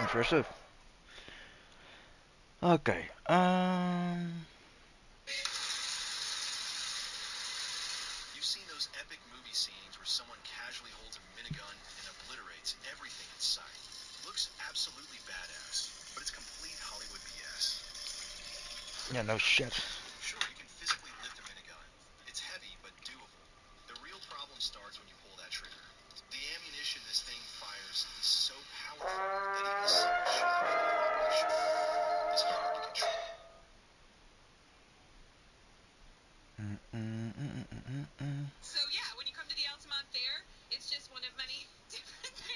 Impressive. Okay. You've seen those epic movie scenes where someone casually holds a minigun and obliterates everything in sight. Looks absolutely badass, but it's complete Hollywood BS. Yeah, no shit. Sure, you can physically lift a minigun. It's heavy, but doable. The real problem starts when you pull that trigger. The ammunition this thing fires is so powerful that even a simple shot from a properly shot is hard to control. So yeah, when you come to the Altamont Fair, it's just one of many different things.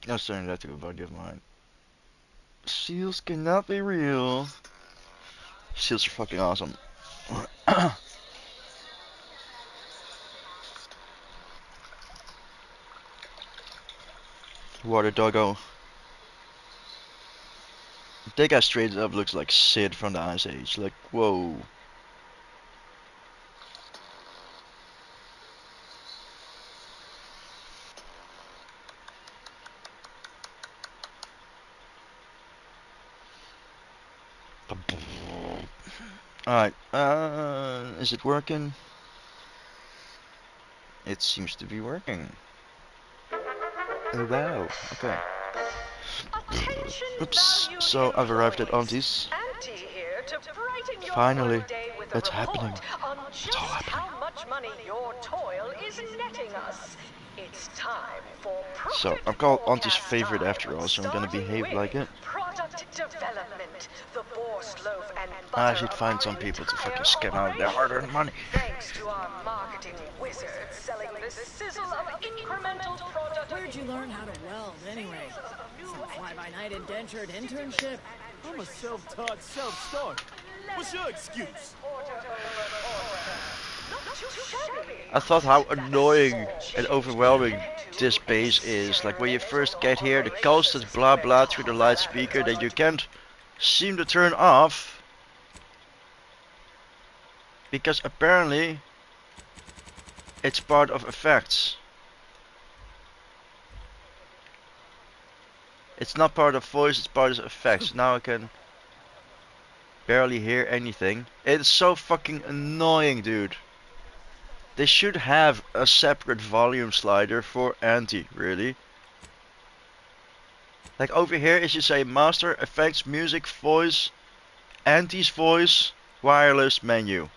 I was saying that to a buddy of mine. Seals cannot be real. Seals are fucking awesome. Water doggo. That guy straight up looks like Sid from the Ice Age. Like, whoa. Alright, is it working? It seems to be working. Oh wow, okay. Attention, Oops, so I've arrived at Aunties. Auntie here to brighten your Finally, workday with it's a report happening. on It's just all happening. how much money your toil is netting us. It's time for So, profit I'm called Auntie's forecast favorite time, after all, so I'm gonna starting behave with like it. product development. The borscht loaf and I butter should of find our some people to fucking entire scam out of their operation. hard-earned money. Thanks to our marketing wizards selling the sizzle of incremental product. Where'd you learn how to weld, anyway? Some fly-by-night indentured internship? I'm a self-taught self-starter. What's your excuse? I thought how annoying and overwhelming this bass is. Like when you first get here, the constant blah blah through the loudspeaker that you can't seem to turn off. Because apparently it's part of effects. It's not part of voice, it's part of effects. Now I can barely hear anything. It's so fucking annoying, dude. They should have a separate volume slider for Auntie, really. Like over here, it should say Master, Effects, Music, Voice, Auntie's Voice, Wireless, Menu.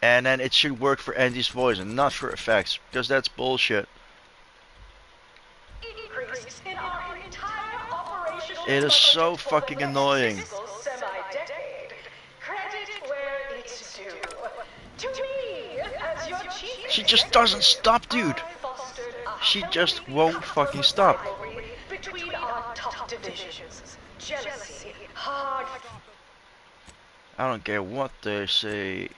And then it should work for Auntie's Voice and not for effects, because that's bullshit. It is so fucking annoying. She just doesn't stop, dude. She just won't fucking stop. Between our top divisions, jealousy, hard. I don't care what they say.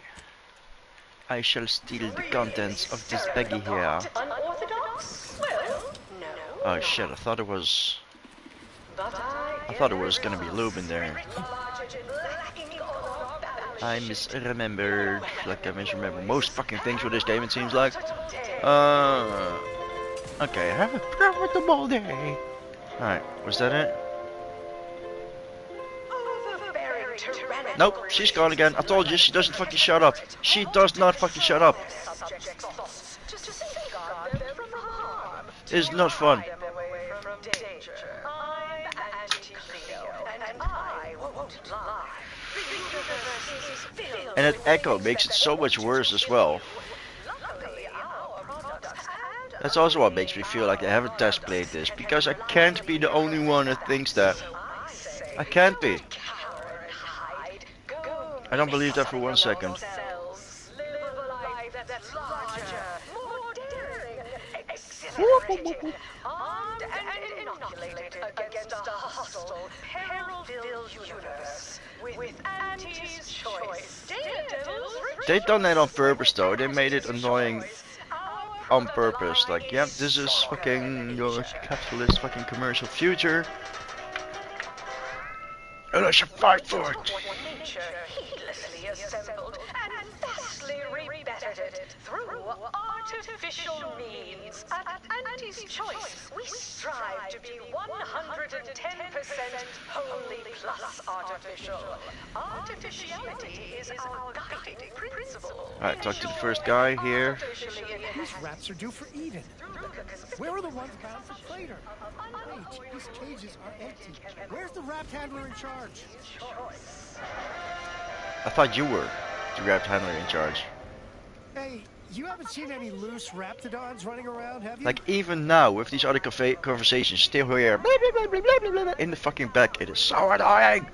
I shall steal the contents of this baggie here. Unorthodox? Well, no. Oh shit, I thought it was gonna be lube in there. I misremembered. Like I misremember most fucking things with this game, it seems like. Okay, have a profitable day. Alright, was that it? Nope, she's gone again. I told you, she doesn't fucking shut up. She does not fucking shut up. It's not fun. And that echo makes it so much worse as well. That's also what makes me feel like I haven't test played this, because I can't be the only one that thinks that. I can't be. I don't believe that for 1 second. separated, armed and inoculated against a hostile, peril-filled universe with Aunties' choice. Daredevil's They done that on purpose though. They made it Aunties' annoying choice. Our on purpose. Like, yep, this is stronger fucking than your nature. capitalist fucking commercial future. And I should fight for it. Nature heedlessly assembled and vastly rebettered it through artificial means. At Aunties' Choice, we strive to be 110% wholly plus artificial. Artificiality is our guiding principle. Alright, talk to the first guy here. These rats are due for Eden. Where are the ones bound for Crater? Wait, these cages are empty. Where's the rat handler in charge? I thought you were the grabbed handler in charge. Hey, you haven't seen any loose raptidons running around, have you? Like, even now, with these other conversations, still hear blah, blah, blah, blah, blah, blah, blah, in the fucking back. It is so annoying!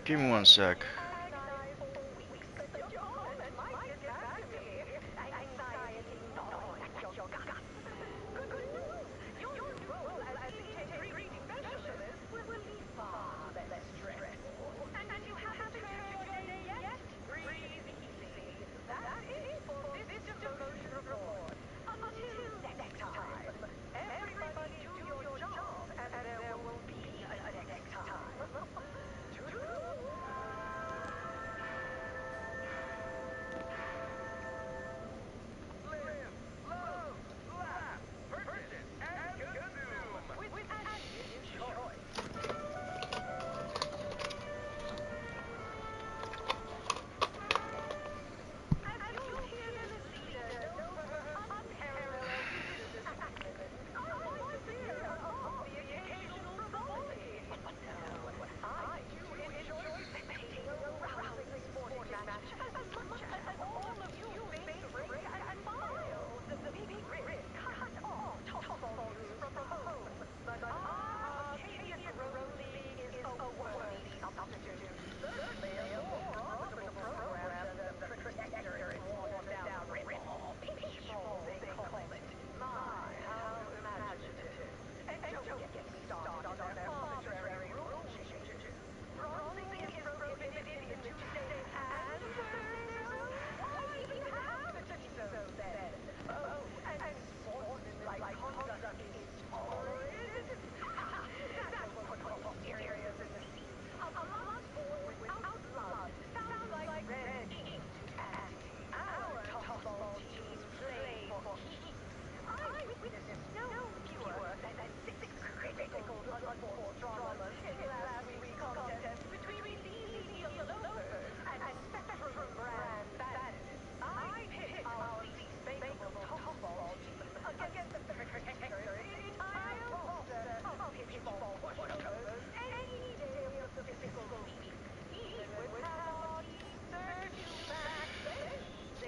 Give me one sec.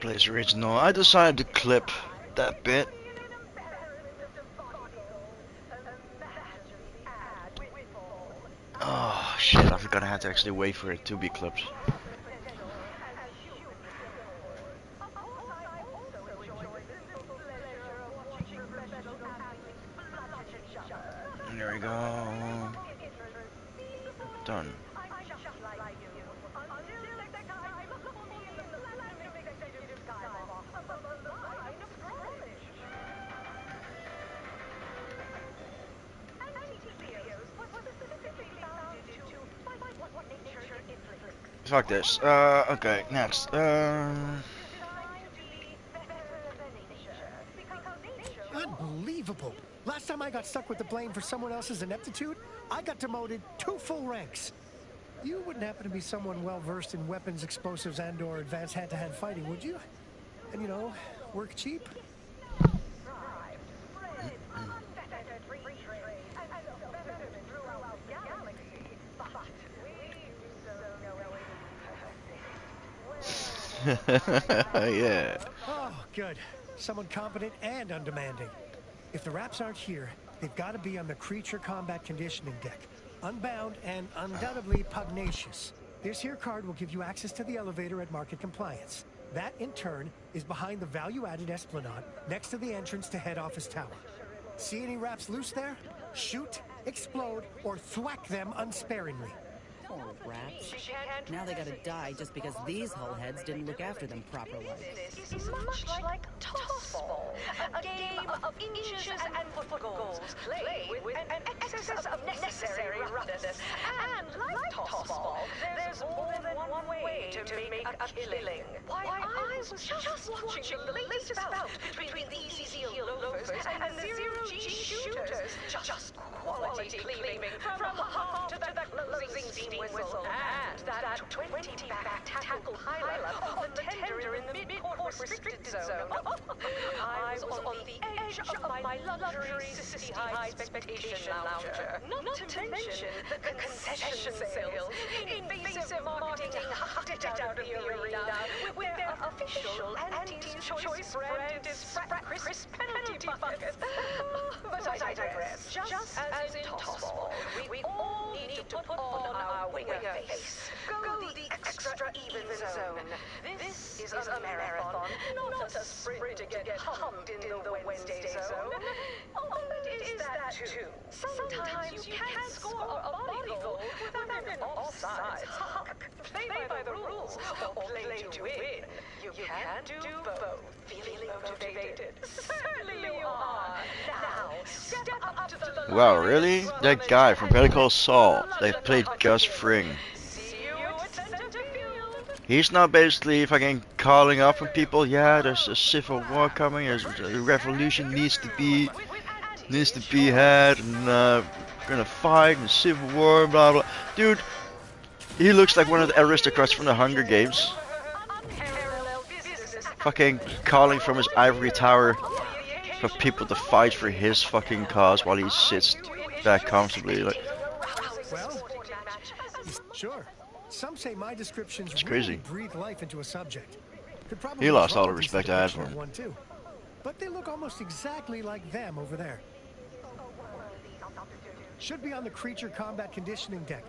Plays original. I decided to clip that bit. Oh shit, I'm gonna have to actually wait for it to be clipped. There we go. Done. Fuck this. Okay, next. Unbelievable. Last time I got stuck with the blame for someone else's ineptitude, I got demoted 2 full ranks. You wouldn't happen to be someone well-versed in weapons, explosives, and/or advanced hand-to-hand fighting, would you? And, you know, work cheap? Yeah. Oh, good. Someone competent and undemanding. If the Raps aren't here, they've got to be on the creature combat conditioning deck. Unbound and undoubtedly pugnacious. This here card will give you access to the elevator at market compliance. That, in turn, is behind the value-added esplanade next to the entrance to head office tower. See any Raps loose there? Shoot, explode, or thwack them unsparingly. Poor rats. Now they gotta die just because these hullheads didn't look after them properly. This is much like tossball, a game of inches and foot goals, played with an excess of necessary roughness. And like tossball, there's more than one way to make a killing. Why, I was just watching the latest bout between the Easy Heel loafers and the Zero-G shooters. Just quality cleaving from hop to the closing steam whistle. And that 20-back tackle pilot on the tender in the mid-port restricted zone. I was on the edge of my luxury 60-high expectation lounger. Not to mention the concession sales. Invasive marketing huffed it out of the arena with their official Aunties choice branded crisp penalty buckets. But I digress. Just as in tossball, we all need to put on our winger face. Go the extra even zone. This is a marathon, not a sprint to get hummed in the Wednesday zone. But it is that too. Sometimes you can score a body goal without an offsides huck. Play by the rules or play to win. You can do both. Feeling motivated? Certainly you are. Now, step up to the Wow, really? That guy from Better Call Saul, they played Gus Fring. He's now basically fucking calling up on people. Yeah, there's a civil war coming. There's a revolution needs to be had, and we're gonna fight in the civil war. Blah blah. Dude, he looks like one of the aristocrats from the Hunger Games. Fucking calling from his ivory tower for people to fight for his fucking cause while he sits back comfortably. Like, Well, sure. Some say my descriptions it's really crazy. breathe life into a subject. Could probably He lost use all the royalties respect for I the had for picture him. of one too. But they look almost exactly like them over there. Should be on the creature combat conditioning deck.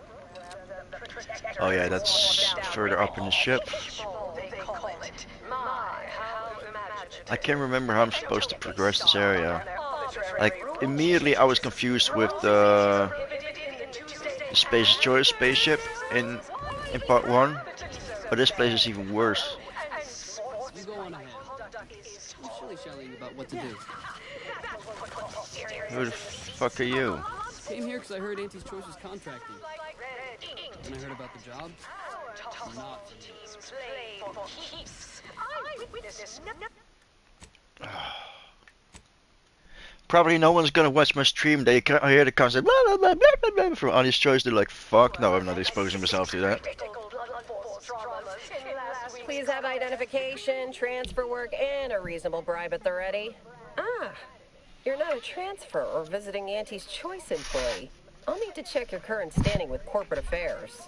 Oh yeah, that's further up in the ship. I can't remember how I'm supposed to progress this area. Like, immediately I was confused with the Space Choice spaceship in part 1. But this place is even worse. You go on ahead. I'm shilly-shallying about what to do. Who the fuck are you? Came here because I heard Auntie's Choice was contracting. When I heard about the job, not for me. Probably no one's gonna watch my stream. They can hear the concept blah blah blah blah blah blah from Aunties Choice. They're like, fuck no, I'm not exposing myself to that. Please have identification, transfer work, and a reasonable bribe at the ready. Ah, you're not a transfer or visiting Auntie's Choice employee. I'll need to check your current standing with corporate affairs.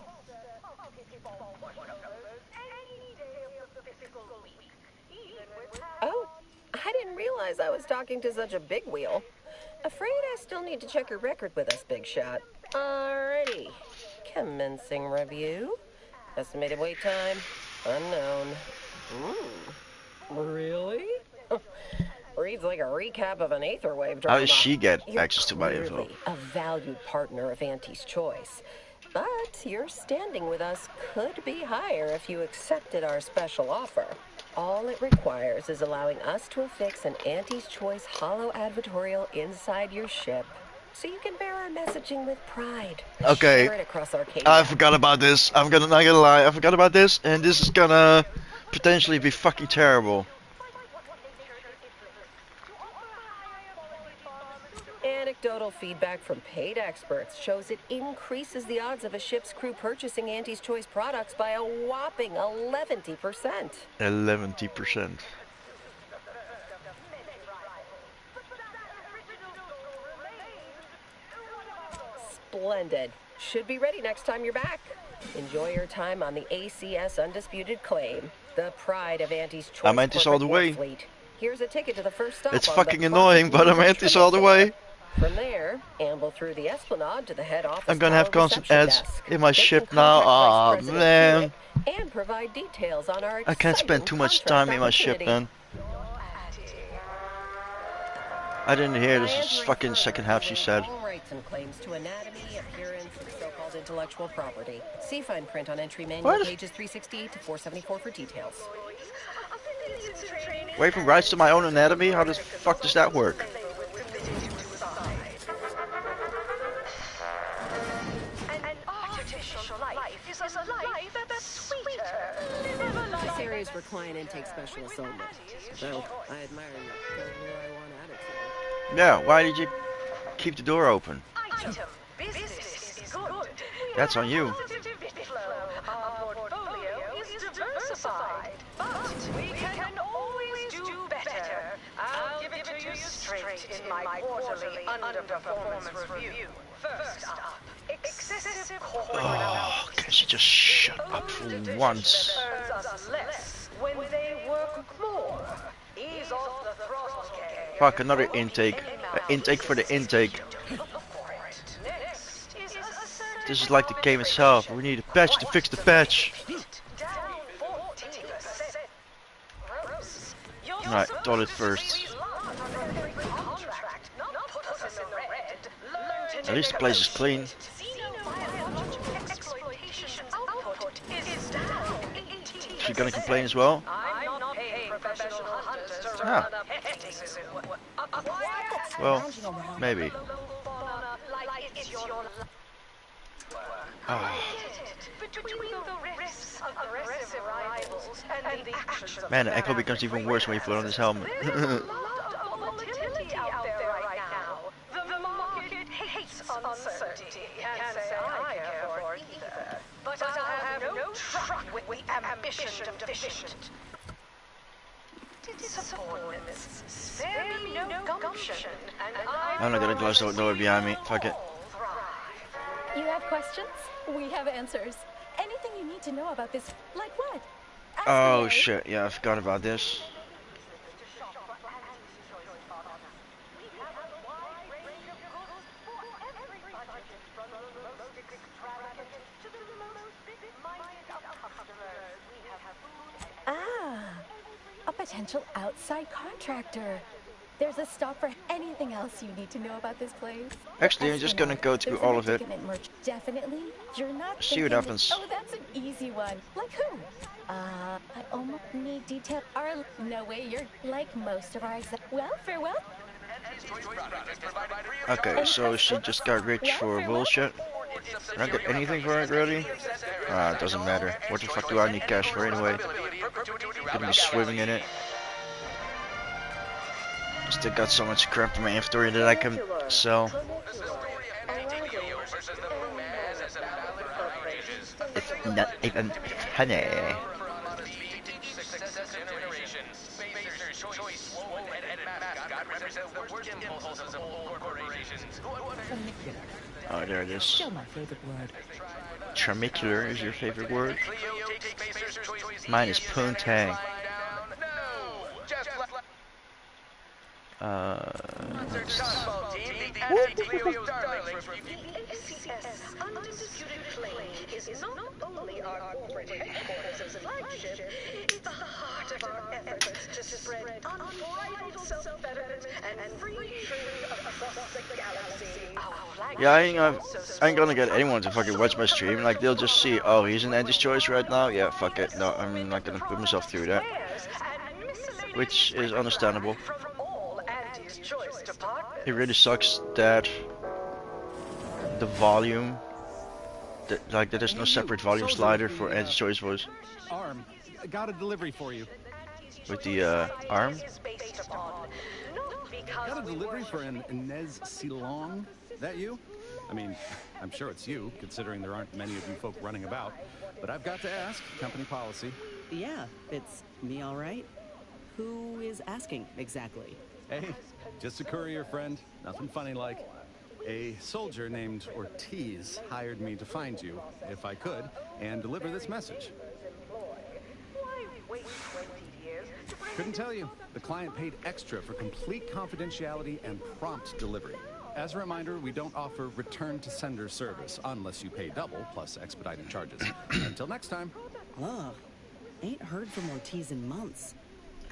Oh, I didn't realize I was talking to such a big wheel. Afraid I still need to check your record with us, big shot. Alrighty. Commencing review. Estimated wait time, unknown. Really? Reads like a recap of an Aetherwave drama. How does she get You're access to my info? clearly a valued partner of Auntie's Choice. But your standing with us could be higher if you accepted our special offer. All it requires is allowing us to affix an Auntie's Choice hollow advertorial inside your ship. so you can bear our messaging with pride. Okay, Share it across Arcadia. I forgot about this. I'm not gonna lie, I forgot about this, and this is gonna potentially be fucking terrible. Anecdotal feedback from paid experts shows it increases the odds of a ship's crew purchasing Auntie's Choice products by a whopping 11%. 11%. Splendid. Should be ready next time you're back. Enjoy your time on the ACS Undisputed Claim, the pride of Auntie's Choice I'm Aunties all the way. fleet. Here's a ticket to the first stop. It's on fucking the annoying, but I'm Aunties all the way. From there, amble through the Esplanade to the head office. I'm gonna have tower constant reception ads desk. in my They ship can now. contact Vice Aw, President man. Hewitt and provide details on our I can't spend exciting too much contract time in my ship, opportunity. man. I didn't hear this fucking second half she said. All rights and claims to anatomy, appearance, and so-called intellectual property. See fine print on entry manual What? pages 368 to 474 for details. Waiving rights to my own anatomy? How the fuck does that work? This area is for client intake specialists only. So, I admire your "go where I want" attitude. Yeah, why did you keep the door open? That's on you. Our portfolio is diversified, but we can always do better. I'll give it to you straight in my quarterly underperformance review. First up, excessive corporate Oh, can she just shut up for once? earns us less when they work more. Ease off the throttle, Kay. Fuck, another intake. Intake for the intake. Next is assertive This is like the game itself. We need a patch to fix the patch. down 14%. Gross. Right, toilet first. At least the place is clean. She gonna complain as well? I'm not paid professional hunters to Ah. run a petting zoo. Well, maybe. Ah, Between the risks of aggressive rivals and the actions of man, the echo becomes even worse when you put on this helmet. There's a lot of volatility out there right now. The market hates uncertainty. Can't say I care for it either. But I'll have no truck with the ambition deficient. Subordinates, spare me no gumption, and I'm not gonna close the door behind me. Fuck it. You have questions? We have answers. Anything you need to know about this, like what? Ask Oh away. shit, yeah, I forgot about this. Ah, a potential outside contractor. There's a stop for anything else you need to know about this place. Actually, I'm just gonna go through There's all an of it. anti-commitment merch. Definitely. You're not See what thinking, happens. Oh, that's an easy one. Like who? I almost need detail. No way, you're like most of our Well, farewell. Okay, so she just got rich for bullshit. Did I get anything for it already? Ah, it doesn't matter. What the fuck do I need cash for anyway? Gonna be swimming in it. Still got so much crap in my inventory that I can sell. It's not even funny. Oh, there it is. Still my favorite word. Tramicular is your favorite word? Mine is poontang. Undisputed Claim is not only our corporate headquarters as a flagship, it's the heart of our efforts to spread unbridled self-betterment and free trade across the galaxy. Yeah, I ain't gonna get anyone to fucking watch my stream. Like, they'll just see, oh, he's in Andy's Choice right now? Yeah, fuck it. No, I'm not gonna put myself through that. Which is understandable. It really sucks that the volume. Like there is no Hey, separate you, volume soldier with slider the, for anti-choice voice. arm. Got a delivery for you. With the arm? Got a delivery for an Inez Silong? That you? I mean, I'm sure it's you, considering there aren't many of you folk running about. But I've got to ask, company policy. Yeah, it's me, all right. Who is asking exactly? Hey, just a courier friend. Nothing funny like. A soldier named Ortiz hired me to find you, if I could, and deliver this message. Couldn't tell you. The client paid extra for complete confidentiality and prompt delivery. As a reminder, we don't offer return to sender service unless you pay double plus expediting charges. Until next time. Ugh, ain't heard from Ortiz in months.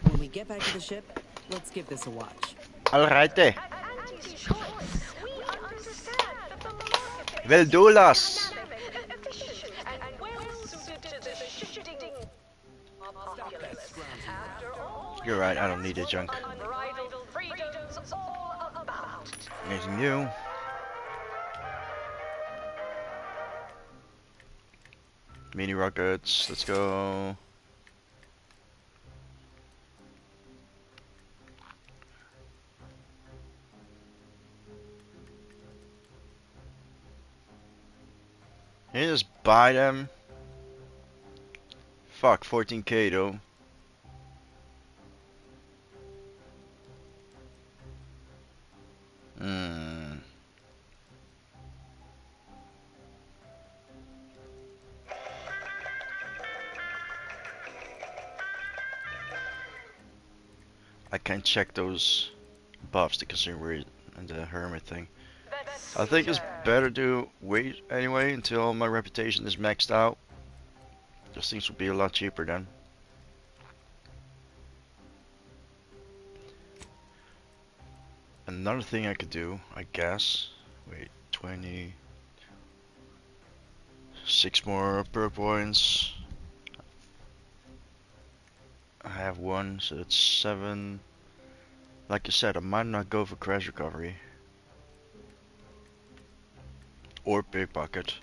When we get back to the ship, let's give this a watch. Alrighty. We'll do this. You're right, I don't need a junk. Anything new? Mini rockets, let's go. Can you just buy them? Fuck, 14k though. Hmm. I can't check those buffs, the consumer and the hermit thing. I think it's better to wait anyway until my reputation is maxed out. Those things will be a lot cheaper then. Another thing I could do, I guess. Wait, 20. 6 more perk points. I have 1, so it's 7. Like you said, I might not go for crash recovery. Or pickpocket.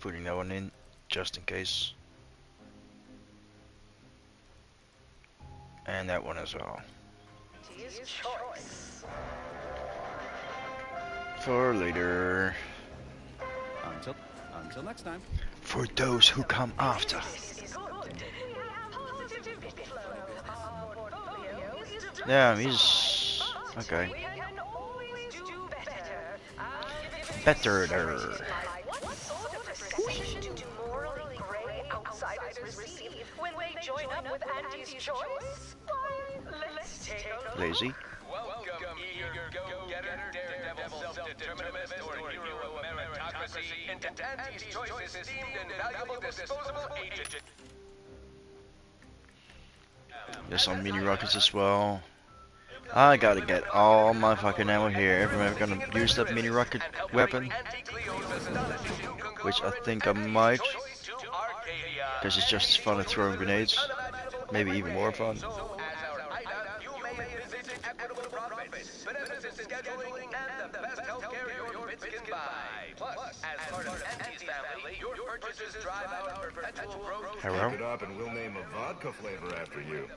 Putting that one in, just in case. And that one as well. For later. Until next time. For those who come after. Yeah, he's okay. Better there. Lazy. Welcome, eager go-getter, daredevil, self-determinist, or hero of meritocracy, into Aunties' Choice's esteemed and valuable disposable agent. There's some mini rockets as well. I gotta get all my fucking ammo here. If I'm ever gonna use that mini rocket weapon, which I think I might, because it's just as fun as throwing grenades. Maybe even more fun. Hello? Pick it up and we'll name a vodka flavor after you.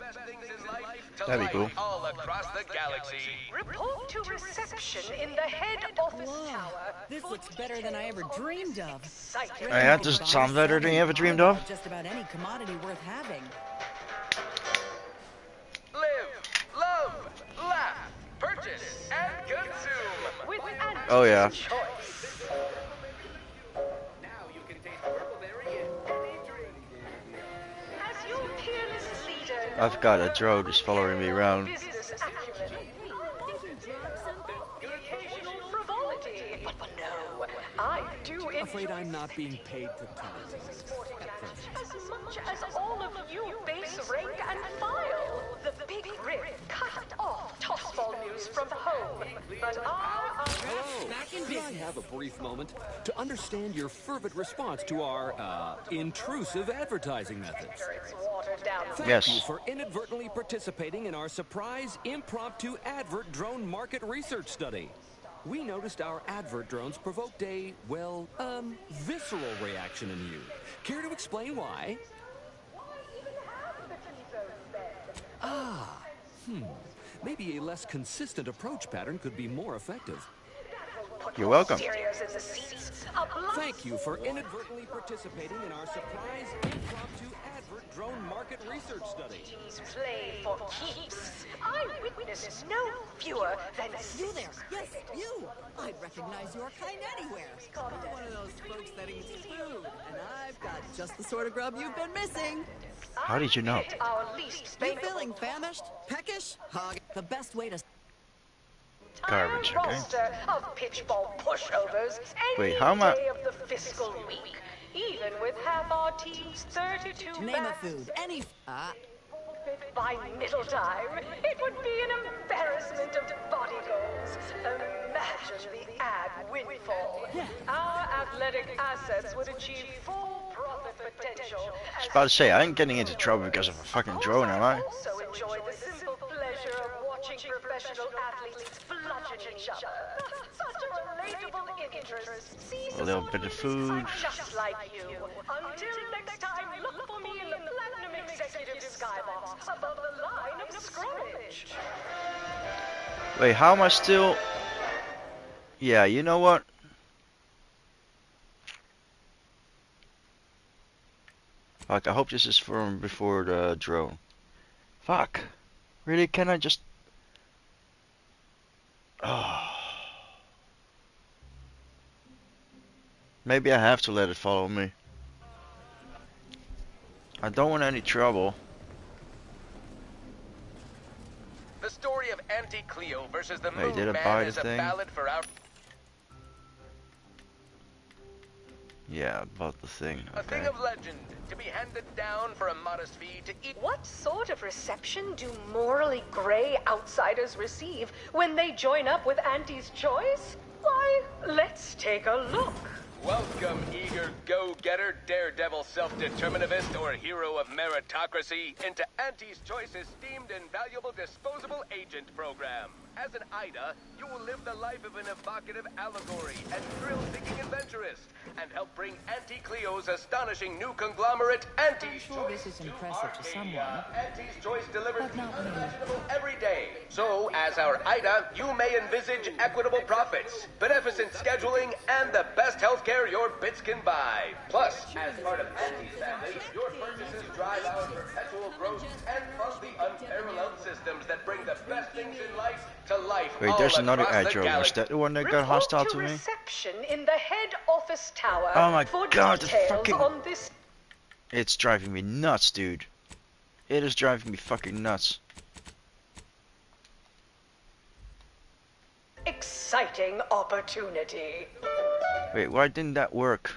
That'd be cool. All across the galaxy. Report to reception in the head office tower. This looks better than I ever dreamed of. Yeah, does it sound better than you ever dreamed of? Just about any commodity worth having. Live, love, laugh, purchase, and consume. With Oh yeah. Now you can taste purpleberry in any drink. As your peerless leader, I've got a drone that's following me around. business acumen, the occasional frivolity. But no, I do Afraid I'm not being paid to talk. as much as all of you base rank and file. The big rip cut off tossball news from home. but Hello. Could I have a brief moment to understand your fervent response to our, intrusive advertising methods? Thank you for inadvertently participating in our surprise impromptu advert drone market research study. We noticed our advert drones provoked a, well, visceral reaction in you. Care to explain why? Maybe a less consistent approach pattern could be more effective. You're welcome. Thank you for inadvertently participating in our surprise impromptu advert drone market research study. Play for keeps. I witnessed no fewer than You there? Yes, you! I'd recognize your kind anywhere. You're one of those folks that eats food, and I've got just the sort of grub you've been missing. How did you know? You feeling famished? Peckish? Hog. The best way to... Garbage, okay. roster of pitchball pushovers any Wait, how am I... day of the fiscal week, even with half our team's 32 Name a food. Any... By middle time, it would be an embarrassment of body goals. Imagine the ad windfall. Our athletic assets would achieve full profit potential. I was about to say, I ain't getting into trouble because of a fucking drone, am I? Also enjoy the simple pleasure of watching professional athletes bludgeon each other. Such a relatable interest. See A little bit of food. just like you. Until next time, look for me in the Platinum Executive Skybox above the line of scrummage. Wait, how am I still... Yeah, you know what? Fuck, I hope this is from before the drone. Fuck. Really, can I just... Oh. Maybe I have to let it follow me. I don't want any trouble. The story of Auntie Cleo versus the Hey, Moon did I Man buy the is a thing? ballad for our... Yeah, about the thing. A Okay. thing of legend to be handed down for a modest fee to each... What sort of reception do morally gray outsiders receive when they join up with Auntie's Choice? Why, let's take a look. Welcome, eager go-getter, daredevil, self-determinativist, or hero of meritocracy into Auntie's Choice's esteemed and valuable disposable agent program. As an Ida, you will live the life of an evocative allegory and thrill-seeking adventurist, and help bring Auntie Cleo's astonishing new conglomerate, Auntie's Choice, this is impressive to Arcadia. someone, Auntie's Choice delivers but the not me. unimaginable every day. So, as our Ida, you may envisage equitable profits, beneficent scheduling, and the best healthcare your bits can buy. Plus, as part of Auntie's family, your purchases drive our perpetual growth and fund the unparalleled systems that bring the best things in life to life. Wait, all there's another across ad the drone. Is galaxy. that the one that got hostile to me? Reception in the head office tower. Oh my for god, the details fucking... on this. It's driving me nuts, dude. It is driving me fucking nuts. Exciting opportunity. Wait, why didn't that work?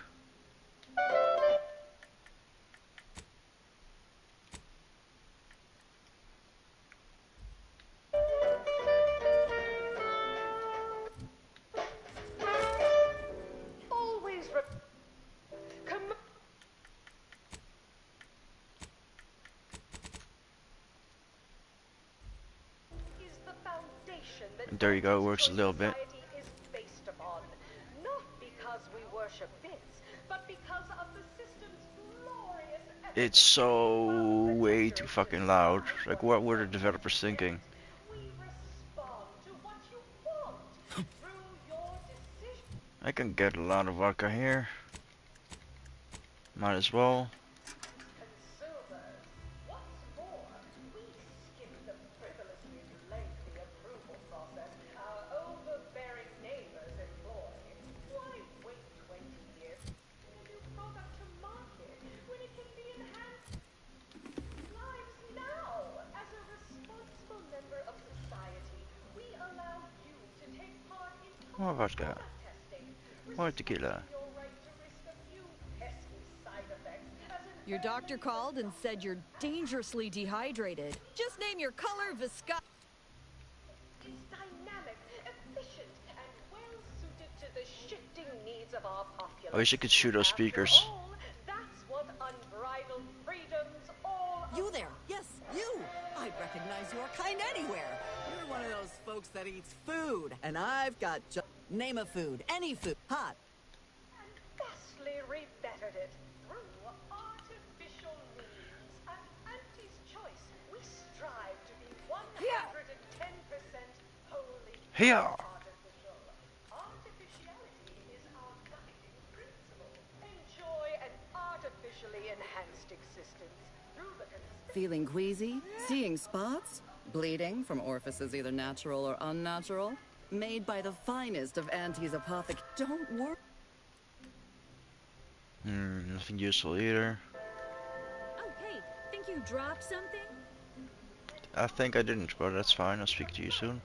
Always is the foundation that There you go, it works a little bit. society is based upon. Not because we worship bits, but because of the system's glorious It's so way too fucking loud. Like, what were the developers thinking? we respond to what you want through your decision. I can get a lot of vodka here. Might as well. Consumers, what's more, we skip the frivolously lengthy approval process our overbearing neighbors employ. Why wait 20 years for a new product to market when it can be enhanced lives now? As a responsible member of society, we allow you to take part in More vodka. testing. More tequila. Your right to risk a few pesky side effects as an Your doctor called and said you're dangerously dehydrated. Just name your color, viscosity. is dynamic, efficient, I wish I could shoot those speakers. That's what unbridled freedom's all about. You there? Yes, you! I'd recognize your kind anywhere. You're one of those folks that eats food, and I've got just... Name a food, any food, hot. And vastly rebettered it through artificial means. At Aunties' choice, we strive to be 110% wholly Here. artificial. Artificiality is our guiding principle. Enjoy an artificially enhanced existence through the Feeling queasy? Seeing spots? Bleeding from orifices either natural or unnatural? Made by the finest of Aunties' apothec. Don't worry. Nothing useful either. Oh, hey, think you dropped something? I think I didn't, but that's fine. I'll speak to you soon.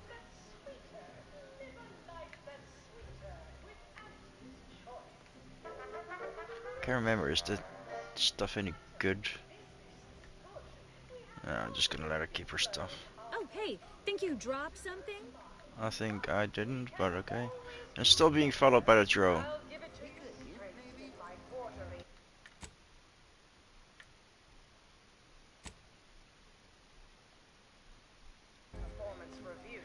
Can't remember, is that stuff any good? No, I'm just gonna let her keep her stuff. Oh, hey, think you dropped something? I think I didn't, but okay. I'm still being followed by the drone. performance review.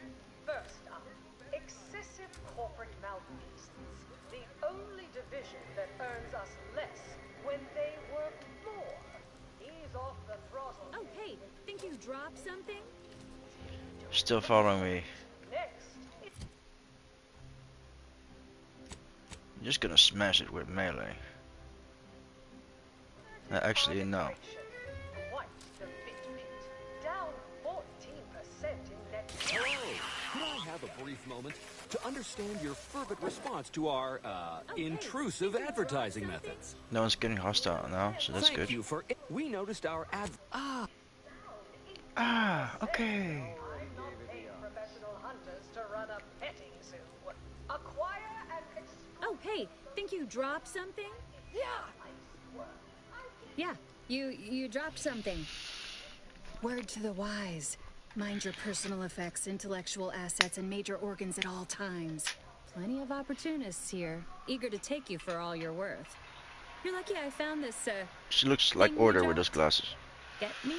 First up, excessive corporate malfeasance. The only division that earns us less when they work more. Ease off the throttle. Oh, hey, think you dropped something? Still following me. Next, I'm just gonna smash it with melee. Actually, no. quite the Fitbit. Down 14% in net. Hello. Could I have a brief moment to understand your fervent response to our, intrusive advertising methods? No one's getting hostile now, so that's Thank good. you for... We noticed our ad... Okay. I'm not paying professional hunters to run a petting zoo. Acquire and Oh, hey, think you dropped something? Yeah, you dropped something. Word to the wise. Mind your personal effects, intellectual assets, and major organs at all times. Plenty of opportunists here, eager to take you for all you're worth. You're lucky I found this, She looks like thing you Order with those dropped. glasses. Get me?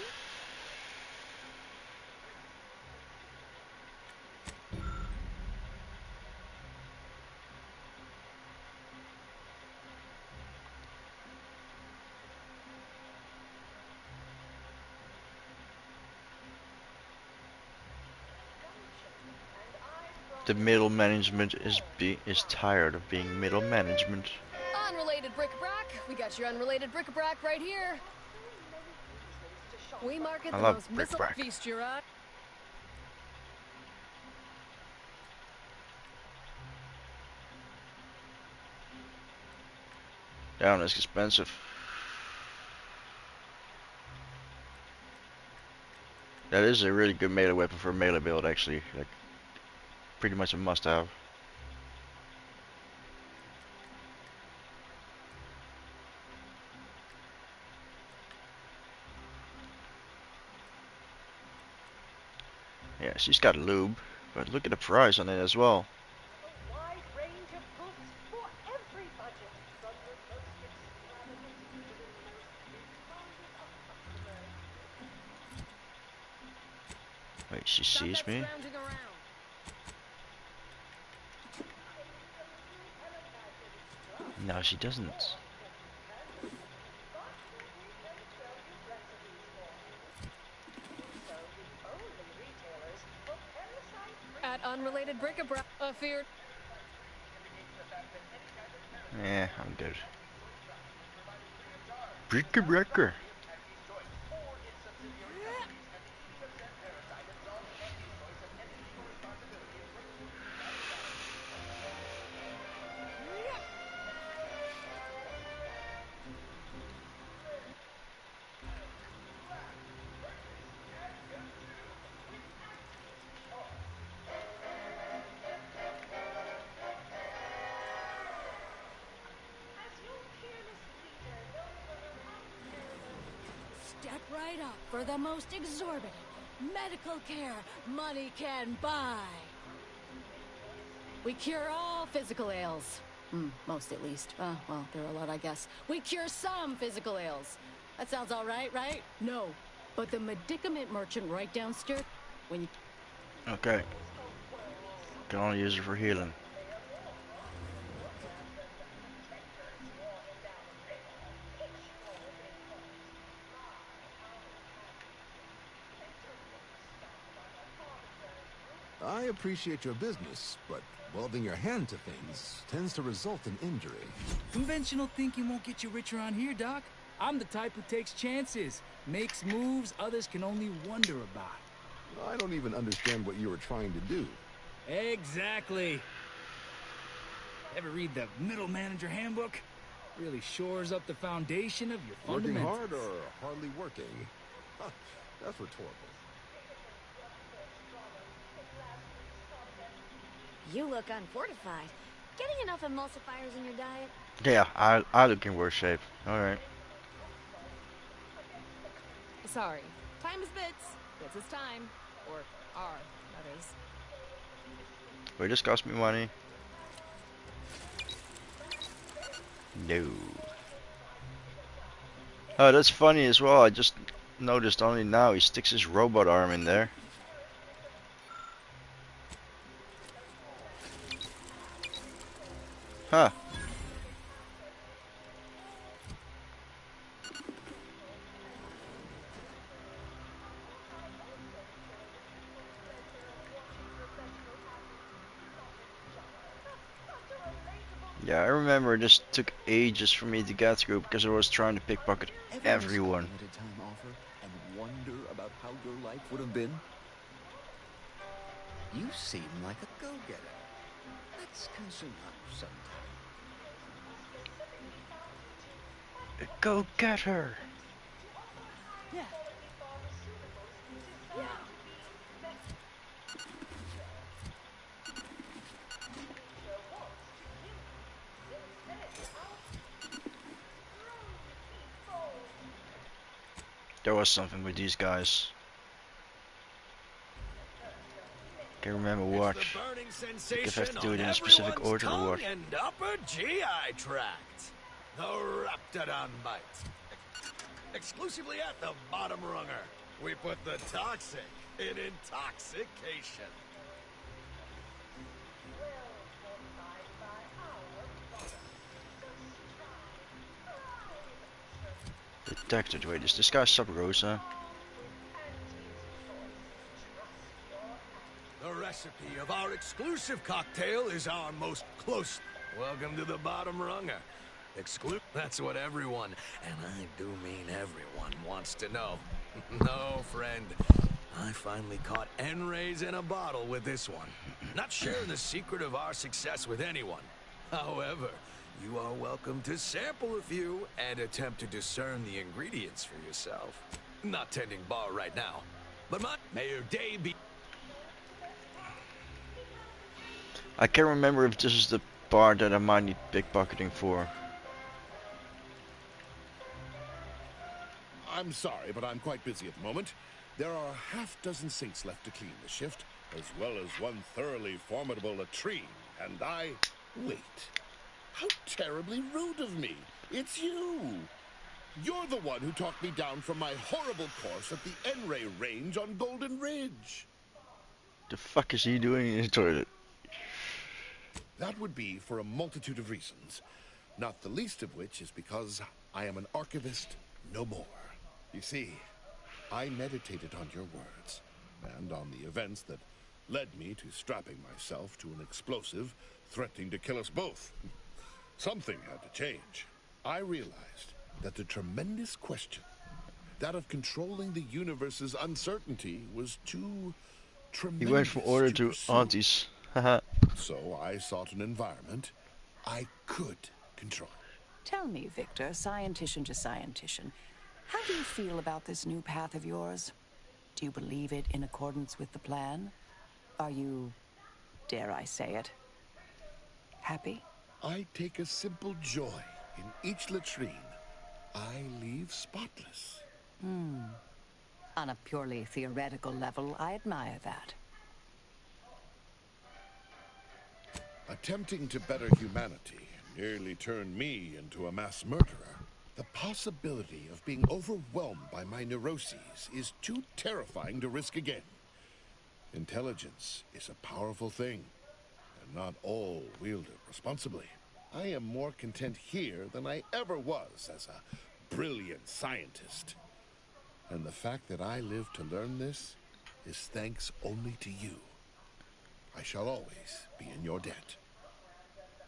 The middle management is tired of being middle management. Unrelated bric-a-brac. We got your unrelated bric-a-brac right here. We market I the love most missile bric-a-brac. feast your eye. Damn, it's expensive. That is a really good melee weapon for a melee build, actually. Like, pretty much a must-have. Yeah, she's got lube, but look at the price on it as well. a wide range of goods for every budget. From the most extravagant to the most demanding of customers. Wait, she Stop sees that me? scrounging around. No, she doesn't. At unrelated bric-a-brac. Fear. Yeah, I'm good. Bricker. Step right up for the most exorbitant medical care money can buy. We cure all physical ails. Most at least. Well, there are a lot, I guess. We cure some physical ails. That sounds all right, right? No, but the medicament merchant right downstairs, when you... Okay. Can only use it for healing. I appreciate your business, but welding your hand to things tends to result in injury. Conventional thinking won't get you rich around here, Doc. I'm the type who takes chances, makes moves others can only wonder about. I don't even understand what you were trying to do. Exactly. Ever read the Middle Manager Handbook? Really shores up the foundation of your Working fundamentals. hard or hardly working? That's rhetorical. You look unfortified. Getting enough emulsifiers in your diet? Yeah, I look in worse shape. Alright. Sorry. Time is bits. Bits is time. Or are, that is. Will this cost me money? No. Oh, that's funny as well. I just noticed only now he sticks his robot arm in there. Huh. Yeah, I remember this took ages for me to get through because I was trying to pickpocket everyone. Limited time offer and wonder about how your life would have been? You seem like a go-getter. Let's consult sometime. Go get her. Yeah. Yeah. There was something with these guys. Can't remember what. If I have to do it in a specific order or what. And upper GI tract. The Raptodon bite. Exclusively at the bottom runger. We put the toxic in intoxication. Detected. Wait, is this guy Sub Rosa? The recipe of our exclusive cocktail is our most close. Welcome to the bottom runger. That's what everyone, and I do mean everyone, wants to know. No, friend. I finally caught N-rays in a bottle with this one. Not sharing the secret of our success with anyone. However, you are welcome to sample a few and attempt to discern the ingredients for yourself. Not tending bar right now, but may your day be... I can't remember if this is the part that I might need pickpocketing for. I'm sorry, but I'm quite busy at the moment. There are a half-dozen sinks left to clean this shift, as well as one thoroughly formidable latrine, and I... Wait. How terribly rude of me. It's you. You're the one who talked me down from my horrible course at the N-ray range on Golden Ridge. The fuck is he doing in his toilet? That would be for a multitude of reasons, not the least of which is because I am an archivist no more. You see, I meditated on your words, and on the events that led me to strapping myself to an explosive threatening to kill us both. Something had to change. I realized that the tremendous question, that of controlling the universe's uncertainty, was too tremendous. He went from order to aunties. Haha. So I sought an environment I could control. Tell me, Victor, scientician to scientician, how do you feel about this new path of yours? Do you believe it in accordance with the plan? Are you, dare I say it, happy? I take a simple joy in each latrine. I leave spotless. On a purely theoretical level, I admire that. Attempting to better humanity nearly turned me into a mass murderer. The possibility of being overwhelmed by my neuroses is too terrifying to risk again. Intelligence is a powerful thing, and not all wield it responsibly. I am more content here than I ever was as a brilliant scientist. And the fact that I live to learn this is thanks only to you. I shall always be in your debt.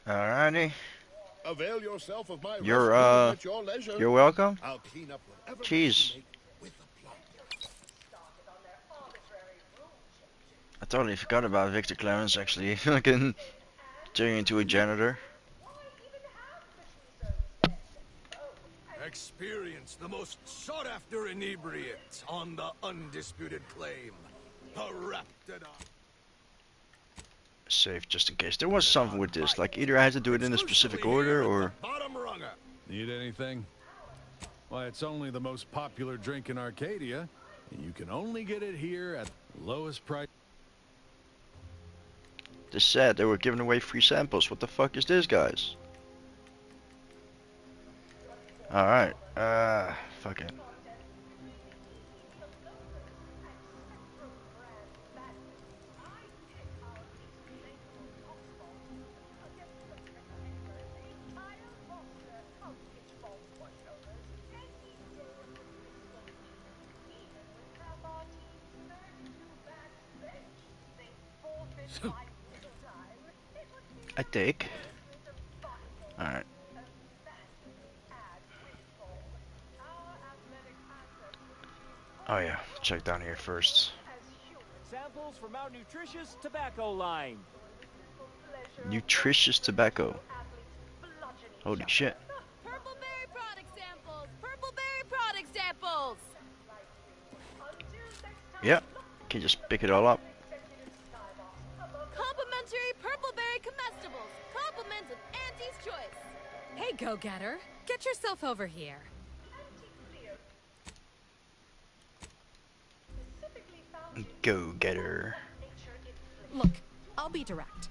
Alrighty. Avail yourself of my You're restroom at your leisure. you're welcome. I'll clean up whatever mess Jeez. you make with aplomb. I totally forgot about Victor Clemens actually. I can turn into a janitor. Experience the most sought-after inebriate on the undisputed claim. A Raptidon. Save just in case. There was something with this. Like either I had to do it in a specific order or. Need anything? Why, it's only the most popular drink in Arcadia, and you can only get it here at the lowest price. They said they were giving away free samples. What the fuck is this, guys? Alright. Fuck it. I take. Alright. Oh yeah, check down here first. Samples from our nutritious tobacco line. Nutritious tobacco. Holy shit. Purple berry product samples! Purple berry product samples! Yep. Can just pick it all up. Complimentary purple berry comestibles. Compliments of Auntie's choice. Hey, go-getter. Get yourself over here. Go getter. Look, I'll be direct.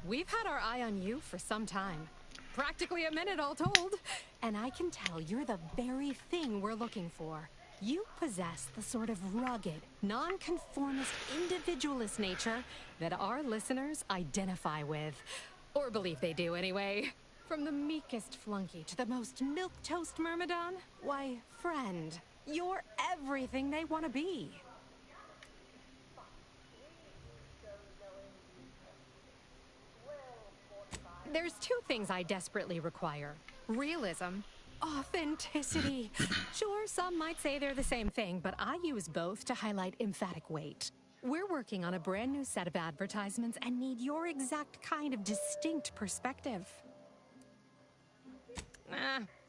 We've had our eye on you for some time. Practically a minute all told. And I can tell you're the very thing we're looking for. You possess the sort of rugged, nonconformist, individualist nature that our listeners identify with. Or believe they do anyway. From the meekest flunky to the most milquetoast myrmidon, why, friend, you're everything they want to be. There's two things I desperately require. Realism. Authenticity. Sure, some might say they're the same thing, but I use both to highlight emphatic weight. We're working on a brand new set of advertisements and need your exact kind of distinct perspective.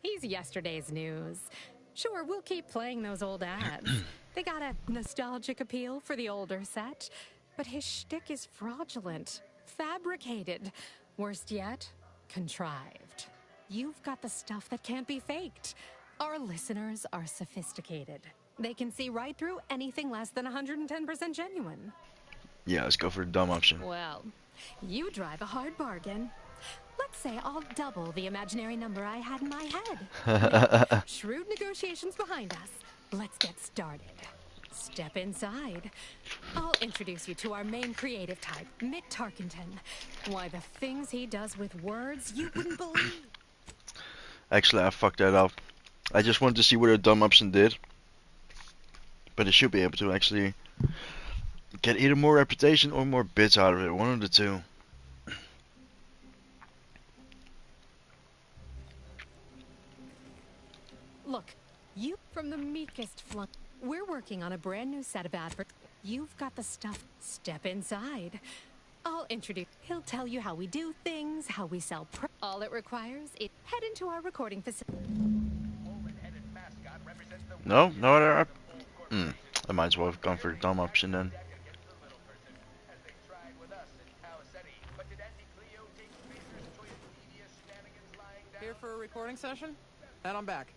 He's yesterday's news. Sure, we'll keep playing those old ads. They got a nostalgic appeal for the older set, but his shtick is fraudulent, fabricated. Worst yet, contrived. You've got the stuff that can't be faked. Our listeners are sophisticated. They can see right through anything less than 110% genuine. Yeah, let's go for the dumb option. Well, you drive a hard bargain. Let's say I'll double the imaginary number I had in my head. Now, shrewd negotiations behind us. Let's get started. Step inside. I'll introduce you to our main creative type, Mick Tarkenton. Why, the things he does with words, you wouldn't believe. Actually, I fucked that up. I just wanted to see what a dumb option did. But it should be able to actually get either more reputation or more bits out of it. One of the two. Look, you from the meekest flunk. We're working on a brand new set of adverts. You've got the stuff. Step inside. I'll introduce. He'll tell you how we do things, how we sell. All it requires is head into our recording facility. No? No other I might as well have gone for the dumb option then. Here for a recording session? And I'm back.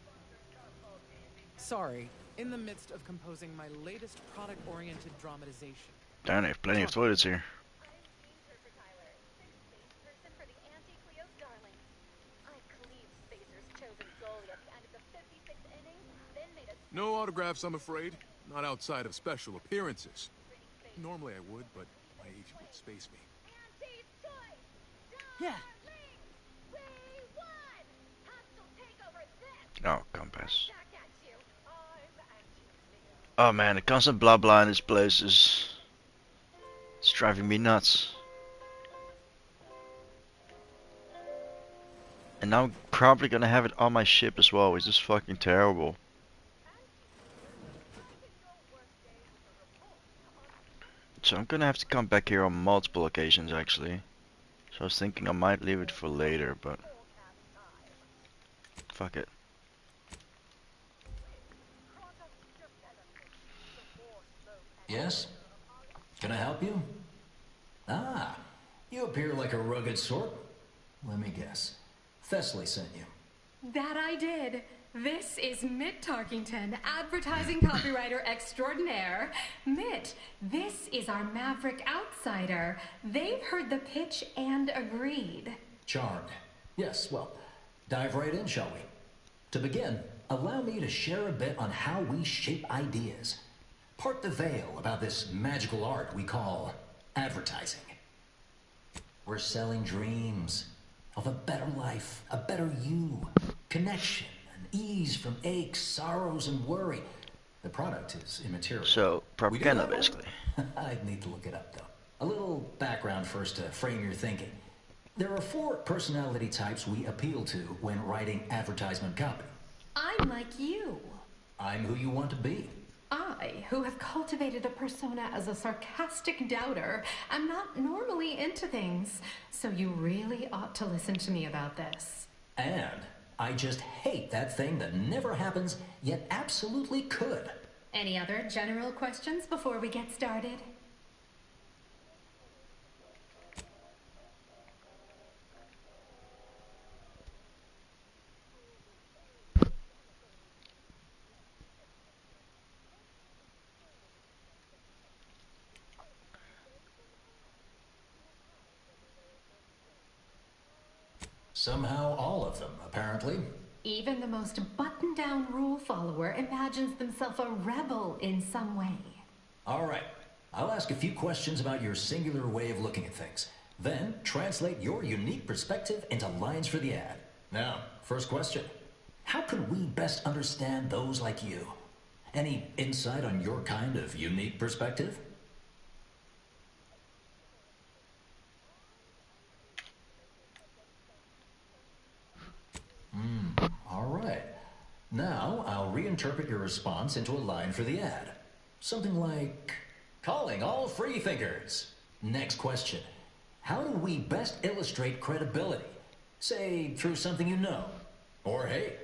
Sorry, in the midst of composing my latest product-oriented dramatization. Darn, they have plenty of toilets here. No autographs, I'm afraid. Not outside of special appearances. Normally I would, but my agent would space me. Yeah. Oh, compass. Oh man, the constant blah blah in this place is... It's driving me nuts. And now I'm probably gonna have it on my ship as well, which is fucking terrible. So I'm gonna have to come back here on multiple occasions actually. So I was thinking I might leave it for later, but... Fuck it. Yes? Can I help you? Ah, you appear like a rugged sort. Let me guess. Thessaly sent you. That I did. This is Mitt Tarkington, advertising copywriter extraordinaire. Mitt, this is our maverick outsider. They've heard the pitch and agreed. Charmed. Yes, well, dive right in, shall we? To begin, allow me to share a bit on how we shape ideas. Part the veil about this magical art we call advertising. We're selling dreams of a better life, a better you, connection, and ease from aches, sorrows, and worry. The product is immaterial. So, propaganda basically. I'd need to look it up though. A little background first to frame your thinking. There are 4 personality types we appeal to when writing advertisement copy. I'm like you. I'm who you want to be. I, who have cultivated a persona as a sarcastic doubter, am not normally into things, so you really ought to listen to me about this. And I just hate that thing that never happens, yet absolutely could. Any other general questions before we get started? Somehow all of them, apparently. Even the most buttoned-down rule follower imagines themselves a rebel in some way. All right. I'll ask a few questions about your singular way of looking at things. Then translate your unique perspective into lines for the ad. Now, first question. How can we best understand those like you? Any insight on your kind of unique perspective? All right. Now, I'll reinterpret your response into a line for the ad. Something like, calling all freethinkers. Next question. How do we best illustrate credibility? Say, through something you know. Or hate.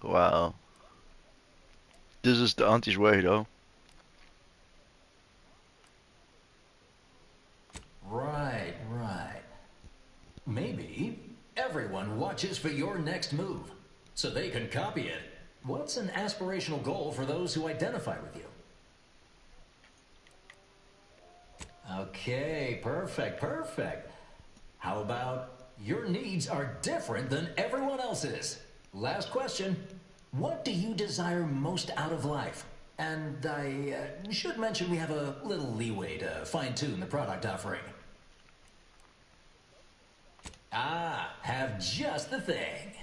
Wow. This is the Aunties way though. Right. Maybe everyone watches for your next move, so they can copy it. What's an aspirational goal for those who identify with you? Okay, perfect. How about your needs are different than everyone else's? Last question. What do you desire most out of life? And I should mention we have a little leeway to fine-tune the product offering. Have just the thing.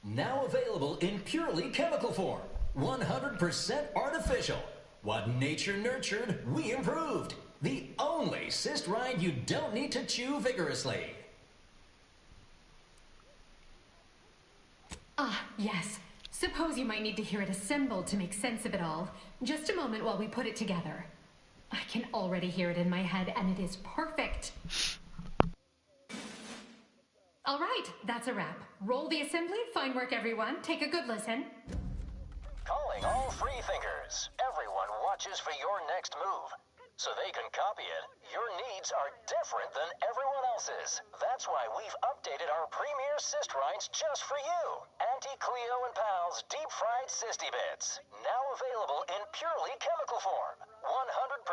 Now available in purely chemical form. 100% artificial. What nature nurtured, we improved. The only cyst rind you don't need to chew vigorously. Yes. Suppose you might need to hear it assembled to make sense of it all. Just a moment while we put it together. I can already hear it in my head, and it is perfect. All right, that's a wrap. Roll the assembly. Fine work, everyone. Take a good listen. Calling all freethinkers. Everyone watches for your next move, so they can copy it. Your needs are different than everyone else's. That's why we've updated our premier cyst rinds just for you. Auntie Cleo and Pal's deep-fried Sisty Bits. Now available in purely chemical form. 100%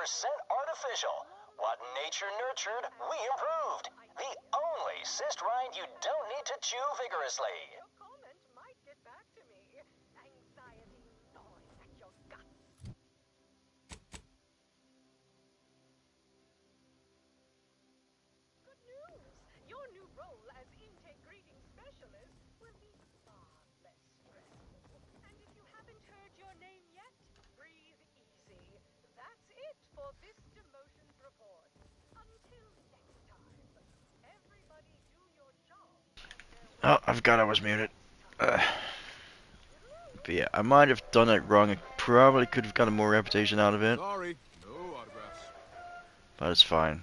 artificial. What nature nurtured, we improved. The only cyst rind you don't need to chew vigorously. Your new role as intake greeting specialist will be far less stressful. And if you haven't heard your name yet, breathe easy. That's it for this demotions report. Until next time, everybody do your job. Oh, I forgot I was muted. But yeah, I might have done it wrong. I probably could have gotten more reputation out of it. Sorry, no autographs. But it's fine.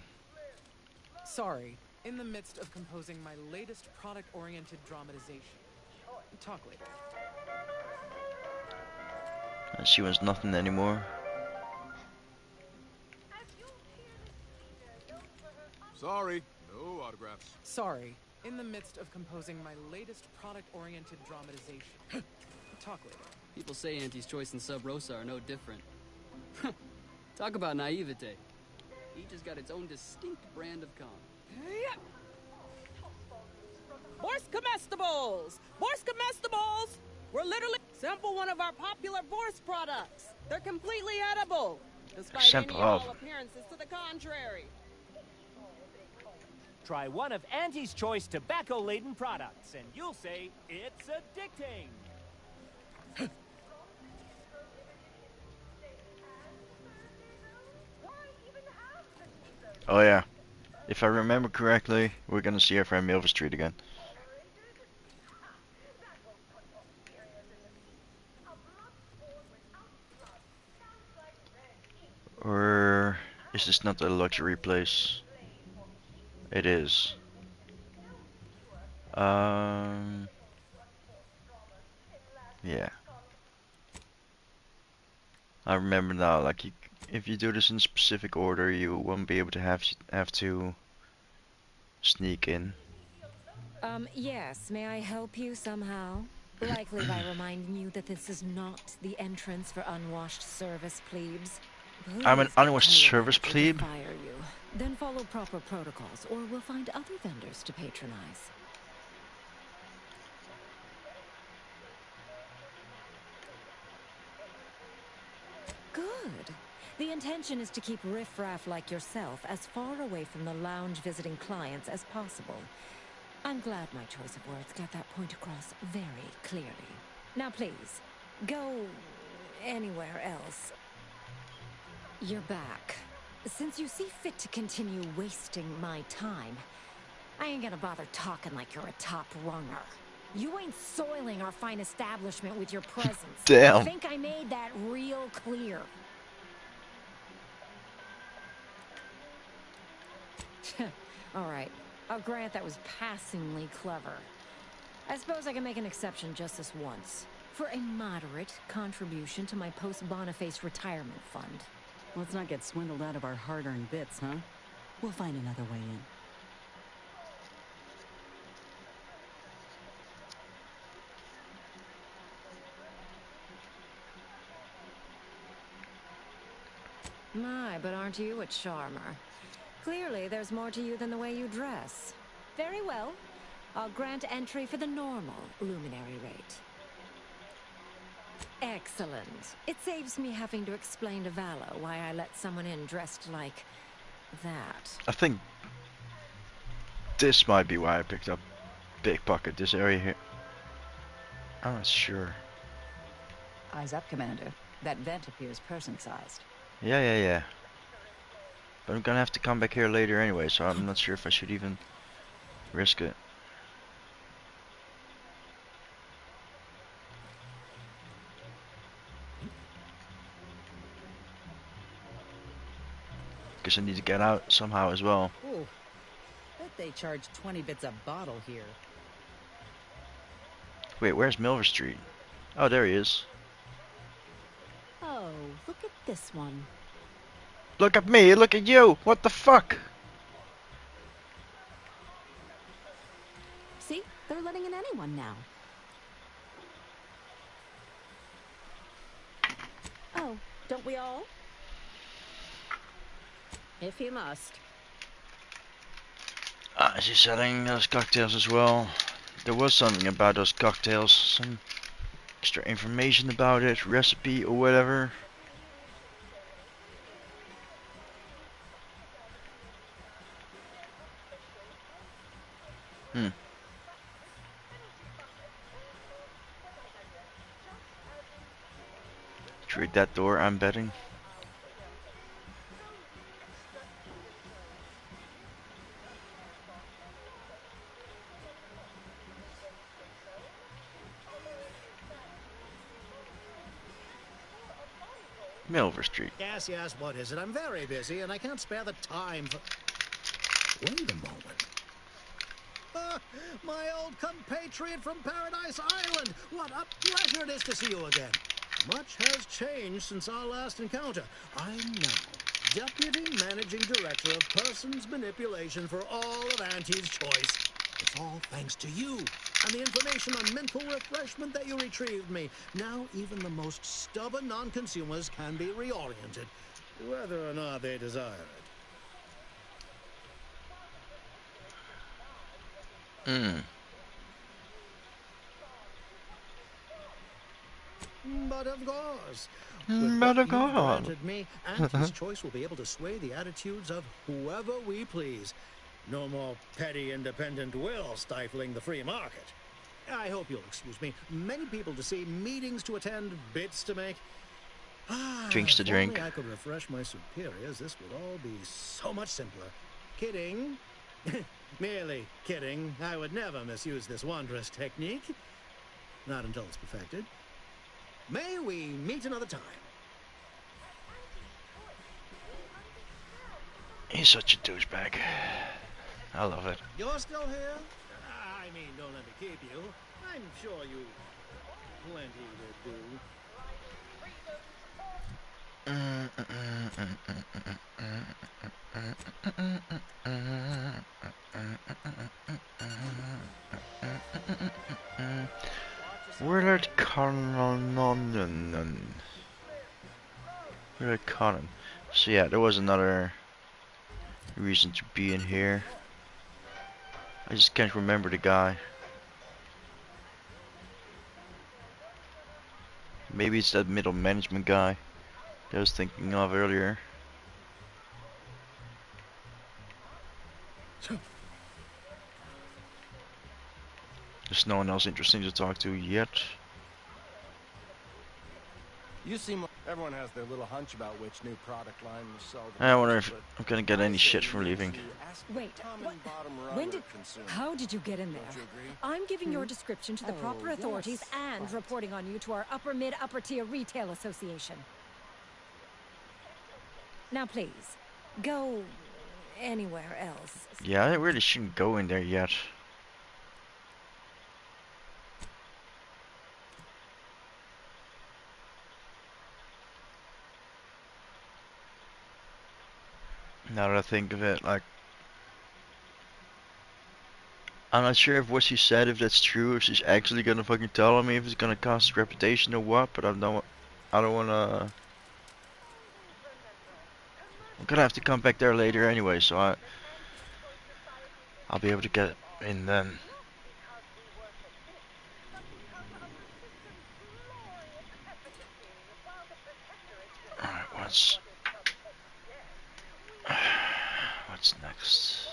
Sorry, in the midst of composing my latest product-oriented dramatization. Talk later. And she wants nothing anymore. Sorry, no autographs. Sorry, in the midst of composing my latest product-oriented dramatization. Talk later. People say Auntie's Choice and Sub Rosa are no different. Talk about naivete. Each has got its own distinct brand of calm. Borscht Comestibles! Borscht Comestibles! We're literally sample one of our popular Borscht products. They're completely edible, despite Sample any of. all appearances to the contrary. Try one of Auntie's Choice tobacco-laden products, and you'll say it's addicting. Oh yeah. If I remember correctly, we're gonna see our friend Milver Street again. Or is this not a luxury place? It is. Yeah. I remember now. Like, if you do this in specific order, you won't be able to have to sneak in. Yes, may I help you somehow? Likely by reminding you that this is not the entrance for unwashed service plebes. I'm an Please get unwashed clear service manager to plebe? fire you. Then follow proper protocols, or we'll find other vendors to patronize. Good. The intention is to keep riffraff like yourself as far away from the lounge visiting clients as possible. I'm glad my choice of words got that point across very clearly. Now please, go anywhere else. You're back. Since you see fit to continue wasting my time, I ain't gonna bother talking like you're a top runner. You ain't soiling our fine establishment with your presence. Damn. I think I made that real clear. All right. I'll grant that was passingly clever. I suppose I can make an exception just this once. For a moderate contribution to my post-Boniface retirement fund. Let's not get swindled out of our hard-earned bits, huh? We'll find another way in. My, but aren't you a charmer? Clearly, there's more to you than the way you dress. Very well. I'll grant entry for the normal luminary rate. Excellent. It saves me having to explain to Vala why I let someone in dressed like that. I think this might be why I picked up Big Bucket, this area here. I'm not sure. Eyes up, Commander. That vent appears person-sized. Yeah. But I'm gonna have to come back here later anyway, so I'm not sure if I should even risk it. Guess I need to get out somehow as well. Ooh, bet they charge 20 bits a bottle here. Wait, where's Milver Street? Oh, there he is. Oh, look at this one. Look at me, look at you! What the fuck? See? They're letting in anyone now. Oh, don't we all? if you must. Is he selling those cocktails as well? There was something about those cocktails, some extra information about it, recipe or whatever. Trade that door, I'm betting. Milver Street. Yes, yes, what is it? I'm very busy and I can't spare the time for... Wait a moment. My old compatriot from Paradise Island! What a pleasure it is to see you again. Much has changed since our last encounter. I'm now Deputy Managing Director of Persons Manipulation for all of Aunties' Choice. It's all thanks to you and the information on mental refreshment that you retrieved me. Now even the most stubborn non-consumers can be reoriented, whether or not they desire it. But of course, with what you've granted me, Auntie's Choice will be able to sway the attitudes of whoever we please. No more petty independent will stifling the free market. I hope you'll excuse me. Many people to see, meetings to attend, bits to make. Drinks to drink. If only I could refresh my superiors, this would all be so much simpler. Kidding. Merely kidding. I would never misuse this wondrous technique. Not until it's perfected. May we meet another time? He's such a douchebag. I love it. You're still here? I mean, don't let me keep you. I'm sure you plenty to do. Willard Conan. Willard Conan. So yeah, there was another reason to be in here. I just can't remember the guy. Maybe it's that middle management guy that I was thinking of earlier. There's no one else interesting to talk to yet. You seem like everyone has their little hunch about which new product line will sell. I wonder if I'm gonna get any shit from leaving. Wait, what? How did you get in there? I'm giving your description to the proper authorities and reporting on you to our upper mid-upper tier retail association. Now please, go anywhere else. Yeah, I really shouldn't go in there yet. Now that I think of it, like, I'm not sure if what she said, if that's true, if she's actually gonna fucking tell me if it's gonna cost reputation or what, but I don't wanna. I'm gonna have to come back there later anyway, so I'll be able to get in then. Alright, what's next?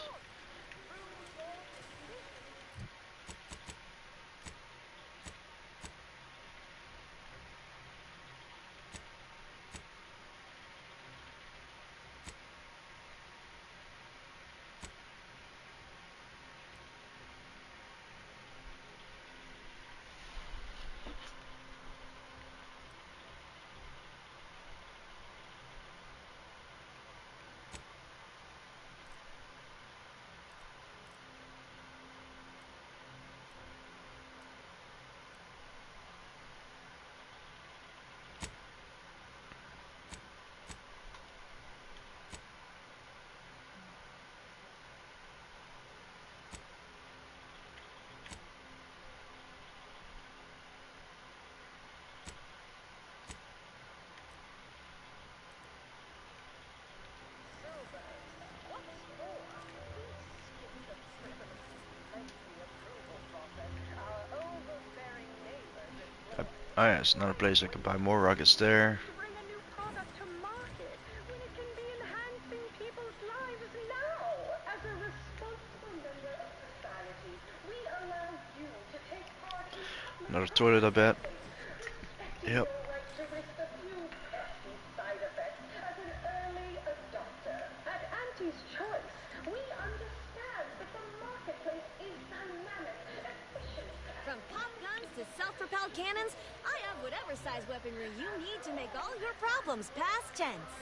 Oh yeah, it's another place I can buy more rockets there. Bring a new product to market when it can be enhancing people's lives now. As a responsible member of society, we allow you to take part in public Another toilet, I bet. respecting Yep. your right to risk a few pesky side effects as an early adopter. At Auntie's Choice, we understand that the marketplace is dynamic, efficient. From pop guns to self-propelled cannons, I have whatever size weaponry you need to make all your problems past tense.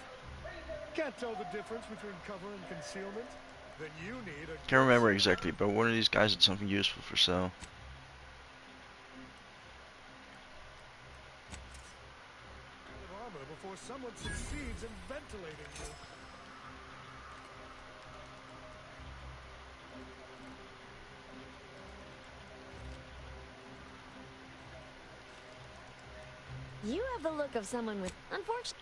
Can't tell the difference between cover and concealment? Then you need a... Can't remember exactly, but one of these guys had something useful for sale. armor before someone succeeds in ventilating you. You have the look of someone with, unfortunately...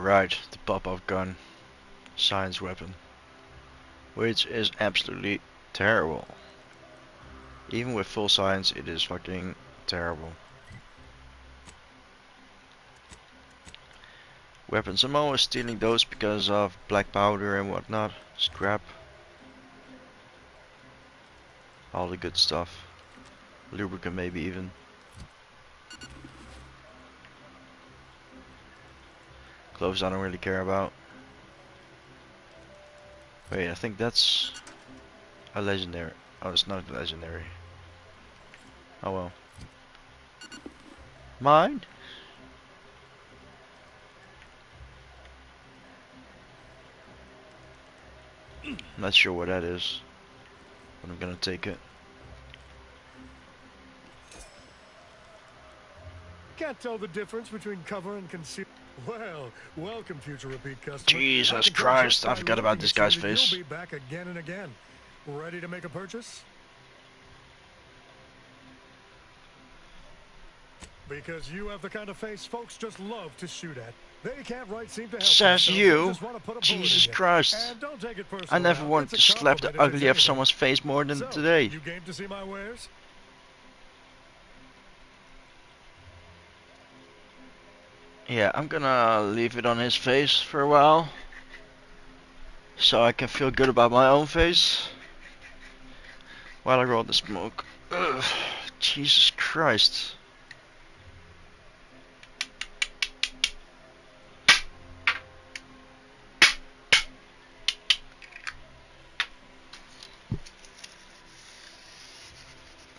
Right, the pop-off gun. Science weapon. Which is absolutely terrible. Even with full science, it is fucking terrible. Weapons, I'm always stealing those because of black powder and whatnot. Scrap. All the good stuff. Lubricant maybe even. Clothes I don't really care about. Wait, I think that's a legendary. Oh, it's not a legendary. Oh well. Mine? Not sure what that is, but I'm gonna take it. Can't tell the difference between cover and conceal. Well, welcome, future repeat customer. Jesus Christ, I forgot about this guy's face. You'll be back again and again. Ready to make a purchase? Because you have the kind of face folks just love to shoot at. They can't seem to help Says you. themselves. Jesus Christ. And don't take it personal I never now. wanted It's to a slap the compliment if it's ugly out of anything. someone's face more than So, today. You game to see my wares? Yeah, I'm gonna leave it on his face for a while. So I can feel good about my own face. While I roll the smoke. Ugh, Jesus Christ.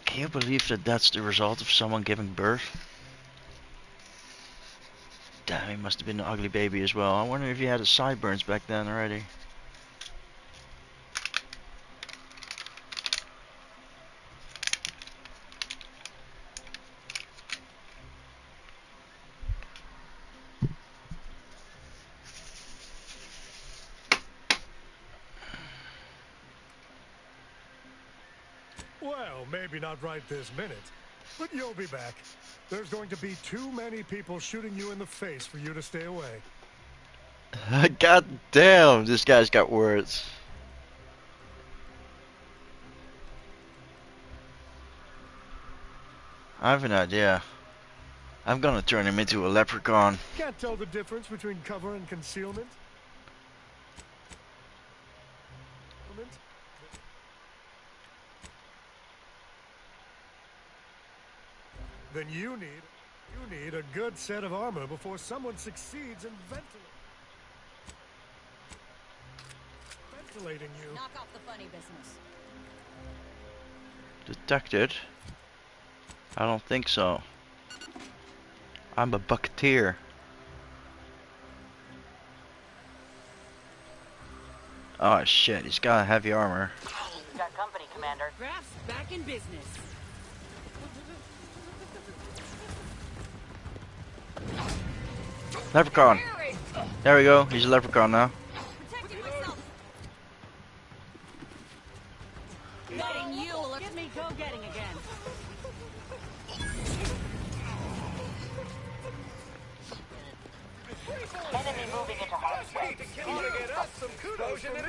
Can you believe that that's the result of someone giving birth? Damn, he must have been an ugly baby as well. I wonder if he had his sideburns back then already. Well, maybe not right this minute, but you'll be back. There's going to be too many people shooting you in the face for you to stay away. God damn, this guy's got words. I have an idea. I'm gonna turn him into a leprechaun. Can't tell the difference between cover and concealment? Then you need a good set of armor before someone succeeds in ventilating you. Knock off the funny business. Detected? I don't think so. I'm a bucketeer. Oh shit, he's got heavy armor. Got company, Commander. Graf's back in business. Leprechaun. There we go, he's a leprechaun now. Letting you get me go-getting again. Enemy moving into harm's way. Want to get us some kudos from me?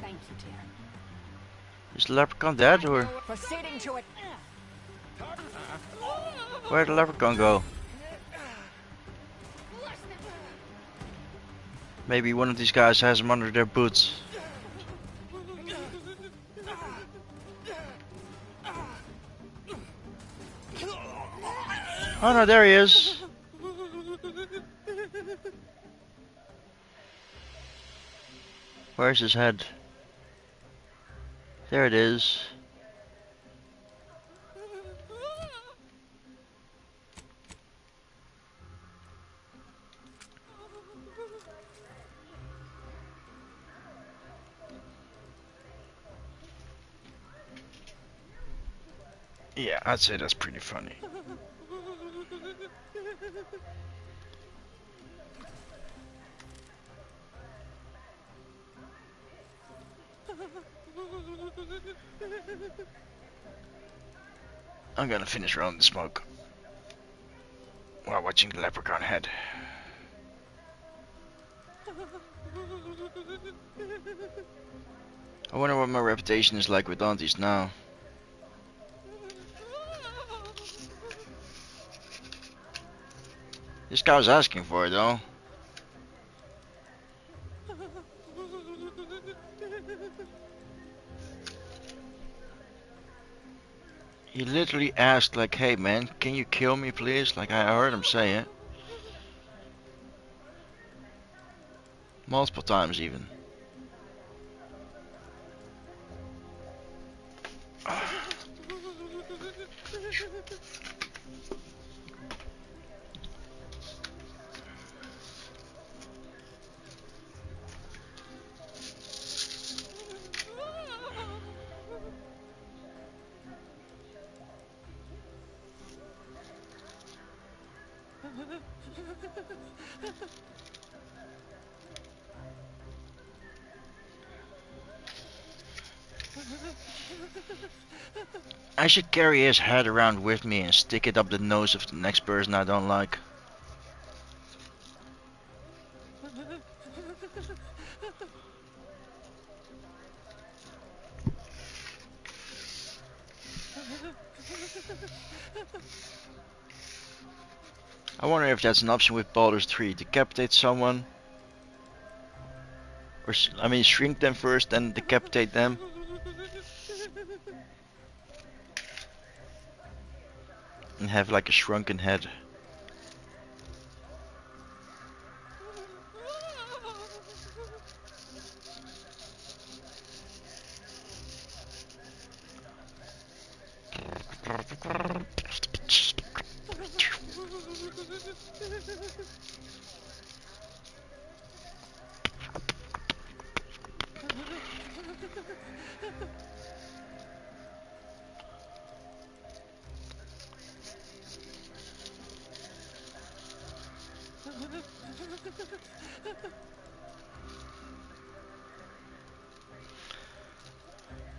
Thank you, dear. Is the leprechaun dead or Proceeding to it. where'd the leprechaun go? Maybe one of these guys has him under their boots. Oh no, there he is. Where's his head? There it is. Yeah, I'd say that's pretty funny. I'm gonna finish rolling the smoke while watching the leprechaun head. I wonder what my reputation is like with aunties now. This guy was asking for it though. He literally asked like, hey man, can you kill me please? Like I heard him say it. Multiple times even. I should carry his head around with me and stick it up the nose of the next person I don't like. I wonder if that's an option with Baldur's 3. Decapitate someone. Or, I mean, shrink them first, then decapitate them. And have like a shrunken head.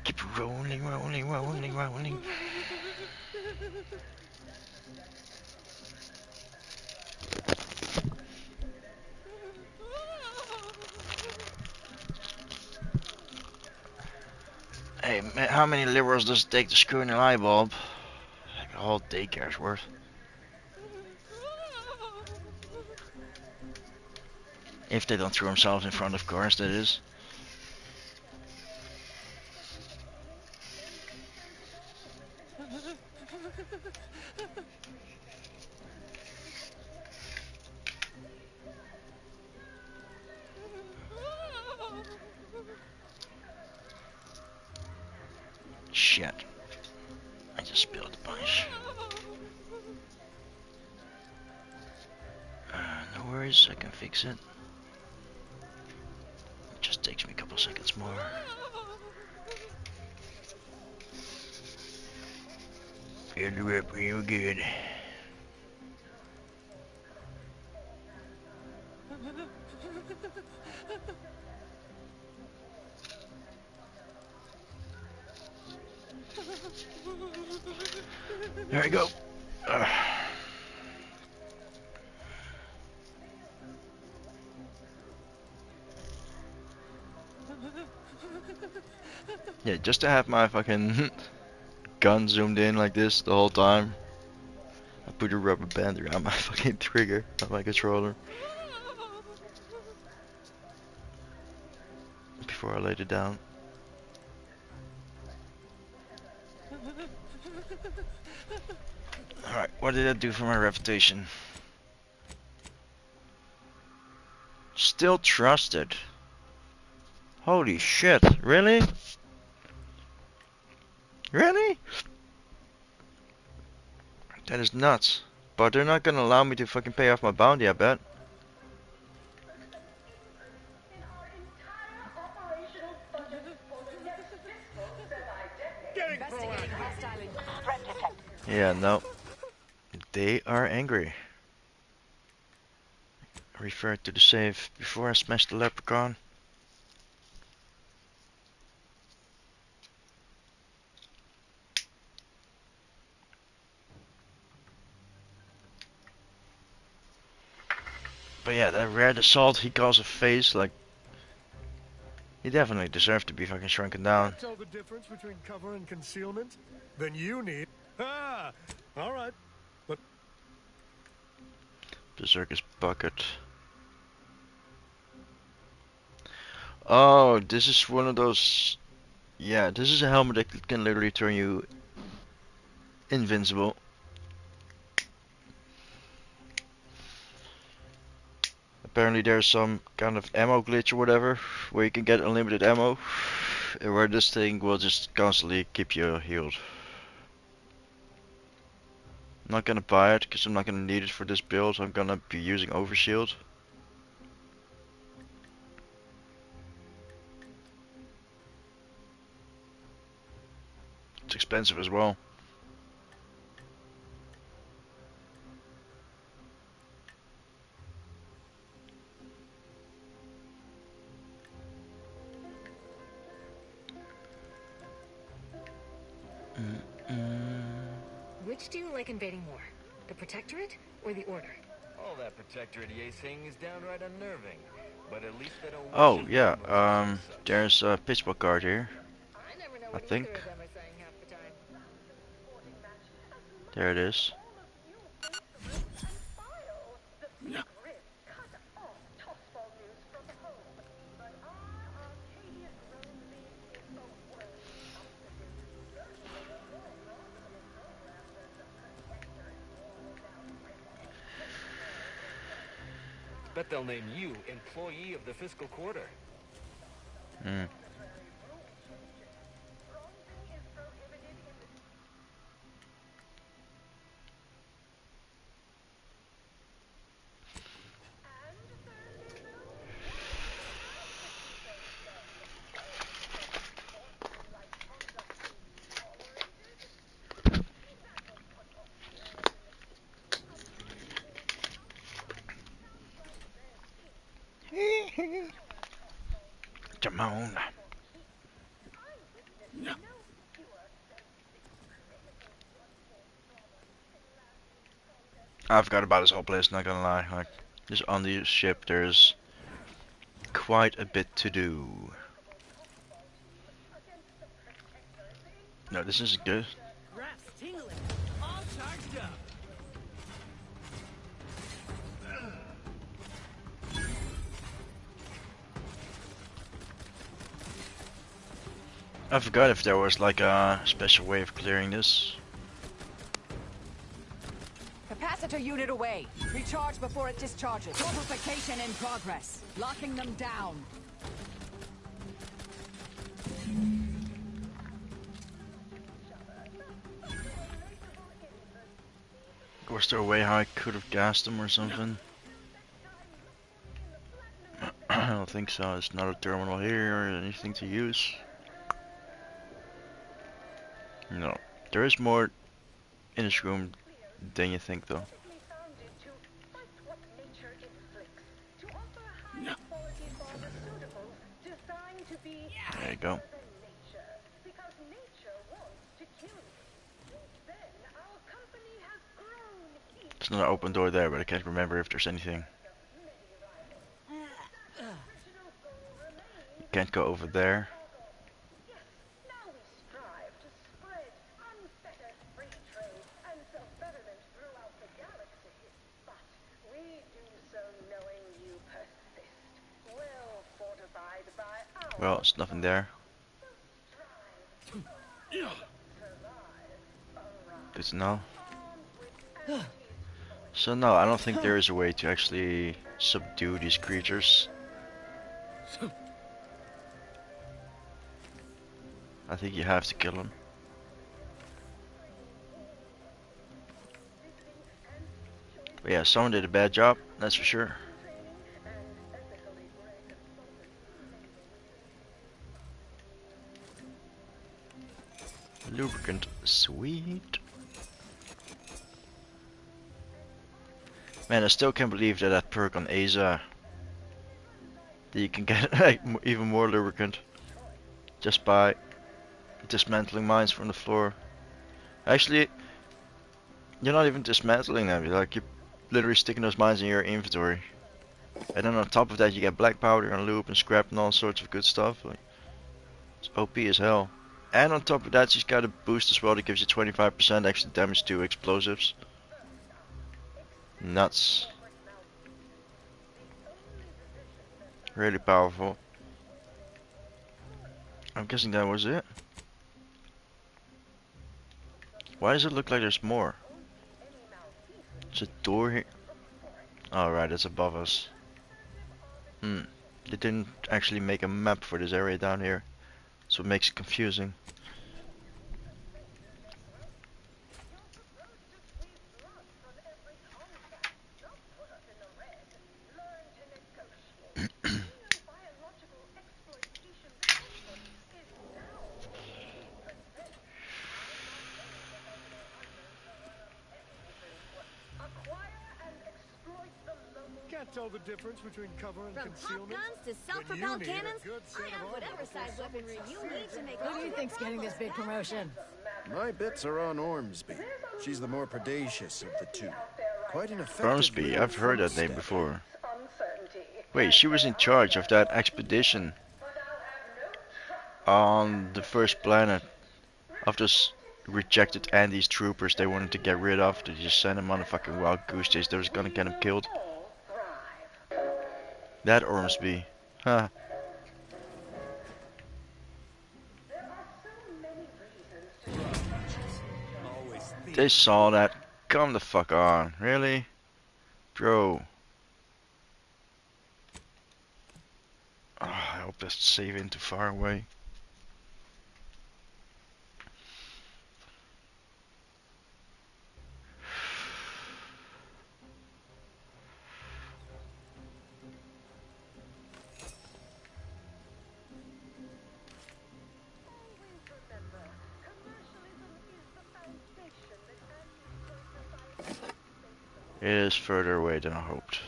Keep rolling, rolling, rolling, rolling. Hey, man, how many liberals does it take to screw in an eye bulb? Like a whole daycare's worth. If they don't throw themselves in front, of course, that is. Shit. I just spilled a bunch. No worries, I can fix it. It just takes me a couple seconds more. Fill her up real good. There we go. Yeah, just to have my fucking gun zoomed in like this the whole time. I put a rubber band around my fucking trigger on my controller before I laid it down. Alright, what did that do for my reputation? Still trusted. Holy shit, really? Really? That is nuts. But they're not gonna allow me to fucking pay off my bounty, I bet. Yeah, no. They are angry. I referred to the save before I smashed the leprechaun. But yeah, that red assault he calls a face, like, he definitely deserved to be fucking shrunken down. Can't tell the difference between cover and concealment? Then you need... Ah! Alright. But... Berserker's bucket. Oh, this is one of those... Yeah, this is a helmet that can literally turn you invincible. Apparently there's some kind of ammo glitch or whatever, where you can get unlimited ammo, where this thing will just constantly keep you healed. I'm not gonna buy it, because I'm not gonna need it for this build. I'm gonna be using overshield. It's expensive as well. Which do you like invading more? The Protectorate or the Order? All that Protectorate thing is downright unnerving. But at least they don't Oh, worship yeah, Romans as such. there's a pitchbook card here. I never know I what think. either of them are saying half the time. There it is. Bet they'll name you Employee of the Fiscal Quarter. Hmm. Come on. I forgot about this whole place, not gonna lie. Like, just on the ship, there's quite a bit to do. No, this is good. Graphs tingling, all charged up. I forgot if there was like a special way of clearing this. Capacitor unit away. Recharge before it discharges. Fortification in progress. Locking them down. Was there a way how I could have gassed them or something? I don't think so. There's not a terminal here or anything to use. No. There is more in this room than you think though. There you go. There's another open door there, but I can't remember if there's anything. You can't go over there. Well, there's nothing there. Good to know. So no, I don't think there is a way to actually subdue these creatures. I think you have to kill them. But yeah, someone did a bad job, that's for sure. Lubricant, sweet. Man, I still can't believe that that perk on Asa, that you can get like, even more lubricant just by dismantling mines from the floor. Actually, you're not even dismantling them, you're literally sticking those mines in your inventory. And then on top of that you get black powder and lube and scrap and all sorts of good stuff. Like, it's OP as hell. And on top of that she's got a boost as well that gives you 25% extra damage to explosives. Nuts. Really powerful. I'm guessing that was it. Why does it look like there's more? There's a door here. Alright, it's above us. They didn't actually make a map for this area down here, so it makes it confusing. Can't tell the difference between cover and From concealment. pop guns to self-propelled cannons, I have whatever size weaponry you need to make all Who do you your think's getting this big promotion? My bets are on Ormsby. She's the more predacious of the two. Quite an effective Ormsby, little I've heard that front name step. before. Wait, she was in charge of that expedition on the first planet of those rejected Andes troopers they wanted to get rid of. They just sent them on a fucking wild goose chase. They was gonna get them killed. That Ormsby. Huh. They saw that. Come the fuck on. Really? Bro. Oh, I hope that's safe into far away. It is further away than I hoped.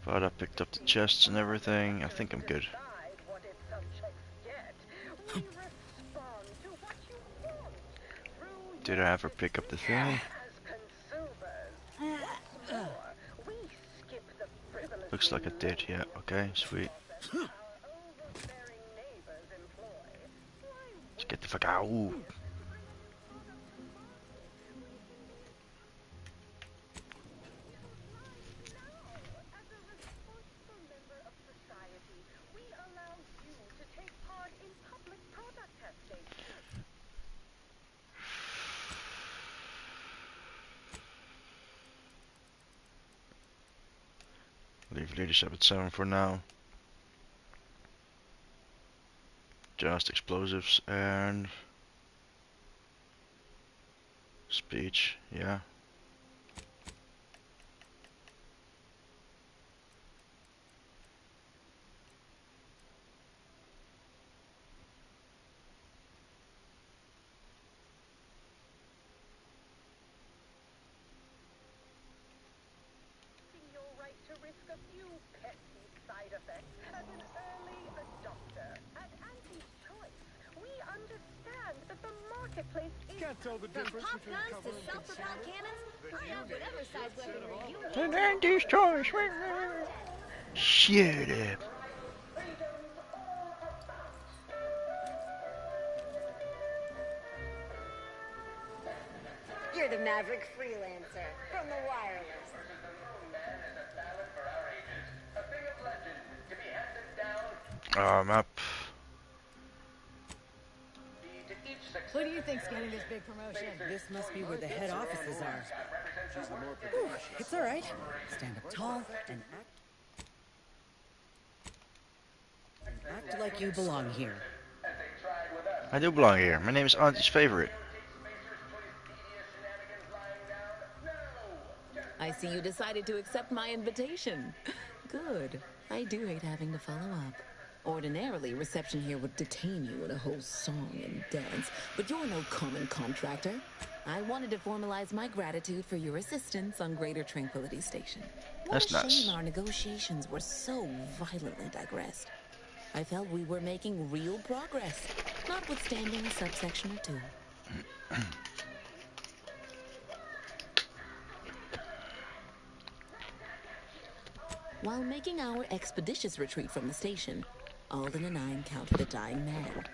But I picked up the chests and everything. I think I'm good. Did I ever pick up the thing? Looks like I did, yeah. Okay, sweet. Let's get the fuck out. Ooh. Leave leadership at 7 for now. Just explosives and speech, yeah. marketplace is Can't tell the from difference pop between guns cover to and self-propelled cannons. I have whatever size weaponry you need And to make Auntie's all choice. your problems. Shut up. You're the Maverick freelancer from the wireless. Map. Who do you think's getting this big promotion? This must be where the head offices are. She's the more Whew, predacious. it's all right. Stand up tall and act like you belong here. I do belong here. My name is Auntie's favorite. I see you decided to accept my invitation. Good. I do hate having to follow up. Ordinarily, reception here would detain you in a whole song and dance, but you're no common contractor. I wanted to formalize my gratitude for your assistance on Greater Tranquility Station. What That's a nice. shame our negotiations were so violently digressed. I felt we were making real progress, notwithstanding a subsection or two. While making our expeditious retreat from the station, Alden and I encountered a dying man,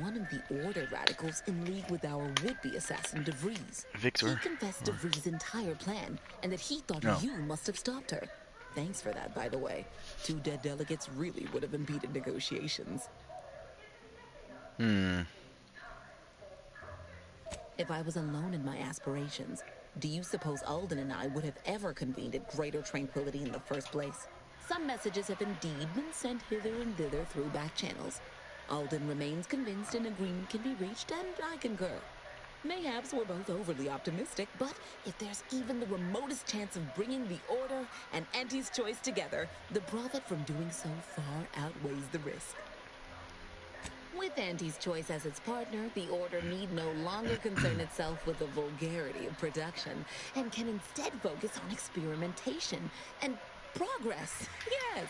one of the Order radicals in league with our would-be assassin DeVries. Victor. He confessed DeVries' entire plan, and that he thought No. you must have stopped her. Thanks for that, by the way. 2 dead delegates really would have impeded negotiations. If I was alone in my aspirations, do you suppose Alden and I would have ever convened at Greater Tranquility in the first place? Some messages have indeed been sent hither and thither through back channels. Alden remains convinced an agreement can be reached, and I concur. Mayhaps we're both overly optimistic, but if there's even the remotest chance of bringing the Order and Auntie's choice together, the profit from doing so far outweighs the risk. With Auntie's choice as its partner, the Order need no longer concern itself with the vulgarity of production, and can instead focus on experimentation and progress. Yes!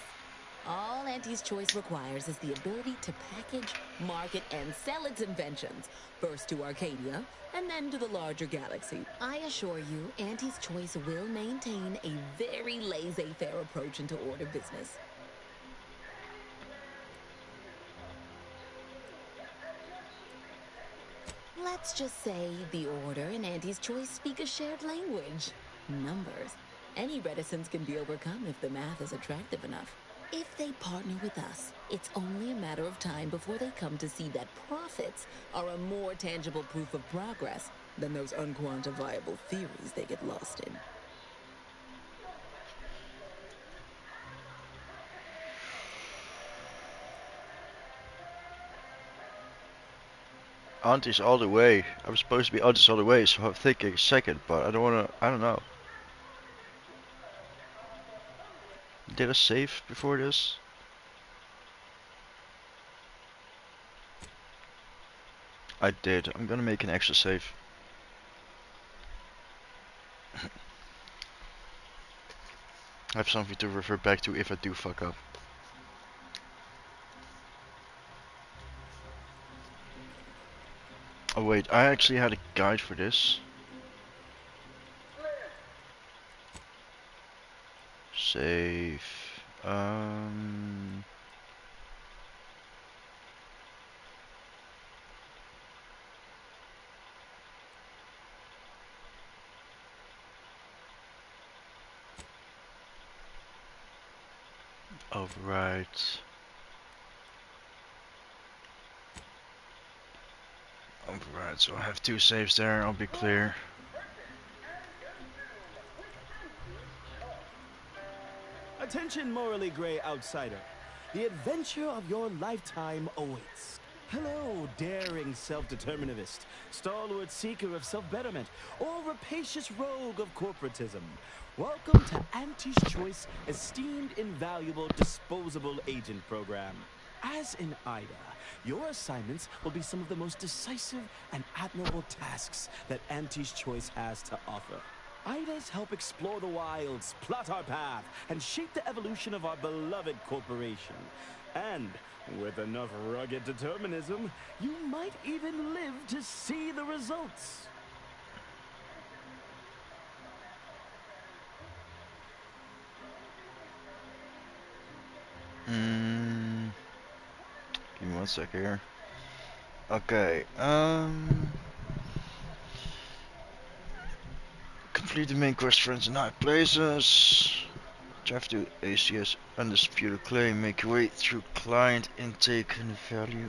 All Auntie's choice requires is the ability to package, market, and sell its inventions, first to Arcadia, and then to the larger galaxy. I assure you, Auntie's choice will maintain a very laissez-faire approach into Order business. Let's just say the Order and Auntie's choice speak a shared language. Numbers. Any reticence can be overcome if the math is attractive enough. If they partner with us, it's only a matter of time before they come to see that profits are a more tangible proof of progress than those unquantifiable theories they get lost in. Auntie's all the way. I was supposed to be Auntie's all the way, so I'm thinking a second, but I don't wanna. I don't know. Did I save before this? I did. I'm gonna make an extra save. I have something to refer back to if I do fuck up. Oh wait, I actually had a guide for this. Save. Alright. Alright, so I have 2 saves there, I'll be clear. Attention, morally gray outsider. The adventure of your lifetime awaits. Hello, daring self-determinivist, stalwart seeker of self-betterment, or rapacious rogue of corporatism. Welcome to Auntie's Choice Esteemed Invaluable Disposable Agent Program. As in Ida, your assignments will be some of the most decisive and admirable tasks that Auntie's Choice has to offer. Idas help explore the wilds, plot our path, and shape the evolution of our beloved corporation. And with enough rugged determinism, you might even live to see the results. Give me one sec here. Okay, complete the main quest, friends in high places. Drive to ACS undisputed claim. Make your way through client intake and value.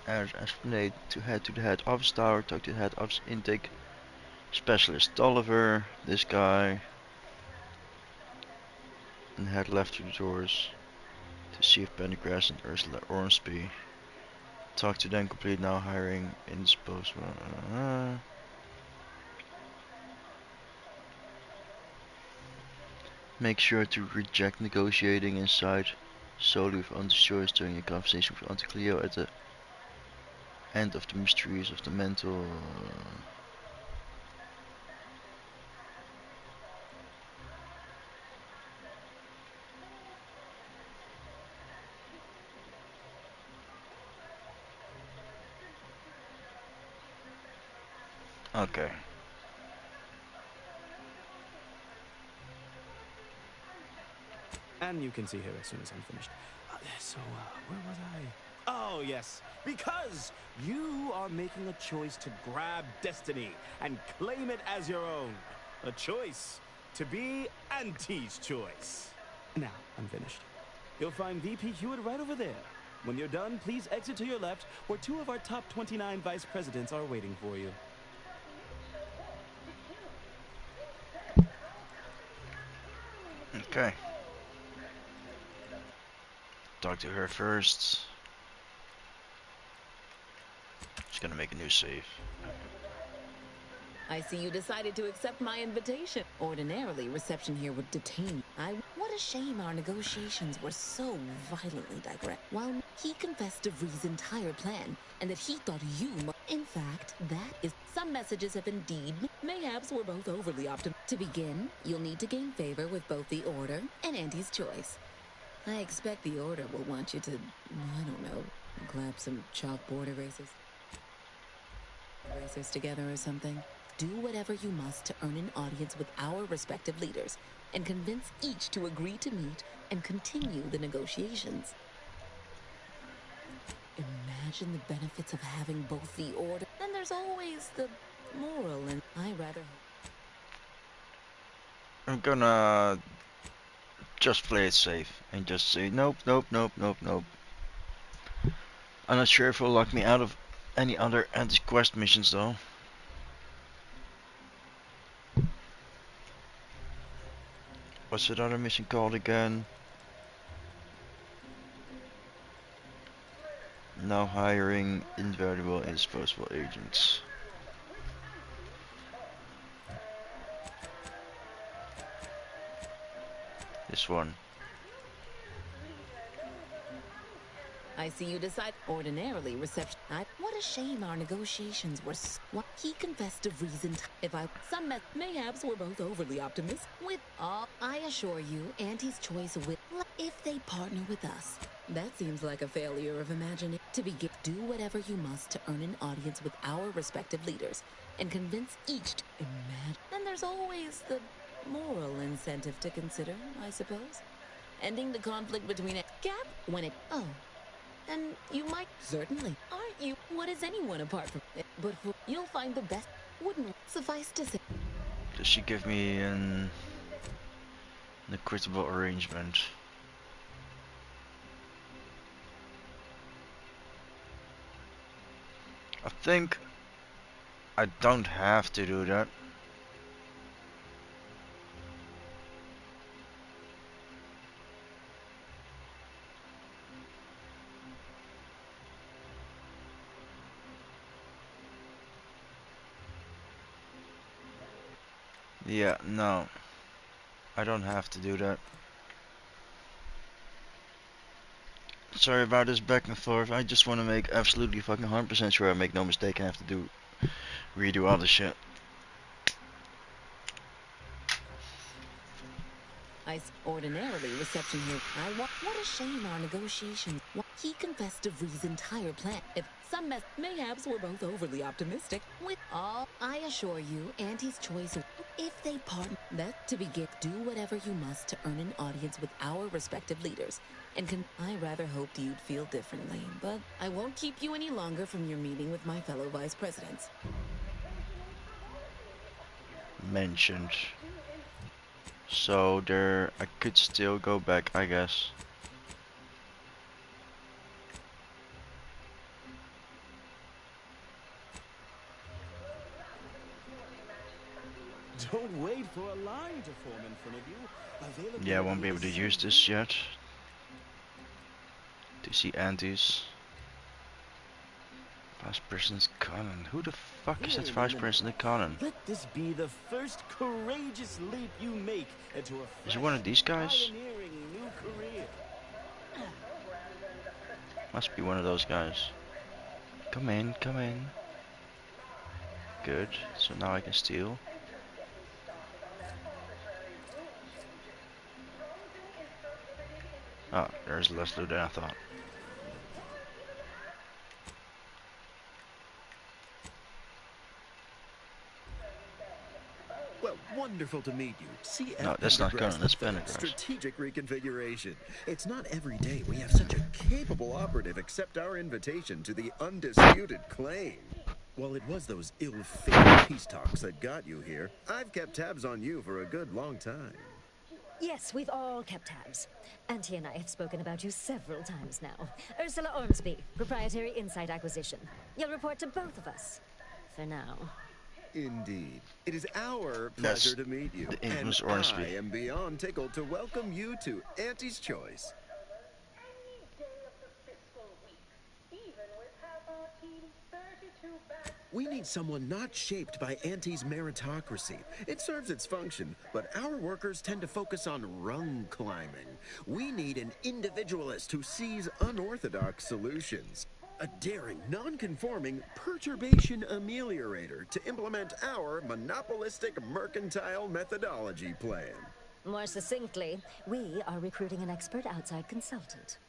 As Esplanade to the head office tower. Talk to the head office intake specialist Oliver. This guy. And head left through the doors to see if Pendergrass and Ursula Ormsby. Talk to them. Complete now hiring in disposable. Make sure to reject negotiating inside solely with Auntie Joyce during a conversation with Auntie Cleo at the end of the mysteries of the mental. Okay. And you can see here as soon as I'm finished. Where was I? Oh, yes. Because you are making a choice to grab destiny and claim it as your own. A choice to be Auntie's choice. Now, I'm finished. You'll find VP Hewitt right over there. When you're done, please exit to your left, where 2 of our top 29 vice presidents are waiting for you. Okay. Talk to her first. Just gonna make a new save. I see you decided to accept my invitation. Ordinarily, reception here would detain you. What a shame our negotiations were so violently digressed. While he confessed to Vree's entire plan, and that he thought you in fact, that is... Some messages have indeed... Mayhaps we're both overly optimistic. To begin, you'll need to gain favor with both the Order and Auntie's Choice. I expect the Order will want you to, I don't know, clap some chalkboard erasers together or something. Do whatever you must to earn an audience with our respective leaders and convince each to agree to meet and continue the negotiations. Imagine the benefits of having both the Order. Then there's always the moral, and I rather... I'm gonna just play it safe and just say nope, nope, nope, nope, nope. I'm not sure if it'll lock me out of any other anti-quest missions though. What's that other mission called again? Now hiring invaluable and disposable agents. This one. I see you decide. Ordinarily, reception. What a shame our negotiations were. What he confessed to reason. If I mayhaps we're both overly optimistic. With all, I assure you, Auntie's Choice will. If they partner with us, that seems like a failure of imagining. To begin, do whatever you must to earn an audience with our respective leaders, and convince each to imagine. Then there's always the moral incentive to consider, I suppose. Ending the conflict between a gap when it. Oh. And you might... Certainly. Aren't you? What is anyone apart from it? But you'll find the best... Wouldn't suffice to say... Does she give me an equitable arrangement? I think I don't have to do that. Yeah, no. I don't have to do that. Sorry about this back and forth. I just want to make absolutely fucking 100% sure I make no mistake and have to redo all the shit. nice, ordinarily reception here. What a shame our negotiations. He confessed to Vree's entire plan. If mayhaps we're both overly optimistic. With all, I assure you, Auntie's choice. If they pardon that to begin, do whatever you must to earn an audience with our respective leaders. I rather hoped you'd feel differently, but I won't keep you any longer from your meeting with my fellow vice presidents. Mentioned. So there, I could still go back, I guess. Don't wait for a line to form in front of you. Yeah, I won't be able to use this yet. Do you see Aunties? Vice President Conan. Who the fuck is that Vice President Conan? Let this be the first courageous leap you make into a Is it one of these guys? pioneering new career. Must be one of those guys. Come in, come in. Good. So now I can steal. Oh, there's less loot than I thought. Well, wonderful to meet you. See, No, that's not Conan, that's Pendergrass. Strategic reconfiguration. It's not every day we have such a capable operative accept our invitation to the undisputed claim. While it was those ill-fated peace talks that got you here, I've kept tabs on you for a good long time. Yes, we've all kept tabs. Auntie and I have spoken about you several times now. Ursula Ormsby, proprietary insight acquisition. You'll report to both of us. For now. Indeed. It is our pleasure to meet you. And I am beyond tickled to welcome you to Auntie's Choice. We need someone not shaped by Auntie's meritocracy. It serves its function, but our workers tend to focus on rung climbing. We need an individualist who sees unorthodox solutions. A daring, non-conforming perturbation ameliorator to implement our monopolistic mercantile methodology plan. More succinctly, we are recruiting an expert outside consultant.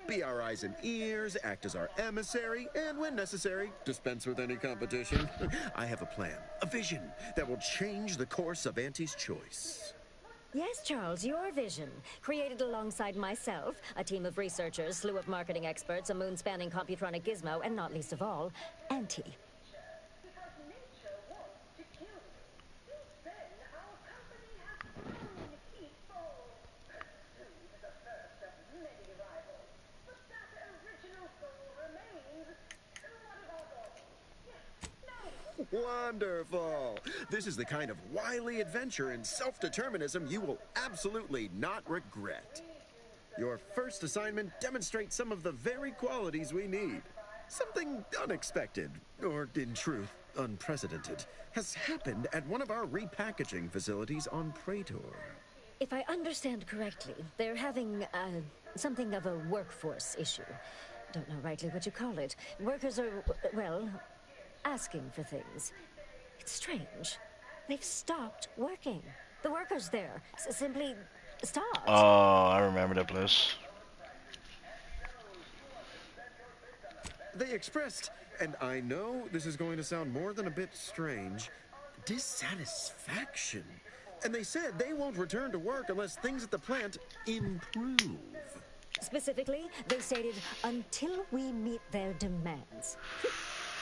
Be our eyes and ears, act as our emissary, and when necessary, dispense with any competition. I have a plan, a vision that will change the course of Auntie's Choice. Yes, Charles, your vision. Created alongside myself, a team of researchers, slew of marketing experts, a moon-spanning computronic gizmo, and not least of all, Auntie. Wonderful! This is the kind of wily adventure and self-determinism you will absolutely not regret. Your first assignment demonstrates some of the very qualities we need. Something unexpected, or in truth, unprecedented, has happened at one of our repackaging facilities on Praetor. If I understand correctly, they're having, something of a workforce issue. Don't know rightly what you call it. Workers are, well, asking for things. It's strange. They've stopped working. The workers there simply stopped. Oh, I remember that place. They expressed, and I know this is going to sound more than a bit strange, dissatisfaction. And they said they won't return to work unless things at the plant improve. Specifically, they stated, until we meet their demands.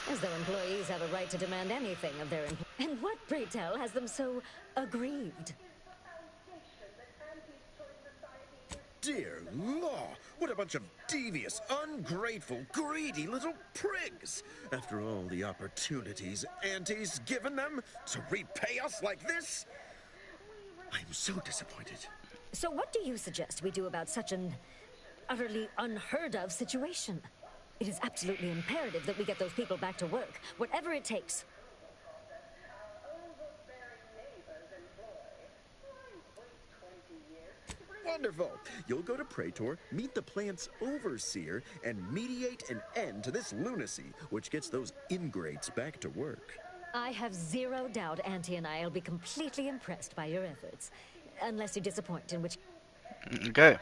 As though employees have a right to demand anything of their employees. And what, pray tell, has them so aggrieved? Dear law, what a bunch of devious, ungrateful, greedy little prigs! After all the opportunities Auntie's given them to repay us like this, I'm so disappointed. So what do you suggest we do about such an utterly unheard of situation? It is absolutely imperative that we get those people back to work, whatever it takes. Wonderful! You'll go to Praetor, meet the plant's overseer, and mediate an end to this lunacy, which gets those ingrates back to work. I have zero doubt Auntie and I will be completely impressed by your efforts. Unless you disappoint, in which... Okay.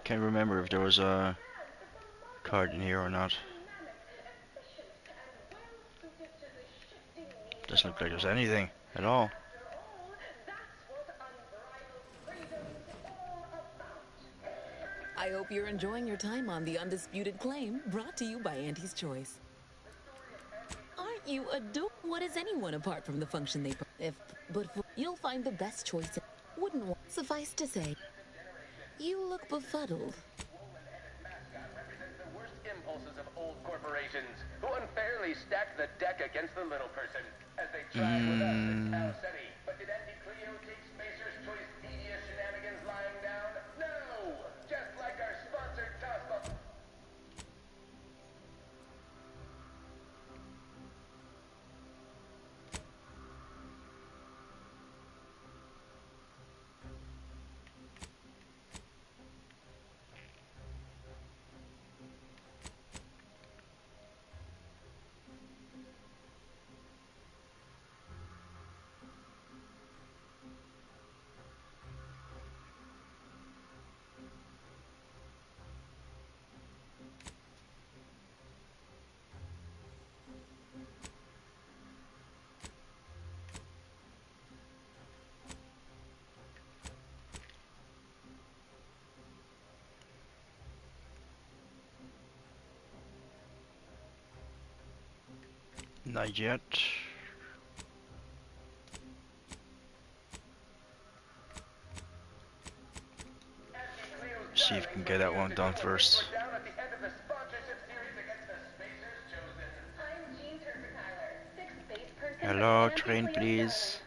Can't remember if there was a card in here or not. Doesn't look like there's anything at all. I hope you're enjoying your time on The Undisputed Claim, brought to you by Auntie's Choice. Aren't you what is anyone apart from the function they you'll find the best choice. Wouldn't suffice to say, you look befuddled. The worst impulses of old corporations who unfairly stack the deck against the little person as they tried with us in Tau Ceti. But did Auntie Cleo take Spacer's Choice media shenanigans lying down? No! Just like our sponsored tossball. Not yet. See if we can get that one done first. Hello, train please.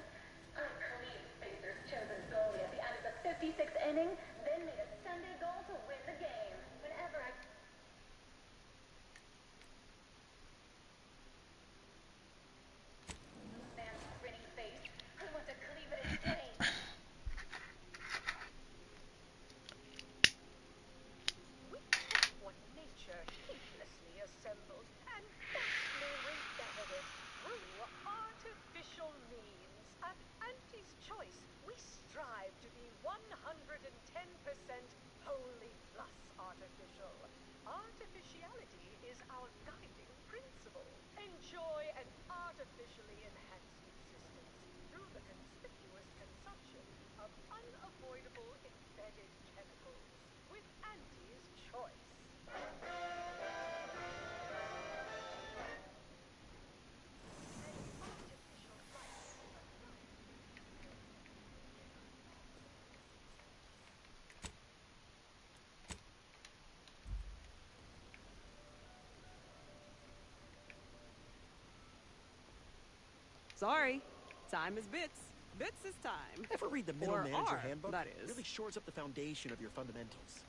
Sorry. Time is bits. Bits is time. Ever read the Middle Or Manager are, Handbook? that is. Really shores up the foundation of your fundamentals.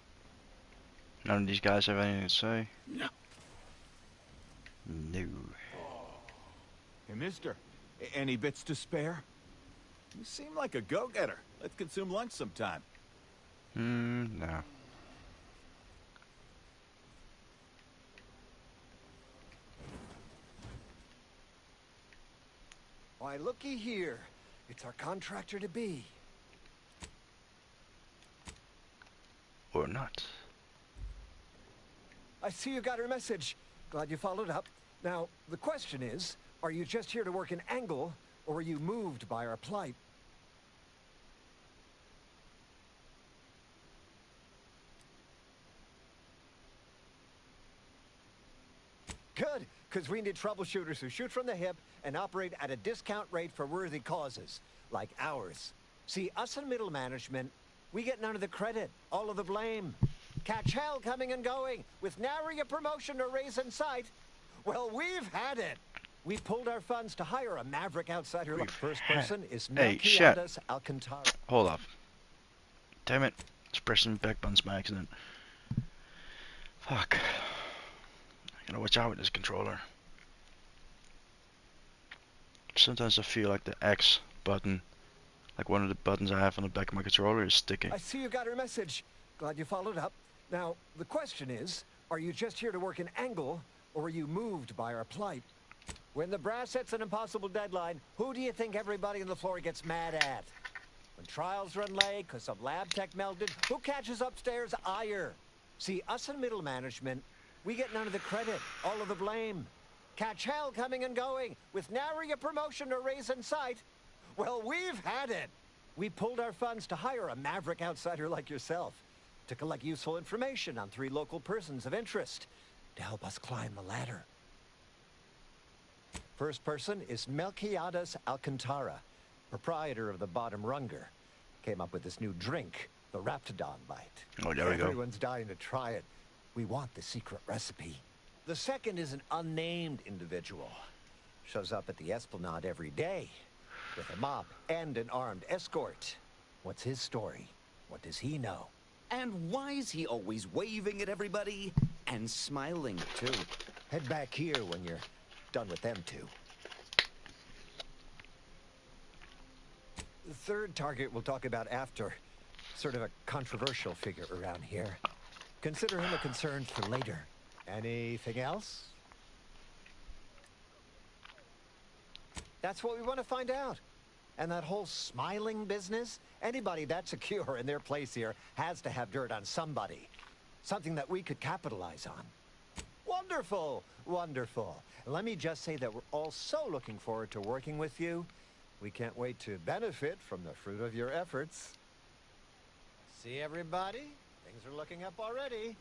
None of these guys have anything to say. No. No. Hey, mister. Any bits to spare? You seem like a go-getter. Let's consume lunch sometime. No. Why, looky here. It's our contractor to be. Or not. I see you got her message. Glad you followed up. Now, the question is, are you just here to work an angle, or were you moved by our plight? Good, because we need troubleshooters who shoot from the hip and operate at a discount rate for worthy causes, like ours. See, us in middle management, we get none of the credit, all of the blame. Catch hell coming and going, with nary a promotion or raise in sight. Well, we've had it. We pulled our funds to hire a maverick outsider. The first person is Hey, shit. Melquiades Alcantara. Hold up. Damn it. It's pressing back buttons by accident. Fuck. I gotta watch out with this controller. Sometimes I feel like the X button, like one of the buttons I have on the back of my controller, is sticking. I see you got her message. Glad you followed up. Now, the question is, are you just here to work an angle, Or were you moved by our plight? When the brass sets an impossible deadline, who do you think everybody on the floor gets mad at? When trials run late because some lab tech melted, who catches upstairs ire? See, us in middle management, we get none of the credit, all of the blame. Catch hell coming and going, with nary a promotion or raise in sight. Well, we've had it. We pulled our funds to hire a maverick outsider like yourself to collect useful information on 3 local persons of interest to help us climb the ladder. First person is Melquiades Alcantara, proprietor of the Bottom Runger. Came up with this new drink, the Raptidon Bite. Oh, there we go. Everyone's dying to try it. We want the secret recipe. The second is an unnamed individual. Shows up at the Esplanade every day with a mop and an armed escort. What's his story? What does he know? And why is he always waving at everybody and smiling too? Head back here when you're done with them two. The third target we'll talk about after. Sort of a controversial figure around here. Consider him a concern for later. Anything else? That's what we want to find out. And that whole smiling business, anybody that's secure in their place here has to have dirt on somebody. Something that we could capitalize on. Wonderful, wonderful. Let me just say that we're all so looking forward to working with you. We can't wait to benefit from the fruit of your efforts. See everybody? Things are looking up already.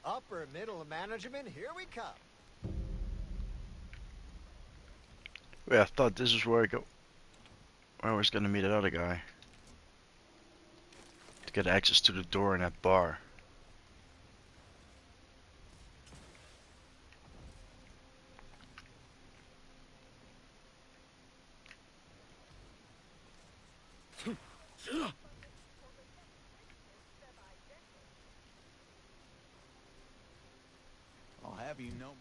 Upper middle management, here we come. Wait, I thought this is where I was gonna meet that other guy. To get access to the door in that bar. I'll have you know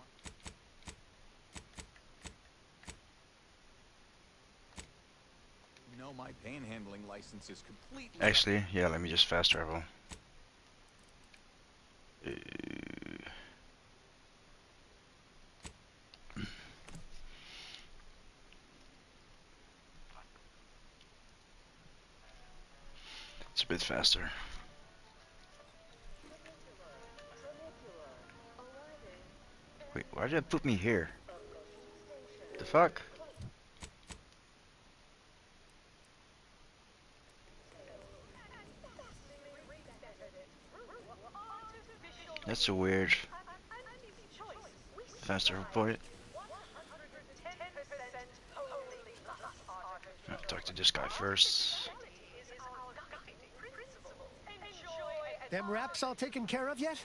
my panhandling license is completely... Actually, yeah, let me just fast travel. It's a bit faster. Wait, why did it put me here? The fuck? That's a weird faster point. I'll talk to this guy first. Them wraps all taken care of yet?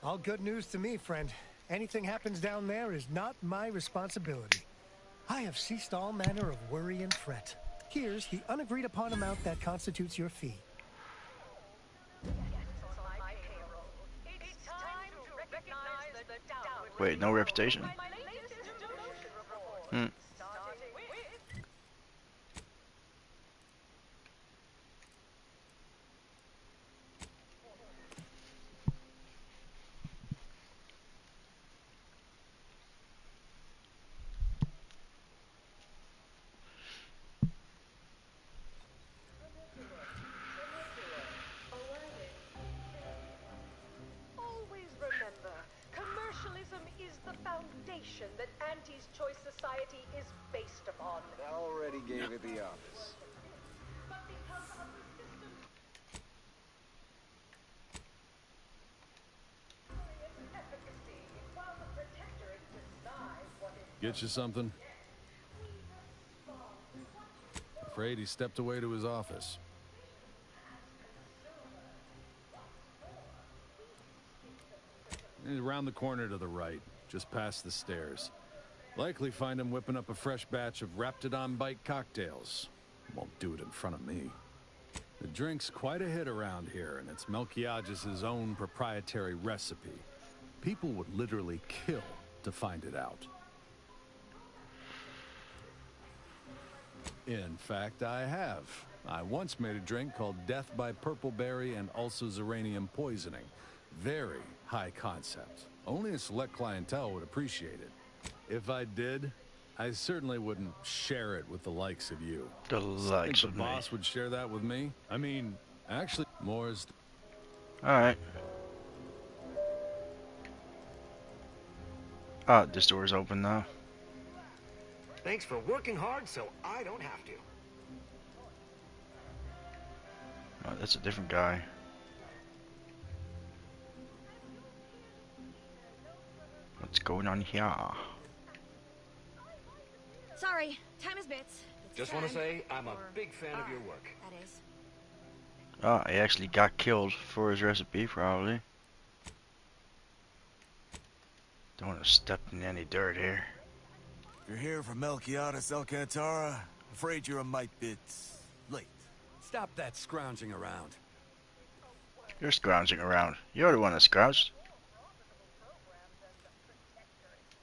All good news to me, friend. Anything happens down there is not my responsibility. I have ceased all manner of worry and fret. Here's the unagreed upon amount that constitutes your fee. Wait, no reputation? Hmm. Always remember, commercialism is the foundation that Aunties Choice Society is based upon. I already gave it the office. But because of the system... efficacy, while the protectorate decides what is... Get you something? Afraid he stepped away to his office. He's around the corner to the right, just past the stairs. Likely find him whipping up a fresh batch of Raptidon Bite cocktails. Won't do it in front of me. The drink's quite a hit around here, and it's Melquiades' own proprietary recipe. People would literally kill to find it out. In fact, I have. I once made a drink called Death by Purpleberry and also Zeranium Poisoning. Very high concept. Only a select clientele would appreciate it. If I did, I certainly wouldn't share it with the likes of you. The likes Think of the me. boss would share that with me? I mean, actually, more is... Alright. Ah, this door is open now. Thanks for working hard so I don't have to. Oh, that's a different guy. What's going on here? Sorry, time is bits. Just want to say I'm a big fan of your work. That is. Ah, he actually got killed for his recipe, probably. Don't want to step in any dirt here. If you're here for Melquiades Alcantara, afraid you're a mite bit late. Stop that scrounging around. You're scrounging around. You're the one that scrounged.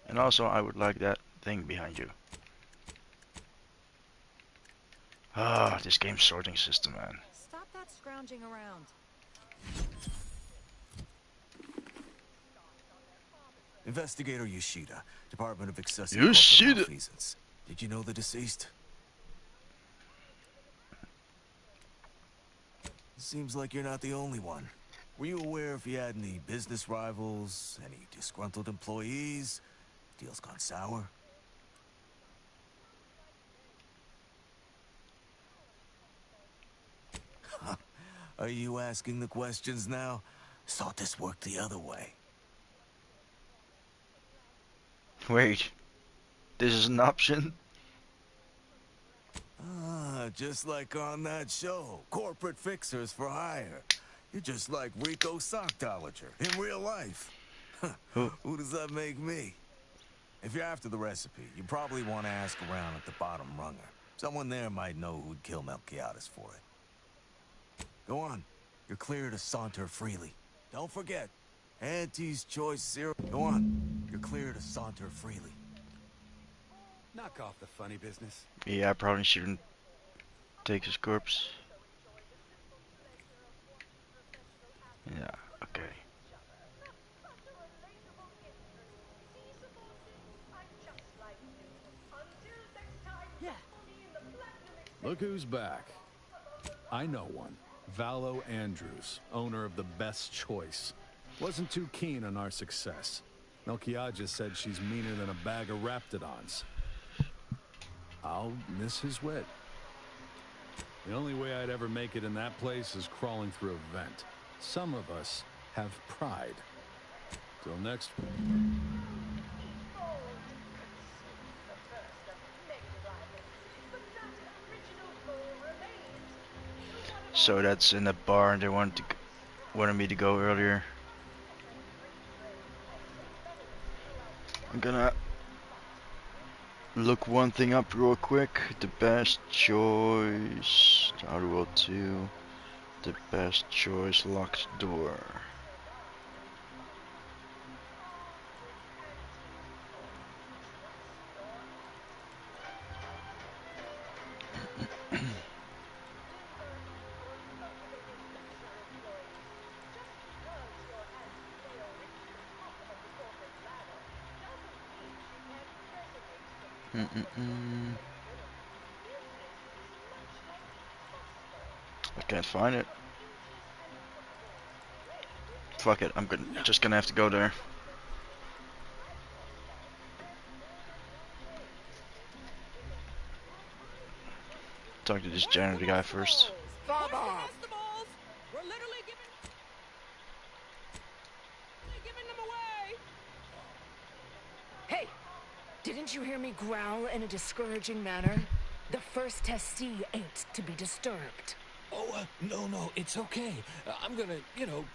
And also, I would like that thing behind you. Ah, this game's sorting system, man. Stop that scrounging around. Investigator Yoshida, Department of Excessive Yoshida. Corporate Malfeasance. Did you know the deceased? Seems like you're not the only one. Were you aware if he had any business rivals, any disgruntled employees? Deals gone sour? Are you asking the questions now? Thought this worked the other way. Wait, this is an option? Ah, just like on that show, Corporate Fixers for Hire. You're just like Rico Sockdolager in real life. Who does that make me? If you're after the recipe, you probably want to ask around at the bottom runger. Someone there might know who'd kill Melquiades for it. Go on. You're clear to saunter freely. Don't forget, Aunties Choice Zero. Go on. You're clear to saunter freely. Knock off the funny business. Yeah, I probably shouldn't take his corpse. Yeah, okay. Yeah. Look who's back. I know one. Valo Andrews, owner of the Best Choice. Wasn't too keen on our success. Melquiades said she's meaner than a bag of Raptidons. I'll miss his wit. The only way I'd ever make it in that place is crawling through a vent. Some of us have pride. Till next... So that's in the bar they wanted me to go earlier. I'm gonna look one thing up real quick. The Best Choice, Outer World 2, the Best Choice locked door. I can't find it. Fuck it, just gonna have to go there. Talk to this janitor guy first. Baba! We're literally giving them away! Hey! Didn't you hear me growl in a discouraging manner? The first testee ain't to be disturbed. Oh, no, it's okay. I'm gonna,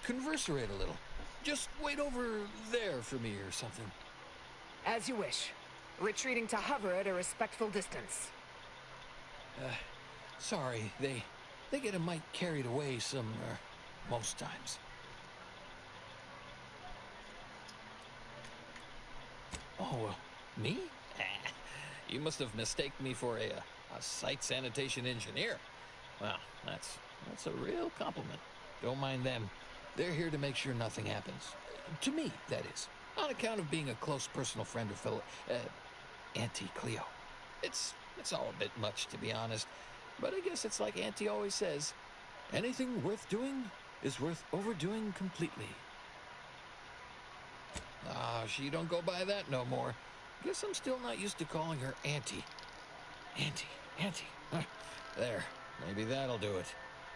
converserate a little. Just wait over there for me or something. As you wish. Retreating to hover at a respectful distance. Sorry, they get a mite carried away most times. Oh, me? You must have mistaken me for a site sanitation engineer. Well, that's a real compliment. Don't mind them. They're here to make sure nothing happens. To me, that is. On account of being a close personal friend of Auntie Cleo. It's all a bit much, to be honest. But I guess it's like Auntie always says, anything worth doing is worth overdoing completely. Ah, she don't go by that no more. Guess I'm still not used to calling her Auntie. Auntie. There, maybe that'll do it.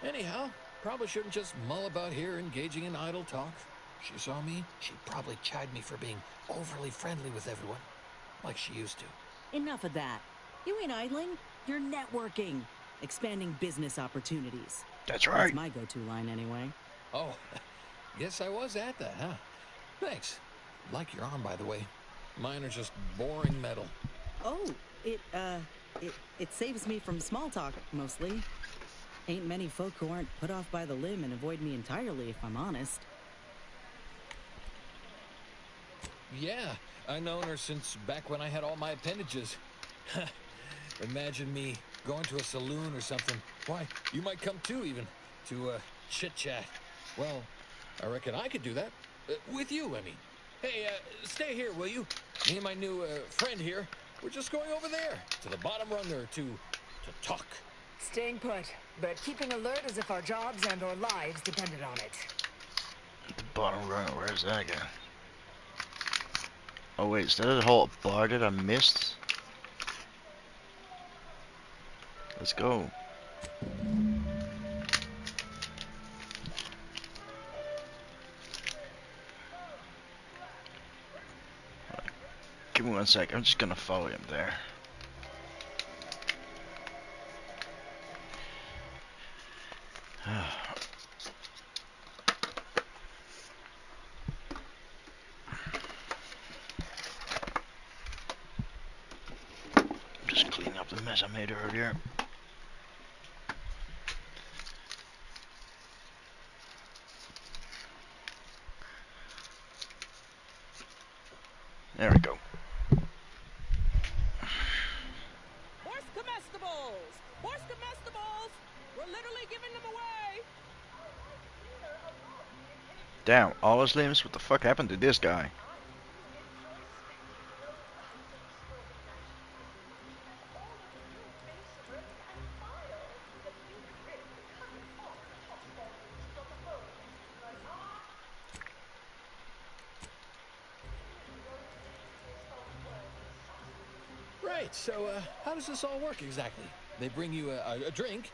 Anyhow, probably shouldn't just mull about here engaging in idle talk. If she saw me, she'd probably chide me for being overly friendly with everyone, like she used to. Enough of that. You ain't idling, you're networking, expanding business opportunities. That's right. That's my go-to line anyway. Oh, guess I was at that, huh? Thanks. Like your arm, by the way. Mine are just boring metal. Oh, it saves me from small talk, mostly. Ain't many folk who aren't put off by the limb and avoid me entirely, if I'm honest. Yeah, I've known her since back when I had all my appendages. Imagine me going to a saloon or something. Why, you might come too, even, to chit-chat. Well, I reckon I could do that. With you, I mean. Hey, stay here, will you? Me and my new friend here, we're just going over there, to the bottom rung there, to talk. Staying put, but keeping alert as if our jobs and our lives depended on it. The bottom rung, where's that guy? Oh wait, is that a whole bar that I missed? Let's go. Give me 1 sec, I'm just gonna follow him there. Just cleaning up the mess I made earlier. There we go. Horse comestibles! Horse comestibles! We're literally giving them away! Damn, all his limbs? What the fuck happened to this guy? Right, so how does this all work exactly? They bring you a drink,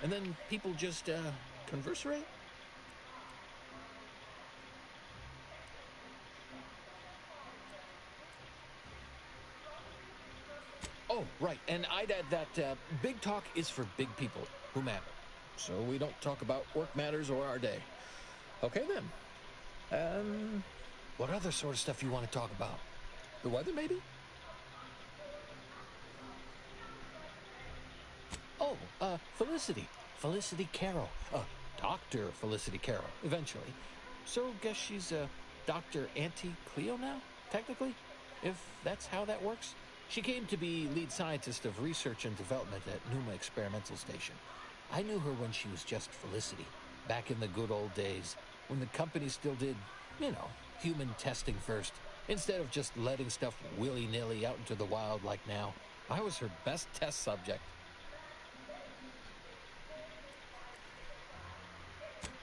and then people just converserate? Oh, right, and I'd add that big talk is for big people who matter. So we don't talk about work matters or our day. Okay then. What other sort of stuff you want to talk about? The weather, maybe? Oh, Felicity. Felicity Carroll. Dr. Felicity Carroll, eventually. So, guess she's, Dr. Auntie Cleo now, technically? If that's how that works? She came to be lead scientist of research and development at Numa Experimental Station. I knew her when she was just Felicity, back in the good old days, when the company still did, you know, human testing first, instead of just letting stuff willy-nilly out into the wild like now. I was her best test subject.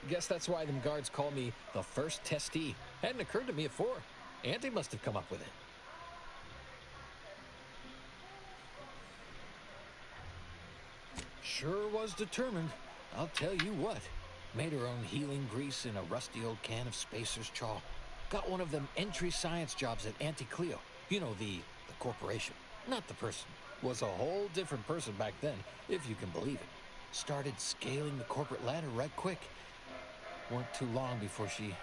Guess that's why them guards call me the first testee. Hadn't occurred to me before. Auntie must have come up with it. Sure was determined. I'll tell you what. Made her own healing grease in a rusty old can of Spacer's Chaw. Got one of them entry science jobs at Auntie Cleo. You know, the corporation. Not the person. Was a whole different person back then, if you can believe it. Started scaling the corporate ladder right quick. Weren't too long before she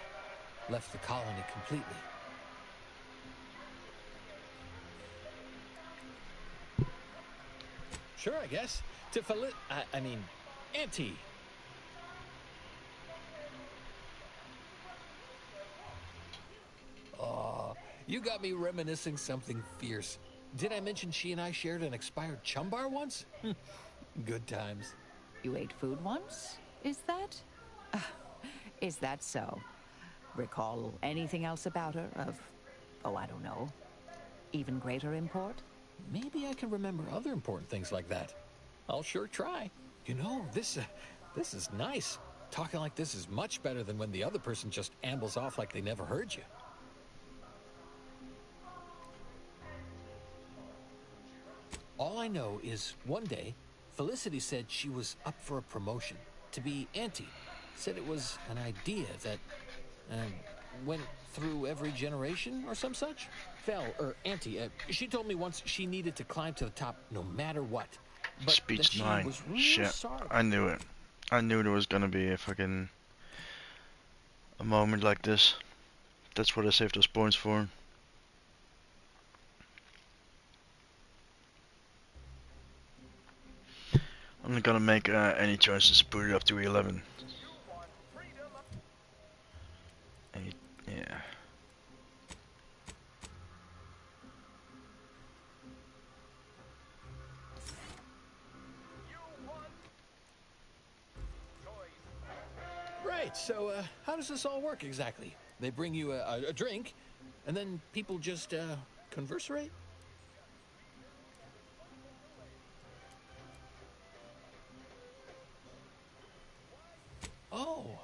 left the colony completely. Sure, I guess. To Auntie. Aw, you got me reminiscing something fierce. Did I mention she and I shared an expired chum bar once? Good times. You ate food once? Is that? Is that so? Recall anything else about her of, oh, I don't know, even greater import? Maybe I can remember other important things like that. I'll sure try. You know, this is nice. Talking like this is much better than when the other person just ambles off like they never heard you. All I know is one day, Felicity said she was up for a promotion to be Auntie. Said it was an idea that went through every generation or some such. Auntie, she told me once she needed to climb to the top no matter what. But that Speech she 9. was real Shit. sorry. I knew it. I knew there was gonna be a fucking a moment like this. That's what I saved those points for. I'm not gonna make any choices. Put it up to 11. Yeah. Right, so how does this all work exactly? They bring you a drink, and then people just conversate? Oh,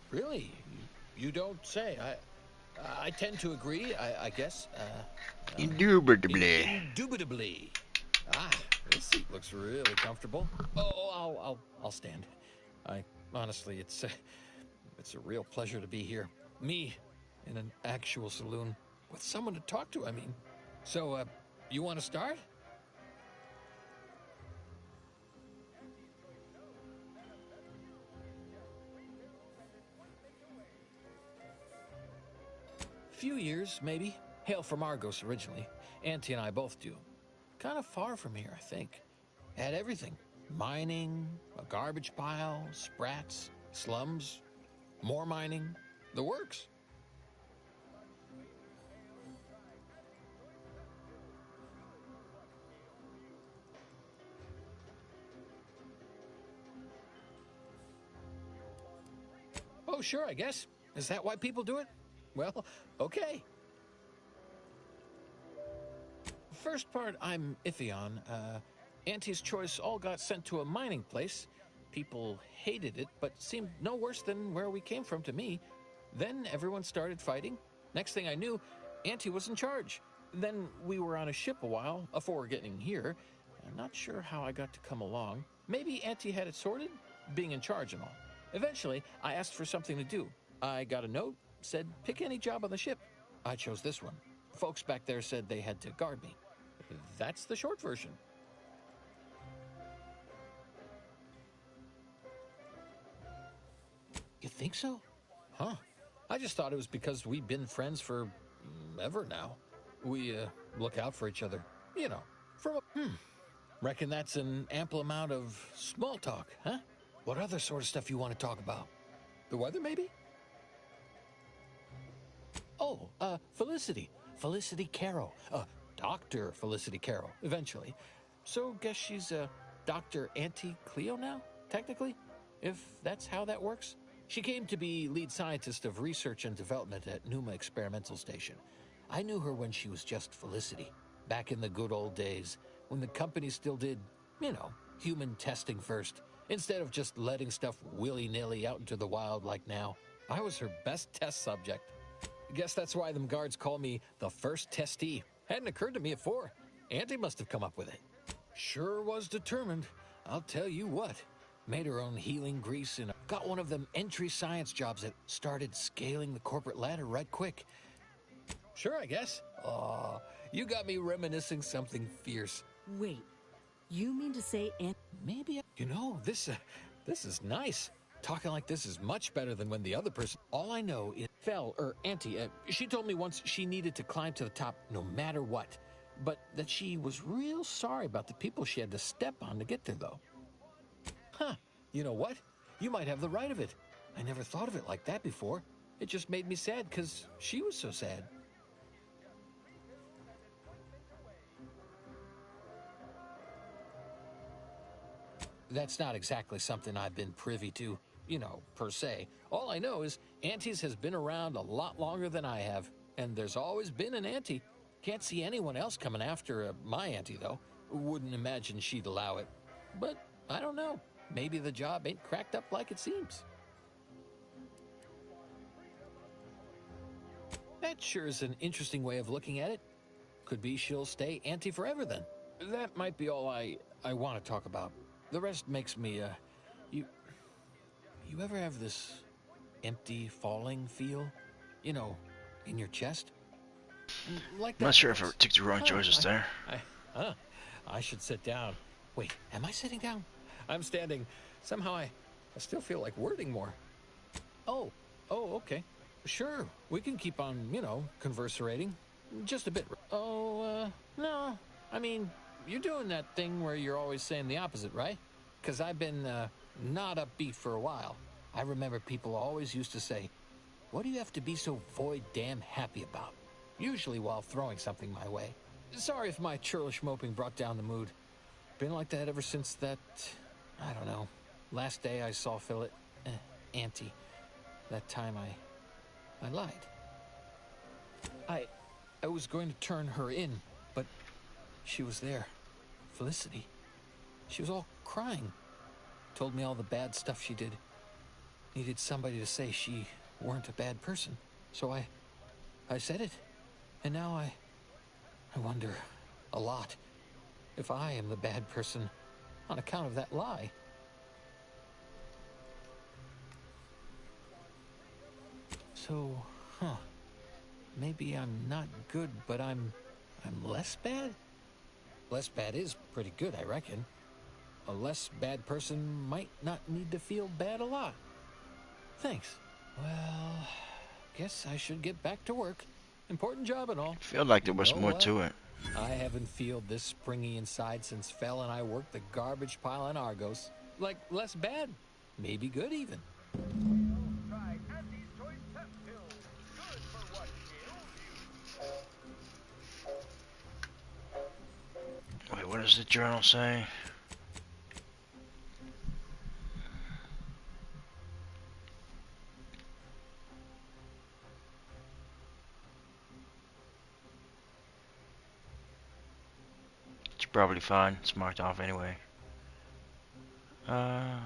really? You don't say. I tend to agree, I guess. Indubitably. Indubitably. Ah, this seat looks really comfortable. Oh, I'll stand. Honestly, it's a real pleasure to be here. Me, in an actual saloon, with someone to talk to, I mean. So, you want to start? Few years, maybe. Hail from Argos originally. Auntie and I both do. Kind of far from here, I think. Had everything. Mining, a garbage pile, sprats, slums, more mining, the works. Oh, sure, I guess. Is that why people do it? Well, okay. First part I'm iffy on. Auntie's Choice all got sent to a mining place. People hated it, but seemed no worse than where we came from to me. Then everyone started fighting. Next thing I knew, Auntie was in charge. Then we were on a ship a while afore getting here. I'm not sure how I got to come along. Maybe Auntie had it sorted, being in charge and all. Eventually, I asked for something to do. I got a note, said pick any job on the ship. I chose this one. Folks back there said they had to guard me. That's the short version. You think so? Huh. I just thought it was because we've been friends for ever now. We look out for each other. You know, from a... Reckon that's an ample amount of small talk, huh? What other sort of stuff you want to talk about? The weather, maybe? Oh, Felicity. Felicity Carroll. Dr. Felicity Carroll, eventually. So, guess she's, Dr. Auntie Cleo now, technically? If that's how that works? She came to be lead scientist of research and development at Numa Experimental Station. I knew her when she was just Felicity, back in the good old days, when the company still did, you know, human testing first, instead of just letting stuff willy-nilly out into the wild like now. I was her best test subject. Guess that's why them guards call me the first testee. Hadn't occurred to me afore. Auntie must have come up with it. Sure was determined. I'll tell you what. Made her own healing grease and got one of them entry science jobs that started scaling the corporate ladder right quick. Sure, I guess. Aw, you got me reminiscing something fierce. Wait, you mean to say Maybe, you know, this is nice. Talking like this is much better than when the other person... All I know is... Auntie, she told me once she needed to climb to the top no matter what. But that she was real sorry about the people she had to step on to get there, though. Huh, you know what? You might have the right of it. I never thought of it like that before. It just made me sad because she was so sad. That's not exactly something I've been privy to. you know, per se. All I know is Aunties has been around a lot longer than I have, and there's always been an Auntie. Can't see anyone else coming after my Auntie, though. Wouldn't imagine she'd allow it. But I don't know. Maybe the job ain't cracked up like it seems. That sure is an interesting way of looking at it. Could be she'll stay Auntie forever then. That might be all I want to talk about. The rest makes me, you ever have this empty falling feel? You know, in your chest? Like I'm not that sure if I voice. took the wrong choices there. I should sit down. Wait, am I sitting down? I'm standing. Somehow I still feel like wording more. Oh, okay. Sure, we can keep on, you know, converserating. Just a bit. Oh, no. I mean, you're doing that thing where you're always saying the opposite, right? Because I've been, not upbeat for a while. I remember people always used to say, what do you have to be so void damn happy about? Usually while throwing something my way. Sorry if my churlish moping brought down the mood. Been like that ever since that, I don't know, last day I saw Auntie. That time I lied. I was going to turn her in, but she was there. Felicity. She was all crying. Told me all the bad stuff she did. Needed somebody to say she weren't a bad person. So I said it. And now I wonder a lot if I am the bad person on account of that lie. So, maybe I'm not good, but I'm less bad? Less bad is pretty good, I reckon. A less bad person might not need to feel bad a lot. Thanks. Well, guess I should get back to work. Important job and all. I feel like there You was know more what? to it. I haven't felt this springy inside since Fel and I worked the garbage pile in Argos. Like, less bad. Maybe good even. Wait, what does the journal say? It's probably fine. It's marked off anyway. The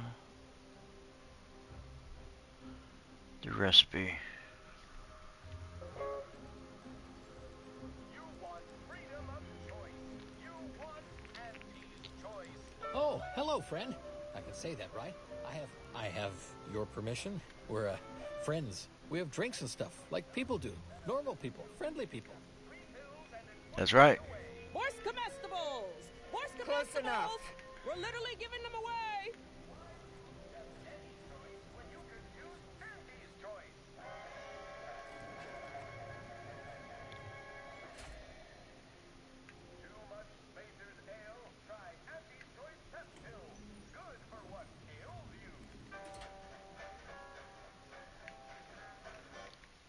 recipe. Oh, hello, friend. I can say that, right? I have your permission. We're, friends. We have drinks and stuff, like people do. Normal people, friendly people. That's right. Horse comestibles! Horse Close comestibles! enough. We're literally giving them away!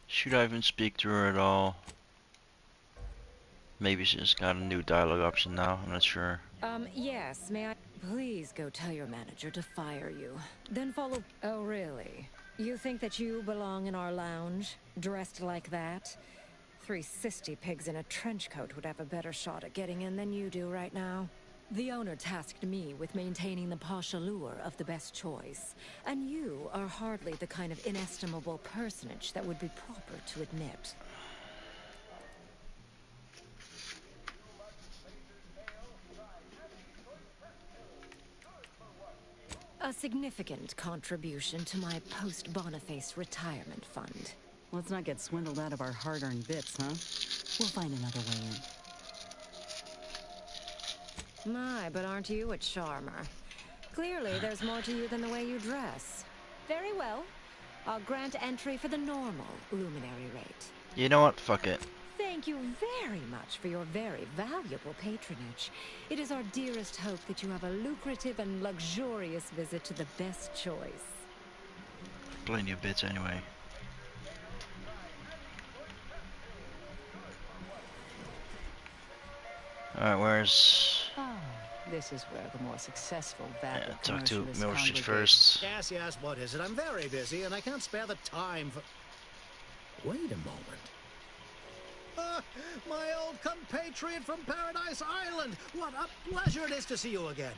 Should I even speak to her at all? Maybe she's got a new dialogue option now. I'm not sure. Yes, may I please go tell your manager to fire you? Then follow. Oh, really? You think that you belong in our lounge, dressed like that? 3 cysty pigs in a trench coat would have a better shot at getting in than you do right now. The owner tasked me with maintaining the posh allure of the best choice, and you are hardly the kind of inestimable personage that would be proper to admit. A significant contribution to my post-Boniface retirement fund. Let's not get swindled out of our hard-earned bits, huh? We'll find another way in. My, but aren't you a charmer? Clearly, there's more to you than the way you dress. Very well. I'll grant entry for the normal luminary rate. You know what? Fuck it. Thank you very much for your very valuable patronage. It is our dearest hope that you have a lucrative and luxurious visit to the best choice. Plenty of bits anyway. Alright, where's... Oh, This is where the more successful vapid Talk to commercialists Milchit congregate. first. Yes, yes, what is it? I'm very busy and I can't spare the time for... Wait a moment. My old compatriot from Paradise Island! What a pleasure it is to see you again.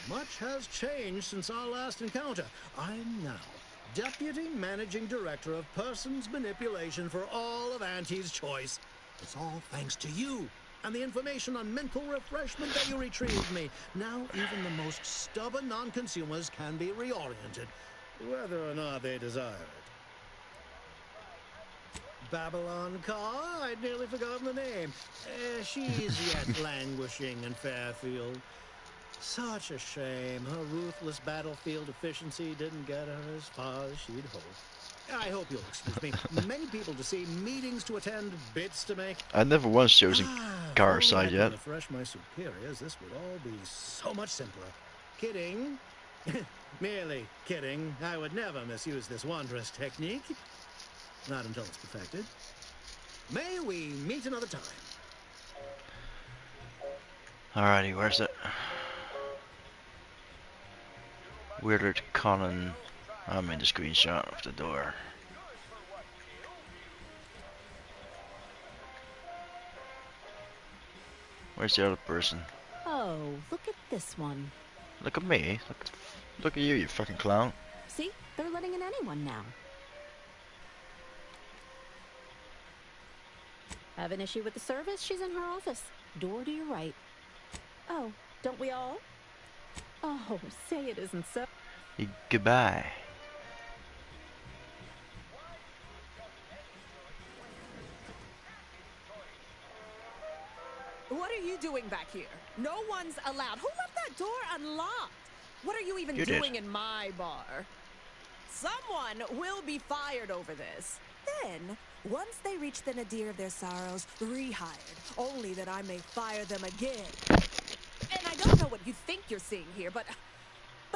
Much has changed since our last encounter. I'm now Deputy Managing Director of Persons Manipulation for all of Aunties' Choice. It's all thanks to you and the information on mental refreshment that you retrieved me. Now even the most stubborn non-consumers can be reoriented, whether or not they desire it. Babylon Carr? I'd nearly forgotten the name. She's yet languishing in Fairfield. Such a shame. Her ruthless battlefield efficiency didn't get her as far as she'd hoped. I hope you'll excuse me. Many people to see, meetings to attend, bits to make. I never once chosen car If only side I yet. could refresh my superiors, this would all be so much simpler. Kidding. Merely kidding. I would never misuse this wondrous technique. Not until it's perfected. May we meet another time. Alrighty, where's it? Willard Cullen. I made a screenshot of the door. Where's the other person? Oh, look at this one. Look at me. Look at you, you fucking clown. See? They're letting in anyone now. Have an issue with the service? She's in her office. Door to your right. Oh, don't we all? Oh, say it isn't so. Goodbye. What are you doing back here? No one's allowed. Who left that door unlocked? What are you even You doing did. in my bar? Someone will be fired over this. Then, once they reach the nadir of their sorrows, rehired, only that I may fire them again. And I don't know what you think you're seeing here, but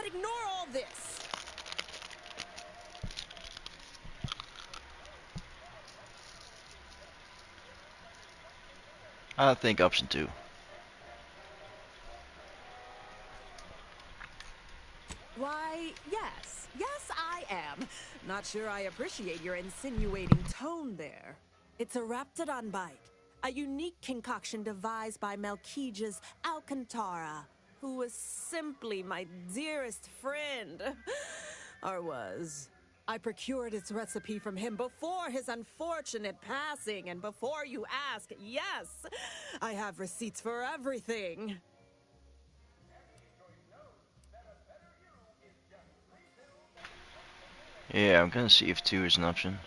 ignore all this. I think option 2. Why, yes. Yes, I am. Not sure I appreciate your insinuating tone there. It's a Raptidon bite, a unique concoction devised by Melchiges Alcantara, who was simply my dearest friend. Or was. I procured its recipe from him before his unfortunate passing, and before you ask, yes, I have receipts for everything. Yeah, I'm gonna see if 2 is an option.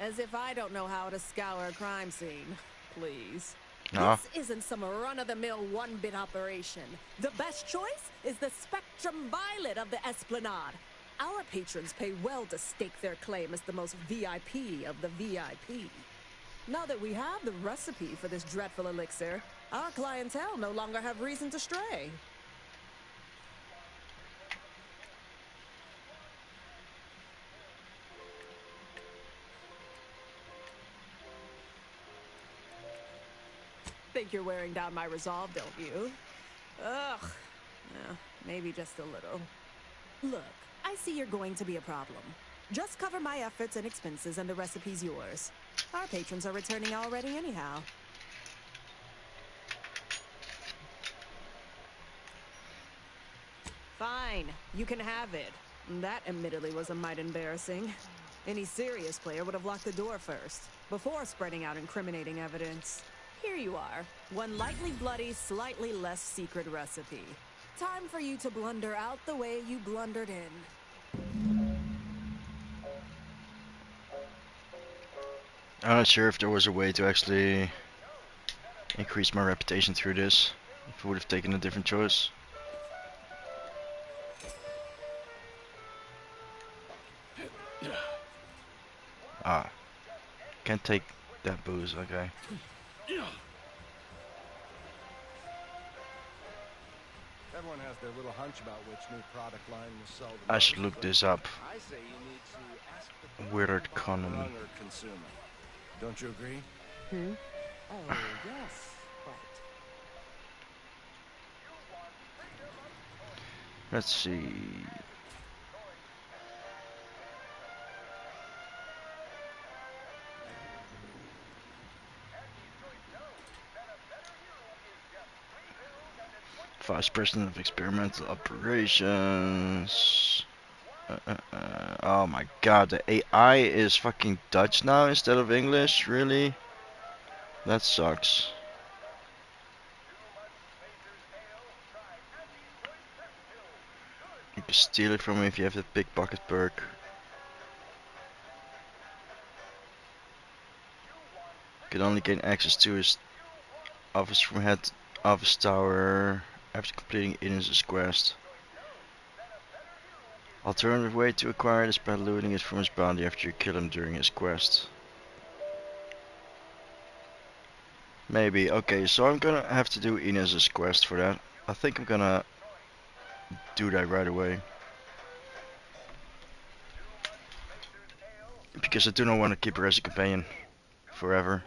As if I don't know how to scour a crime scene. Please. No. This isn't some run-of-the-mill one-bit operation. The best choice is the Spectrum Violet of the Esplanade. Our patrons pay well to stake their claim as the most VIP of the VIP. Now that we have the recipe for this dreadful elixir, our clientele no longer have reason to stray. Think you're wearing down my resolve, don't you? Ugh. Yeah, maybe just a little. Look, I see you're going to be a problem. Just cover my efforts and expenses and the recipe's yours. Our patrons are returning already anyhow. Fine, you can have it. That admittedly was a mite embarrassing. Any serious player would have locked the door first, before spreading out incriminating evidence. Here you are. One lightly bloody, slightly less secret recipe. Time for you to blunder out the way you blundered in. I'm not sure if there was a way to actually increase my reputation through this. If I would have taken a different choice. Ah. Can't take that booze, okay. Everyone has their little hunch about which new product line will sell the I most, should look but this up. I say you need to ask the Willard Cullen. younger consumer. Don't you agree? Oh, yes. Right. Let's see. Vice President of Experimental Operations. Oh my god, the AI is fucking Dutch now instead of English? Really? That sucks. You can steal it from him if you have the pickpocket perk. You can only gain access to his office from head office tower after completing Inez's quest. Alternative way to acquire it is by looting it from his bounty after you kill him during his quest. Maybe. Okay, so I'm gonna have to do Inez's quest for that. I think I'm gonna do that right away. Because I do not want to keep her as a companion forever.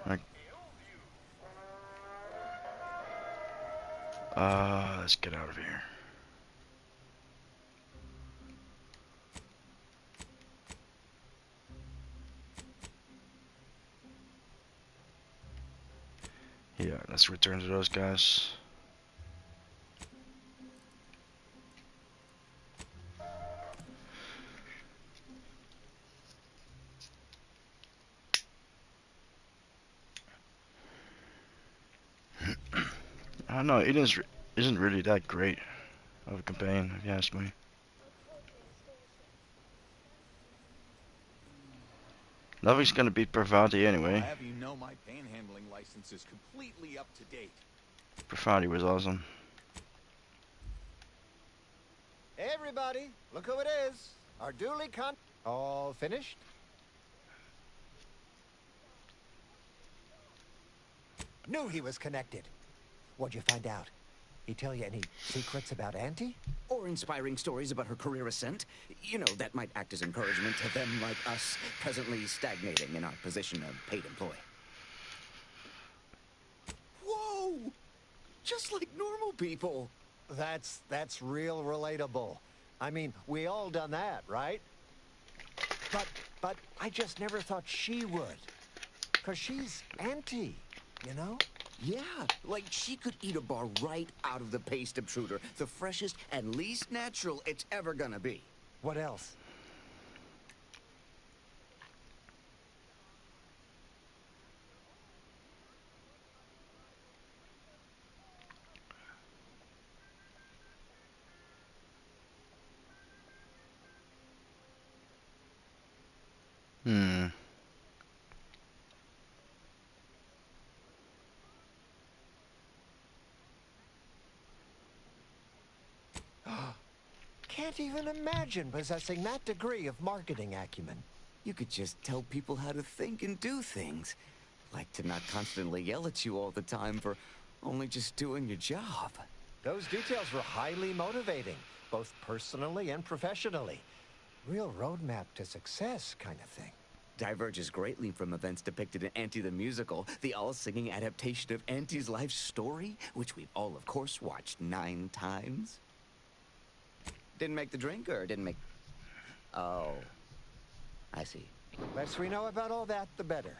Let's get out of here. Yeah, let's return to those guys. I don't know, isn't really that great of a companion, if you ask me. Nothing's gonna beat Pravati anyway. I'll have you know my panhandling license is completely up to date. Pravati was awesome. Hey everybody, look who it is. Our duly all finished? Knew he was connected. What'd you find out? He tell you any secrets about Auntie? Or inspiring stories about her career ascent. You know, that might act as encouragement to them like us, presently stagnating in our position of paid employee. Whoa! Just like normal people. That's real relatable. I mean, we all done that, right? But I just never thought she would. 'Cause she's Auntie, you know? Yeah, like she could eat a bar right out of the paste obtruder, the freshest and least natural it's ever gonna be. What else? Can't even imagine possessing that degree of marketing acumen. You could just tell people how to think and do things. Like to not constantly yell at you all the time for only just doing your job. Those details were highly motivating, both personally and professionally. Real roadmap to success kind of thing. Diverges greatly from events depicted in Auntie the Musical, the all-singing adaptation of Auntie's life story, which we've all, of course, watched 9 times. Didn't make the drink, or didn't make... Oh. I see. Less we know about all that, the better.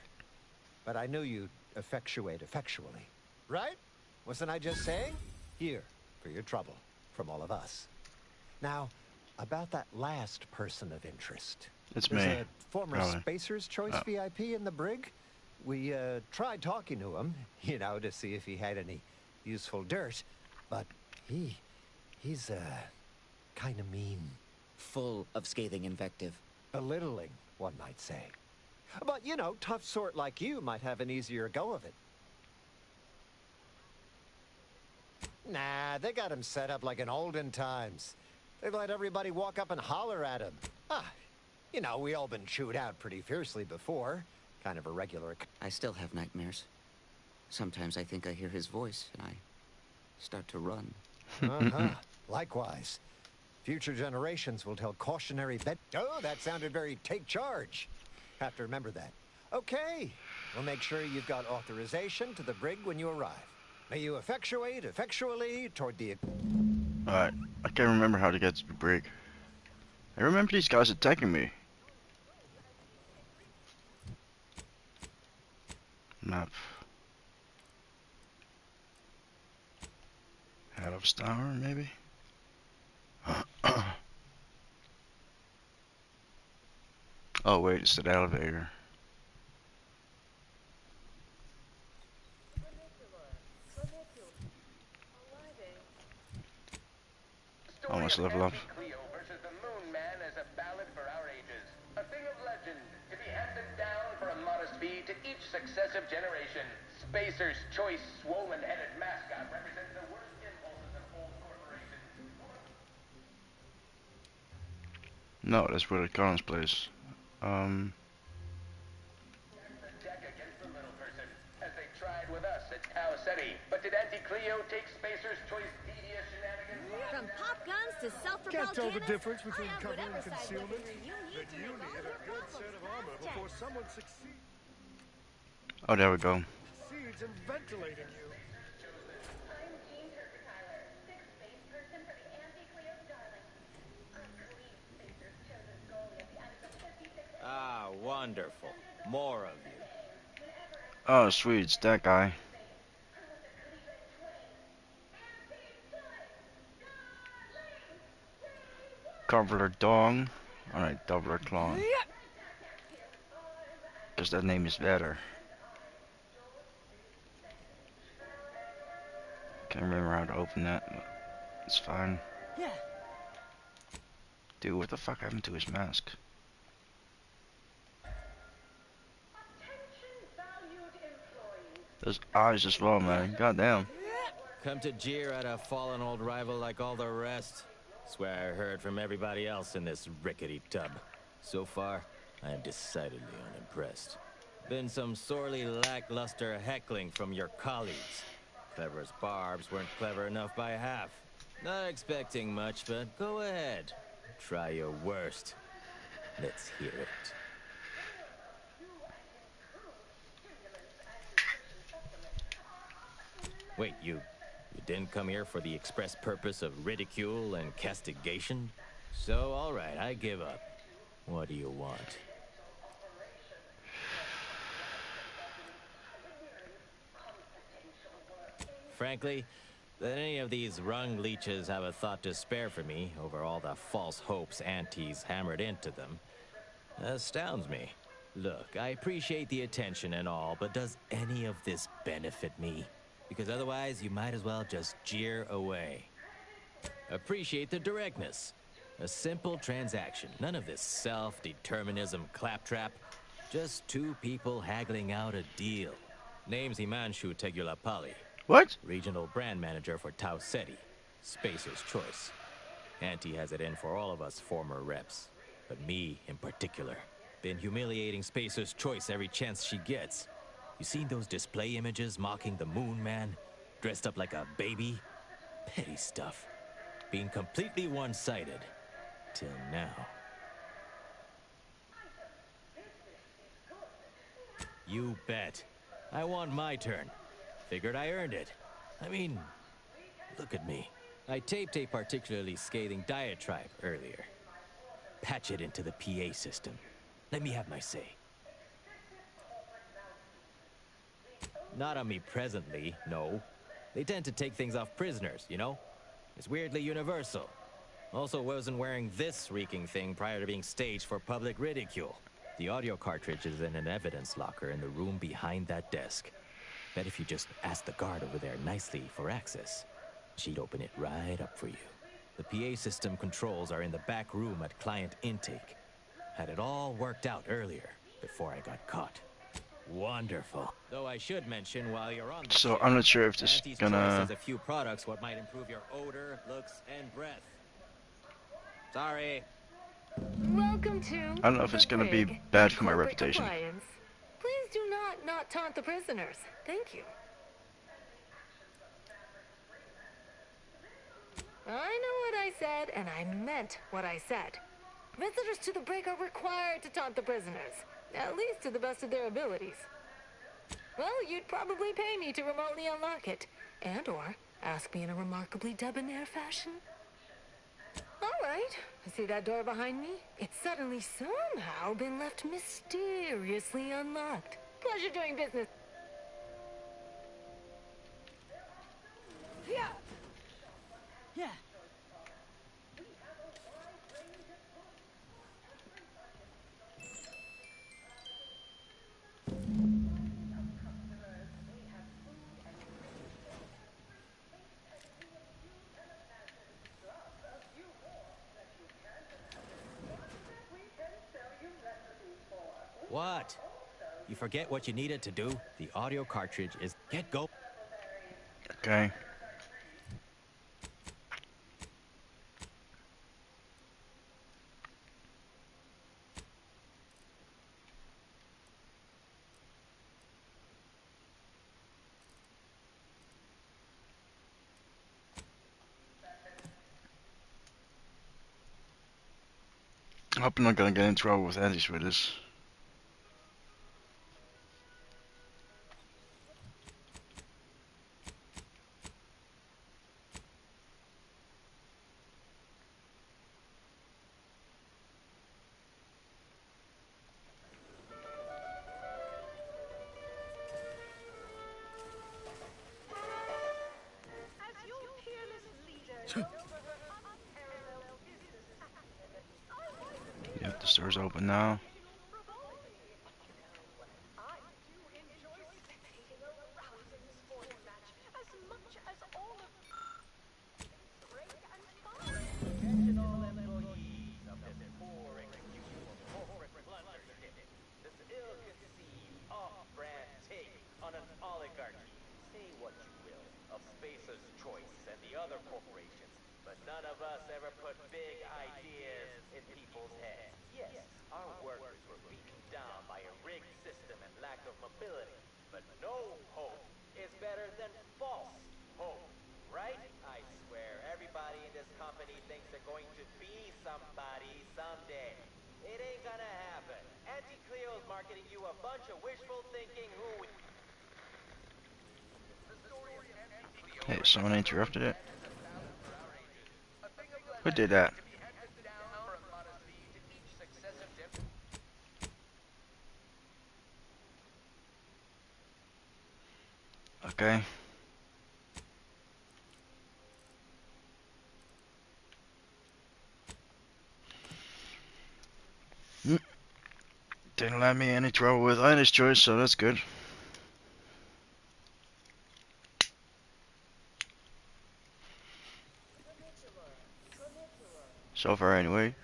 But I knew you'd effectuate effectually. Right? Wasn't I just saying? Here, for your trouble, from all of us. Now, about that last person of interest. It's There's me. a former Probably. Spacer's Choice VIP in the brig. We tried talking to him, you know, to see if he had any useful dirt. But he's kind of mean. Full of scathing invective. Belittling, one might say. But, you know, tough sort like you might have an easier go of it. Nah, they got him set up like in olden times. They let everybody walk up and holler at him. You know, we all been chewed out pretty fiercely before. Kind of a regular... I still have nightmares. Sometimes I think I hear his voice, and I start to run. Likewise. Future generations will tell cautionary bed... Oh, that sounded very take charge. Have to remember that. Okay, we'll make sure you've got authorization to the brig when you arrive. May you effectuate effectually toward the... Alright, I can't remember how to get to the break. I remember these guys attacking me. Map. Head of tower, maybe? Oh wait, it's the elevator. Almost level up. Cleo versus the Moon Man is a ballad for our ages. A thing of legend to be handed down for a modest fee to each successive generation. Spacer's Choice swollen-headed mascot represents the worst impulses of old corporations. No, that's where the Collins place. The deck against the little person, as they tried with us at Tau Ceti. But did Auntie Cleo take Spacer's Choice devious shenanigans? From pop guns to self-propelled Can't tell the cannons, difference between I have cover and whatever size concealment. weaponry you need But to you make all need your a good problems set of past armor before tense. someone succeeds Oh, there we go. in ventilating you. Ah, wonderful. More of you. Oh, sweet, it's that guy. Cobbler Dong. Alright, Doubler Clone. Because that name is better. Can't remember how to open that, but it's fine. Dude, what the fuck happened to his mask? Those eyes as well, man. Goddamn. Come to jeer at a fallen old rival like all the rest. Swear I heard from everybody else in this rickety tub. So far, I am decidedly unimpressed. Been some sorely lackluster heckling from your colleagues. Clever as barbs weren't clever enough by half. Not expecting much, but go ahead. Try your worst. Let's hear it. Wait, you didn't come here for the express purpose of ridicule and castigation? So, all right, I give up. What do you want? Frankly, that any of these rung leeches have a thought to spare for me over all the false hopes Aunties hammered into them astounds me. Look, I appreciate the attention and all, but does any of this benefit me? Because otherwise, you might as well just jeer away. Appreciate the directness. A simple transaction. None of this self-determinism claptrap. Just two people haggling out a deal. Name's Himanshu Tegulapalli. What? Regional brand manager for Tau Ceti. Spacer's Choice. Auntie has it in for all of us former reps. But me, in particular. Been humiliating Spacer's Choice every chance she gets. You seen those display images mocking the Moon Man? Dressed up like a baby? Petty stuff. Being completely one-sided. Till now. You bet. I want my turn. Figured I earned it. I mean, look at me. I taped a particularly scathing diatribe earlier. Patch it into the PA system. Let me have my say. Not on me presently, no. They tend to take things off prisoners, you know? It's weirdly universal. Also wasn't wearing this reeking thing prior to being staged for public ridicule. The audio cartridge is in an evidence locker in the room behind that desk. Bet if you just ask the guard over there nicely for access, she'd open it right up for you. The PA system controls are in the back room at client intake. Had it all worked out earlier, before I got caught. Wonderful. Though I should mention while you're on the So ship, I'm not sure if this is Auntie's Choice gonna. has a few products what might improve your odor, looks, and breath. Sorry. Welcome to I don't know if it's the gonna be Brig bad for my Corporate reputation. Appliance. Please do not taunt the prisoners. Thank you. I know what I said, and I meant what I said. Visitors to the Brig are required to taunt the prisoners, at least to the best of their abilities. Well, you'd probably pay me to remotely unlock it, and or Ask me in a remarkably debonair fashion? All right. See that door behind me? It's suddenly somehow been left mysteriously unlocked. Pleasure doing business. Yeah. Yeah. What? You forget what you needed to do? The audio cartridge is get go. Okay. I hope I'm not gonna get in trouble with Aunties with this. As your peerless leader known for her unparalleled business acumen, I might Yep, the store's open now. I do enjoy spectating a rousing sporting match as much as all of great and fun. Attention all employees of this poor excuse for corporate blunderstick. This ill-conceived, off-brand take on an oligarchy. Say what you will of Spacer's Choice and the other corporations, but none of us ever put big ideas in people's heads. Yes, our workers were beaten down by a rigged system and lack of mobility, but no hope is better than false hope. Right? I swear, everybody in this company thinks they're going to be somebody someday. It ain't gonna happen. Auntie Cleo's marketing you a bunch of wishful thinking who... Hey, someone interrupted it. Who did that? Okay. Didn't let me any trouble with Irish choice, so that's good. So far, anyway.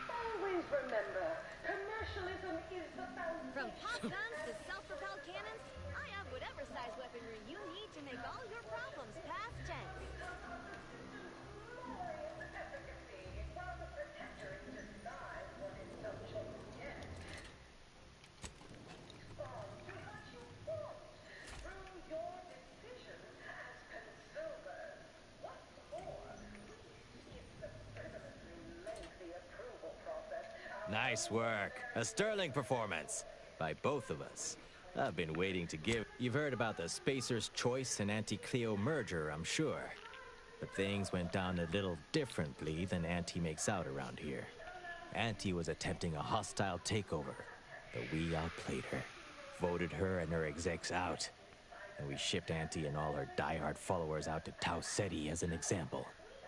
Always remember, commercialism is the foundation. From pop guns to self-propelled cannons, I have whatever size weaponry you need to make all your problems past tense. Glorious efficacy, while the protectors decide what indulgence gets. Respond to what you want through your decisions as consumers. What's more, we skip the frivolously lengthy approval process. Nice work. A sterling performance by both of us. I've been waiting to give. You've heard about the Spacer's Choice and Auntie Cleo merger, I'm sure. But things went down a little differently than Auntie makes out around here. Auntie was attempting a hostile takeover, but we outplayed her, voted her and her execs out, and we shipped Auntie and all her diehard followers out to Tau Ceti as an example.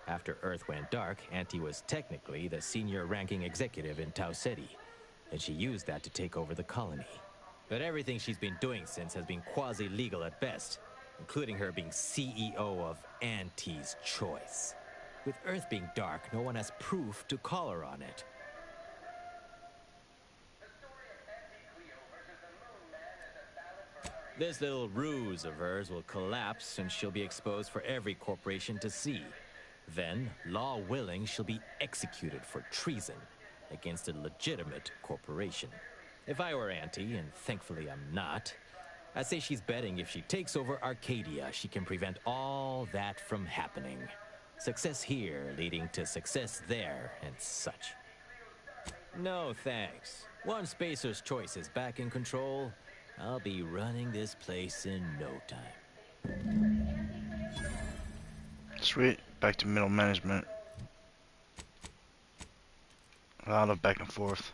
After Earth went dark, Auntie was technically the senior ranking executive in Tau Ceti, and she used that to take over the colony. But everything she's been doing since has been quasi-legal at best, including her being CEO of Auntie's Choice. With Earth being dark, no one has proof to call her on it. This little ruse of hers will collapse and she'll be exposed for every corporation to see. Then, law willing, she'll be executed for treason against a legitimate corporation. If I were Auntie, and thankfully I'm not, I'd say she's betting if she takes over Arcadia, she can prevent all that from happening. Success here leading to success there and such. No thanks. Once Spacer's Choice is back in control, I'll be running this place in no time. Sweet. Back to middle management. A lot of back and forth.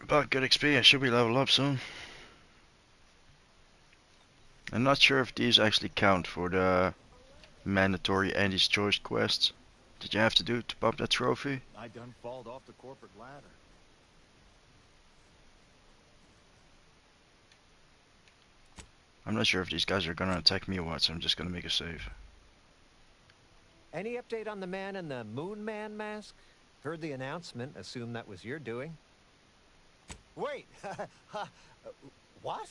But good experience. Should we level up soon? I'm not sure if these actually count for the mandatory Andy's Choice quests. Did you have to do to pop that trophy? I done falled off the corporate ladder. I'm not sure if these guys are gonna attack me or what, so I'm just gonna make a save. Any update on the man in the Moon Man mask? Heard the announcement, assumed that was your doing. Wait! What?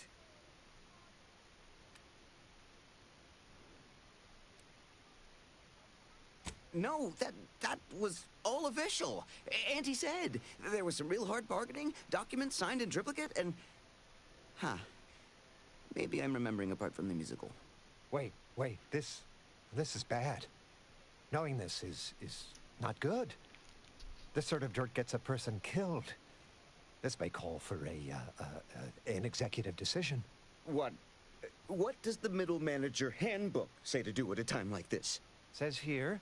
No, that was all official. Auntie said there was some real hard bargaining, documents signed in triplicate, and... Huh. Maybe I'm remembering apart from the musical. Wait, this is bad. Knowing this is not good. This sort of dirt gets a person killed. This may call for an executive decision. What does the middle manager handbook say to do at a time like this? Says here,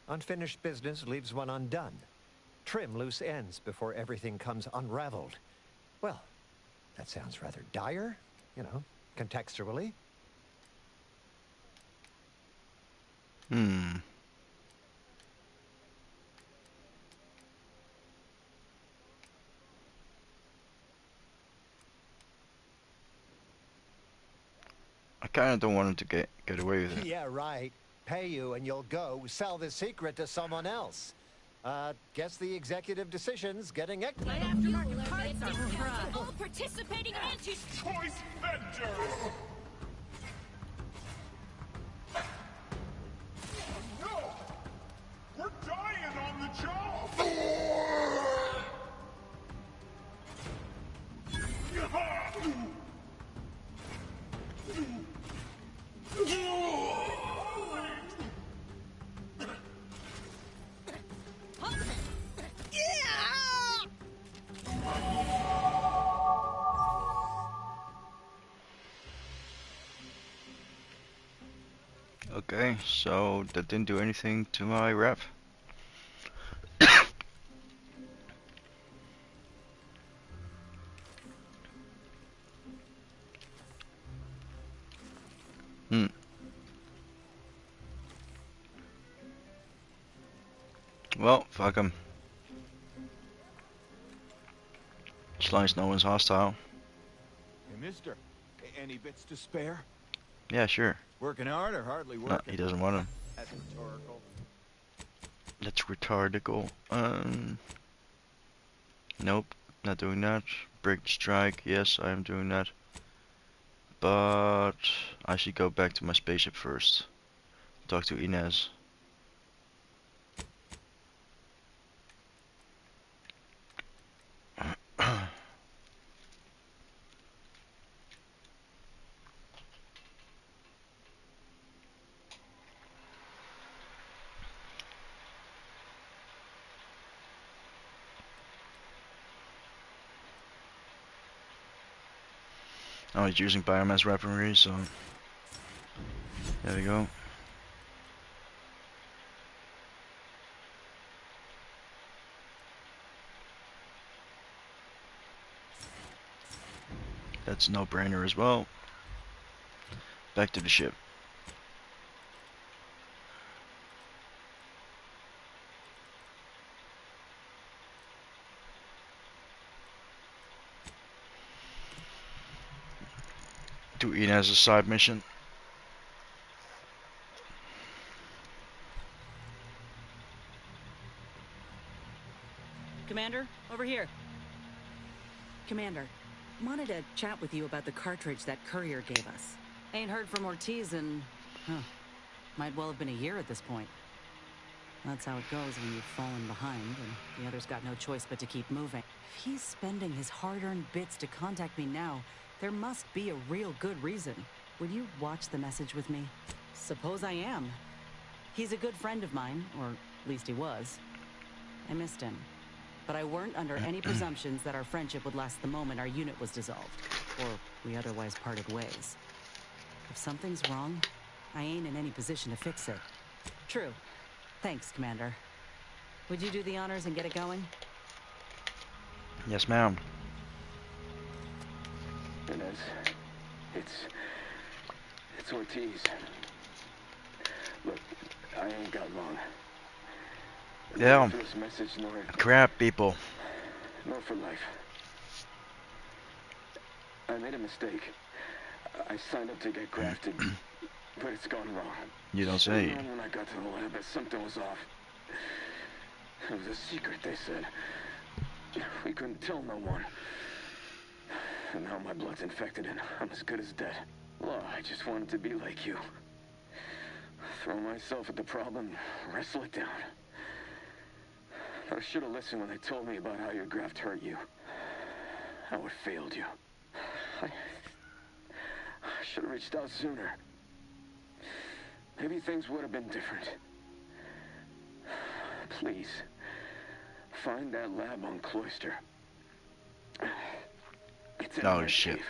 unfinished business leaves one undone. Trim loose ends before everything comes unraveled. Well, that sounds rather dire, you know, contextually. I kinda don't want him to get away with it. Yeah, right. Pay you and you'll go sell the secret to someone else. Guess the executive decision's getting Aftermarket parts are all participating Aunties Choice vendors! No! We're dying on the job! Okay, so that didn't do anything to my rep. Well, fuck him. As long as no one's hostile. Hey, mister, any bits to spare? Yeah, sure. Working hard or hardly working? No, he doesn't want him. That's rhetorical. That's retardical. Nope, not doing that. Break the strike, yes, I am doing that. But I should go back to my spaceship first. Talk to Inez. I was using biomass weaponry, so there we go. That's no brainer as well. Back to the ship. Do Inez a side mission. Commander, over here. Commander, wanted to chat with you about the cartridge that courier gave us. Ain't heard from Ortiz in... might well have been a year at this point. That's how it goes when you've fallen behind, and the others got no choice but to keep moving. If he's spending his hard-earned bits to contact me now, there must be a real good reason. Would you watch the message with me? Suppose I am. He's a good friend of mine, or at least he was. I missed him. But I weren't under any presumptions that our friendship would last the moment our unit was dissolved, or we otherwise parted ways. If something's wrong, I ain't in any position to fix it. True. Thanks, Commander. Would you do the honors and get it going? Yes, ma'am. Inez, it's Ortiz. Look, I ain't got long. Yeah. For this message, Crap, people. nor for life. I made a mistake. I signed up to get grafted, but it's gone wrong. You don't say. When I got to the lab, something was off. It was a secret, they said. We couldn't tell no one. And now my blood's infected and I'm as good as dead. Well, I just wanted to be like you. Throw myself at the problem, wrestle it down. But I should have listened when they told me about how your graft hurt you. How it failed you. I should have reached out sooner. Maybe things would have been different. Please, find that lab on Cloister. It's in Oh, shit. cave,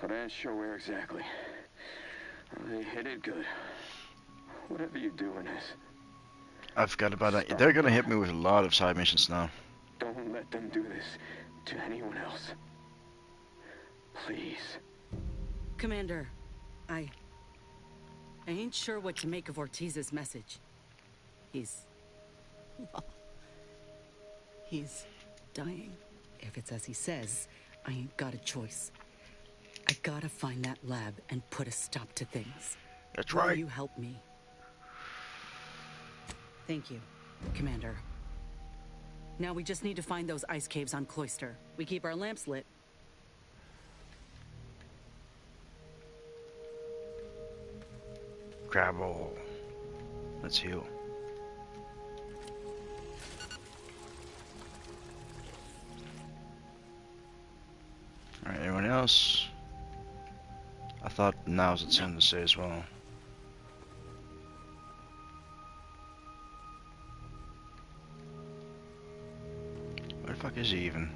but I ain't sure where exactly. They hit it good. Whatever you do, Inez. I forgot about that. They're gonna hit me with a lot of side missions now. Don't let them do this to anyone else. Please. Commander, I ain't sure what to make of Ortiz's message. He's dying. If it's as he says, I ain't got a choice. I gotta find that lab and put a stop to things. That's Will right. you help me? Thank you, Commander. Now we just need to find those ice caves on Cloister. We keep our lamps lit. Gravel. Let's heal. Alright, anyone else? I thought now's the time to say as well. Where the fuck is he even?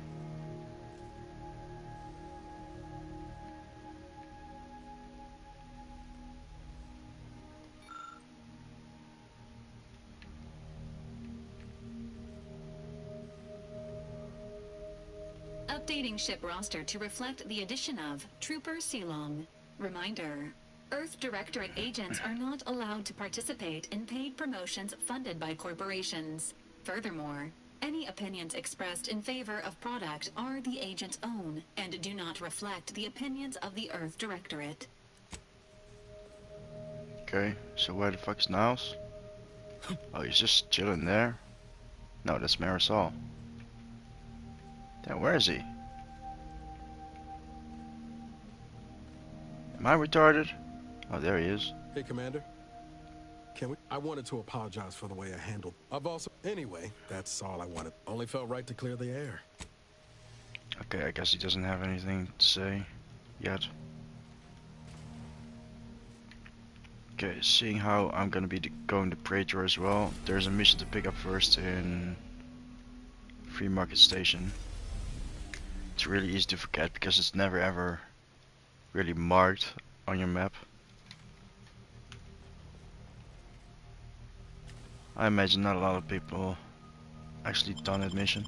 Updating ship roster to reflect the addition of Trooper Silong. Reminder: Earth Directorate agents are not allowed to participate in paid promotions funded by corporations. Furthermore, any opinions expressed in favor of product are the agent's own and do not reflect the opinions of the Earth Directorate. Okay, so where the fuck is Niles? Oh, he's just chilling there. No, that's Marisol. Then where is he? Am I retarded? Oh, there he is. Hey, Commander. I wanted to apologize for the way I handled. Anyway, that's all I wanted. Only felt right to clear the air. Okay, I guess he doesn't have anything to say yet. Okay, seeing how I'm gonna be going to Praetor as well, there's a mission to pick up first in Free Market Station. It's really easy to forget because it's never ever really marked on your map. I imagine not a lot of people actually done that mission.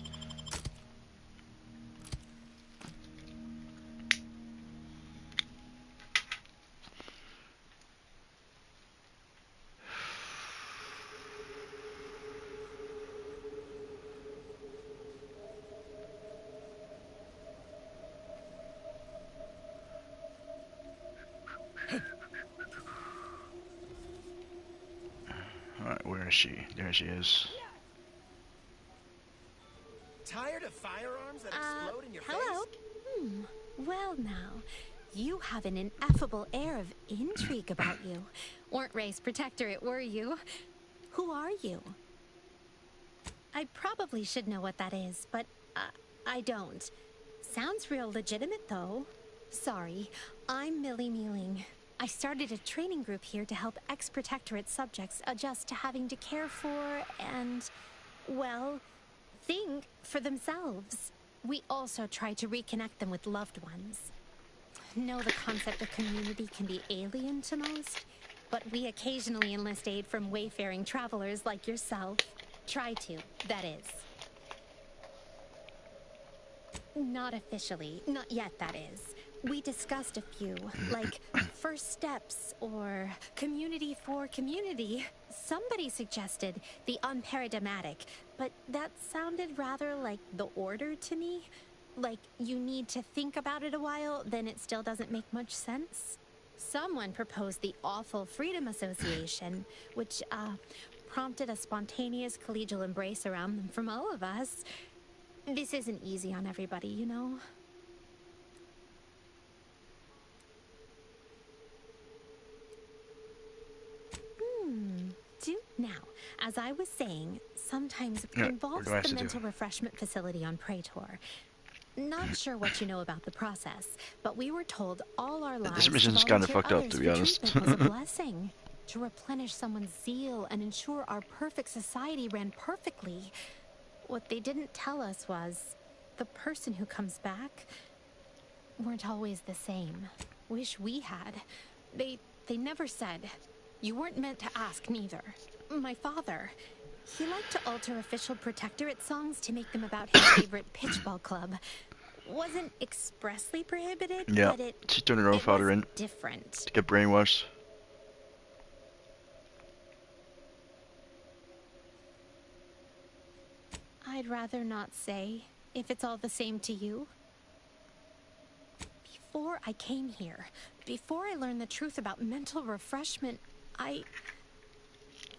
Alright, where is she? There she is. Tired of firearms that explode in your hello? face? Well now, you have an ineffable air of intrigue about you. Weren't raised protectorate, were you? Who are you? I probably should know what that is, but I don't. Sounds real legitimate though. Sorry, I'm Millie Mealing. I started a training group here to help ex-protectorate subjects adjust to having to care for and, well, think for themselves. We also try to reconnect them with loved ones. know the concept of community can be alien to most, but we occasionally enlist aid from wayfaring travelers like yourself. Try to, that is. Not officially. Not yet, that is. We discussed a few, like first steps or community for community. Somebody suggested the unparadigmatic, but that sounded rather like the order to me. Like you need to think about it a while, then it still doesn't make much sense. Someone proposed the Awful Freedom Association, which, prompted a spontaneous collegial embrace around them from all of us. This isn't easy on everybody, you know? Now, as I was saying, sometimes Yeah, involves what do I have the to do? mental refreshment facility on Praetor. Not sure what you know about the process, but we were told all our lives This to mission is kind of volunteer fucked up, others to be for honest. treatment was a blessing. To replenish someone's zeal and ensure our perfect society ran perfectly. What they didn't tell us was the person who comes back weren't always the same. Wish we had. They never said. You weren't meant to ask neither. My father, he liked to alter official protectorate songs to make them about his favorite pitchball club. Wasn't expressly prohibited, Yeah, but she turned her own it father was in different. to get brainwashed. I'd rather not say, if it's all the same to you. Before I came here, before I learned the truth about mental refreshment, I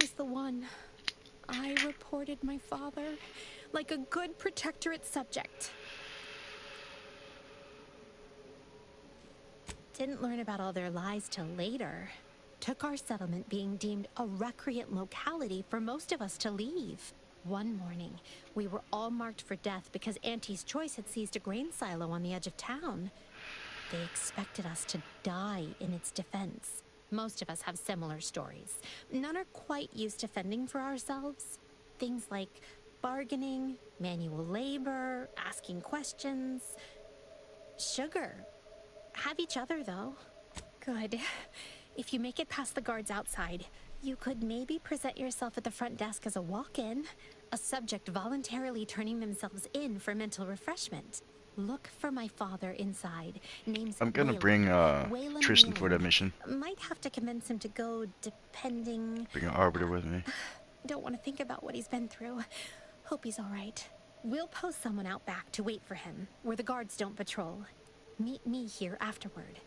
was the one. I reported my father like a good protectorate subject. Didn't learn about all their lies till later. Took our settlement being deemed a recreant locality for most of us to leave. One morning, we were all marked for death because Auntie's Choice had seized a grain silo on the edge of town. They expected us to die in its defense. Most of us have similar stories. None are quite used to fending for ourselves. Things like bargaining, manual labor, asking questions. Sugar. Have each other, though. Good. If you make it past the guards outside, you could maybe present yourself at the front desk as a walk-in. A subject voluntarily turning themselves in for mental refreshment. Look for my father inside. Name's I'm gonna Waylon. bring Waylon Tristan for that Whelan. mission. Might have to convince him to go, depending... Bring an arbiter with me. Don't want to think about what he's been through. Hope he's all right. We'll post someone out back to wait for him, where the guards don't patrol. Meet me here afterward.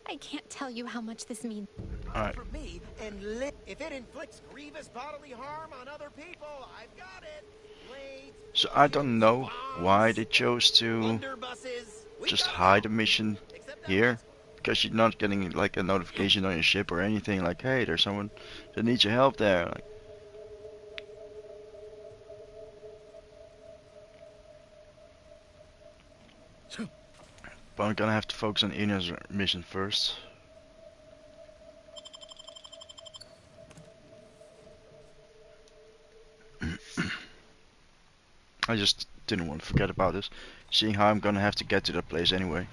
I can't tell you how much this means. Alright. For me, and if it inflicts grievous bodily harm on other people, I've got it. Blades, So I don't know why they chose to blunderbusses. just hide the mission here. Because you're not getting like a notification on your ship or anything like, hey, there's someone that needs your help there. Like, but I'm gonna have to focus on Ina's mission first. I just didn't want to forget about this, seeing how I'm gonna have to get to that place anyway.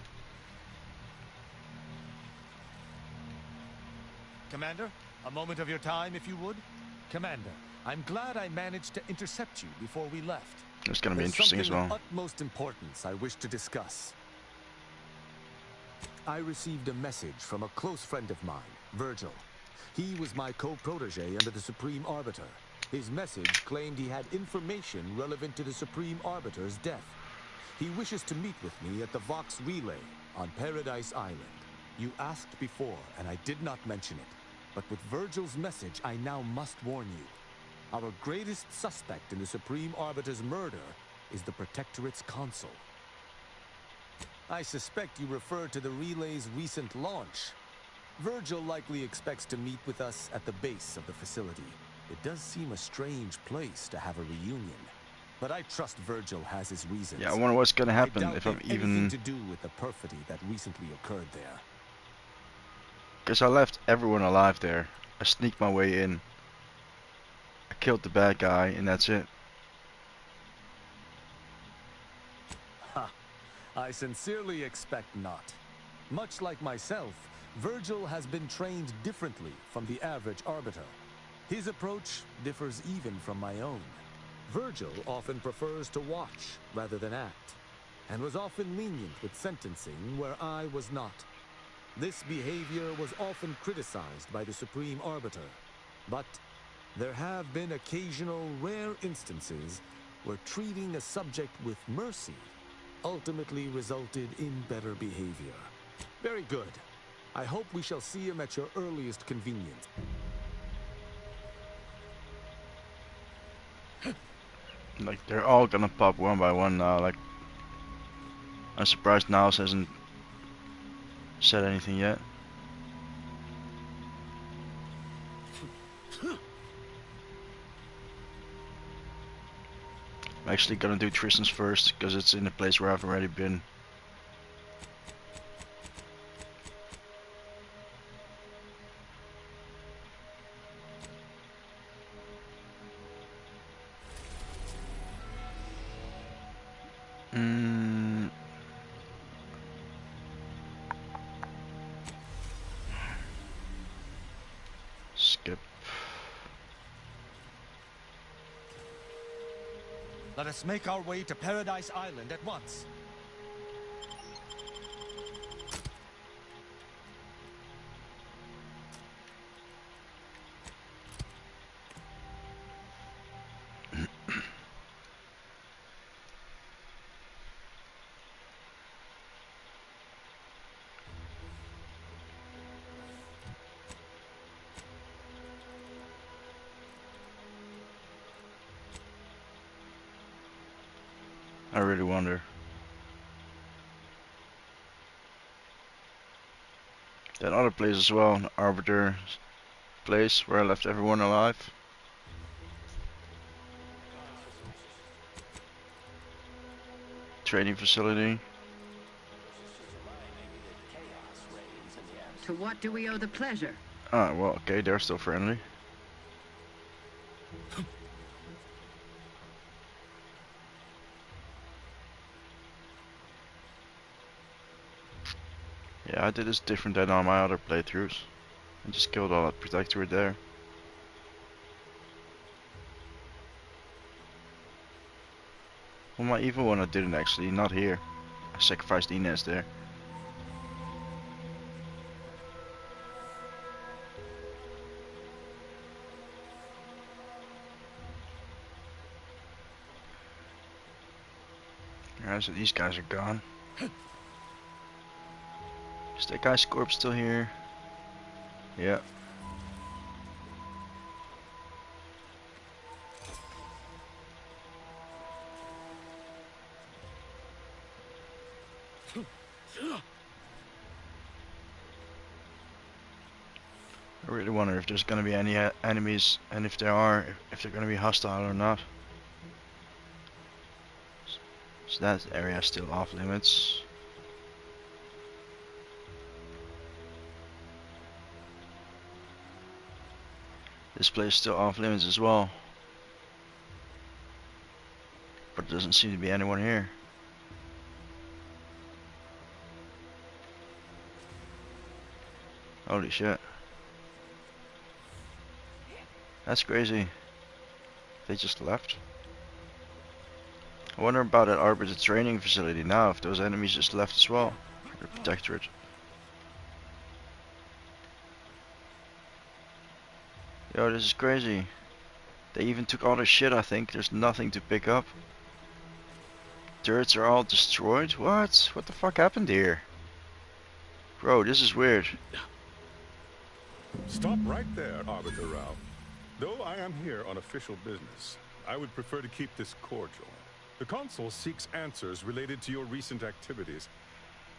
Commander, a moment of your time, if you would. Commander, I'm glad I managed to intercept you before we left. It's gonna be There's interesting as something well. of utmost importance I wish to discuss. I received a message from a close friend of mine, Virgil. He was my co-protege under the Supreme Arbiter. His message claimed he had information relevant to the Supreme Arbiter's death. He wishes to meet with me at the Vox Relay on Paradise Island. You asked before, and I did not mention it. But with Virgil's message, I now must warn you. Our greatest suspect in the Supreme Arbiter's murder is the Protectorate's consul. I suspect you refer to the relay's recent launch. Virgil likely expects to meet with us at the base of the facility. It does seem a strange place to have a reunion. But I trust Virgil has his reasons. Yeah, I wonder what's gonna happen I doubt if I'm they've even... anything to do with the perfidy that recently occurred there. Because I left everyone alive there. I sneaked my way in. I killed the bad guy, and that's it. Ha! I sincerely expect not. Much like myself, Virgil has been trained differently from the average Arbiter. His approach differs even from my own. Virgil often prefers to watch rather than act, and was often lenient with sentencing where I was not. This behavior was often criticized by the Supreme Arbiter, but there have been occasional rare instances where treating a subject with mercy ultimately resulted in better behavior. Very good. I hope we shall see him at your earliest convenience. Like, they're all gonna pop one by one now. Like, I'm surprised Niles hasn't said anything yet. I'm actually gonna do Tristan's first, because it's in a place where I've already been. Skip. Let us make our way to Paradise Island at once. I really wonder. That other place as well, an Arbiter place where I left everyone alive. Training facility. To what do we owe the pleasure? Ah, well, okay, they're still friendly. Yeah, I did this different than on my other playthroughs. I just killed all that Protectorate there. Well, my evil one I didn't actually, not here. I sacrificed Inez there. Alright, so these guys are gone. Is that guy's corpse still here? Yeah. I really wonder if there's gonna be any enemies, and if there are, if they're gonna be hostile or not. So that area is still off limits. This place is still off limits as well. But there doesn't seem to be anyone here. Holy shit. That's crazy. They just left. I wonder about that Arbiter training facility now, if those enemies just left as well. The Protectorate. Yo, this is crazy. They even took all their shit, I think. There's nothing to pick up. Turrets are all destroyed? What? What the fuck happened here? Bro, this is weird. Stop right there, Arbiter Rao. Though I am here on official business, I would prefer to keep this cordial. The Consul seeks answers related to your recent activities.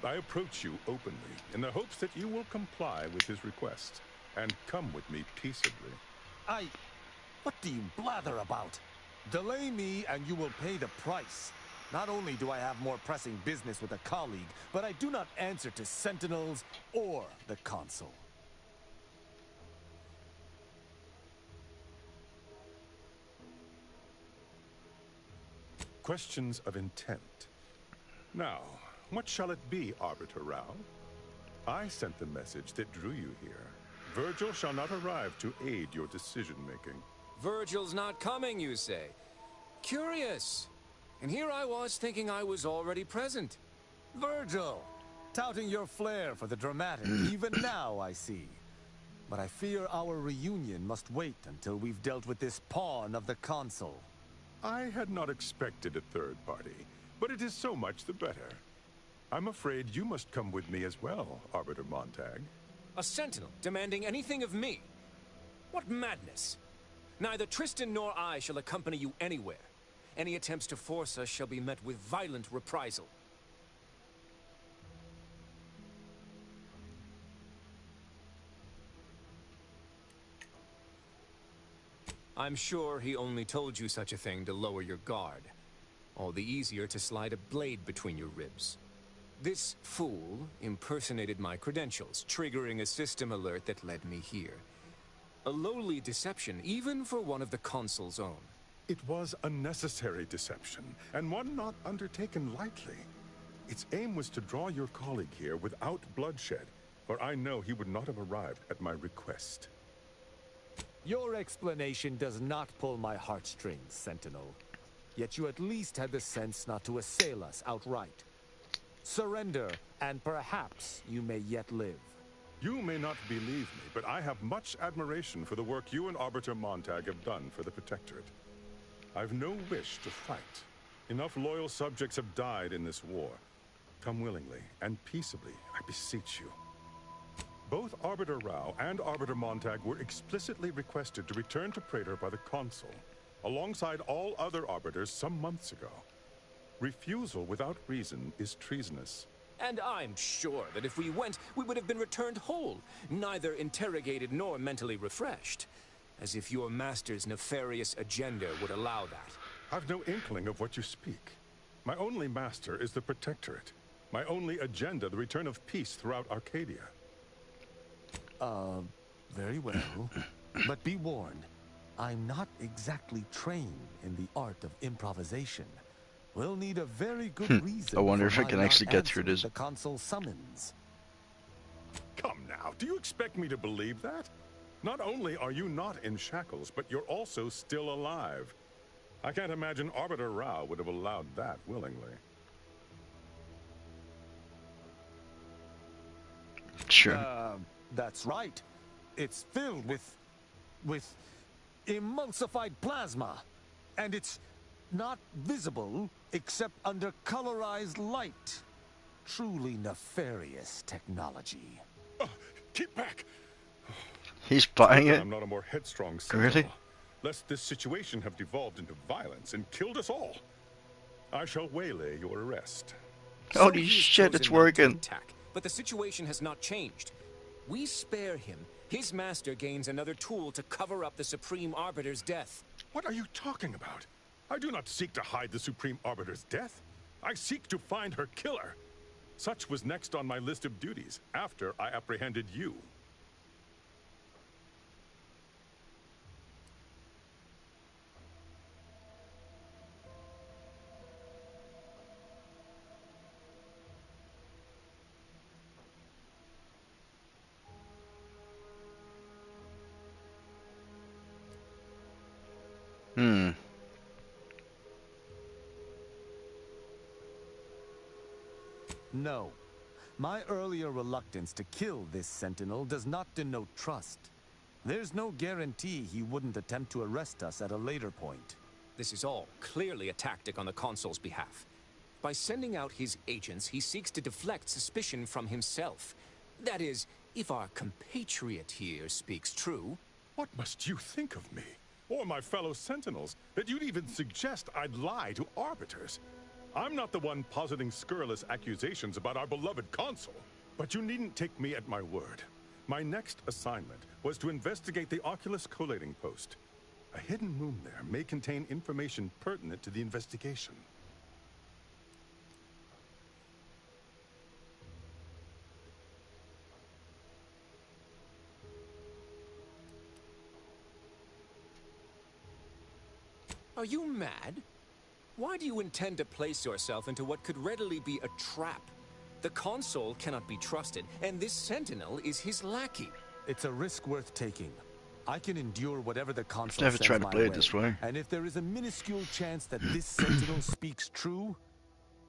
I approach you openly in the hopes that you will comply with his request and come with me peaceably. What do you blather about? Delay me and you will pay the price. Not only do I have more pressing business with a colleague, but I do not answer to Sentinels or the Consul. Questions of intent. Now, what shall it be, Arbiter Rao? I sent the message that drew you here. Virgil shall not arrive to aid your decision-making. Virgil's not coming, you say? Curious. And here I was thinking I was already present. Virgil, touting your flair for the dramatic, even now I see. But I fear our reunion must wait until we've dealt with this pawn of the console. I had not expected a third party, but it is so much the better. I'm afraid you must come with me as well, Arbiter Montag. A sentinel demanding anything of me? What madness! Neither Tristan nor I shall accompany you anywhere. Any attempts to force us shall be met with violent reprisal. I'm sure he only told you such a thing to lower your guard. All the easier to slide a blade between your ribs. This fool impersonated my credentials, triggering a system alert that led me here. A lowly deception, even for one of the consul's own. It was a necessary deception, and one not undertaken lightly. Its aim was to draw your colleague here without bloodshed, for I know he would not have arrived at my request. Your explanation does not pull my heartstrings, Sentinel. Yet you at least had the sense not to assail us outright. Surrender, and perhaps you may yet live. You may not believe me, but I have much admiration for the work you and Arbiter Montag have done for the Protectorate. I've no wish to fight. Enough loyal subjects have died in this war. Come willingly and peaceably, I beseech you. Both Arbiter Rao and Arbiter Montag were explicitly requested to return to Praetor by the Consul, alongside all other Arbiters some months ago. Refusal without reason is treasonous. And I'm sure that if we went, we would have been returned whole, neither interrogated nor mentally refreshed. As if your master's nefarious agenda would allow that. I've no inkling of what you speak. My only master is the Protectorate. My only agenda, the return of peace throughout Arcadia. Very well. But be warned, I'm not exactly trained in the art of improvisation. We'll need a very good reason. I wonder for if I can my actually not get through answering this. The consul summons. Come now, do you expect me to believe that? Not only are you not in shackles, but you're also still alive. I can't imagine Arbiter Rao would have allowed that willingly. Sure. That's right. It's filled with emulsified plasma. And it's not visible except under colorized light. Truly nefarious technology. Keep back! He's buying it? I'm not a more headstrong sentinel. Really? Lest this situation have devolved into violence and killed us all. I shall waylay your arrest. Holy shit, it's working. Attack, but the situation has not changed. We spare him. His master gains another tool to cover up the Supreme Arbiter's death. What are you talking about? I do not seek to hide the Supreme Arbiter's death. I seek to find her killer. Such was next on my list of duties, after I apprehended you. No. My earlier reluctance to kill this sentinel does not denote trust. There's no guarantee he wouldn't attempt to arrest us at a later point. This is all clearly a tactic on the consul's behalf. By sending out his agents, he seeks to deflect suspicion from himself. That is, if our compatriot here speaks true. What must you think of me, or my fellow sentinels, that you'd even suggest I'd lie to arbiters? I'm not the one positing scurrilous accusations about our beloved consul. But you needn't take me at my word. My next assignment was to investigate the Oculus collating post. A hidden room there may contain information pertinent to the investigation. Are you mad? Why do you intend to place yourself into what could readily be a trap? The console cannot be trusted, and this sentinel is his lackey. It's a risk worth taking. I can endure whatever the console Never sends tried to my play it way. this way. And if there is a minuscule chance that this sentinel speaks true,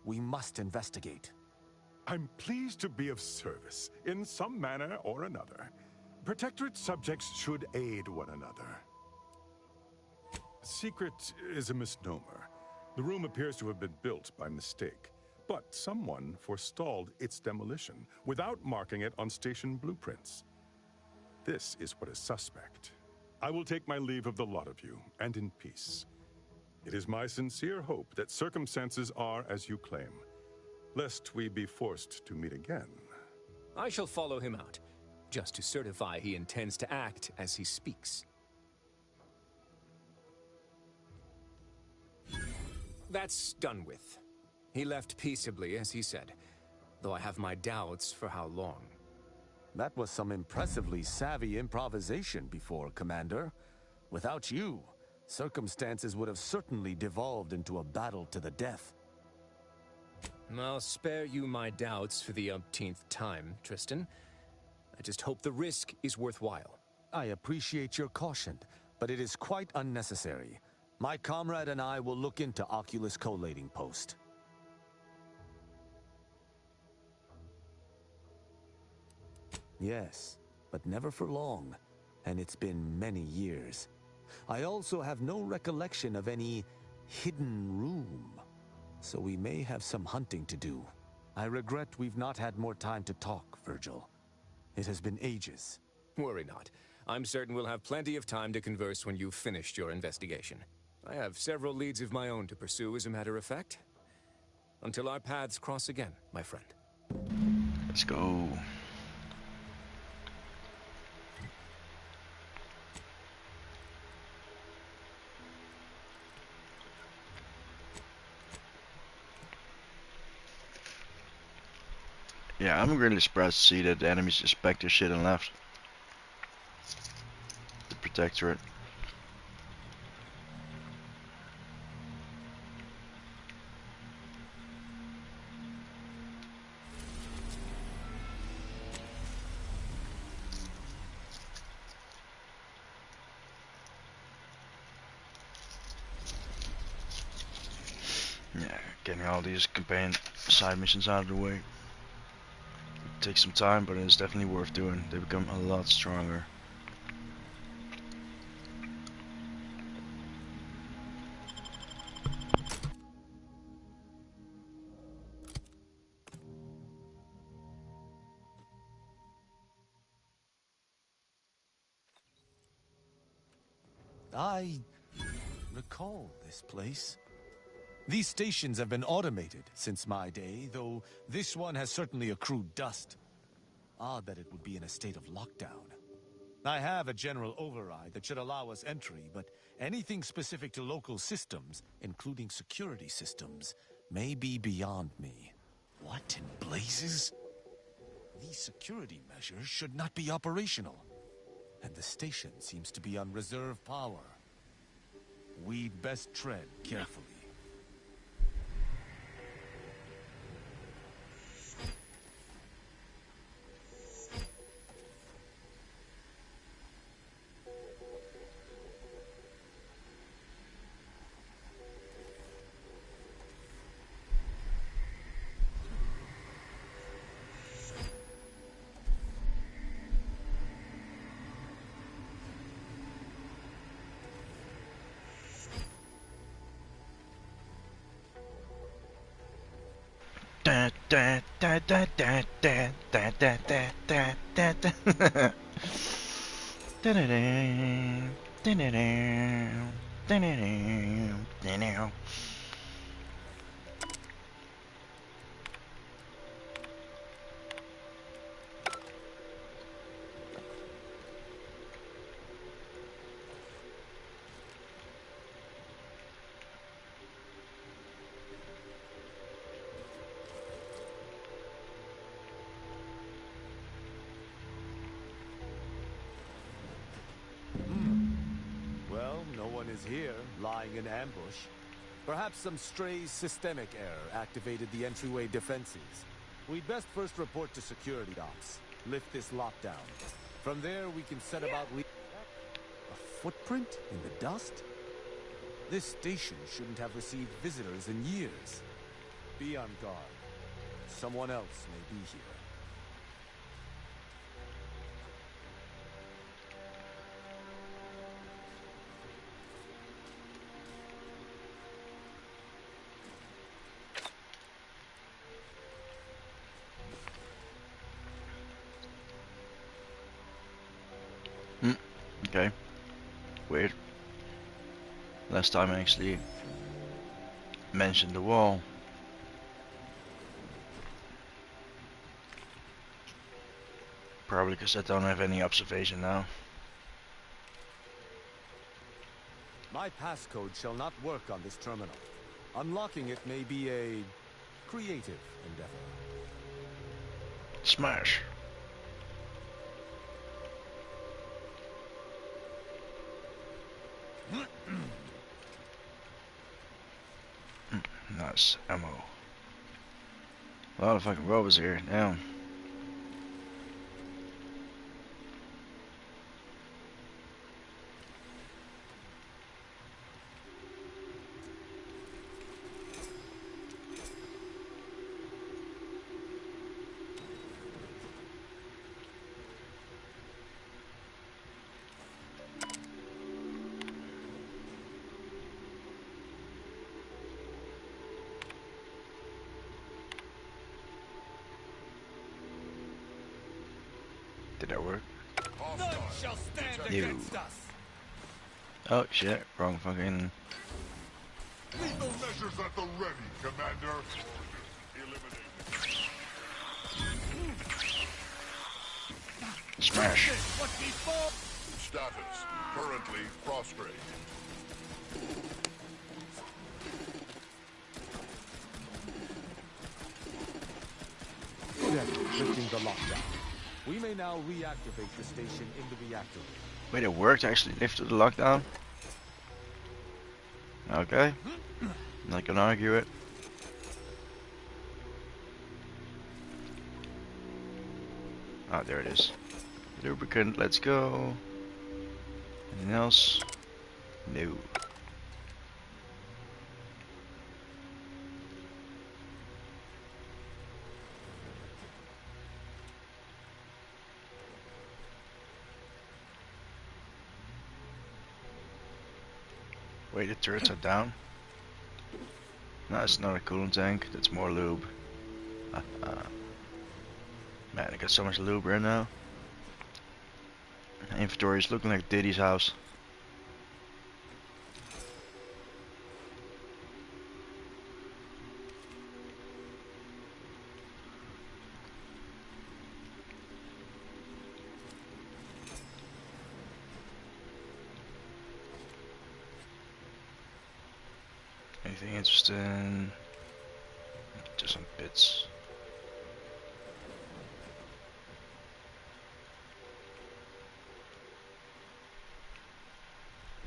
we must investigate. I'm pleased to be of service, in some manner or another. Protectorate subjects should aid one another. Secret is a misnomer. The room appears to have been built by mistake, but someone forestalled its demolition without marking it on station blueprints. This is what is suspect. I will take my leave of the lot of you, and in peace. It is my sincere hope that circumstances are as you claim, lest we be forced to meet again. I shall follow him out, just to certify he intends to act as he speaks. That's done with. He left peaceably, as he said, though I have my doubts for how long. That was some impressively savvy improvisation before, Commander. Without you, circumstances would have certainly devolved into a battle to the death. I'll spare you my doubts for the umpteenth time, Tristan. I just hope the risk is worthwhile. I appreciate your caution, but it is quite unnecessary. My comrade and I will look into Oculus collating post. Yes, but never for long, and it's been many years. I also have no recollection of any hidden room, so we may have some hunting to do. I regret we've not had more time to talk, Virgil. It has been ages. Worry not. I'm certain we'll have plenty of time to converse when you've finished your investigation. I have several leads of my own to pursue, as a matter of fact. Until our paths cross again, my friend. Let's go. Yeah, I'm really surprised to see that the enemies just backed their shit and left. The Protectorate. Yeah, getting all these campaign side missions out of the way. It takes some time, but it's definitely worth doing. They become a lot stronger. I recall this place. These stations have been automated since my day, though this one has certainly accrued dust. Odd that it would be in a state of lockdown. I have a general override that should allow us entry, but anything specific to local systems, including security systems, may be beyond me. What in blazes? These security measures should not be operational. And the station seems to be on reserve power. We'd best tread carefully. Da, da, da, da, da, da, da, da, da, da, da, da. Da-da-da, da-da-da, da-da-da, da-da. Well, no one is here, lying in ambush. Perhaps some stray systemic error activated the entryway defenses. We'd best first report to security ops. Lift this lockdown. From there, we can set about a footprint in the dust? This station shouldn't have received visitors in years. Be on guard. Someone else may be here. Okay. Weird. Last time I actually mentioned the wall. Probably because I don't have any observation now. My passcode shall not work on this terminal. Unlocking it may be a creative endeavor. Smash. Nice ammo. A lot of fucking robots here. Damn. Did that work? None shall stand against us. Oh shit, wrong fucking. Lethal measures at the ready, Commander. Smash. Status currently prostrate. Good effort lifting the lockdown. We may now reactivate the station in the reactor. Wait, it worked actually lifted the lockdown? Okay. Not gonna argue it. Ah, there it is. Lubricant, let's go. Anything else? No. Wait, the turrets are down? No, it's not a coolant tank, that's more lube. Man, I got so much lube right now. Inventory is looking like Diddy's house. Anything interesting? Just some bits.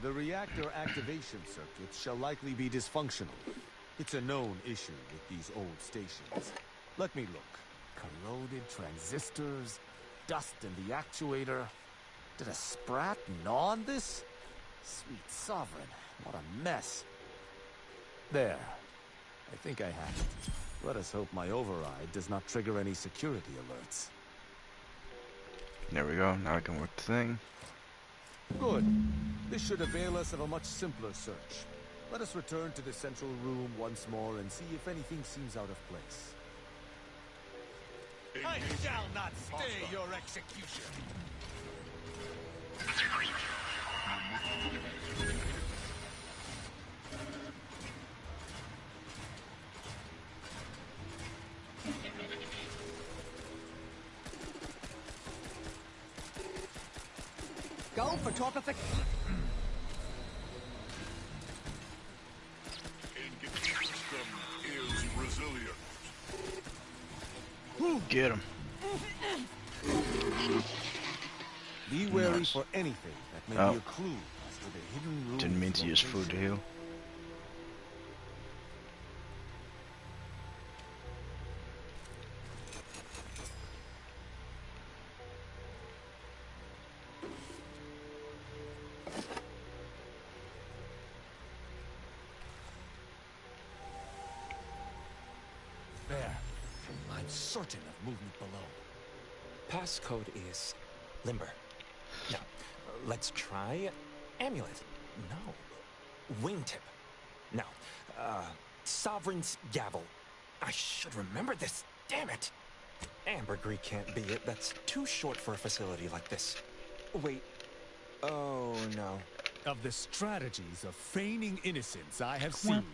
The reactor activation circuits shall likely be dysfunctional. It's a known issue with these old stations. Let me look. Corroded transistors, dust in the actuator. Did a sprat gnaw on this? Sweet sovereign, what a mess. There. I think I have it. Let us hope my override does not trigger any security alerts. There we go, now I can work the thing. Good. This should avail us of a much simpler search. Let us return to the central room once more and see if anything seems out of place. I shall not stay your execution. Go for tropific. System is resilient. Get him. Be wary Nice. for anything that may be a clue as to the hidden room. Didn't mean to use food to heal. certain of movement below. Passcode is limber. No. Let's try amulet. No. Wingtip. No. Sovereign's gavel. I should remember this. Damn it. Ambergris can't be it. That's too short for a facility like this. Wait. Oh, no. Of the strategies of feigning innocence I have seen,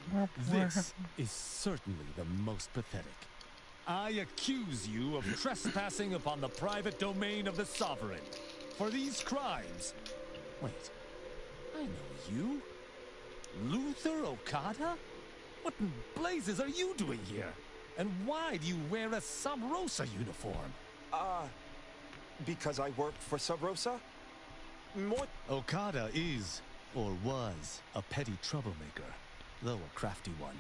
this is certainly the most pathetic. I accuse you of trespassing upon the private domain of the Sovereign. For these crimes... Wait, I know you. Luther Okada? What in blazes are you doing here? And why do you wear a Sub Rosa uniform? Because I work for Sub Rosa? Okada is, or was, a petty troublemaker, though a crafty one.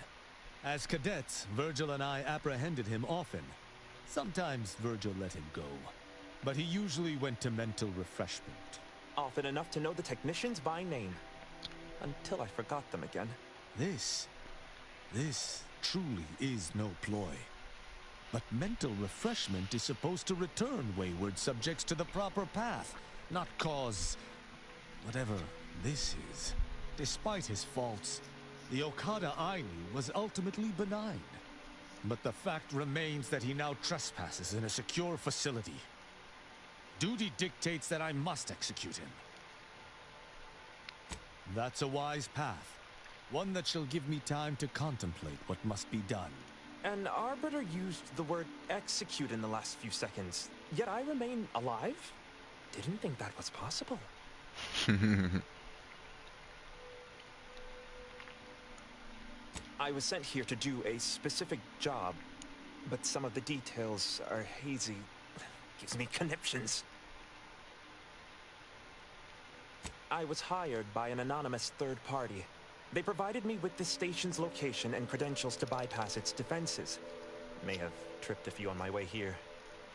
As cadets, Virgil and I apprehended him often. Sometimes Virgil let him go, but he usually went to mental refreshment. Often enough to know the technicians by name. Until I forgot them again. This truly is no ploy. But mental refreshment is supposed to return wayward subjects to the proper path, not cause whatever this is. Despite his faults, the Okada I knew was ultimately benign. But the fact remains that he now trespasses in a secure facility. Duty dictates that I must execute him. That's a wise path. One that shall give me time to contemplate what must be done. An Arbiter used the word execute in the last few seconds, yet I remain alive? Didn't think that was possible. I was sent here to do a specific job, but some of the details are hazy. Gives me conniptions. I was hired by an anonymous third party. They provided me with the station's location and credentials to bypass its defenses. May have tripped a few on my way here.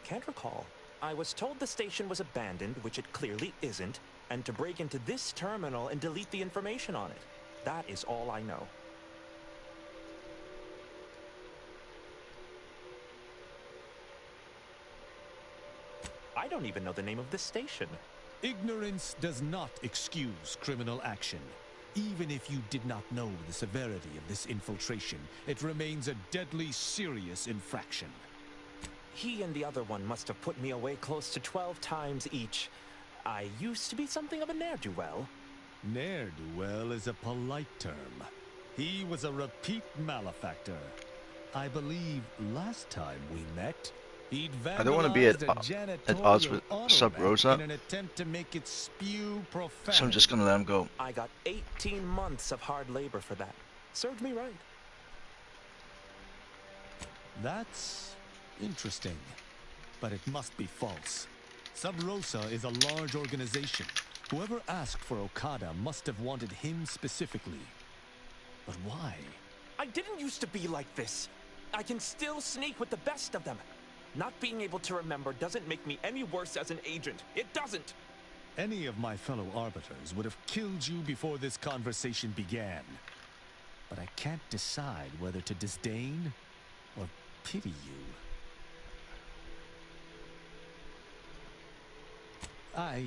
Can't recall. I was told the station was abandoned, which it clearly isn't, and to break into this terminal and delete the information on it. That is all I know. I don't even know the name of this station. Ignorance does not excuse criminal action. Even if you did not know the severity of this infiltration, it remains a deadly serious infraction. He and the other one must have put me away close to 12 times each. I used to be something of a ne'er-do-well. Ne'er-do-well is a polite term. He was a repeat malefactor. I believe last time we met, he'd I don't want to be at odds with Sub Rosa, in an attempt to make it spew profanity. so I'm just gonna let him go. I got 18 months of hard labor for that. Served me right. That's interesting, but it must be false. Sub Rosa is a large organization. Whoever asked for Okada must have wanted him specifically. But why? I didn't used to be like this. I can still sneak with the best of them. Not being able to remember doesn't make me any worse as an agent. It doesn't! Any of my fellow arbiters would have killed you before this conversation began. But I can't decide whether to disdain or pity you. I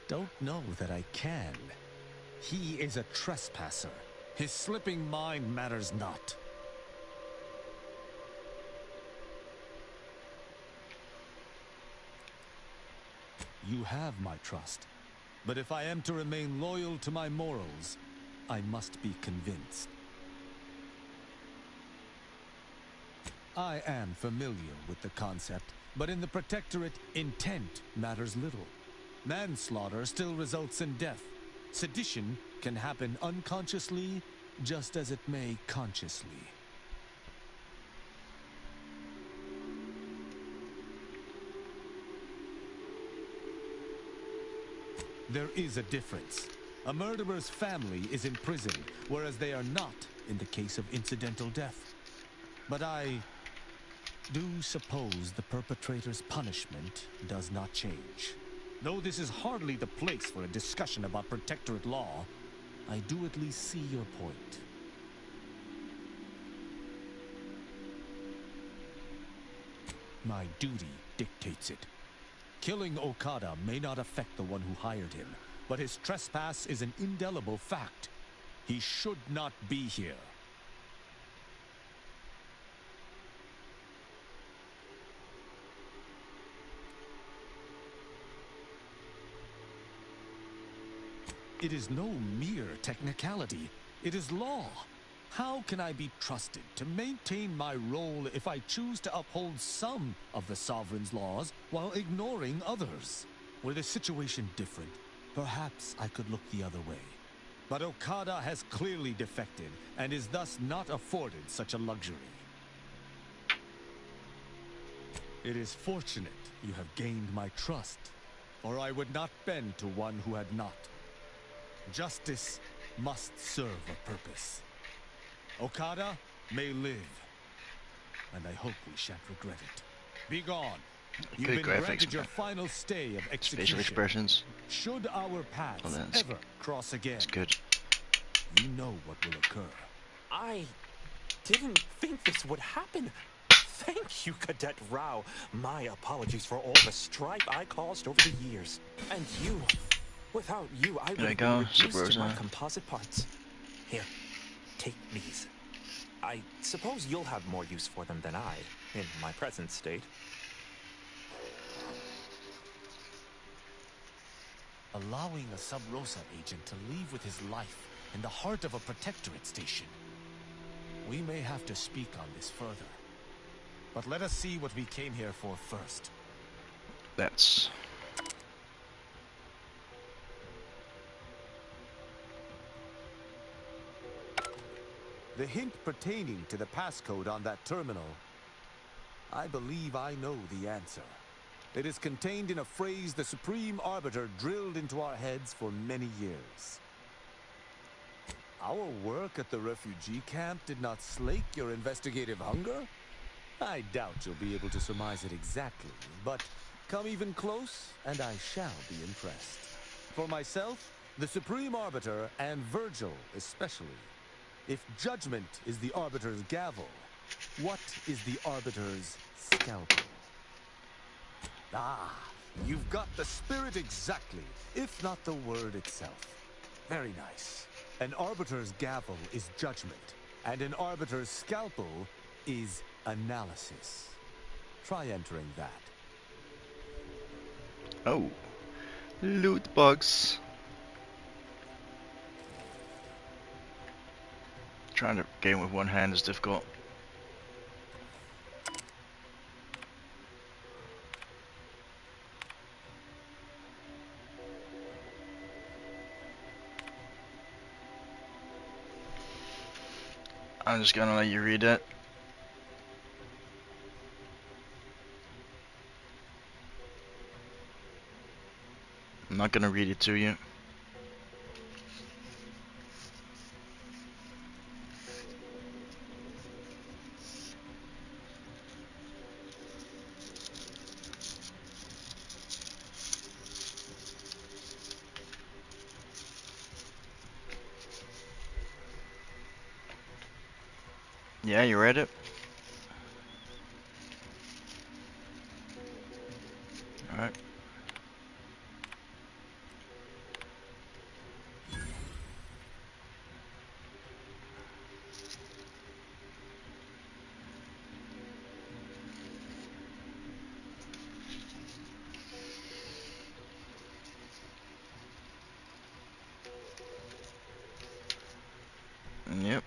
don't know that I can. He is a trespasser. His slipping mind matters not. You have my trust. But if I am to remain loyal to my morals, I must be convinced. I am familiar with the concept, but in the Protectorate, intent matters little. Manslaughter still results in death. Sedition can happen unconsciously, just as it may consciously. There is a difference. A murderer's family is in prison, whereas they are not in the case of incidental death. But I do suppose the perpetrator's punishment does not change. Though this is hardly the place for a discussion about Protectorate law, I do at least see your point. My duty dictates it. Killing Okada may not affect the one who hired him, but his trespass is an indelible fact. He should not be here. It is no mere technicality. It is law. How can I be trusted to maintain my role if I choose to uphold some of the sovereign's laws while ignoring others? Were the situation different, perhaps I could look the other way. But Okada has clearly defected and is thus not afforded such a luxury. It is fortunate you have gained my trust, or I would not bend to one who had not. Justice must serve a purpose. Okada may live, and I hope we shan't regret it. Be gone. You've Good been graphics, granted your man. final stay of Facial execution. expressions. Should our Oh, paths that's ever cross again, it's good. you know what will occur. I didn't think this would happen. Thank you, Cadet Rao. My apologies for all the strife I caused over the years. And you. Without you, I would There you have been go, reduced to my Subrosa. composite parts. Here, take these. I suppose you'll have more use for them than I, in my present state. Allowing a Sub Rosa agent to leave with his life in the heart of a protectorate station. We may have to speak on this further. But let us see what we came here for first. That's The hint pertaining to the passcode on that terminal, I believe I know the answer. It is contained in a phrase the Supreme Arbiter drilled into our heads for many years. Our work at the refugee camp did not slake your investigative hunger? I doubt you'll be able to surmise it exactly, but come even close, and I shall be impressed. For myself, the Supreme Arbiter, and Virgil especially, if judgment is the Arbiter's gavel, what is the Arbiter's scalpel? Ah, you've got the spirit exactly, if not the word itself. Very nice. An Arbiter's gavel is judgment, and an Arbiter's scalpel is analysis. Try entering that. oh, loot box. Trying to game with one hand is difficult. I'm just gonna let you read it. I'm not gonna read it to you. Yeah, you read it? Alright. Yep.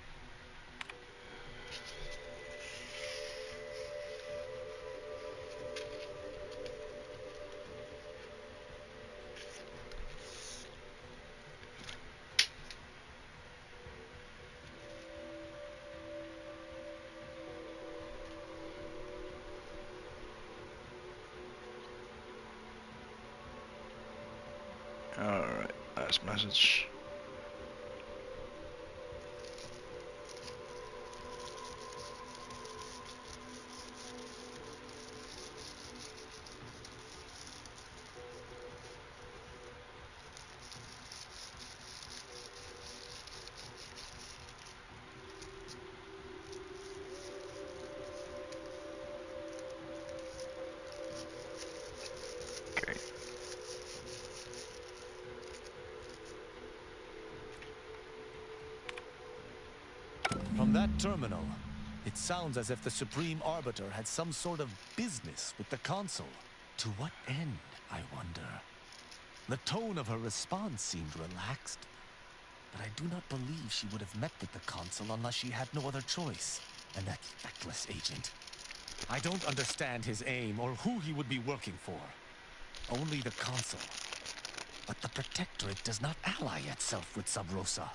Alright, last message. From that terminal, it sounds as if the Supreme Arbiter had some sort of business with the Consul. To what end, I wonder? The tone of her response seemed relaxed, but I do not believe she would have met with the Consul unless she had no other choice. And that feckless agent. I don't understand his aim or who he would be working for. Only the Consul. But the Protectorate does not ally itself with Sub Rosa.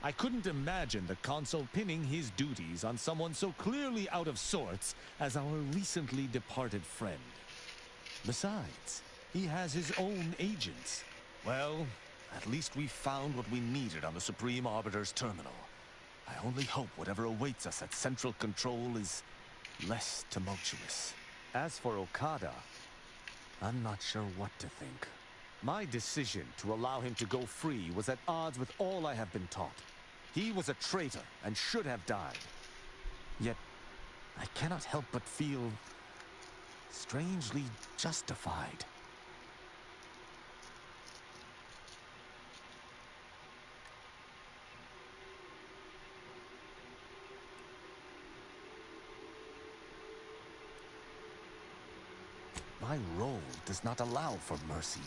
I couldn't imagine the Consul pinning his duties on someone so clearly out of sorts as our recently departed friend. Besides, he has his own agents. Well, at least we found what we needed on the Supreme Arbiter's terminal. I only hope whatever awaits us at Central Control is less tumultuous. As for Okada, I'm not sure what to think. My decision to allow him to go free was at odds with all I have been taught. He was a traitor and should have died. Yet, I cannot help but feel strangely justified. My role does not allow for mercy.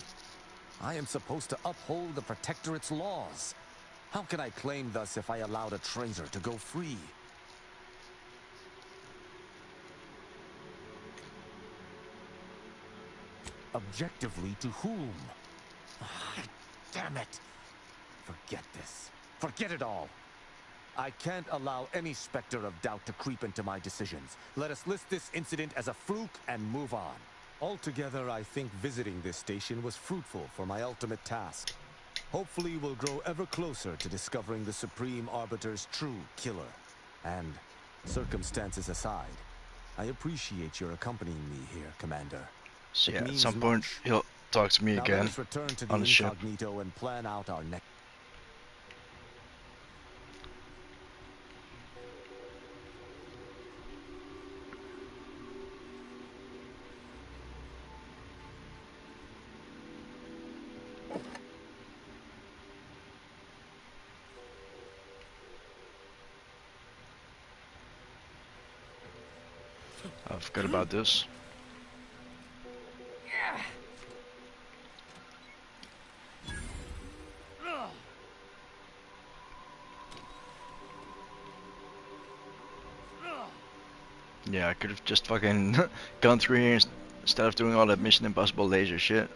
I am supposed to uphold the Protectorate's laws. How can I claim thus if I allowed a traitor to go free? Objectively to whom? Damn it! Forget this. Forget it all. I can't allow any specter of doubt to creep into my decisions. Let us list this incident as a fluke and move on. Altogether, I think visiting this station was fruitful for my ultimate task. Hopefully, we'll grow ever closer to discovering the Supreme Arbiter's true killer. And, circumstances aside, I appreciate your accompanying me here, Commander. So yeah, It at means some point much. he'll talk to me Now again let us return to the on the ship. incognito and plan out our next. I forgot about this. Yeah, I could have just fucking gone through here instead of doing all that Mission Impossible laser shit.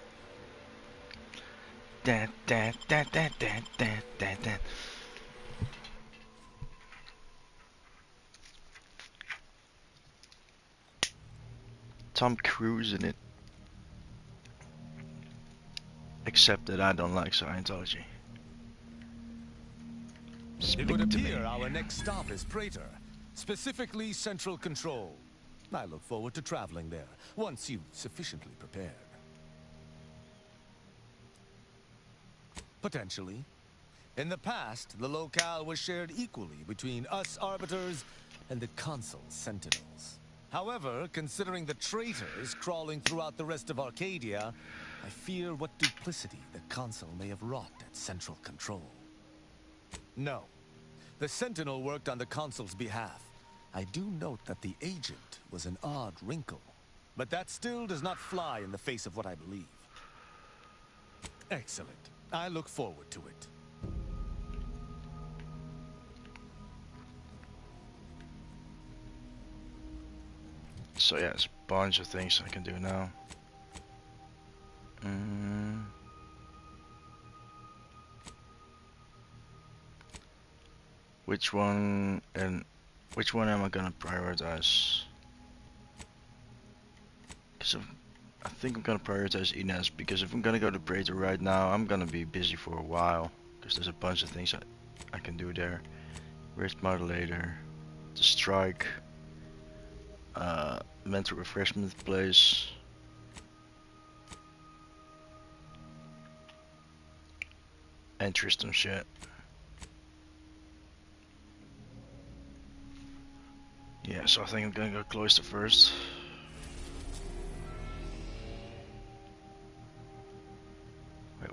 Da, da, da, da, da, da, da, da. Tom Cruise in it. Except that I don't like Scientology. It would appear our next stop is Praetor, specifically Central Control. I look forward to traveling there, once you've sufficiently prepared. Potentially. In the past, the locale was shared equally between us Arbiters and the Consul Sentinels. However, considering the traitors crawling throughout the rest of Arcadia, I fear what duplicity the Consul may have wrought at Central Control. No. The Sentinel worked on the Consul's behalf. I do note that the agent was an odd wrinkle. But that still does not fly in the face of what I believe. Excellent. I look forward to it. So yeah, there's a bunch of things I can do now. Which one am I gonna prioritize? Because I think I'm gonna prioritize Ines, because if I'm gonna go to Praetor right now, I'm gonna be busy for a while. Because there's a bunch of things I can do there. Where's Modulator? The Strike. Mental refreshment place. And Tristan shit. Yeah, so I think I'm gonna go Cloister first.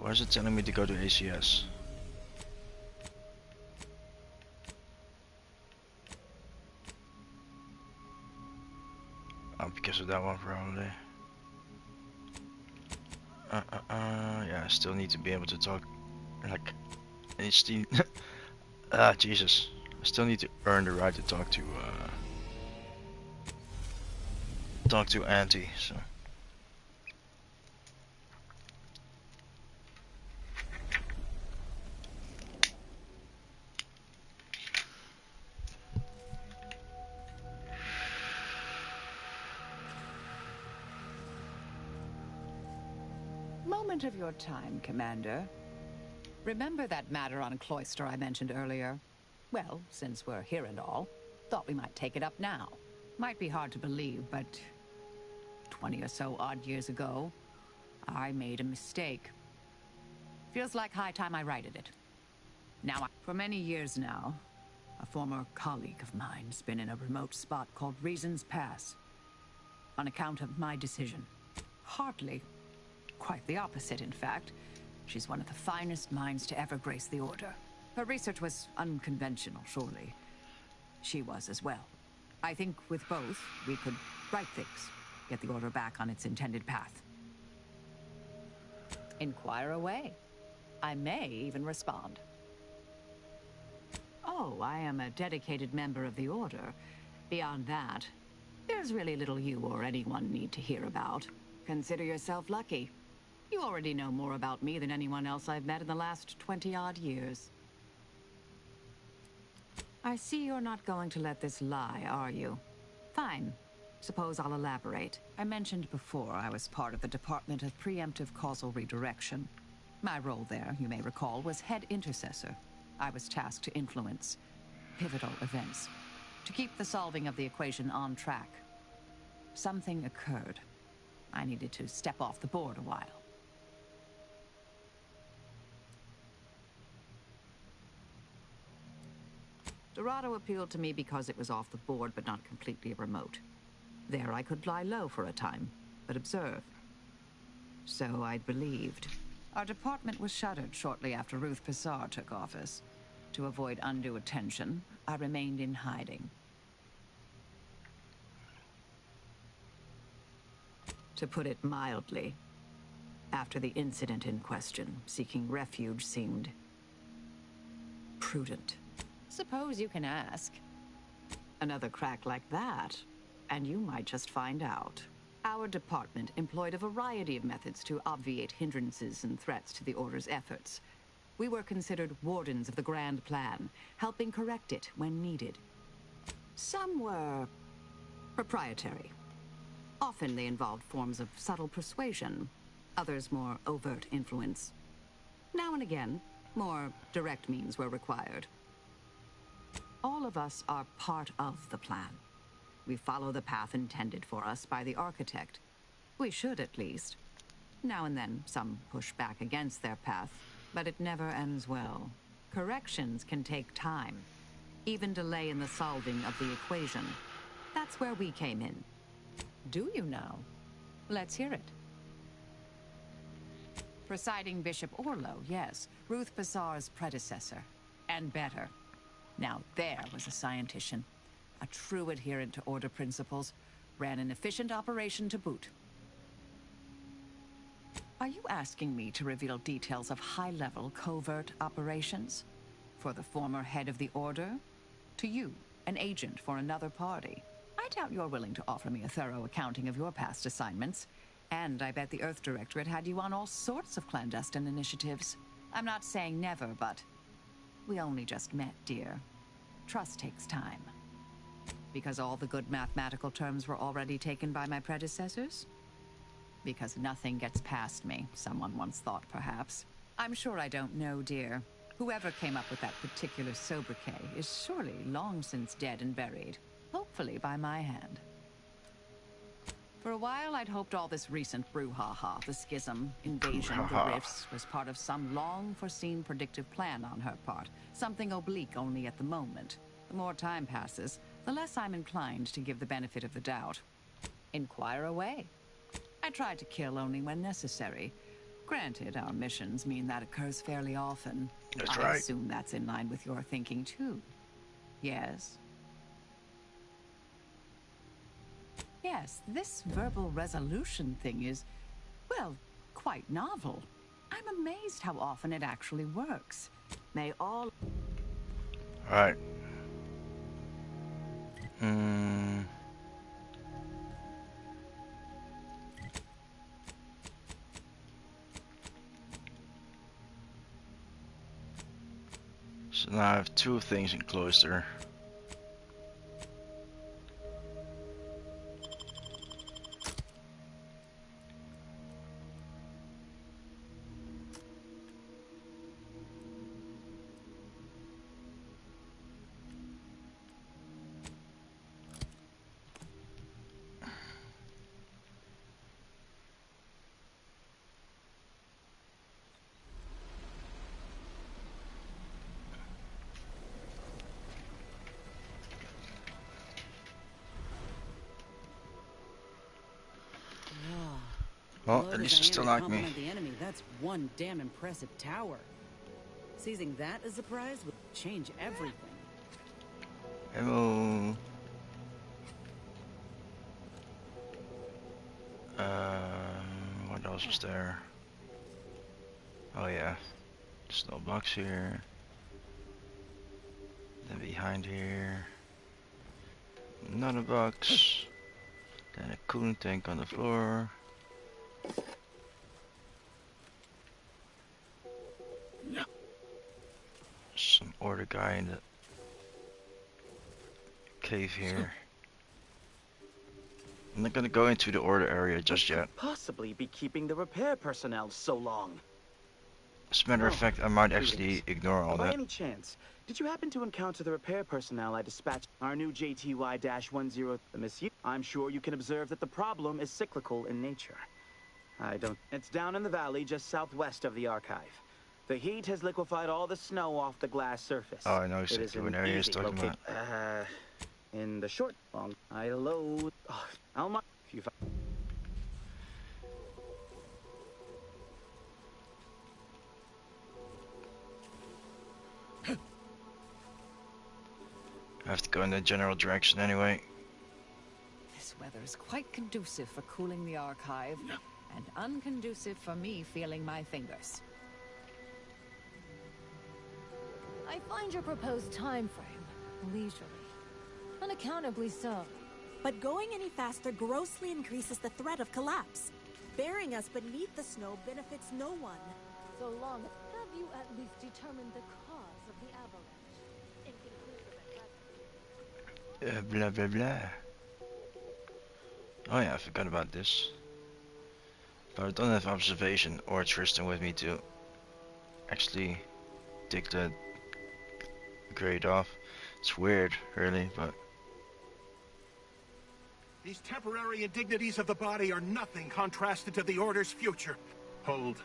Why is it telling me to go to ACS? Oh, because of that one probably. Yeah, I still need to be able to talk, like, and still, Jesus. I still need to earn the right to talk to Auntie, so. Moment of your time, Commander. Remember that matter on Cloister I mentioned earlier? Well, since we're here and all, thought we might take it up now. Might be hard to believe, but 20 or so odd years ago, I made a mistake. Feels like high time I righted it. For many years now, a former colleague of mine's been in a remote spot called Reason's Pass. On account of my decision. Hardly. Quite the opposite, in fact. She's one of the finest minds to ever grace the Order. Her research was unconventional, surely. She was as well. I think with both, we could right things, get the Order back on its intended path. Inquire away. I may even respond. Oh, I am a dedicated member of the Order. Beyond that, there's really little you or anyone need to hear about. Consider yourself lucky. You already know more about me than anyone else I've met in the last 20-odd years. I see you're not going to let this lie, are you? Fine. Suppose I'll elaborate. I mentioned before I was part of the Department of Preemptive Causal Redirection. My role there, you may recall, was head intercessor. I was tasked to influence pivotal events, to keep the solving of the equation on track. Something occurred. I needed to step off the board a while. Dorado appealed to me because it was off the board but not completely remote. There I could lie low for a time, but observe. So I'd believed. Our department was shuttered shortly after Ruth Pissar took office. To avoid undue attention, I remained in hiding. To put it mildly, after the incident in question, seeking refuge seemed prudent. Suppose you can ask. Another crack like that, and you might just find out. Our department employed a variety of methods to obviate hindrances and threats to the Order's efforts. We were considered wardens of the grand plan, helping correct it when needed. Some were proprietary. Often they involved forms of subtle persuasion, others more overt influence. Now and again, more direct means were required. All of us are part of the plan. We follow the path intended for us by the architect. We should, at least. Now and then, some push back against their path, but it never ends well. Corrections can take time, even delay in the solving of the equation. That's where we came in. Do you know? Let's hear it. Presiding Bishop Orlo, yes. Ruth Pissar's predecessor. And better. Now there was a scientician. A true adherent to Order principles. Ran an efficient operation to boot. Are you asking me to reveal details of high-level covert operations? For the former head of the Order? To you, an agent for another party? I doubt you're willing to offer me a thorough accounting of your past assignments. And I bet the Earth Directorate had you on all sorts of clandestine initiatives. I'm not saying never, but we only just met, dear. Trust takes time. Because all the good mathematical terms were already taken by my predecessors? Because nothing gets past me, someone once thought, perhaps. I'm sure I don't know, dear. Whoever came up with that particular sobriquet is surely long since dead and buried. Hopefully by my hand. For a while, I'd hoped all this recent brouhaha, the schism, invasion, the rifts, was part of some long-foreseen predictive plan on her part. Something oblique only at the moment. The more time passes, the less I'm inclined to give the benefit of the doubt. Inquire away. I tried to kill only when necessary. Granted, our missions mean that occurs fairly often. That's I right. assume that's in line with your thinking, too. Yes? Yes, this verbal resolution thing is, well, quite novel. I'm amazed how often it actually works. May all... Alright. So now I have two things in cloister. Well, Low at to least they Diana still to like me. compliment the enemy. That's one damn impressive tower. Seizing that as a prize would change everything. Hello. What else was there? Oh yeah, snow box here. Then behind here, another box. Then a cooling tank on the floor. Some order guy in the cave here. I'm not gonna go into the order area just yet. Possibly be keeping the repair personnel so long. As a matter of fact, I might actually ignore all By that. any chance, did you happen to encounter the repair personnel I dispatched? Our new JTY-10, the misuse? I'm sure you can observe that the problem is cyclical in nature. It's down in the valley just southwest of the archive. The heat has liquefied all the snow off the glass surface. Oh, I know It is exactly what an area he's easy talking about. in the short, long, I load. Oh, Alma, if you. I have to go in the general direction anyway. This weather is quite conducive for cooling the archive, and unconducive for me feeling my fingers. I find your proposed time frame leisurely. Unaccountably so. But going any faster grossly increases the threat of collapse. Burying us beneath the snow benefits no one. So long. Have you at least determined the cause of the avalanche? Inconclusive at Blah blah blah. Oh yeah, I forgot about this. But I don't have observation or Tristan with me to actually take the grade off. It's weird, really, but... These temporary indignities of the body are nothing contrasted to the Order's future. Hold.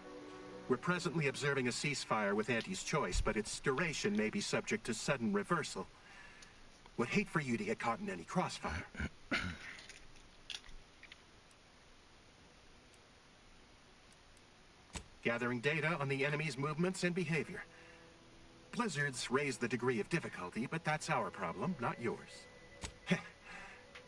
We're presently observing a ceasefire with Auntie's choice, but its duration may be subject to sudden reversal. Would hate for you to get caught in any crossfire. Gathering data on the enemy's movements and behavior. Blizzards raise the degree of difficulty, but that's our problem, not yours.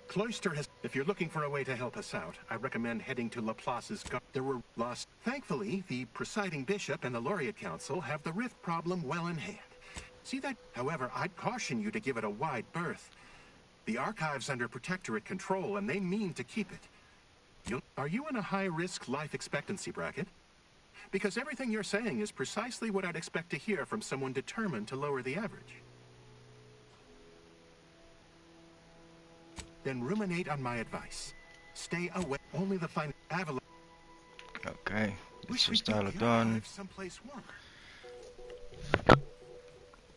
Cloister has... If you're looking for a way to help us out, I recommend heading to Laplace's... There were lost... Thankfully, the presiding bishop and the Laureate Council have the rift problem well in hand. See that? However, I'd caution you to give it a wide berth. The archive's under protectorate control, and they mean to keep it. Are you in a high-risk life expectancy bracket? Because everything you're saying is precisely what I'd expect to hear from someone determined to lower the average. Then ruminate on my advice. Stay away. Only the fine avalanche. Okay, this is dialogue done. Someplace warmer.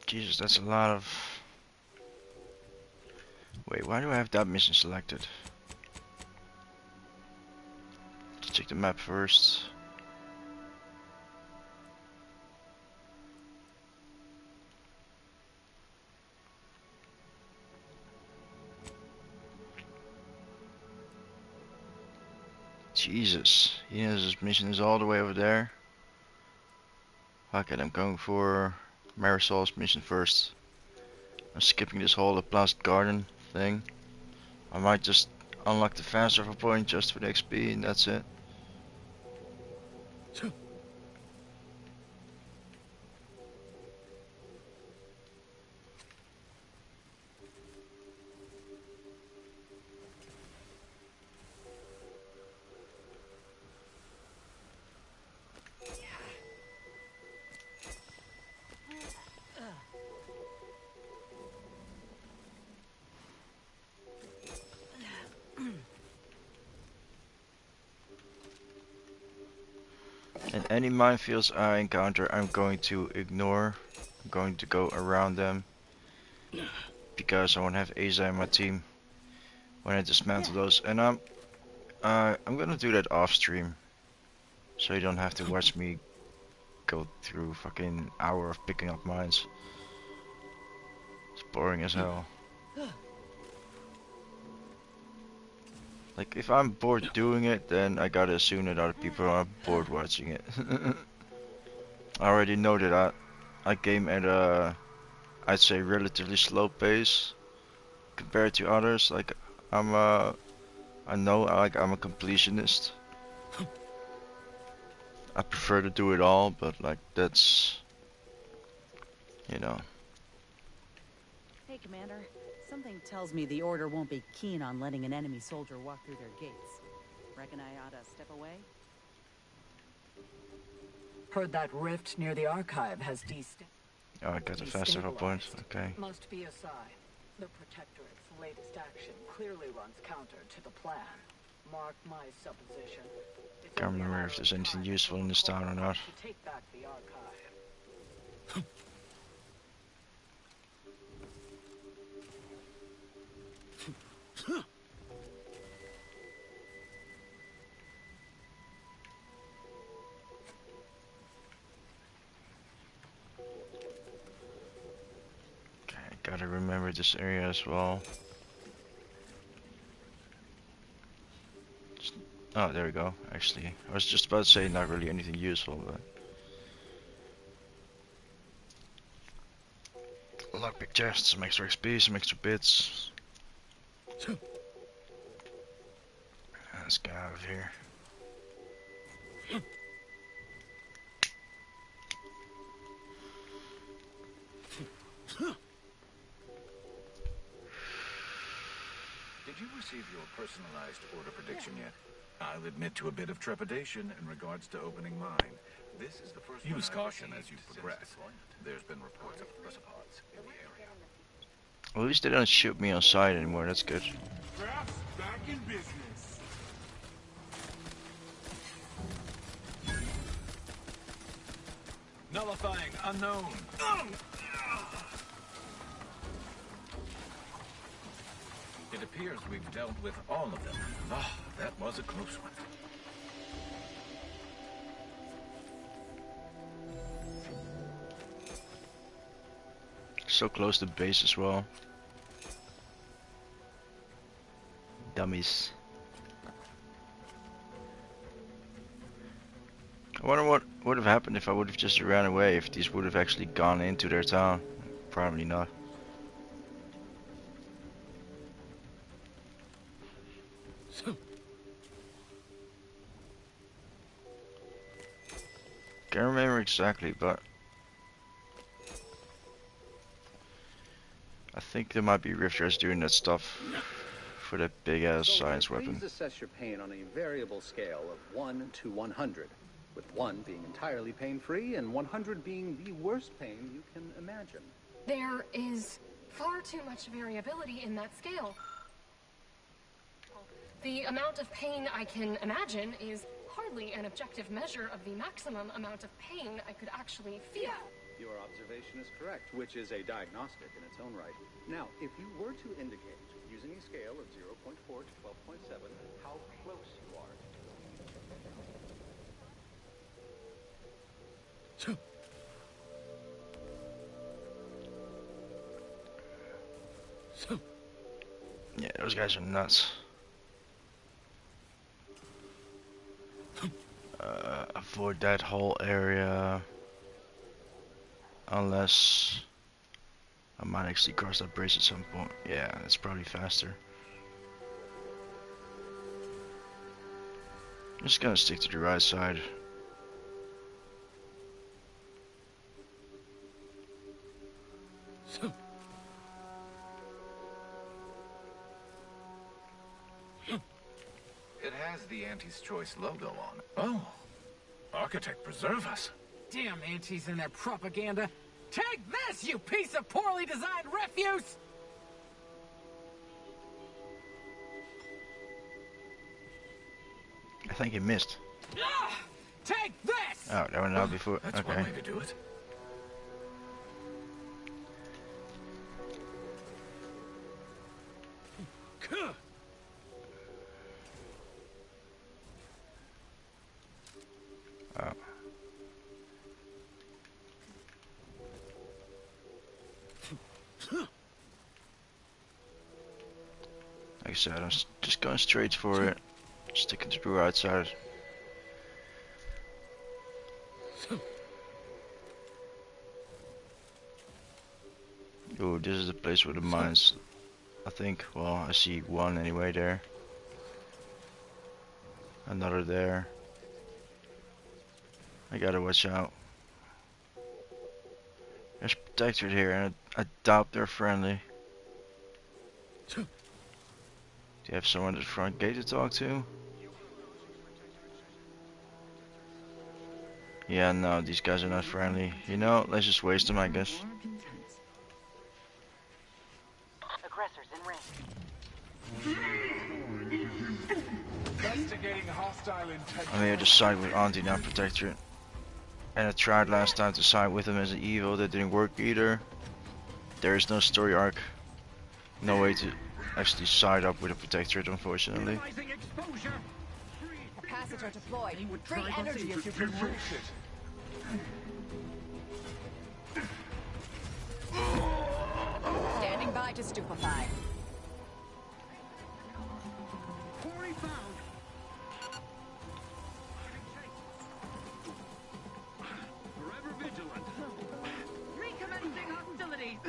Jesus, that's a lot of... Wait, why do I have that mission selected? Let's check the map first. Jesus, yes, this mission is all the way over there. Okay, I'm going for Marisol's mission first. I'm skipping this whole Laplace Garden thing. I might just unlock the fast travel point just for the XP and that's it. And any minefields I encounter, I'm going to ignore. I'm going to go around them because I want to have Asa in my team when I dismantle those. And I'm gonna do that off stream, so you don't have to watch me go through fucking hour of picking up mines. It's boring as hell. Like if I'm bored doing it, then I gotta assume that other people are bored watching it. I already know that I game at a, I'd say, relatively slow pace compared to others. Like I know like I'm a completionist. I prefer to do it all, but like that's, you know. Hey, Commander. Something tells me the Order won't be keen on letting an enemy soldier walk through their gates. Reckon I ought to step away? Heard that rift near the archive has Oh, I got a fast travel point. Okay. Must be a sign. The Protectorate's latest action clearly runs counter to the plan. Mark my supposition. Can't remember if there's anything useful in this town or not. To take back the archive. Okay, gotta remember this area as well. Oh, there we go. Actually, I was just about to say not really anything useful, but lockpick chests, some extra XP, some extra bits. Let's get out of here. Did you receive your personalized order prediction yet? I'll admit to a bit of trepidation in regards to opening mine. This is the first Use caution as you progress. There's been reports of arthropods in the area. At least they don't shoot me on sight anymore, that's good. Crafts back in business. Nullifying unknown. It appears we've dealt with all of them. Ah, that was a close one. So close to base as well. Dummies. I wonder what would have happened if I would have just ran away, if these would have actually gone into their town. Probably not. Can't remember exactly, but I think there might be rifters doing that stuff for that big ass science weapon. Please assess your pain on a variable scale of 1 to 100, with 1 being entirely pain-free and 100 being the worst pain you can imagine. There is far too much variability in that scale. The amount of pain I can imagine is hardly an objective measure of the maximum amount of pain I could actually feel. Your observation is correct, which is a diagnostic in its own right. Now, if you were to indicate, using a scale of 0.4 to 12.7, how close you are. Yeah, those guys are nuts. Avoid that whole area. Unless I might actually cross that bridge at some point. Yeah, it's probably faster. I'm just gonna stick to the right side. It has the Aunties' Choice logo on it. Oh, Architect preserve us. Damn Aunties and their propaganda. Take this, you piece of poorly designed refuse! I think he missed. Take this! Oh, that went out before. That's Okay. one way to do it. Oh. Like I said, I'm just going straight for it. Sticking to the right side. Oh, this is the place where the mines, I think. Well, I see one anyway there. Another there. I gotta watch out. There's protectors here, and I doubt they're friendly. Do you have someone at the front gate to talk to? Yeah, no, these guys are not friendly. You know, let's just waste them, I guess. Aggressors in range. Investigating hostile intent. I'm here to side with Auntie, not Protectorate. And I tried last time to side with him as an evil, that didn't work either. There is no story arc. No way to actually side up with a Protectorate, unfortunately. Capacitor deployed. Free energy if you can reach it. Standing by to stupefy. Quarry found. Forever vigilant. Recommencing hostilities.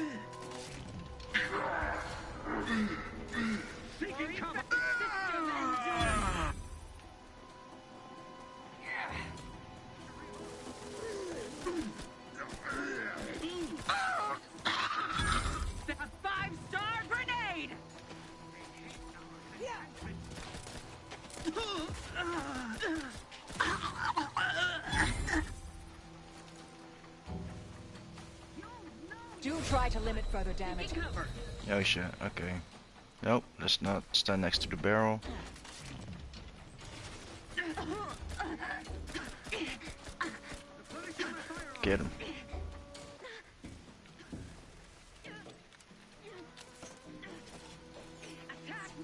Seeking cover. Do try to limit further damage. Oh shit, okay. Nope, let's not stand next to the barrel. Get him.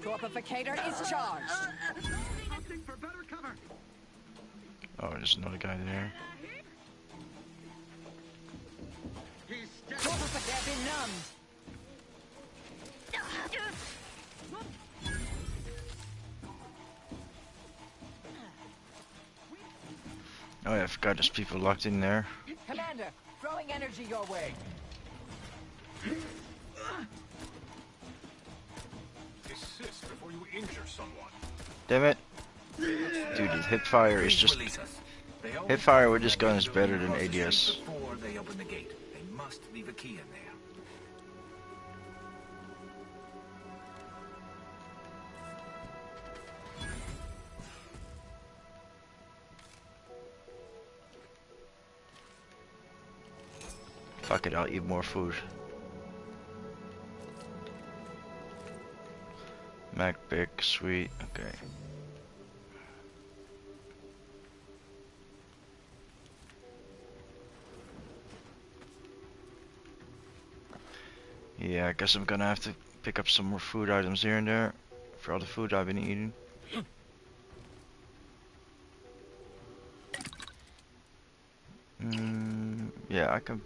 Torpificator is charged. Oh, there's another guy there. Torpificator been numbed. Oh yeah, I forgot there's people locked in there. Commander, throwing energy your way. Desist before you injure someone. Damn it. Dude, the hip fire is just... Hip fire with this gun is better than ADS. Before they open the gate, they must leave a key in there. Fuck it, I'll eat more food. Mac pick, sweet, okay. Yeah, I guess I'm gonna have to pick up some more food items here and there for all the food I've been eating. Yeah, I can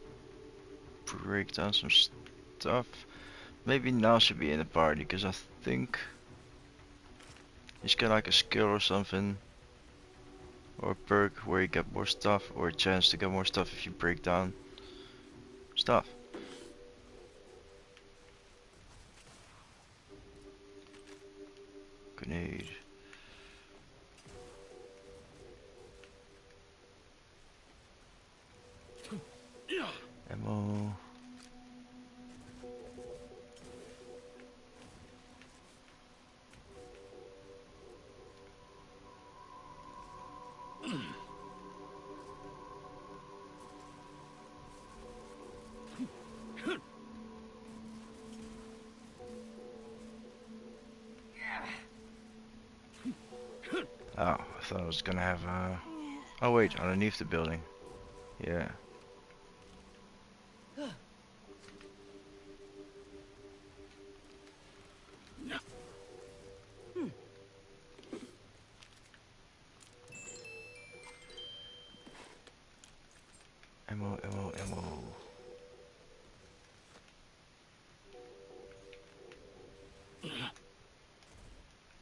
break down some stuff. Maybe now should be in the party, because I think he's got like a skill or something, or a perk where you get more stuff, or a chance to get more stuff if you break down Stuff. Grenade. Ammo. Oh, I thought I was gonna have oh wait, underneath the building. Yeah. Ammo, ammo, ammo.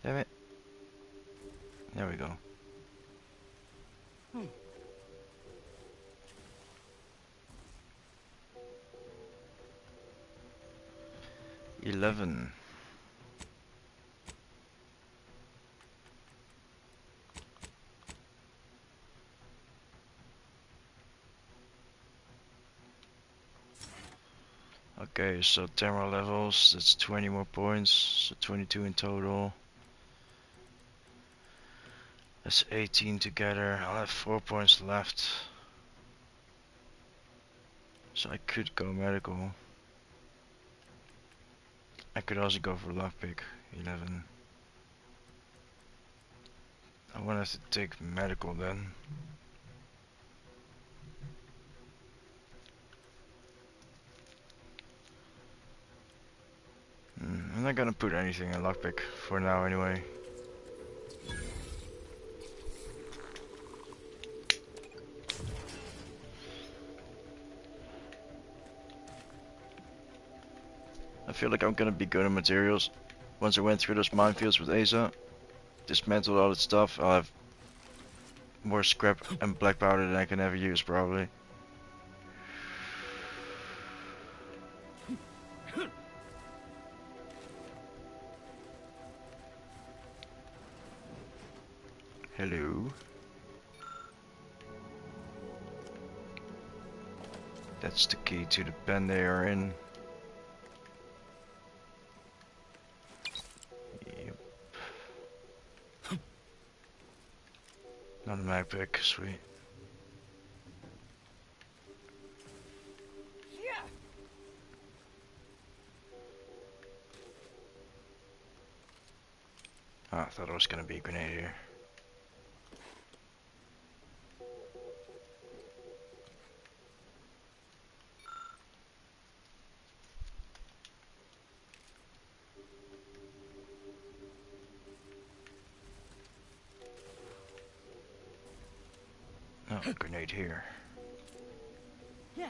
Damn it. There we go. 11. Okay, so 10 more levels, that's 20 more points, so 22 in total. That's 18 together. I'll have 4 points left. So I could go medical. I could also go for lockpick, 11. I won't have to take medical then. I'm not gonna put anything in lockpick for now anyway. I feel like I'm gonna be good at materials. Once I went through those minefields with Asa, dismantled all that stuff, I'll have more scrap and black powder than I can ever use probably. Hello. That's the key to the pen they are in. Yep. Not a mag pick, sweet. Oh, I thought it was gonna be a grenade here. Oh, grenade here. Yeah.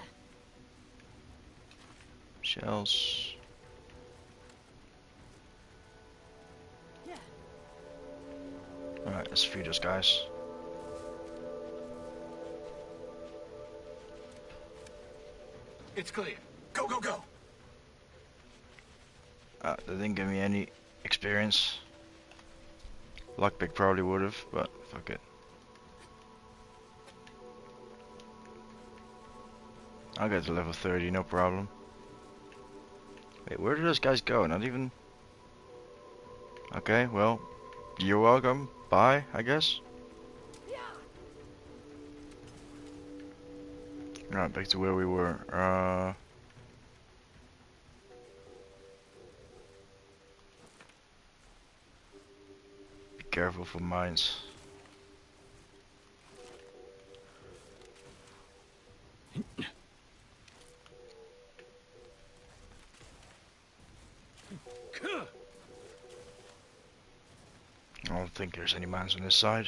Shells. Yeah. Alright, let's feed those guys. It's clear. Go, go, go! That didn't give me any experience. Lockpick probably would have, but fuck it. I'll get to level 30, no problem. Wait, where did those guys go? Not even... Okay, well, you're welcome. Bye, I guess. Alright, back to where we were. Be careful for mines. I don't think there's any mines on this side.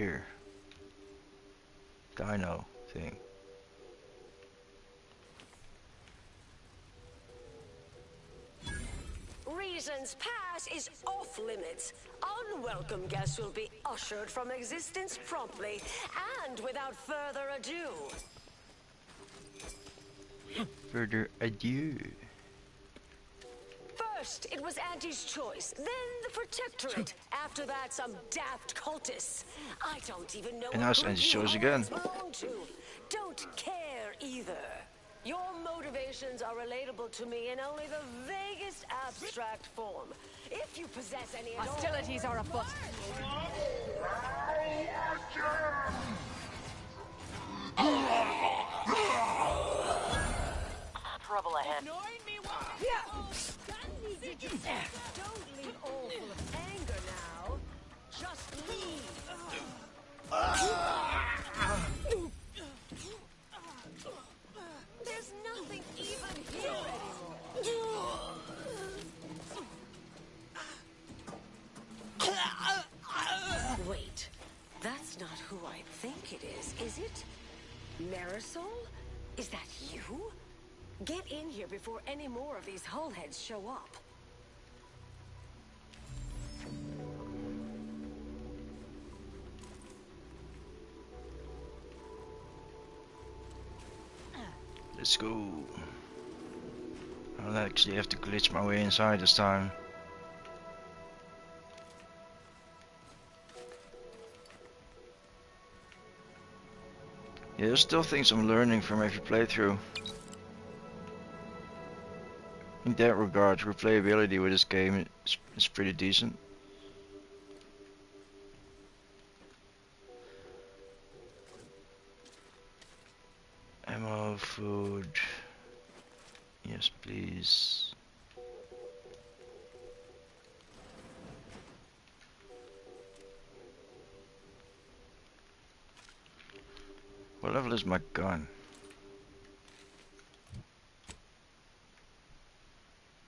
here? Dino thing. Reason's Pass is off limits. Unwelcome guests will be ushered from existence promptly and without further ado. Further ado. First, it was Auntie's choice, then the Protectorate. After that, some daft cultists. I don't even know And now it's Auntie's choice again. belong to. Don't care either. Your motivations are relatable to me in only the vaguest abstract form. If you possess any at all... Hostilities are afoot. Trouble ahead. Yeah. Don't leave all full of anger now. Just leave. There's nothing even here anymore. Wait, that's not who I think it is it? Marisol? Is that you? Get in here before any more of these hullheads show up. Let's go. I'll actually have to glitch my way inside this time. Yeah, there's still things I'm learning from every playthrough. In that regard, replayability with this game is pretty decent. Ammo, food. Yes, please. What level is my gun?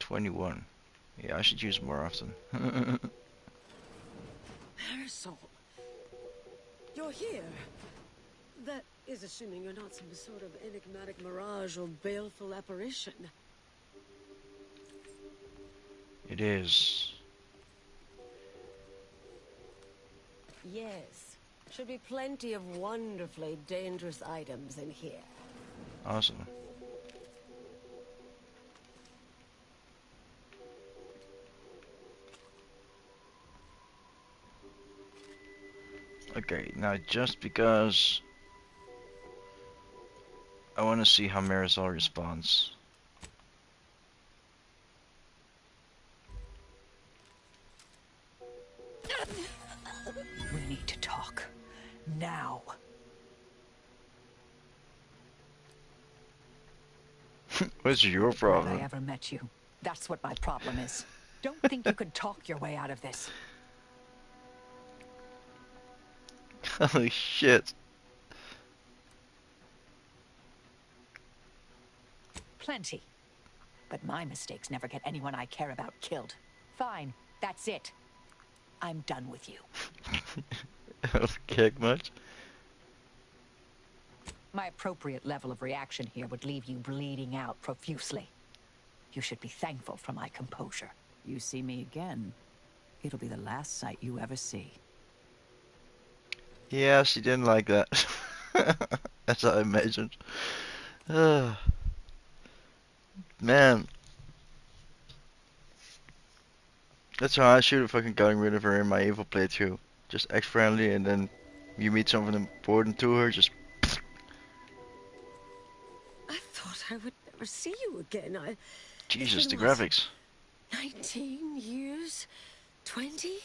21. Yeah, I should use it more often. Marisol, you're here. That is assuming you're not some sort of enigmatic mirage or baleful apparition. It is. Yes. Should be plenty of wonderfully dangerous items in here. Awesome. Okay, now just because I want to see how Marisol responds. We need to talk. Now. What's your problem? I ever met you. That's what my problem is. Don't think you could talk your way out of this. Holy shit. Plenty. But my mistakes never get anyone I care about killed. Fine, that's it. I'm done with you. I don't kick much. My appropriate level of reaction here would leave you bleeding out profusely. You should be thankful for my composure. You see me again, it'll be the last sight you ever see. Yeah, she didn't like that. As I imagined. Man. That's how I should have fucking gotten rid of her in my evil playthrough. Just act friendly and then you meet something important to her, just... I thought I would never see you again. Jesus, the graphics. 19 years? 20?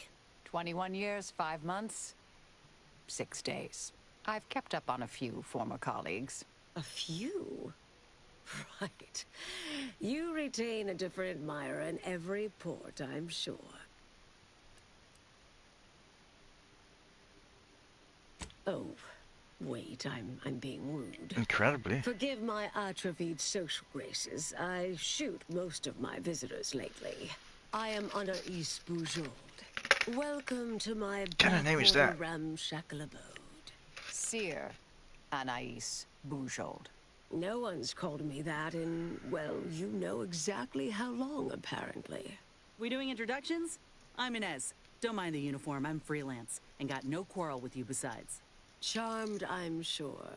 21 years, 5 months, 6 days. I've kept up on a few former colleagues. A few? Right. You retain a different admirer in every port, I'm sure. Oh, wait, I'm being rude. Incredibly. Forgive my atrophied social graces. I shoot most of my visitors lately. I am Anaïs Boujold. Welcome to my What kind of name is backwater that? ramshackle abode. Seer Anais Bujold. No one's called me that in, well, you know exactly how long, apparently. We doing introductions? I'm Inez. Don't mind the uniform, I'm freelance. And got no quarrel with you besides. Charmed, I'm sure.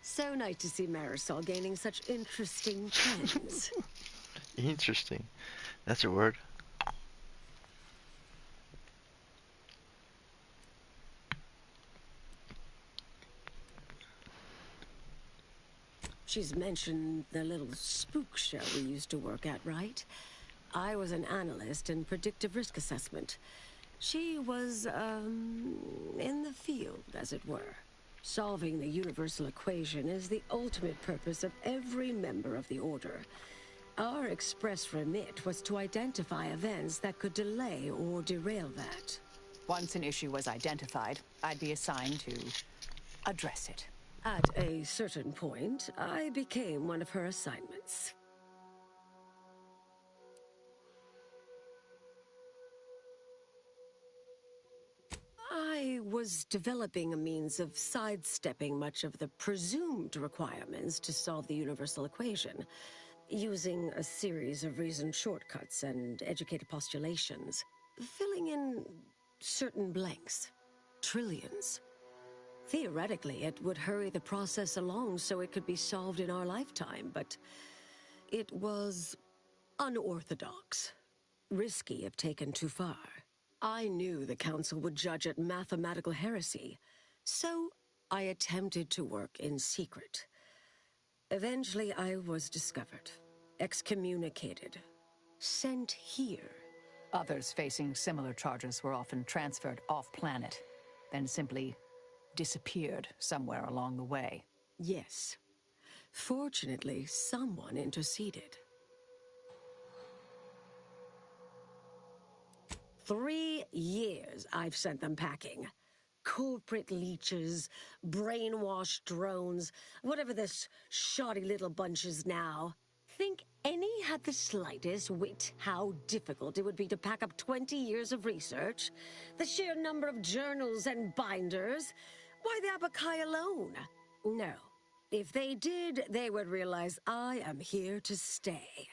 So nice to see Marisol gaining such interesting friends. Interesting. That's a word. She's mentioned the little spook show we used to work at, right? I was an analyst in predictive risk assessment. She was, in the field, as it were. Solving the universal equation is the ultimate purpose of every member of the Order. Our express remit was to identify events that could delay or derail that. Once an issue was identified, I'd be assigned to address it. At a certain point, I became one of her assignments. I was developing a means of sidestepping much of the presumed requirements to solve the universal equation, using a series of reasoned shortcuts and educated postulations, filling in certain blanks. Trillions. Theoretically, it would hurry the process along so it could be solved in our lifetime, but it was unorthodox, risky if taken too far. I knew the Council would judge it mathematical heresy, so I attempted to work in secret. Eventually, I was discovered, excommunicated, sent here. Others facing similar charges were often transferred off-planet, then simply disappeared somewhere along the way. Yes. Fortunately, someone interceded. 3 years I've sent them packing. Corporate leeches, brainwashed drones, whatever this shoddy little bunch is now. Think any had the slightest wit how difficult it would be to pack up 20 years of research? The sheer number of journals and binders? Why the Abakai alone? No. If they did, they would realize I am here to stay.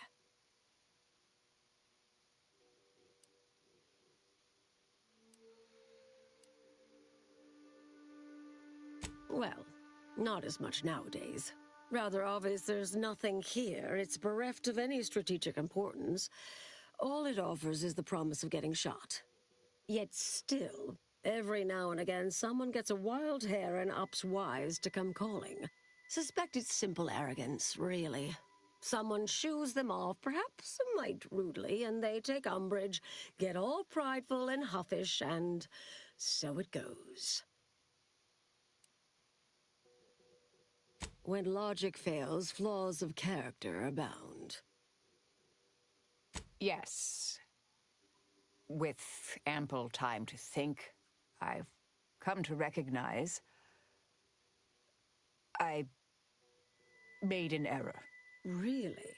Well, not as much nowadays. Rather obvious there's nothing here. It's bereft of any strategic importance. All it offers is the promise of getting shot. Yet still, every now and again, someone gets a wild hair and ups wise to come calling. Suspect it's simple arrogance, really. Someone shoos them off, perhaps a mite rudely, and they take umbrage, get all prideful and huffish, and so it goes. When logic fails, flaws of character abound. Yes. With ample time to think, I've come to recognize I made an error. Really?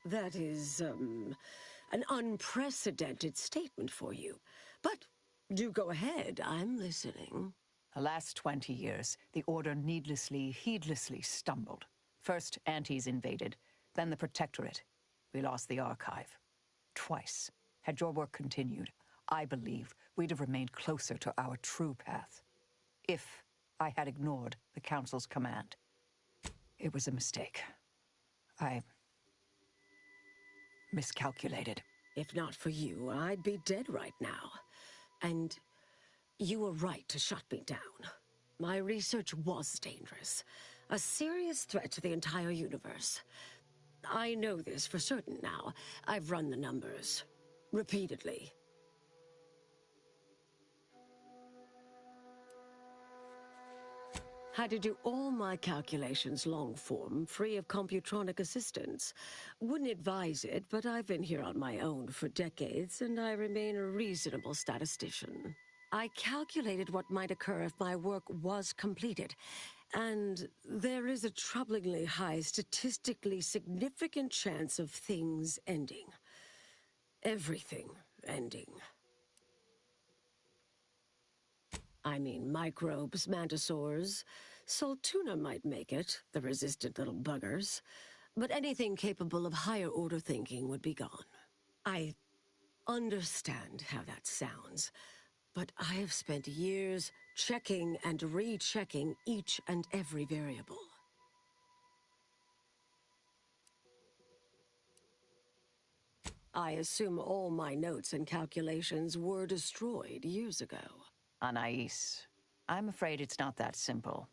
That is, an unprecedented statement for you. But do go ahead, I'm listening. The last 20 years, the Order needlessly, heedlessly stumbled. First, Aunties invaded, then the Protectorate. We lost the Archive. Twice. Had your work continued, I believe we'd have remained closer to our true path. If I had ignored the Council's command. It was a mistake. I miscalculated. If not for you, I'd be dead right now. And you were right to shut me down. My research was dangerous. A serious threat to the entire universe. I know this for certain now. I've run the numbers. Repeatedly. Had to do all my calculations long form, free of computronic assistance. Wouldn't advise it, but I've been here on my own for decades, and I remain a reasonable statistician. I calculated what might occur if my work was completed, and there is a troublingly high, statistically significant chance of things ending. Everything ending. I mean, microbes, mantisaurs. Saltuna might make it, the resistant little buggers. But anything capable of higher order thinking would be gone. I understand how that sounds, but I have spent years checking and rechecking each and every variable. I assume all my notes and calculations were destroyed years ago. Anais, I'm afraid it's not that simple.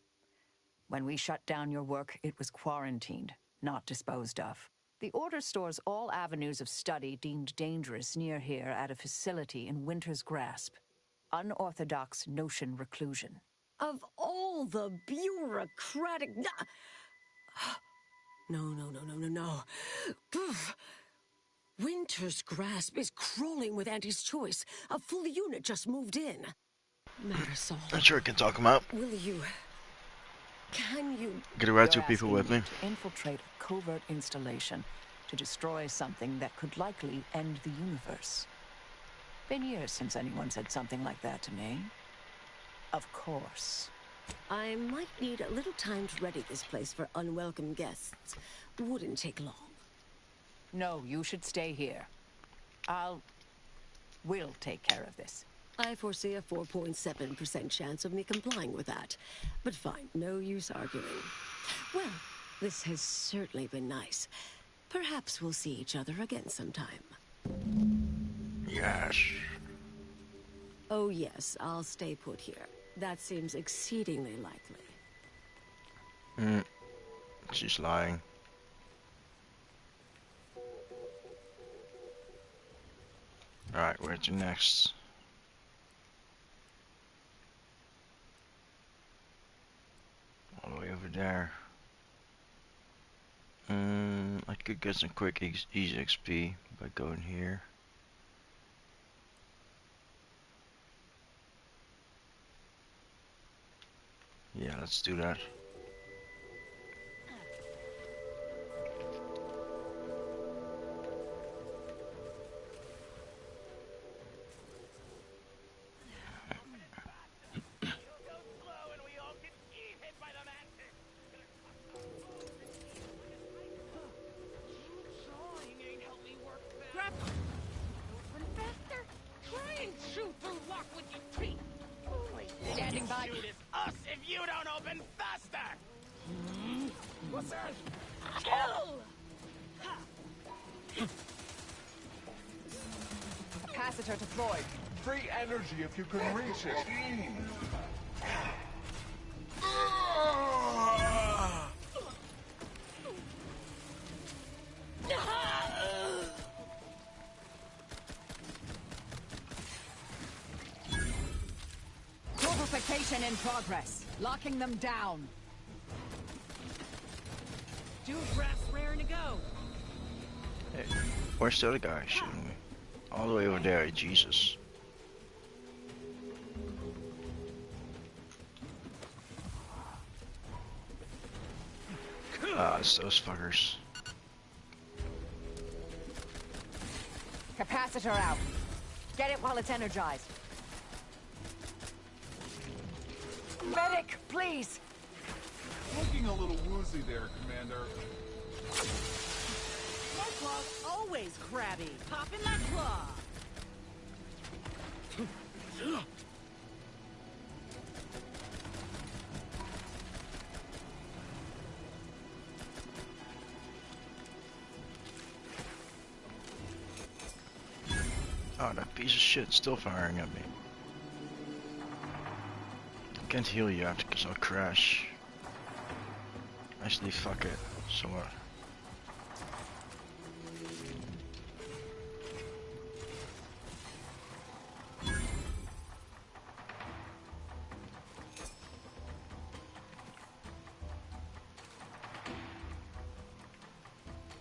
When we shut down your work, it was quarantined, not disposed of. The Order stores all avenues of study deemed dangerous near here at a facility in Winter's Grasp. Unorthodox notion reclusion. Of all the bureaucratic... No. Poof. Winter's Grasp is crawling with Auntie's choice. A full unit just moved in. Marisol. I'm sure I can talk him out. Will you... Can you... Get around two You're people with asking me. to infiltrate a covert installation to destroy something that could likely end the universe. Been years since anyone said something like that to me. Of course. I might need a little time to ready this place for unwelcome guests. Wouldn't take long. No, you should stay here. We'll take care of this. I foresee a 4.7% chance of me complying with that. But fine, no use arguing. Well, this has certainly been nice. Perhaps we'll see each other again sometime. Yes. Oh yes, I'll stay put here. That seems exceedingly likely. She's lying. Alright, where to next? All the way over there. I could get some quick easy XP by going here. Yeah, let's do that. Try and chew through lock with your teeth. Standing by. Shoot is us if you don't open faster. What's that? Kill! Capacitor deployed. Free energy if you can reach it. Purification in progress. Locking them down. Dude, brass raring to go. Hey, where's the other guy shooting me? All the way over there, Jesus. Ah, it's those fuckers. Capacitor out. Get it while it's energized. Medic, please! Looking a little woozy there, Commander. Claw's always crabby. Pop in that claw. Oh, that piece of shit still firing at me. I can't heal you after because I'll crash. Actually, fuck it. So what?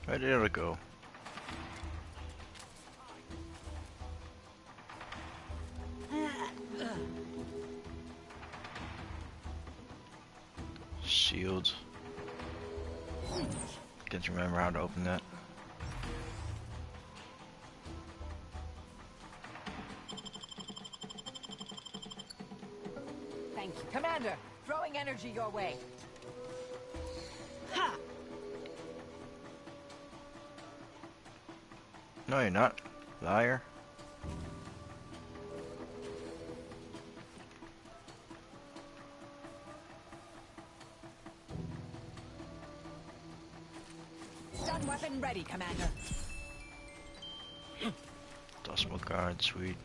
Where did it go? Shield. Can't remember how to open that. Thank you. Commander, throwing energy your way. Ha! No, you're not. Liar. Stun weapon ready, Commander. Decimal card, sweet.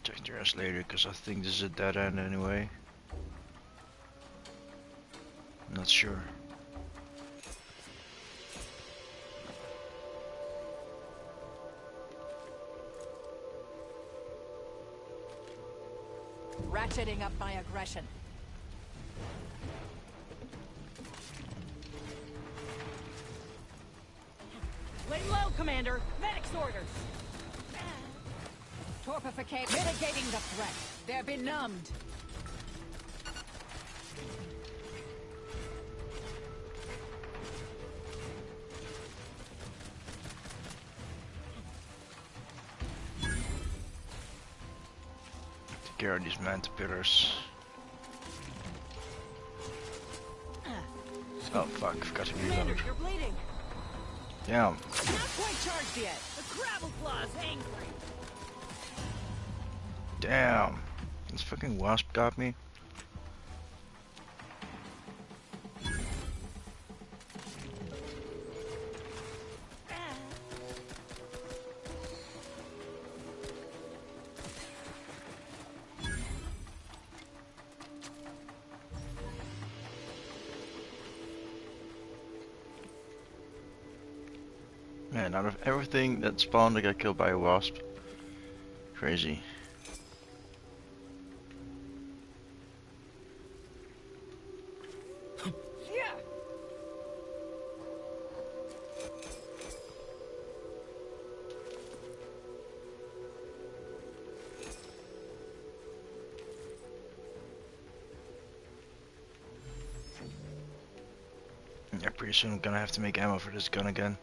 Check the rest later, because I think this is a dead end anyway. I'm not sure. Ratcheting up my aggression. Lay low, Commander. Medic's orders. Torpificate. Mitigating the threat. They're benumbed. Take care of these Mantipillars. Oh fuck, forgot to Commander, reload. you're bleeding. Damn. Not quite charged yet. The gravel claw's angry. Damn. This fucking wasp got me. Man, out of everything that spawned, I got killed by a wasp. Crazy. Yeah, pretty soon I'm gonna have to make ammo for this gun again.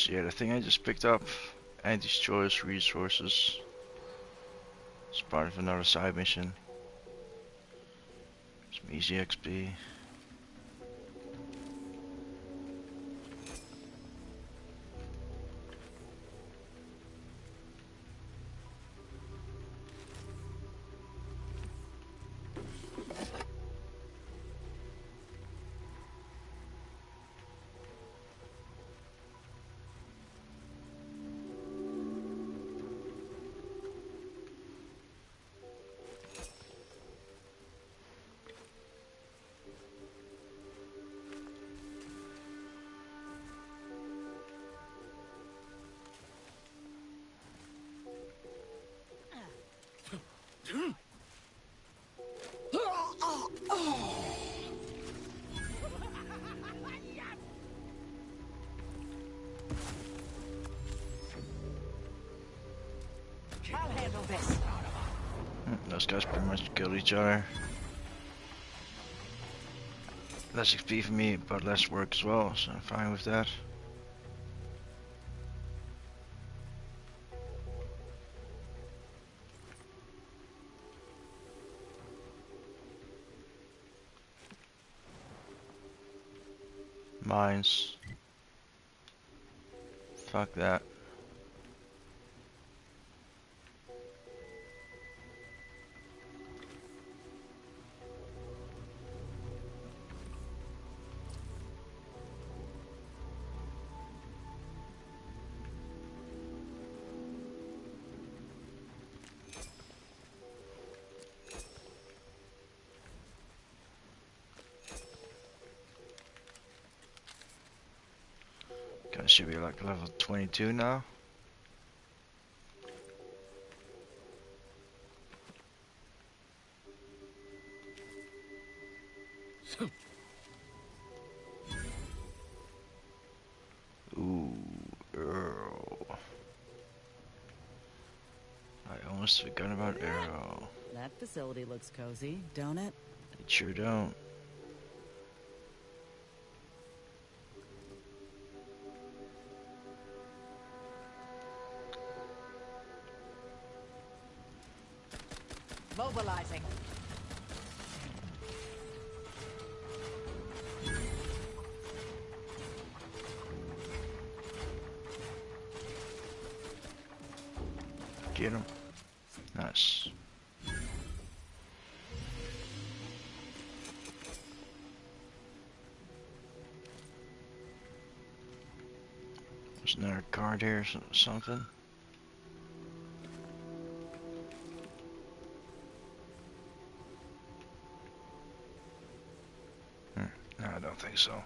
Yeah, the thing I just picked up, Aunties choice resources. It's part of another side mission. Some easy XP. I'll handle this. Those guys pretty much killed each other. Less XP for me, but less work as well, so I'm fine with that. Mines. Fuck that. It should be like level 22 now. Ooh, Earl. I almost forgot about Earl. That facility looks cozy, don't it? It sure don't. Mobilizing. Get him. Nice. There's another card here, something. No, I don't think so.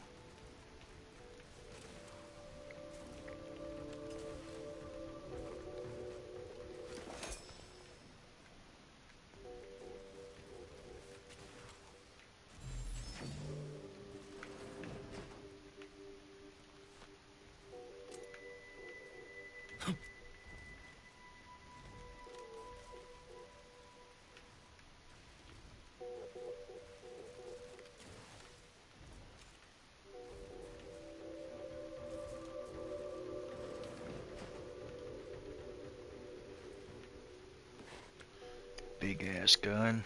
Big ass gun.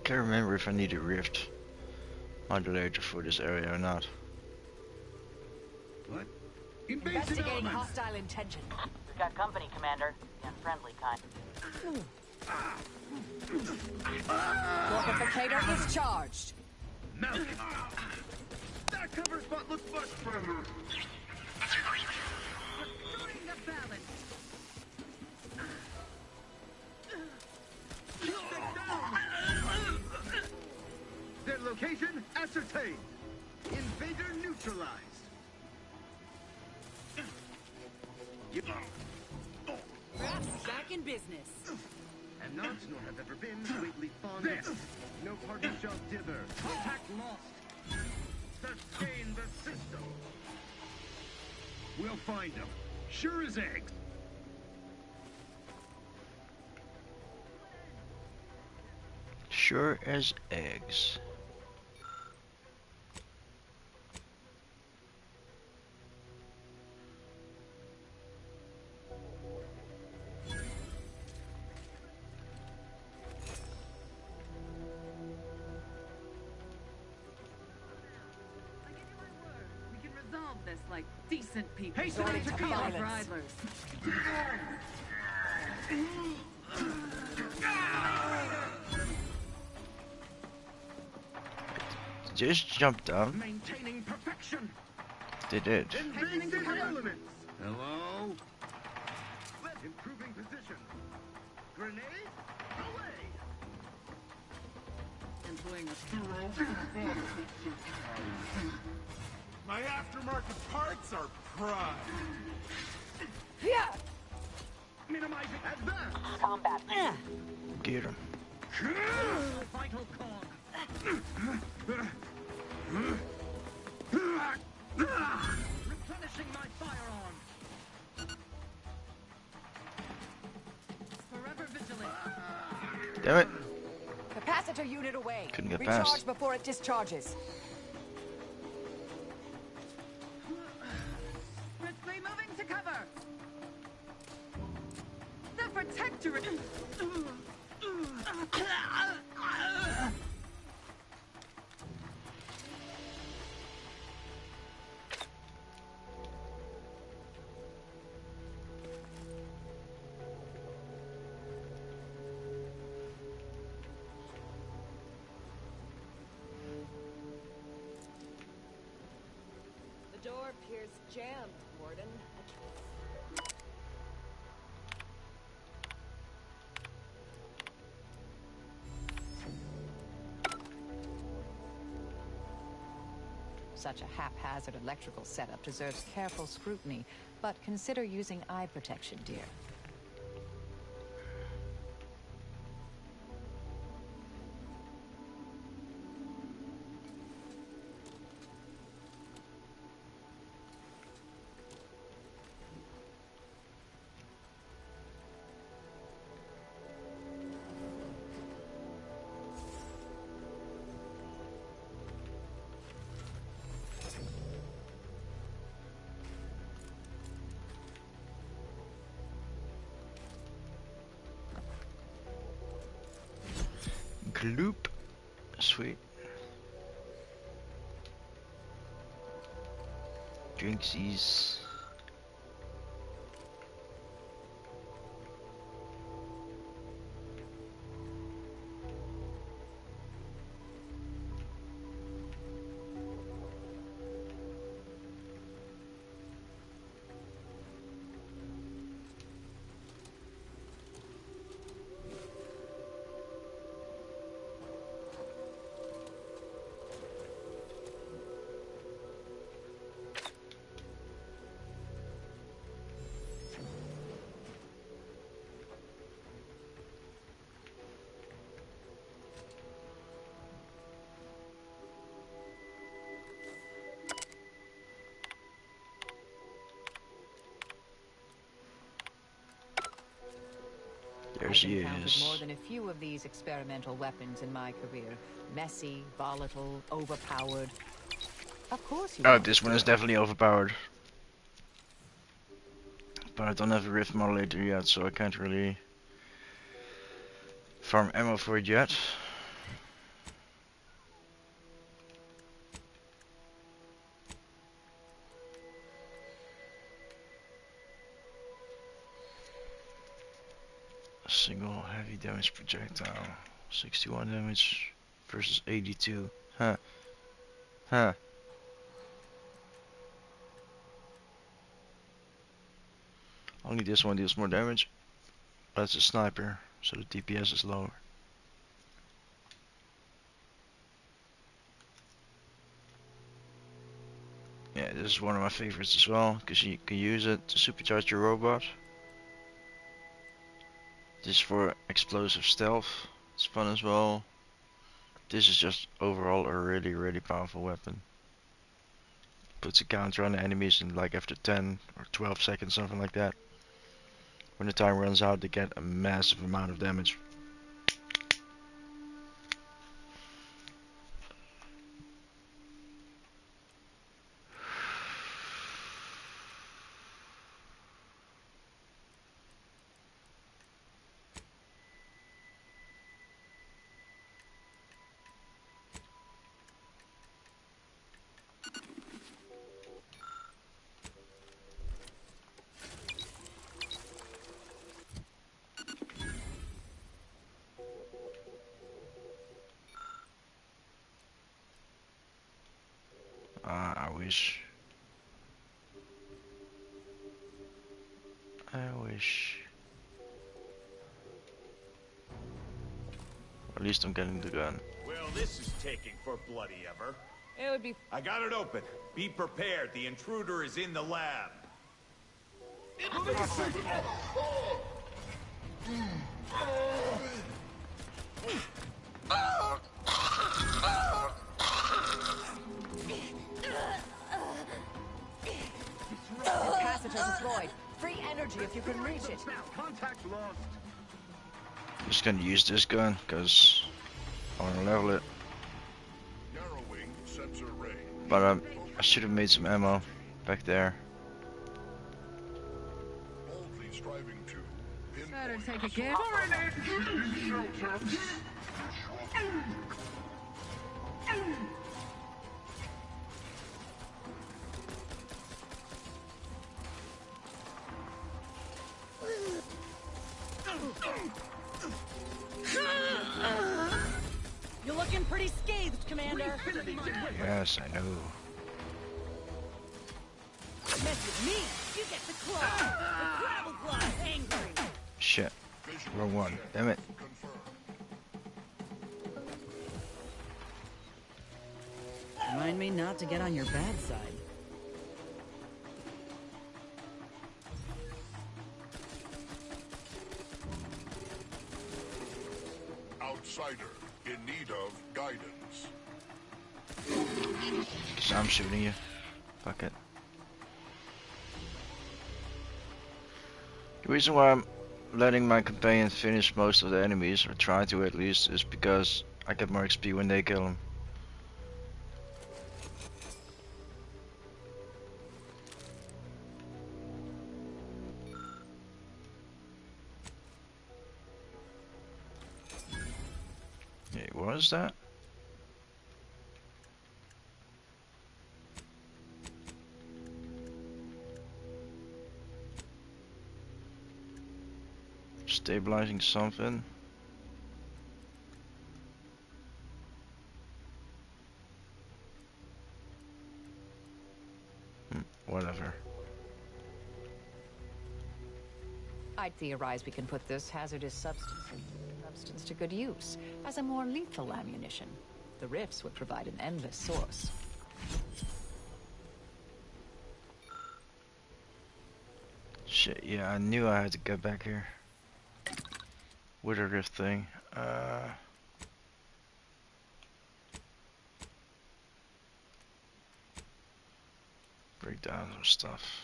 Can't remember if I need a rift modulator for this area or not. What? Investigating hostile intention. We've got company, Commander. The unfriendly kind. Fortificator is charged. Malcolm! That cover spot looks much better! Restoring the balance! Their location ascertained. Invader neutralized. Back in business. Am not, nor have ever been, greatly fond of. No party shall dither. Contact lost. Sustain the system. We'll find them. Sure as eggs. Sure as eggs. We can resolve this like decent people. Hasten Resorting to to violence. drivers. Just jump down. Maintaining perfection. They did. Invading the elements. Hello? Improving position. Grenade away. Employing My aftermarket parts are prime. Yeah. Minimizing advance. Combat. Get him. Vital cog. Replenishing my firearm. Forever vigilant. Damn it. Capacitor unit away. Couldn't get Recharge past. before it discharges. Swiftly moving to cover. The protectorate. The door appears jammed, Warden. such a haphazard electrical setup deserves careful scrutiny, but consider using eye protection, dear. Gloop. Sweet. Drinksies. There she I've encountered is. more than a few of these experimental weapons in my career. Messy, volatile, overpowered. Of course you Oh, won't this one be is definitely overpowered. But I don't have a rift modulator yet, so I can't really farm ammo for it yet. Single heavy damage projectile. 61 damage versus 82. Huh. Huh. Only this one deals more damage. That's a sniper, so the DPS is lower. Yeah, this is one of my favorites as well, because you can use it to supercharge your robot. This is for explosive stealth. It's fun as well. This is just overall a really powerful weapon. Puts a counter on the enemies in like after 10 or 12 seconds, something like that. When the time runs out, they get a massive amount of damage. I wish. I wish. At least I'm getting the gun. Well, this is taking for bloody ever. It would be... I got it open. Be prepared. The intruder is in the lab. Capacitor deployed. Free energy if you can reach it. Contact lost. Just gonna use this gun, because I wanna level it. Narrowing sensor range. But I should have made some ammo back there. Boldly striving to Better take a gift. You're looking pretty scathed, Commander. Yes, I know. Mess with me, you get the claw. The gravel claw's angry. Shit. Wrong one. Damn it. My remind me not to get on your bad side. Outsider in need of guidance. Cause I'm shooting you. Fuck it. The reason why I'm letting my companion finish most of the enemies, or try to at least, is because I get more XP when they kill them. Hey, what is that? Stabilizing something. Whatever. I'd theorize we can put this hazardous substance to good use as a more lethal ammunition. The rifts would provide an endless source. Shit, yeah, I knew I had to get back here. With a rift thing. Break down some stuff.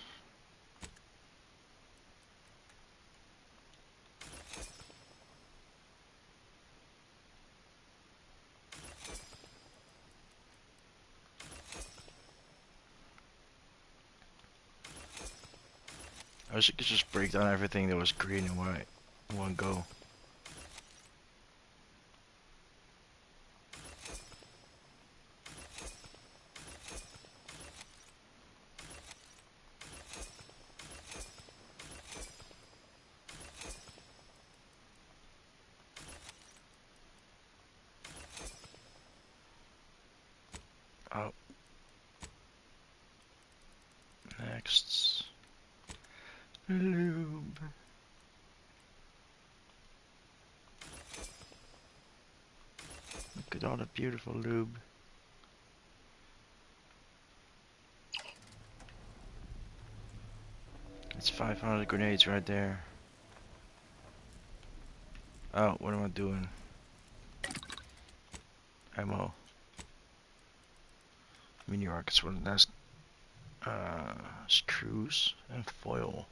I wish I could just break down everything that was green and white in one go. Oh. Next. Lube. Look at all the beautiful lube. It's 500 grenades right there. Oh, what am I doing? Ammo. Mini rockets with that's screws and foil.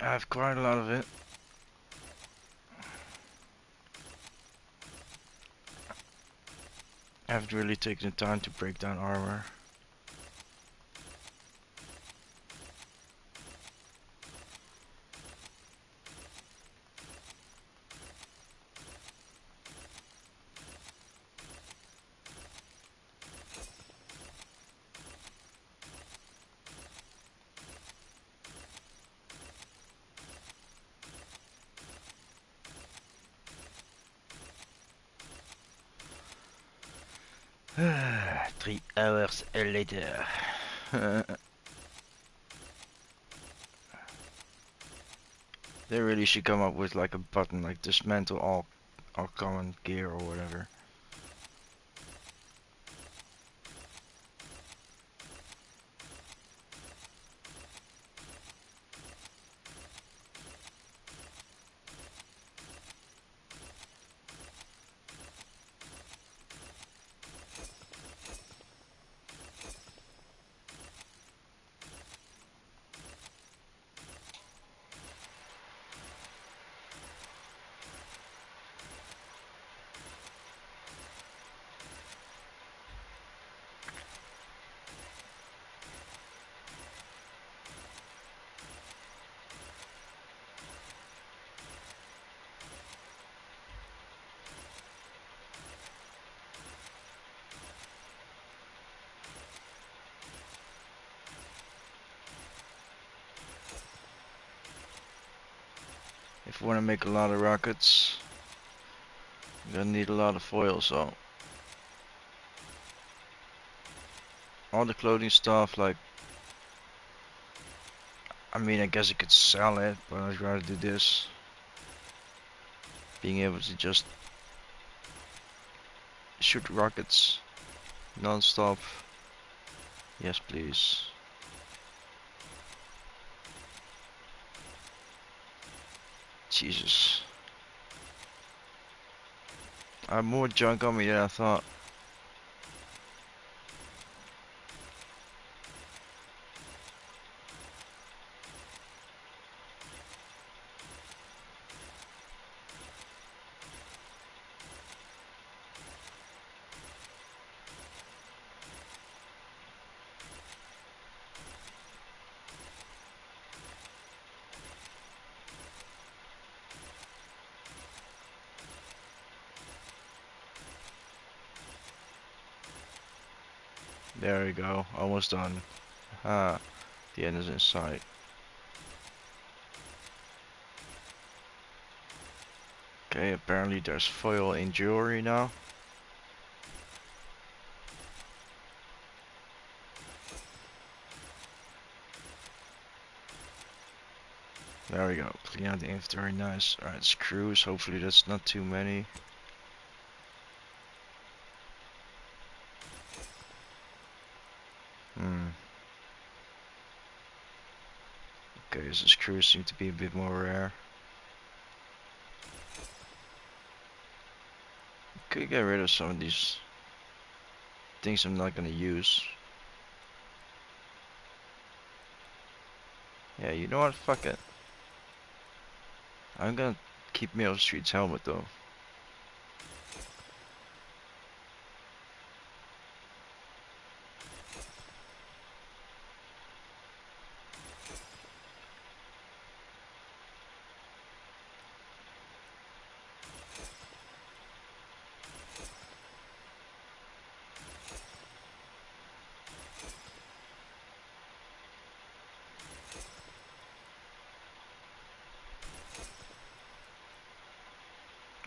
I have quite a lot of it. I haven't really taken the time to break down armor. Ah, 3 hours later. They really should come up with like a button like dismantle all common gear or whatever. if we want to make a lot of rockets, we're gonna need a lot of foil, so all the clothing stuff, like, I mean, I guess I could sell it, but I'd rather do this. Being able to just shoot rockets non-stop. Yes, please. Jesus. I have more junk on me than I thought. There we go, almost done. Ah, the end is in sight. Okay, apparently there's foil in jewelry now. There we go, clean out the inventory, nice. Alright, screws, hopefully that's not too many. Okay, so screws seem to be a bit more rare. Could get rid of some of these things I'm not gonna use. Yeah, you know what? Fuck it. I'm gonna keep Meryl Street's helmet though.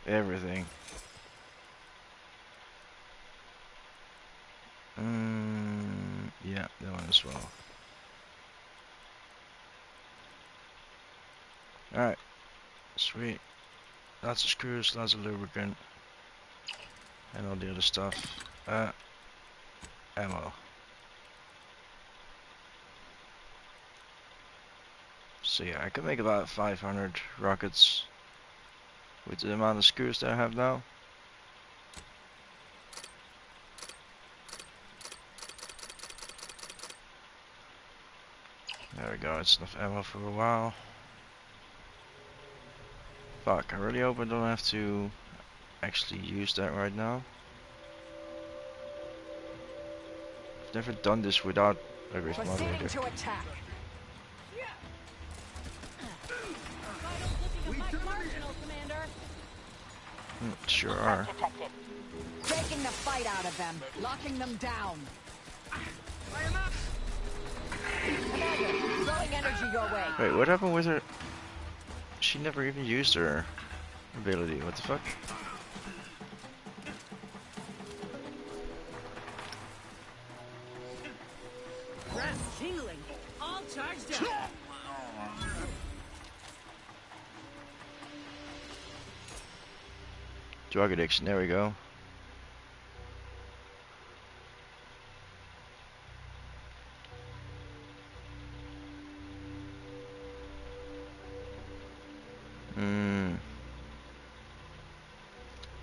Everything. Yeah, that one as well. Alright, sweet. Lots of screws, lots of lubricant, and all the other stuff. Ammo. So yeah, I can make about 500 rockets with the amount of screws that I have now. There we go, it's enough ammo for a while. Fuck, I really hope I don't have to actually use that right now. I've never done this without a rift moderator. To attack. Sure are. Taking the fight out of them, locking them down. Commander, throwing energy your way. Wait, what happened with her? She never even used her ability. What the fuck? Grass tingling. All charged up. Drug addiction, there we go.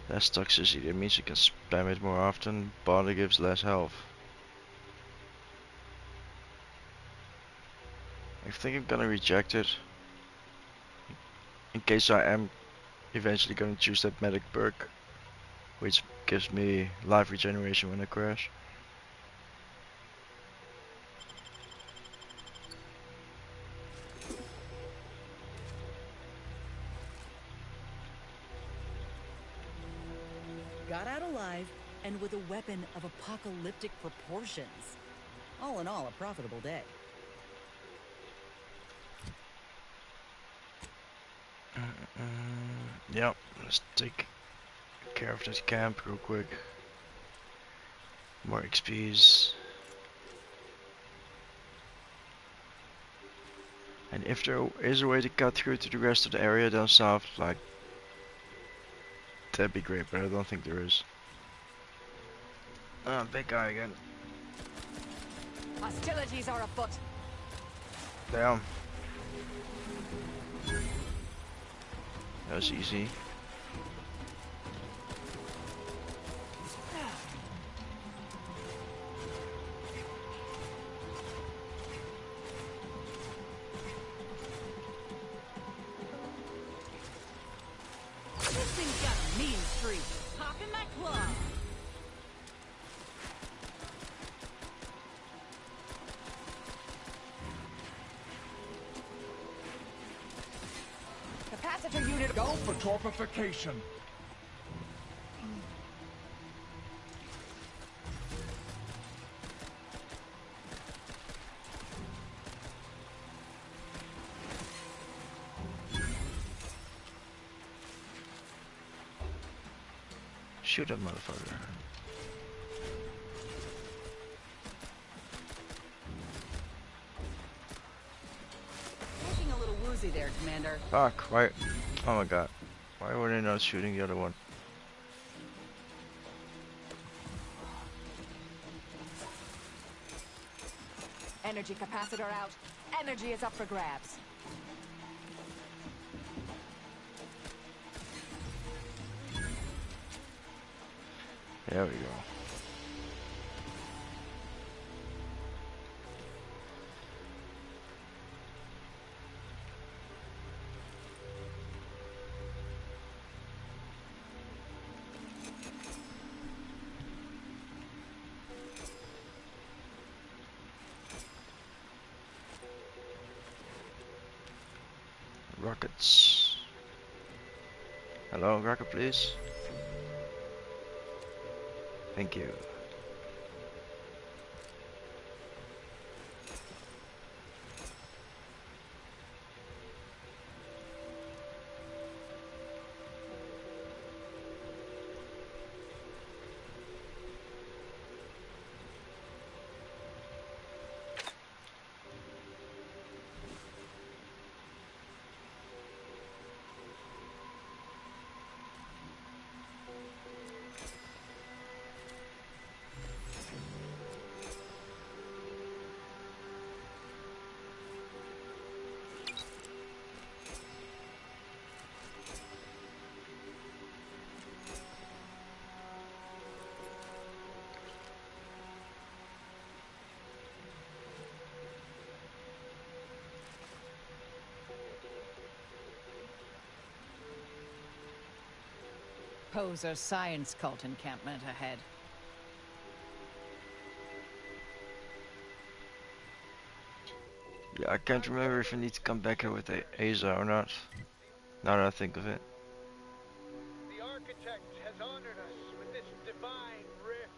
Less toxicity, that means you can spam it more often, but it gives less health. I think I'm gonna reject it. In case I am eventually gonna choose that medic perk, which gives me life regeneration when I crash. Got out alive, and with a weapon of apocalyptic proportions. All in all, a profitable day. Yep, let's take care of this camp real quick. More XPs. And if there is a way to cut through to the rest of the area down south, like, that'd be great, but I don't think there is. Ah, big guy again. Hostilities are afoot. Damn. That was easy. This thing's got a mean streak. Popping my claw. Capacitor unit, go for torpification. Shoot that motherfucker. Looking a little woozy there, Commander. Fuck, why? Oh my god. Why were they not shooting the other one? energy capacitor out. Energy is up for grabs. There we go. Rockets. Hello, rocket, please. Thank you. Poser science cult encampment ahead. Yeah, I can't remember if I need to come back here with Asa or not. Now that I think of it. The Architect has honored us with this divine rift.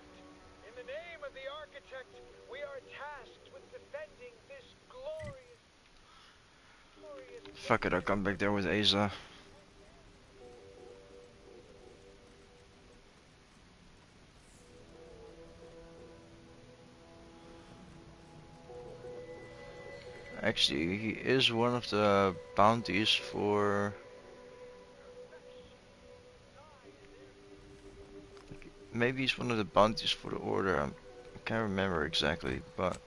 In the name of the Architect, we are tasked with defending this glorious... Fuck it, I'll come back there with Asa. Actually, he is one of the bounties for... Maybe he's one of the bounties for the Order. I can't remember exactly, but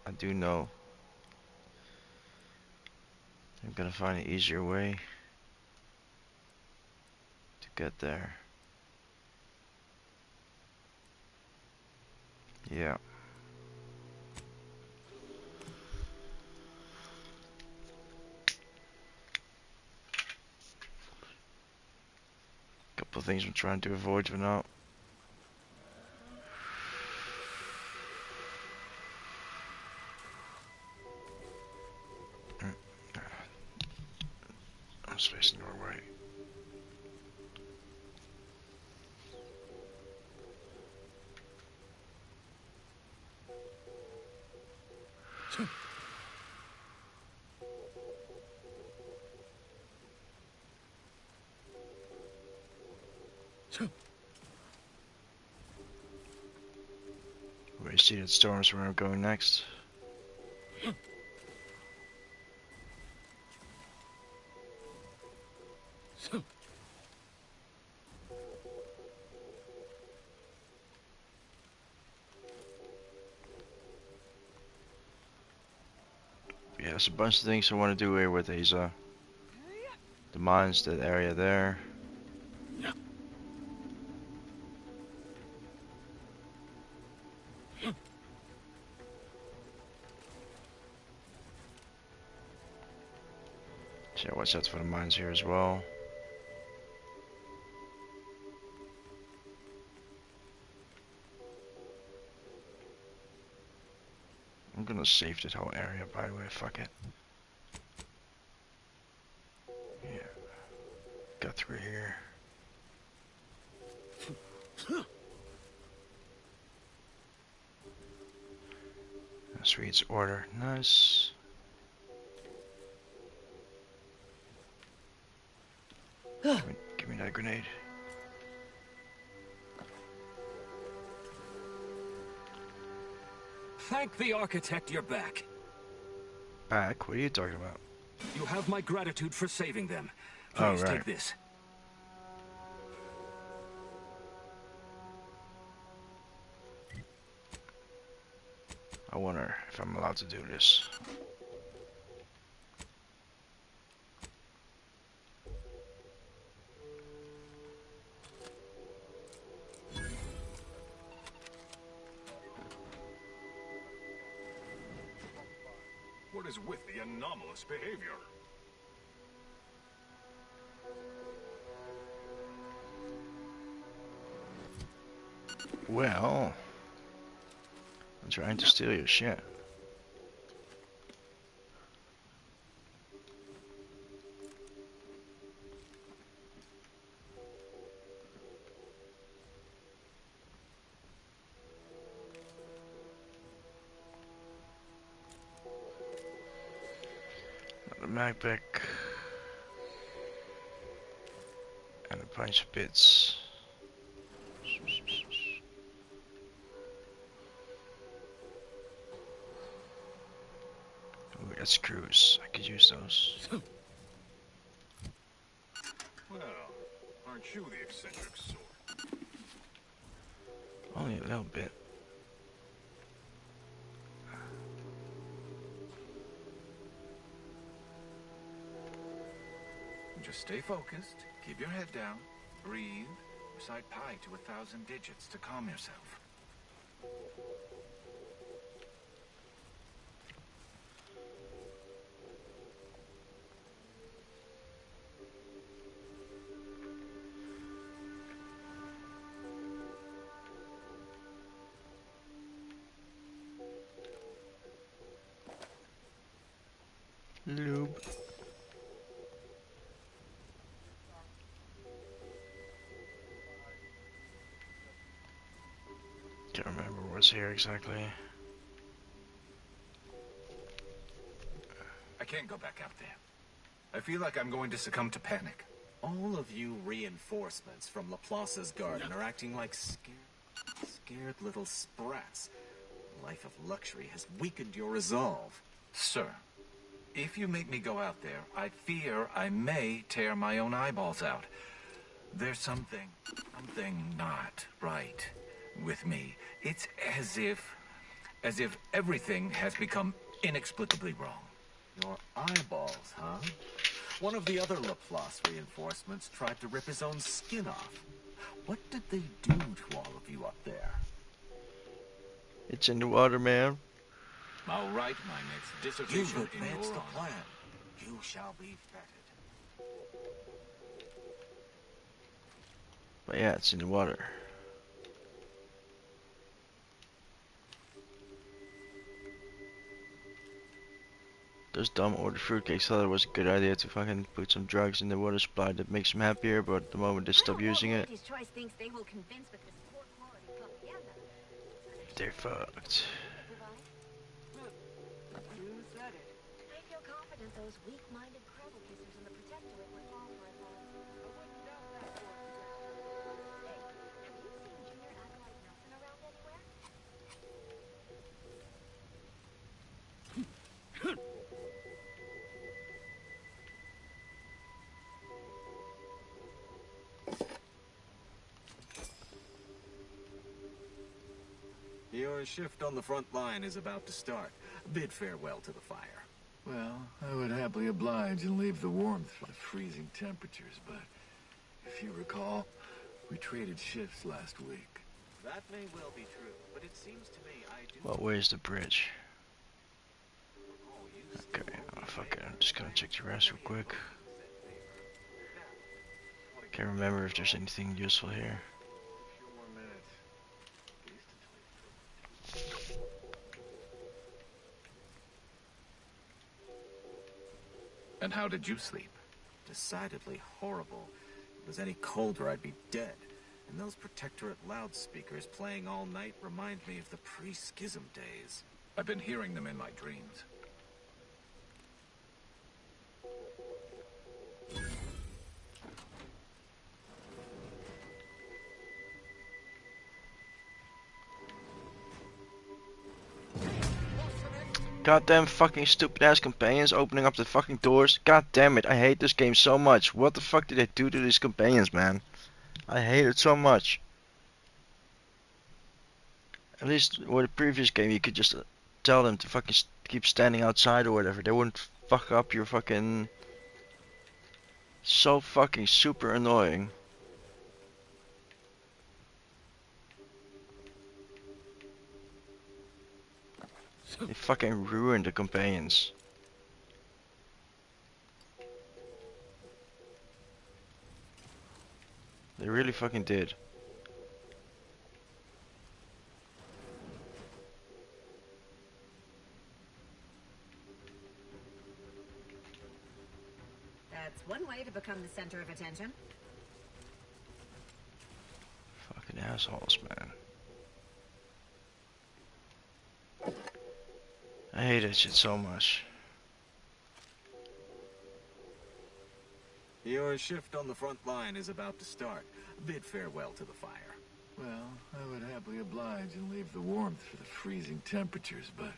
I do know. I'm gonna find an easier way to get there. Yeah. Couple of things I'm trying to avoid for now. I'm facing Norway. we see that storm's where we're going next. Yeah, there's a bunch of things I want to do here with these, the mines, that area there. So yeah, watch out for the mines here as well. I'm gonna save that whole area, by the way, fuck it. Yeah. Got through here. This reads order. Nice. Give me that grenade. Thank the architect you're back. Back? What are you talking about? You have my gratitude for saving them. Oh, Please right. take this. I wonder if I'm allowed to do this. What is with the anomalous behavior? Well, I'm trying to steal your shit. Another mag pack. And a bunch of bits. Oh, we got screws. I could use those. Well, aren't you the eccentric sort? Only a little bit. Just stay focused, keep your head down, breathe, recite pi to 1,000 digits to calm yourself. Lube. Can't remember what's here exactly. I can't go back out there. I feel like I'm going to succumb to panic. All of you reinforcements from Laplace's garden are acting like scared little sprats. A life of luxury has weakened your resolve. Sir, if you make me go out there, I fear I may tear my own eyeballs out. There's something not right with me. It's as if everything has become inexplicably wrong. Your eyeballs, huh? One of the other Laplace reinforcements tried to rip his own skin off. What did they do to all of you up there? It's in the water, man. I'll write my next dissertation You've advanced in the your plan. honor. You shall be feted. But yeah, it's in the water. Those dumb ordered fruitcakes thought it was a good idea to fucking put some drugs in the water supply that makes them happier, but the moment they stop using it, His choice thinks they will convince with this poor quality propaganda. they're fucked. You said it. I feel confident those weak-minded crabble kissers in the Protectorate would fall for it, though. I wouldn't doubt that for a second. Hey, have you seen Junior Acolyte Nelson around anywhere? Your shift on the front line is about to start. Bid farewell to the fire. Well, I would happily oblige and leave the warmth for the freezing temperatures, but if you recall, we traded shifts last week. That may well be true, but it seems to me I do... Well, where's the bridge? Okay, oh, fuck it. I'm just gonna check the rest real quick. Can't remember if there's anything useful here. And how did you sleep? Decidedly horrible. If it was any colder, I'd be dead. And those Protectorate loudspeakers playing all night remind me of the pre-schism days. I've been hearing them in my dreams. Goddamn fucking stupid ass companions opening up the fucking doors. God damn it, I hate this game so much. What the fuck did they do to these companions, man? I hate it so much. At least with the previous game you could just tell them to fucking keep standing outside or whatever. They wouldn't fuck up your fucking... So fucking super annoying. They fucking ruined the companions. They really fucking did. That's one way to become the center of attention. Fucking assholes, man. I hate that shit so much. Your shift on the front line is about to start. Bid farewell to the fire. Well, I would happily oblige and leave the warmth for the freezing temperatures, but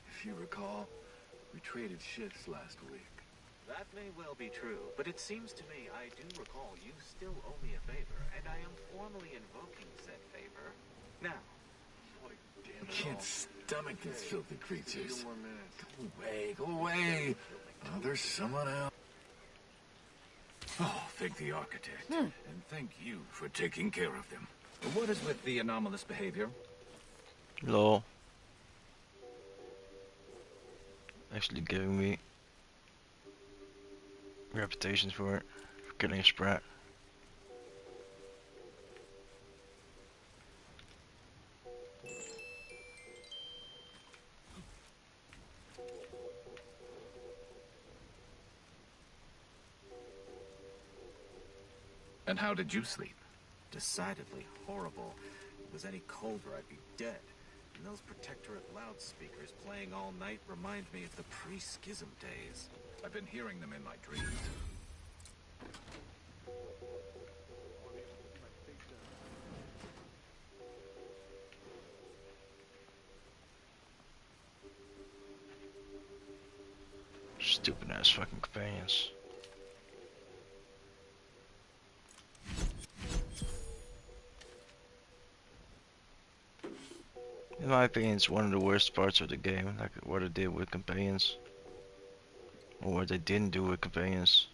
if you recall, we traded shifts last week. That may well be true, but it seems to me I do recall you still owe me a favor, and I am formally invoking said favor. Now, I can't stomach these filthy creatures. Go away, go away. Oh, there's someone else. Oh, thank the architect. And thank you for taking care of them. What is with the anomalous behavior? Lol. Actually giving me reputations for it. For killing a sprat. And how did you sleep? Decidedly horrible. If it was any colder, I'd be dead. And those Protectorate loudspeakers playing all night remind me of the pre-schism days. I've been hearing them in my dreams. Stupid ass fucking companions. In my opinion, it's one of the worst parts of the game, like what they did with companions. Or what they didn't do with companions.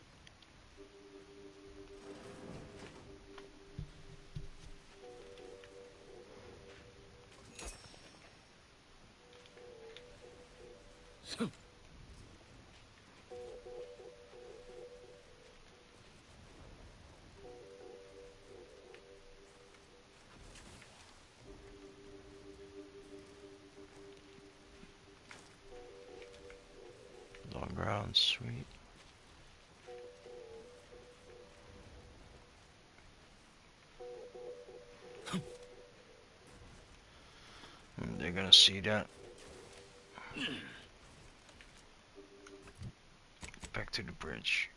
Long ground, sweet. They're gonna see that. Back to the bridge.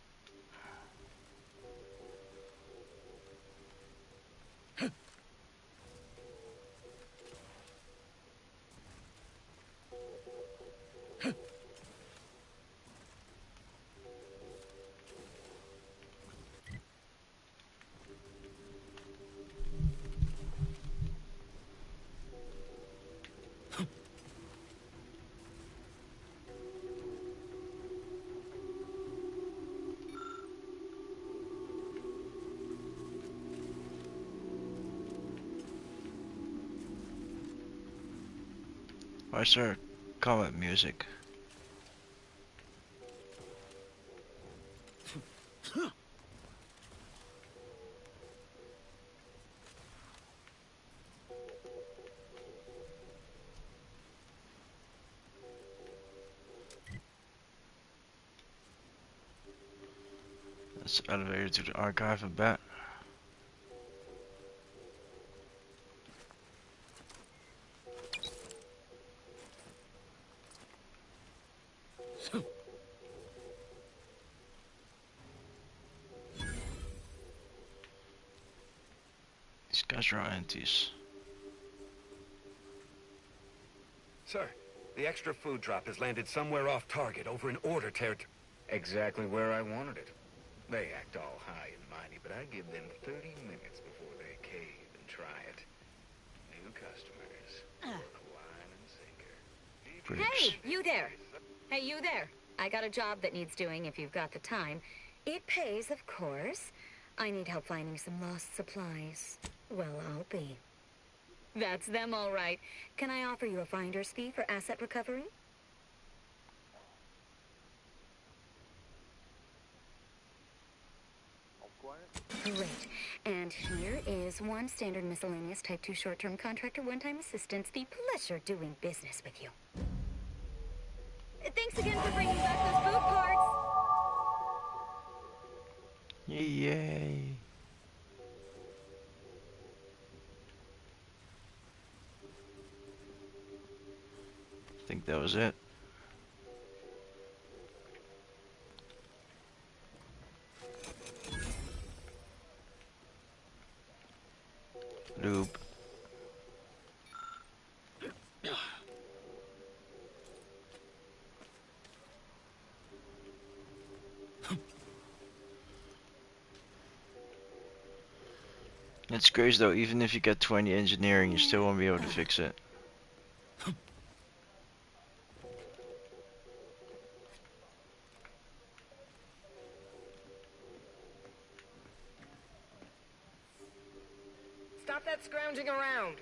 Why is there combat music? That's the elevator to the archive, I bet. These guys are aunties. Sir, the extra food drop has landed somewhere off target over in Order territory. Exactly where I wanted it. They act all high and mighty, but I give them 30 minutes before they cave and try it. New customers. Hook, line, and sinker. Hey, you there. Hey, you there. I got a job that needs doing if you've got the time. It pays, of course. I need help finding some lost supplies. Well, I'll be. That's them, all right. Can I offer you a finder's fee for asset recovery? Great. And here is one standard miscellaneous Type 2 short-term contractor one-time assistance. The pleasure doing business with you. Thanks again for bringing back those food cards. Yay. I think that was it. Loop. It's crazy though, even if you get 20 engineering, you still won't be able to fix it. Stop that scrounging around.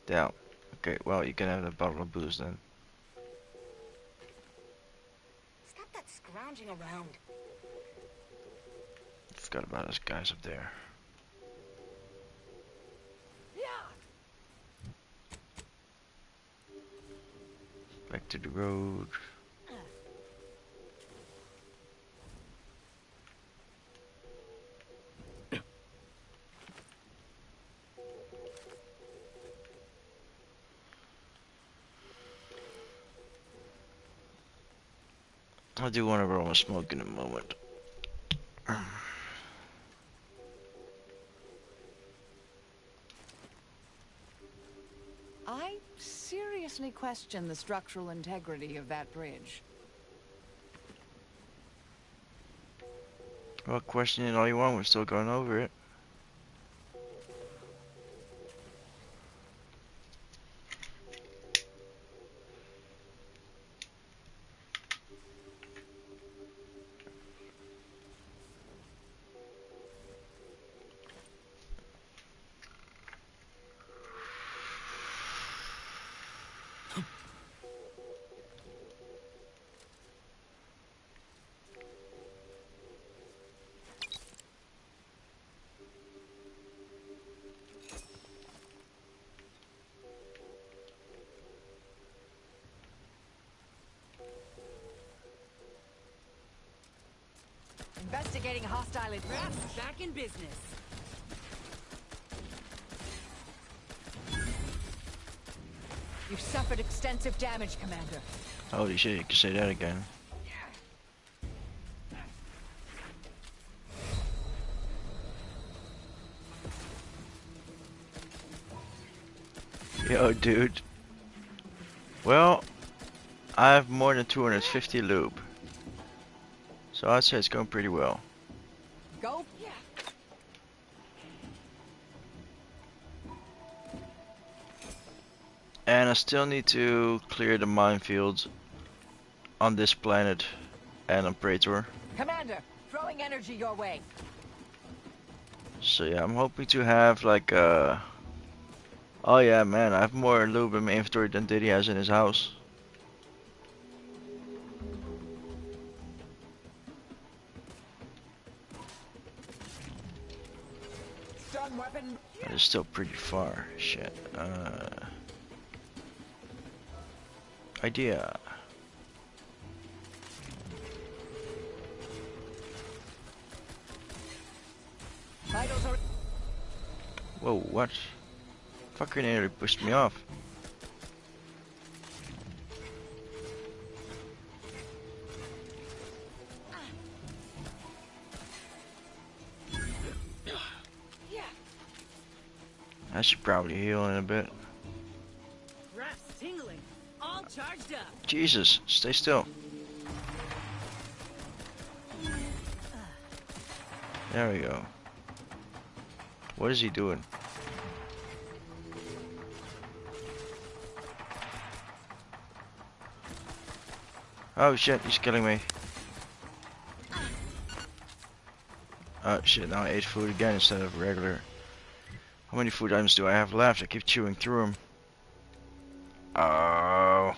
Down. Okay, well, you can have a bottle of booze then. Stop that scrounging around. Forgot about those guys up there. Back to the road. I do want to roll a smoke in a moment. I seriously question the structural integrity of that bridge. Well, question it all you want, we're still going over it. Investigating hostile advance. Back in business. You've suffered extensive damage, Commander. Holy shit, you can say that again. Yo, dude. Well, I have more than 250 lube. So I'd say it's going pretty well. Go. And I still need to clear the minefields on this planet and on Praetor. Commander, throwing energy your way. So yeah, I'm hoping to have like a Oh yeah, man, I have more lube in my inventory than Diddy has in his house. Stun weapon. That is still pretty far. Shit. Idea. Vitals are. Whoa, what? Fucker nearly pushed me off. I should probably heal in a bit. Grass tingling. All charged up. Jesus, stay still. There we go. What is he doing? Oh shit, he's killing me. Oh shit, now I ate food again instead of regular. How many food items do I have left? I keep chewing through them. Oh.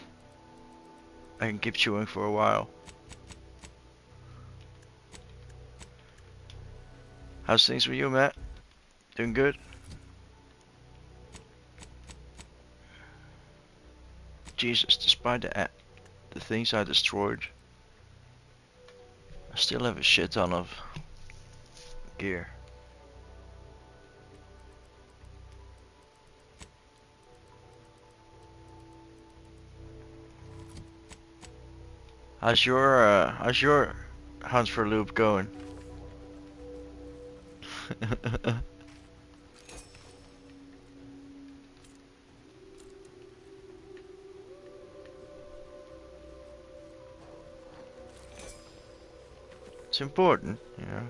I can keep chewing for a while. How's things with you, Matt? Doing good? Jesus, despite the things I destroyed, I still have a shit ton of gear. How's your hunt for loop going? It's important, you know.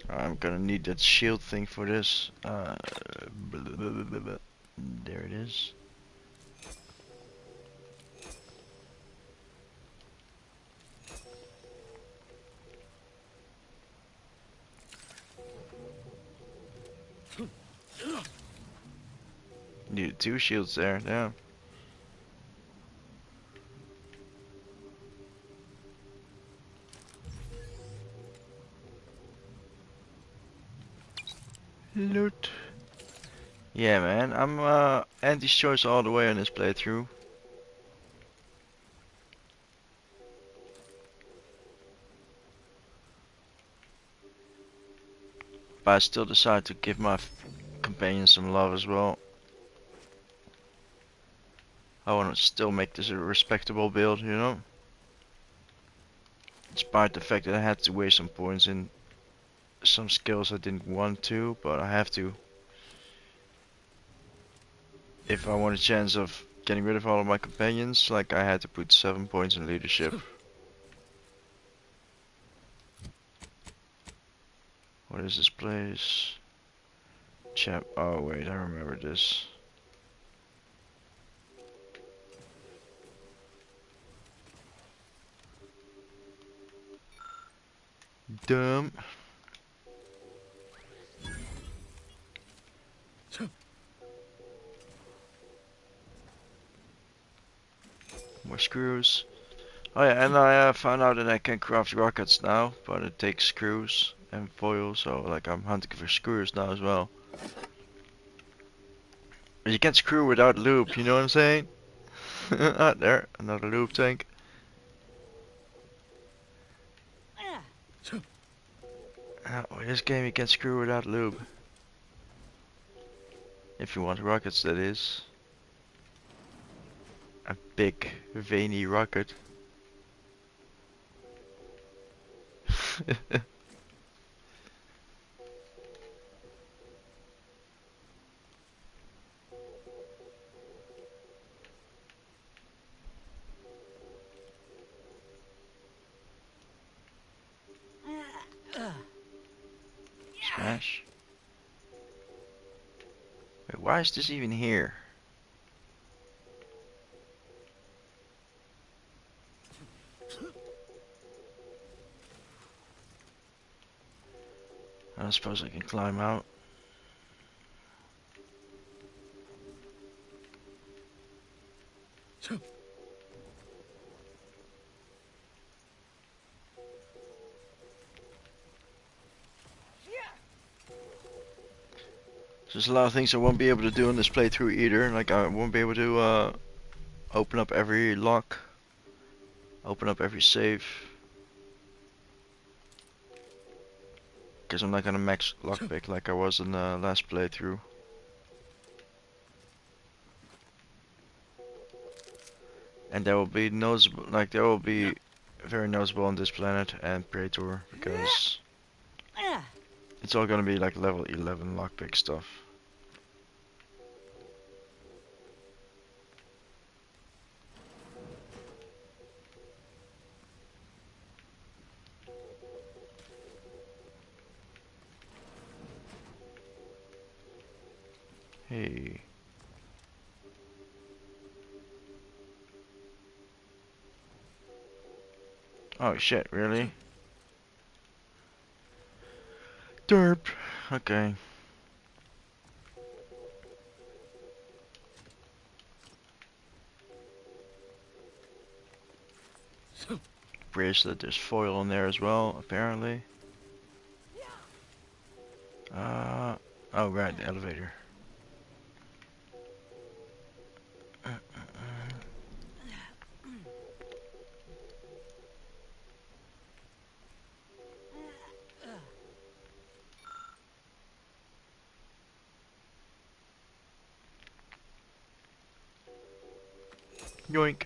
I'm gonna need that shield thing for this. There it is. Needed 2 shields there, yeah. Loot. Yeah, man, I'm anti-choice all the way on this playthrough. But I still decide to give my companions some love as well. I want to still make this a respectable build, you know? Despite the fact that I had to waste some points in some skills I didn't want to, but I have to. If I want a chance of getting rid of all of my companions, like I had to put 7 points in leadership. What is this place? Oh wait, I remember this. Dumb. More screws. Oh yeah, and I found out that I can craft rockets now, but it takes screws and foil, so like I'm hunting for screws now as well. But you can't screw without lube, you know what I'm saying? Ah, there, another lube tank. In this game you can screw without lube. If you want rockets, that is. A big, veiny rocket. Smash. Wait, why is this even here? I suppose I can climb out. There's a lot of things I won't be able to do in this playthrough either. Like I won't be able to open up every lock, open up every save, because I'm not gonna max lockpick like I was in the last playthrough. And there will be noticeable, like there will be very noticeable on this planet and Praetor, because it's all gonna be like level 11 lockpick stuff. Hey. Oh shit, really? Derp. Okay. Bracelet, there's foil in there as well, apparently. Oh right, the elevator. Yoink.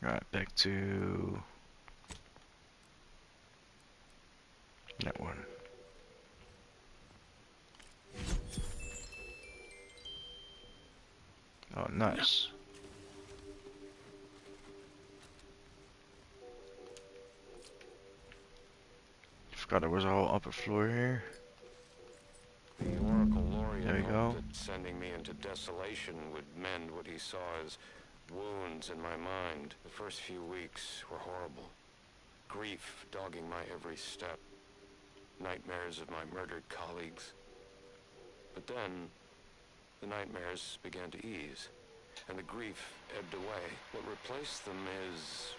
Right, back to that one. Oh, nice. Forgot there was a whole upper floor here. The Oracle Laureate There you go. hoped that sending me into desolation would mend what he saw as wounds in my mind. The first few weeks were horrible. Grief dogging my every step. Nightmares of my murdered colleagues. But then, the nightmares began to ease, and the grief ebbed away. What replaced them is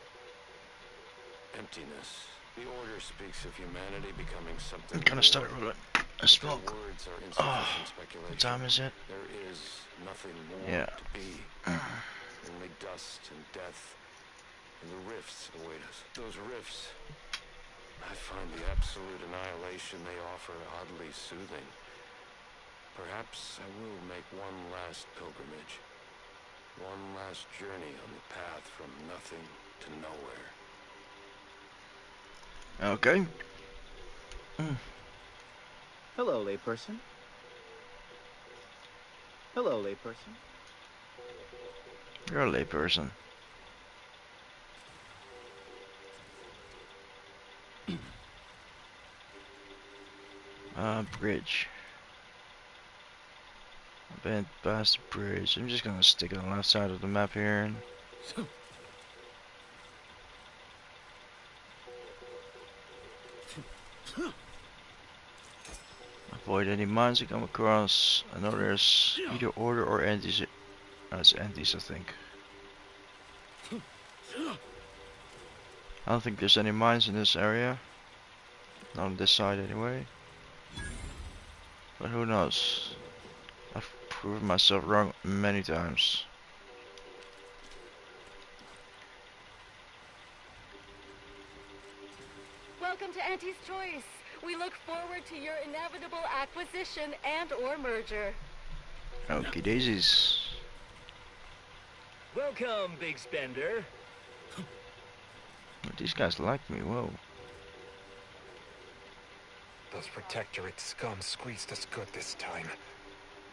emptiness. The Order speaks of humanity becoming something. I'm gonna start with a smoke. Words are insufficient speculation. What time is it? There is nothing more Yeah. to be. Only dust and death, and the rifts await us. Those rifts, I find the absolute annihilation they offer oddly soothing. Perhaps I will make one last pilgrimage. One last journey on the path from nothing to nowhere. Okay. Hello, layperson. Hello, layperson. You're a layperson. Bridge. I've been past the bridge. I'm just gonna stick it on the left side of the map here and avoid any mines I come across. I know there's either Order or Aunties. It's Aunties, I think. I don't think there's any mines in this area. Not on this side anyway. But who knows? I've proven myself wrong many times. Welcome to Auntie's Choice. We look forward to your inevitable acquisition and/or merger. Okie daisies. Welcome, big spender. These guys like me, whoa. Those Protectorate scum squeezed us good this time.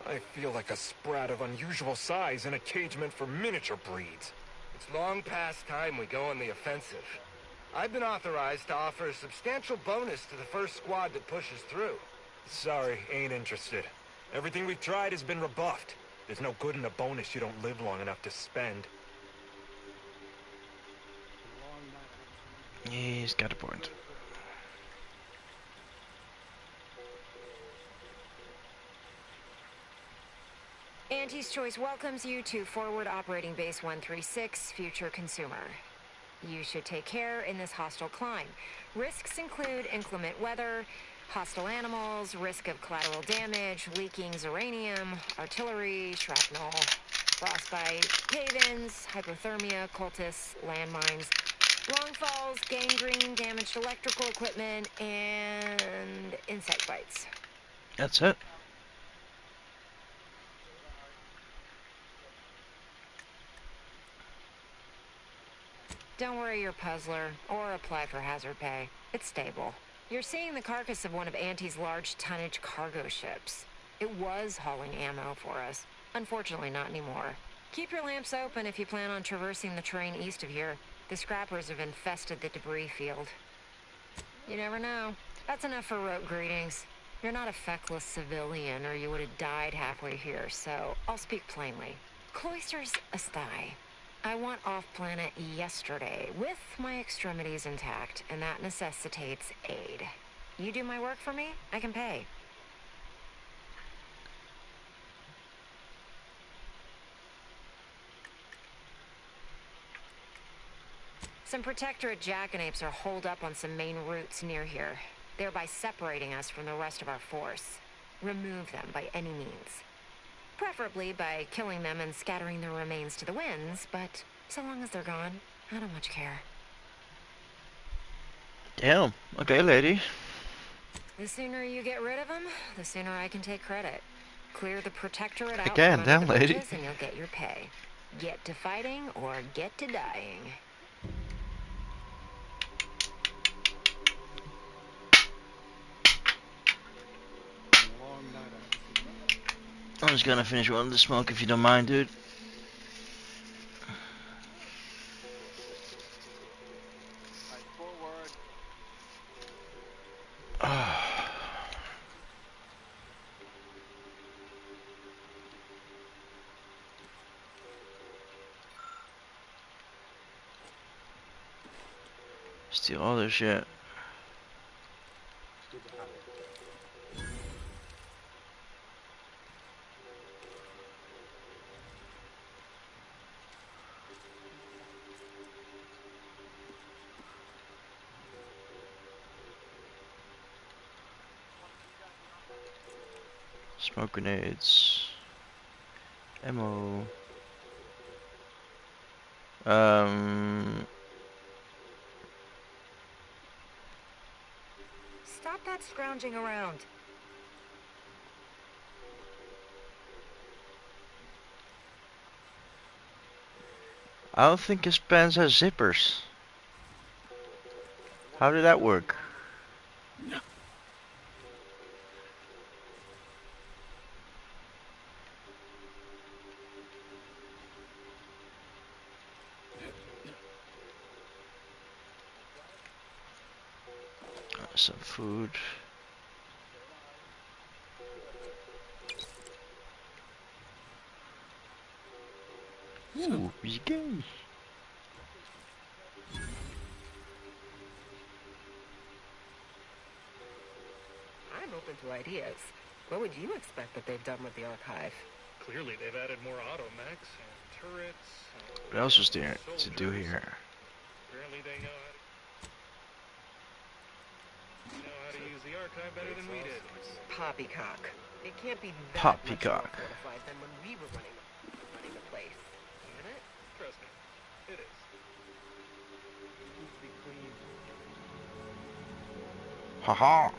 I feel like a sprat of unusual size in a cage meant for miniature breeds. It's long past time we go on the offensive. I've been authorized to offer a substantial bonus to the first squad that pushes through. Sorry, ain't interested. Everything we've tried has been rebuffed. There's no good in a bonus you don't live long enough to spend. He's got a point. Auntie's Choice welcomes you to Forward Operating Base 136, Future Consumer. You should take care in this hostile climb. Risks include inclement weather, hostile animals, risk of collateral damage, leaking uranium, artillery, shrapnel, frostbite, cave-ins, hypothermia, cultists, landmines, long falls, gangrene, damaged electrical equipment, and insect bites. That's it. Don't worry your puzzler, or apply for hazard pay. It's stable. You're seeing the carcass of one of Auntie's large tonnage cargo ships. It was hauling ammo for us. Unfortunately, not anymore. Keep your lamps open if you plan on traversing the terrain east of here. The scrappers have infested the debris field. You never know. That's enough for rote greetings. You're not a feckless civilian, or you would have died halfway here, so I'll speak plainly. Cloisters aside, I want off-planet yesterday, with my extremities intact, and that necessitates aid. You do my work for me, I can pay. Some Protectorate jackanapes are holed up on some main routes near here, thereby separating us from the rest of our force. Remove them by any means. Preferably by killing them and scattering their remains to the winds, but so long as they're gone, I don't much care. Damn. Okay, lady. The sooner you get rid of them, the sooner I can take credit. Clear the Protectorate out Again, from under damn the lady. bridges and you'll get your pay. Get to fighting or get to dying. I'm just gonna finish one of the smoke if you don't mind, dude. Steal all this shit. Smoke grenades. Ammo. Stop that scrounging around. I don't think his pants have zippers. How did that work? Some food. Ooh, he's gay. I'm open to ideas. What would you expect that they've done with the archive? Clearly, they've added more automechs and turrets. What else is there to do here? Apparently, they know how to use the archive better than we did. Poppycock. It can't be that much more Poppycock. fortified than when we were running the place. Can it? Trust me, it is. Haha.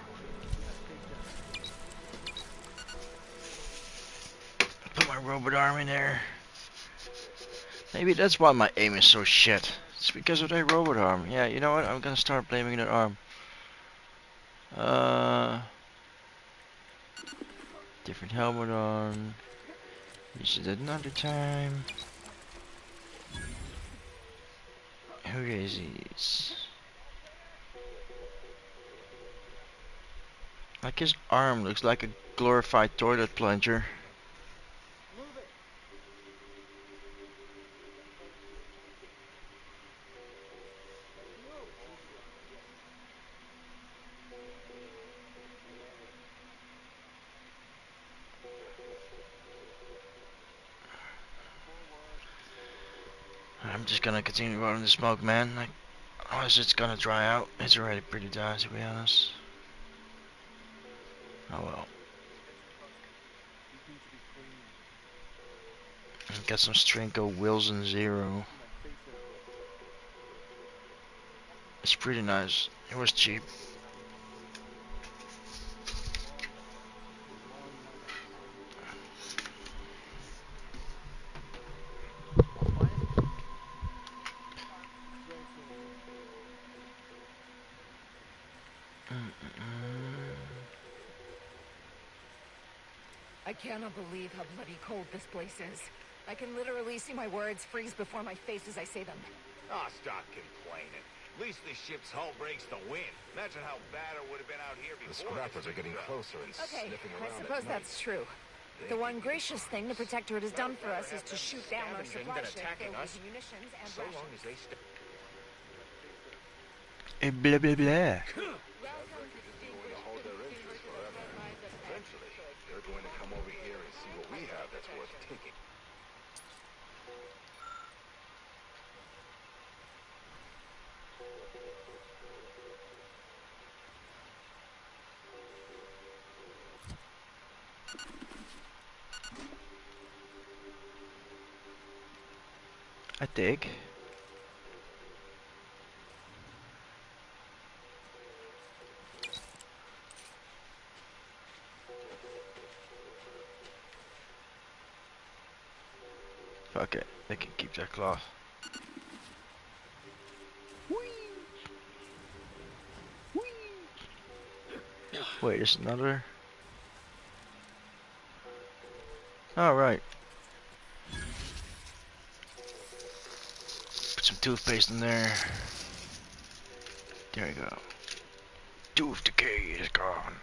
Put my robot arm in there. Maybe that's why my aim is so shit. It's because of that robot arm. Yeah, you know what? I'm gonna start blaming that arm. Different helmet on. Use it another time. Who is these? Like his arm looks like a glorified toilet plunger. Move it. I'm just gonna continue rolling the smoke, man. Like, unless it's gonna dry out. It's already pretty dry, to be honest. Oh well. These need to be cleaned. Got some Strinko Wilson Zero. See my face everywhere. It's pretty nice. It was cheap. Long night. I cannot believe how bloody cold this place is. I can literally see my words freeze before my face as I say them. Oh, stop complaining. At least the ship's hull breaks the wind. Imagine how bad it would have been out here before. The scrappers are getting closer and Okay, sniffing I around suppose at night. that's true. The one gracious thing the Protectorate has done for us is to shoot down our Scavenging supply than ship attacking filled us. with munitions and So long rations. as they stay. Blah blah blah. Eventually, they're going to come over here and see what we have that's worth taking. I dig. Fuck it, they can keep their cloth. Wait, there's another. All right. Put some toothpaste in there. There you go. Tooth decay is gone.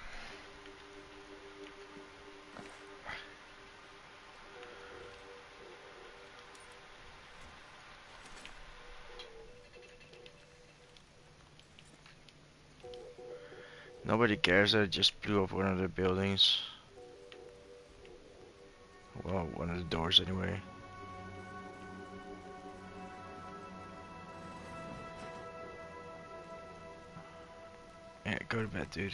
Nobody cares that it just blew up one of the buildings. Well, one of the doors anyway. Yeah, go to bed, dude.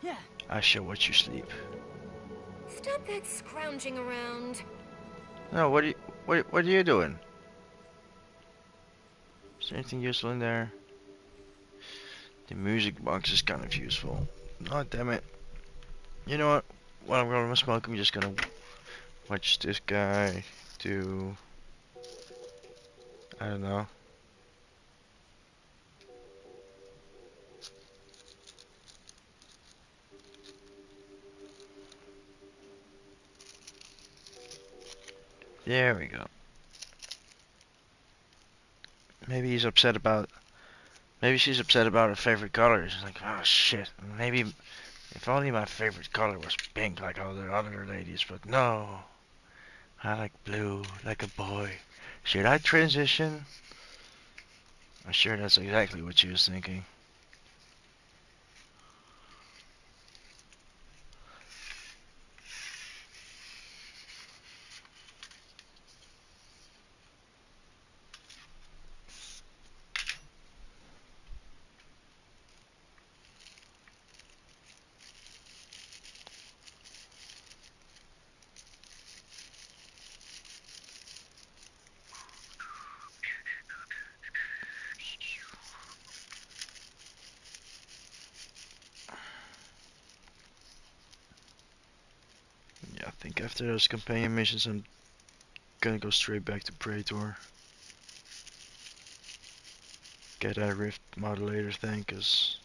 Yeah. I shall watch you sleep. Stop that scrounging around. No, what are you doing? Is there anything useful in there? The music box is kind of useful. Oh, damn it. You know what? While I'm going to smoke, I'm just gonna watch this guy do... I don't know. There we go. Maybe he's upset about... Maybe she's upset about her favorite color. She's like, oh shit. Maybe if only my favorite color was pink like all the other ladies, but no. I like blue, like a boy. Should I transition? I'm sure that's exactly what she was thinking. Yeah, I think after those companion missions, I'm gonna go straight back to Praetor. Get that Rift modulator thing, cause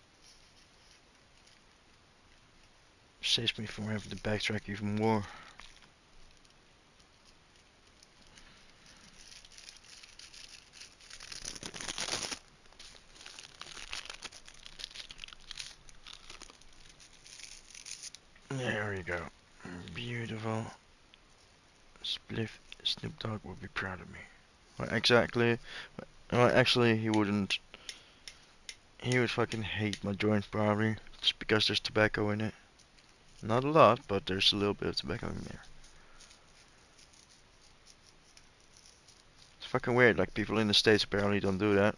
it saves me from having to backtrack even more. you go. Beautiful. Spliff. Snoop Dogg would be proud of me. Well, exactly. Well, actually, he wouldn't. He would fucking hate my joint probably, just because there's tobacco in it. Not a lot, but there's a little bit of tobacco in there. It's fucking weird, like people in the States apparently don't do that.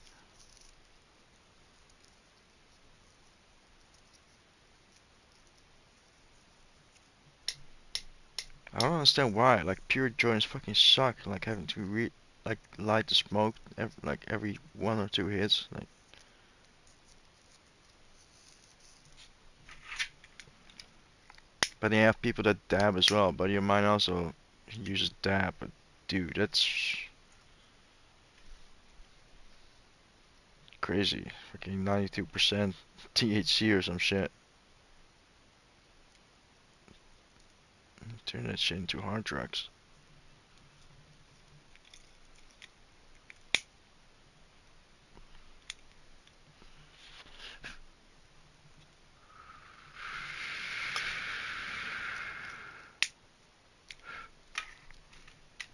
I don't understand why, like pure joints fucking suck, like having to like light the smoke every 1 or 2 hits. Like, but they have people that dab as well. A buddy of mine also uses dab, but dude, that's crazy. Fucking 92% THC or some shit. Turn that shit into hard drugs.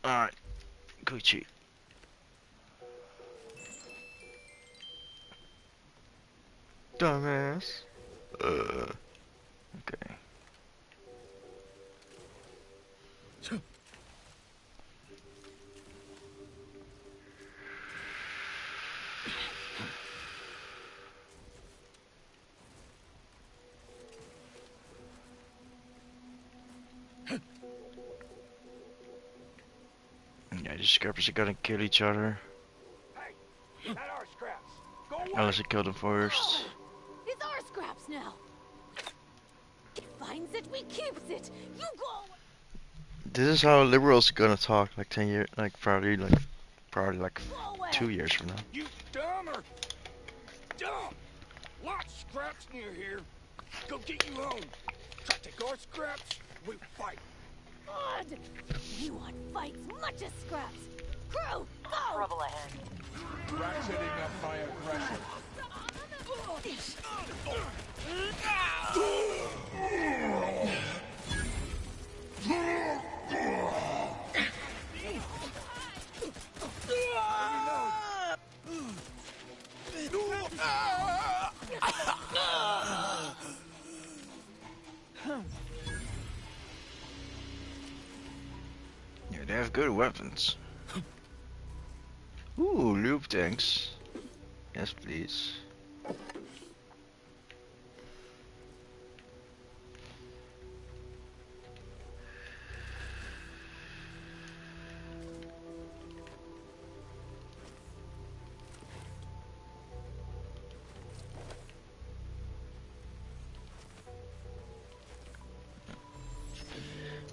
Alright, Gucci. Dumbass. Okay. Yeah, these scrappers are gonna kill each other. Hey, that our scraps. Go away. Unless you kill them first. It's our scraps now. He finds it, we keeps it. You go. This is how liberals are gonna talk like 10 years, like probably like 2 years from now. You dumb or dumb? Lot scraps near here. Go get you home. Try to take our scraps, we fight. Good. We want fights, much as scraps. Crew, go. Trouble ahead. Ratcheting up my aggression. Yeah, they have good weapons. Ooh, loop tanks. Yes, please.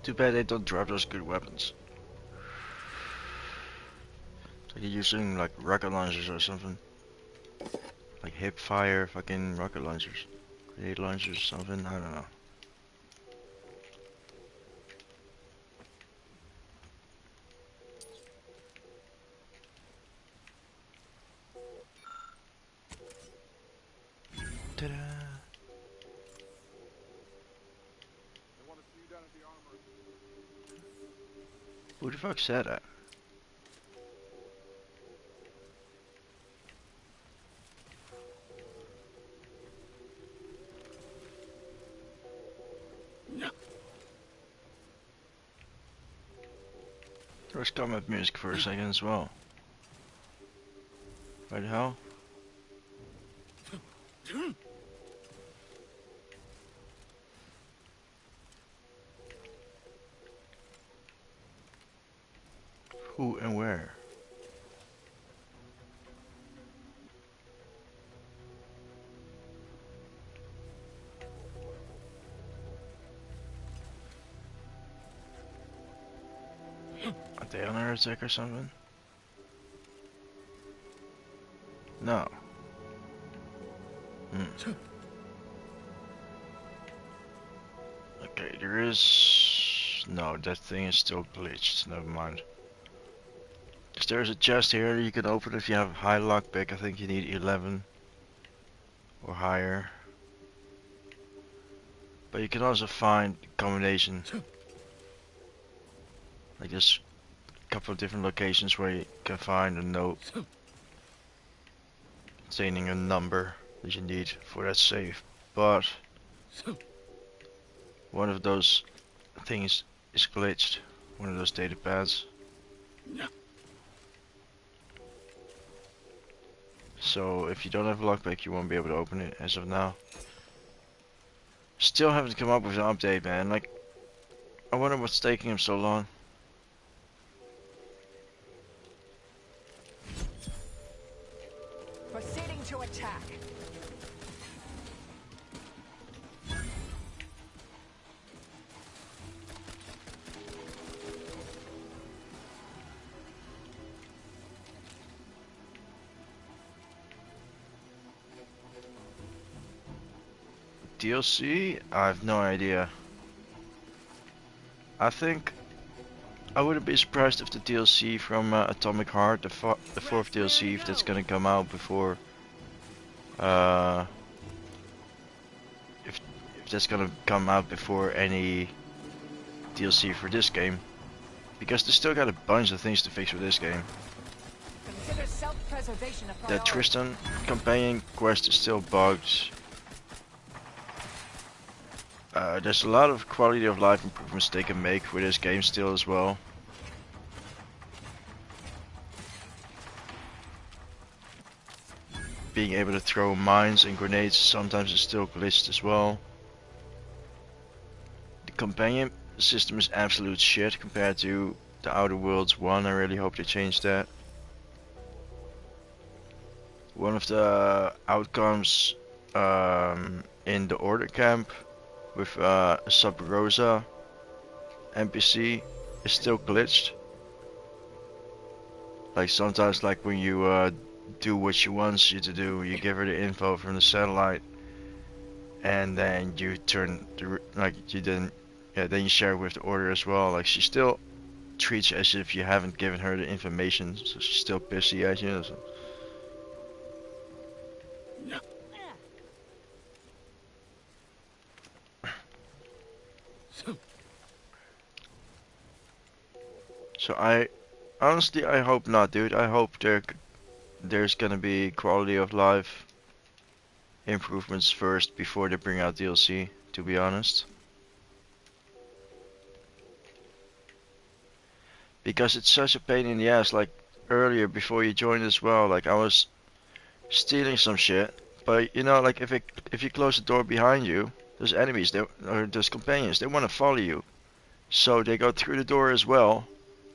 Too bad they don't drop those good weapons. So you're using like rocket launchers or something. Like hip fire fucking rocket launchers. Grenade launchers or something, I don't know. Ta-da! Who the fuck said that? There was combat music for a second as well. What the hell? Who and where? Are they on an attack or something? No. Okay, there is... No, that thing is still glitched, never mind. Because there's a chest here you can open if you have high lockpick. I think you need 11 or higher. But you can also find combination. Like there's a couple of different locations where you can find a note containing a number that you need for that safe. But one of those things is glitched. One of those data pads. So if you don't have a lockpick, you won't be able to open it as of now. Still haven't come up with an update, man. Like, I wonder what's taking him so long. Proceeding to attack. DLC? I have no idea. I think I wouldn't be surprised if the DLC from Atomic Heart, the fourth DLC, if that's gonna come out before, uh, if that's gonna come out before any DLC for this game, because they still got a bunch of things to fix with this game. Consider self-preservation a The priority. Tristan companion quest is still bugged. There's a lot of quality of life improvements they can make with this game still as well. Being able to throw mines and grenades sometimes is still glitched as well. The companion system is absolute shit compared to the Outer Worlds 1. I really hope they change that. One of the outcomes in the Order camp with a Sub Rosa NPC is still glitched. Like sometimes, like when you do what she wants you to do, you give her the info from the satellite, and then you turn the then you share it with the Order as well. Like she still treats you as if you haven't given her the information, so she's still pissy at you. So. So I honestly I hope not, dude. I hope there's gonna be quality of life improvements first before they bring out DLC, to be honest. Because it's such a pain in the ass. Like earlier before you joined as well, like I was stealing some shit, but you know, like if you close the door behind you, there's enemies or there's companions, they want to follow you. So they go through the door as well.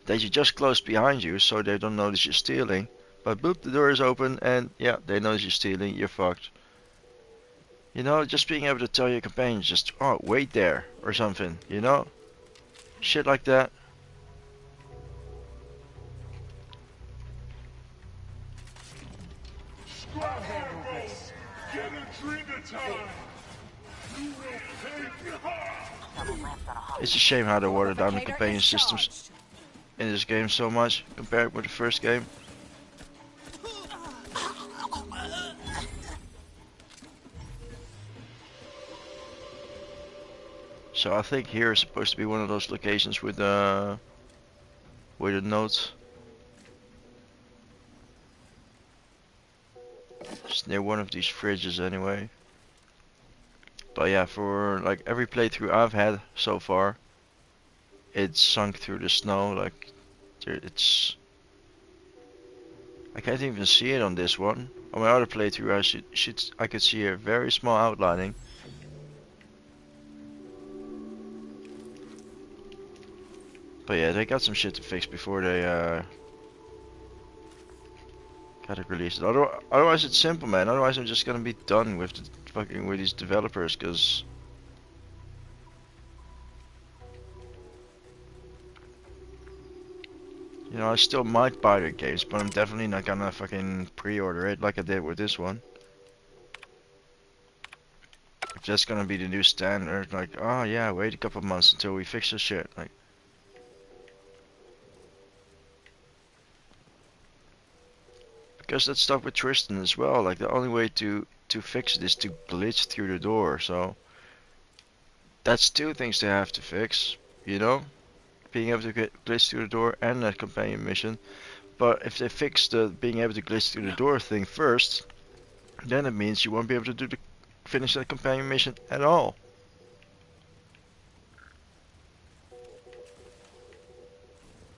That you just closed behind you, so they don't notice you're stealing. But boop, the door is open, and yeah, they notice you're stealing. You're fucked. You know, just being able to tell your companions, just wait there or something. You know, shit like that. Scrap handle this. Get a drink of time. You will pay. It's a shame how they watered down the companion systems in this game so much compared with the first game. So I think here is supposed to be one of those locations with the notes. It's near one of these fridges anyway. But yeah, for like every playthrough I've had so far, it's sunk through the snow. Like it's, I can't even see it on this one. On my other playthrough, I could see a very small outlining. But yeah, they got some shit to fix before they got it released. Otherwise, it's simple, man. Otherwise, I'm just gonna be done with fucking with these developers, cause you know I still might buy their games, but I'm definitely not gonna fucking pre-order it like I did with this one. If that's gonna be the new standard, like, oh yeah, wait a couple months until we fix this shit, like. Because that stuff with Tristan as well, like the only way to fix it is to glitch through the door, so That's two things they have to fix, you know? Being able to get glitch through the door and that companion mission. But if they fix the being able to glitch through the door thing first, then it means you won't be able to finish that companion mission at all.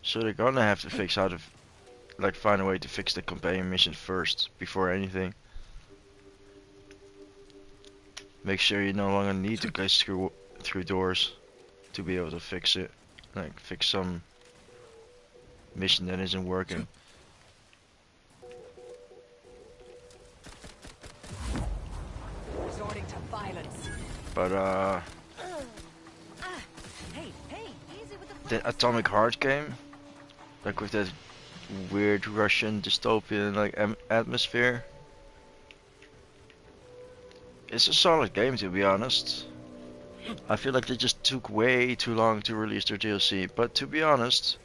So they're gonna have to fix how to, like, find a way to fix the companion mission first before anything. Make sure you no longer need to glitch through doors to be able to fix it. Like, fix some mission that isn't working. Resorting to violence. But Hey, easy with the the Atomic Heart game, like with that weird Russian dystopian like atmosphere, it's a solid game, to be honest. I feel like they just took way too long to release their DLC, but to be honest,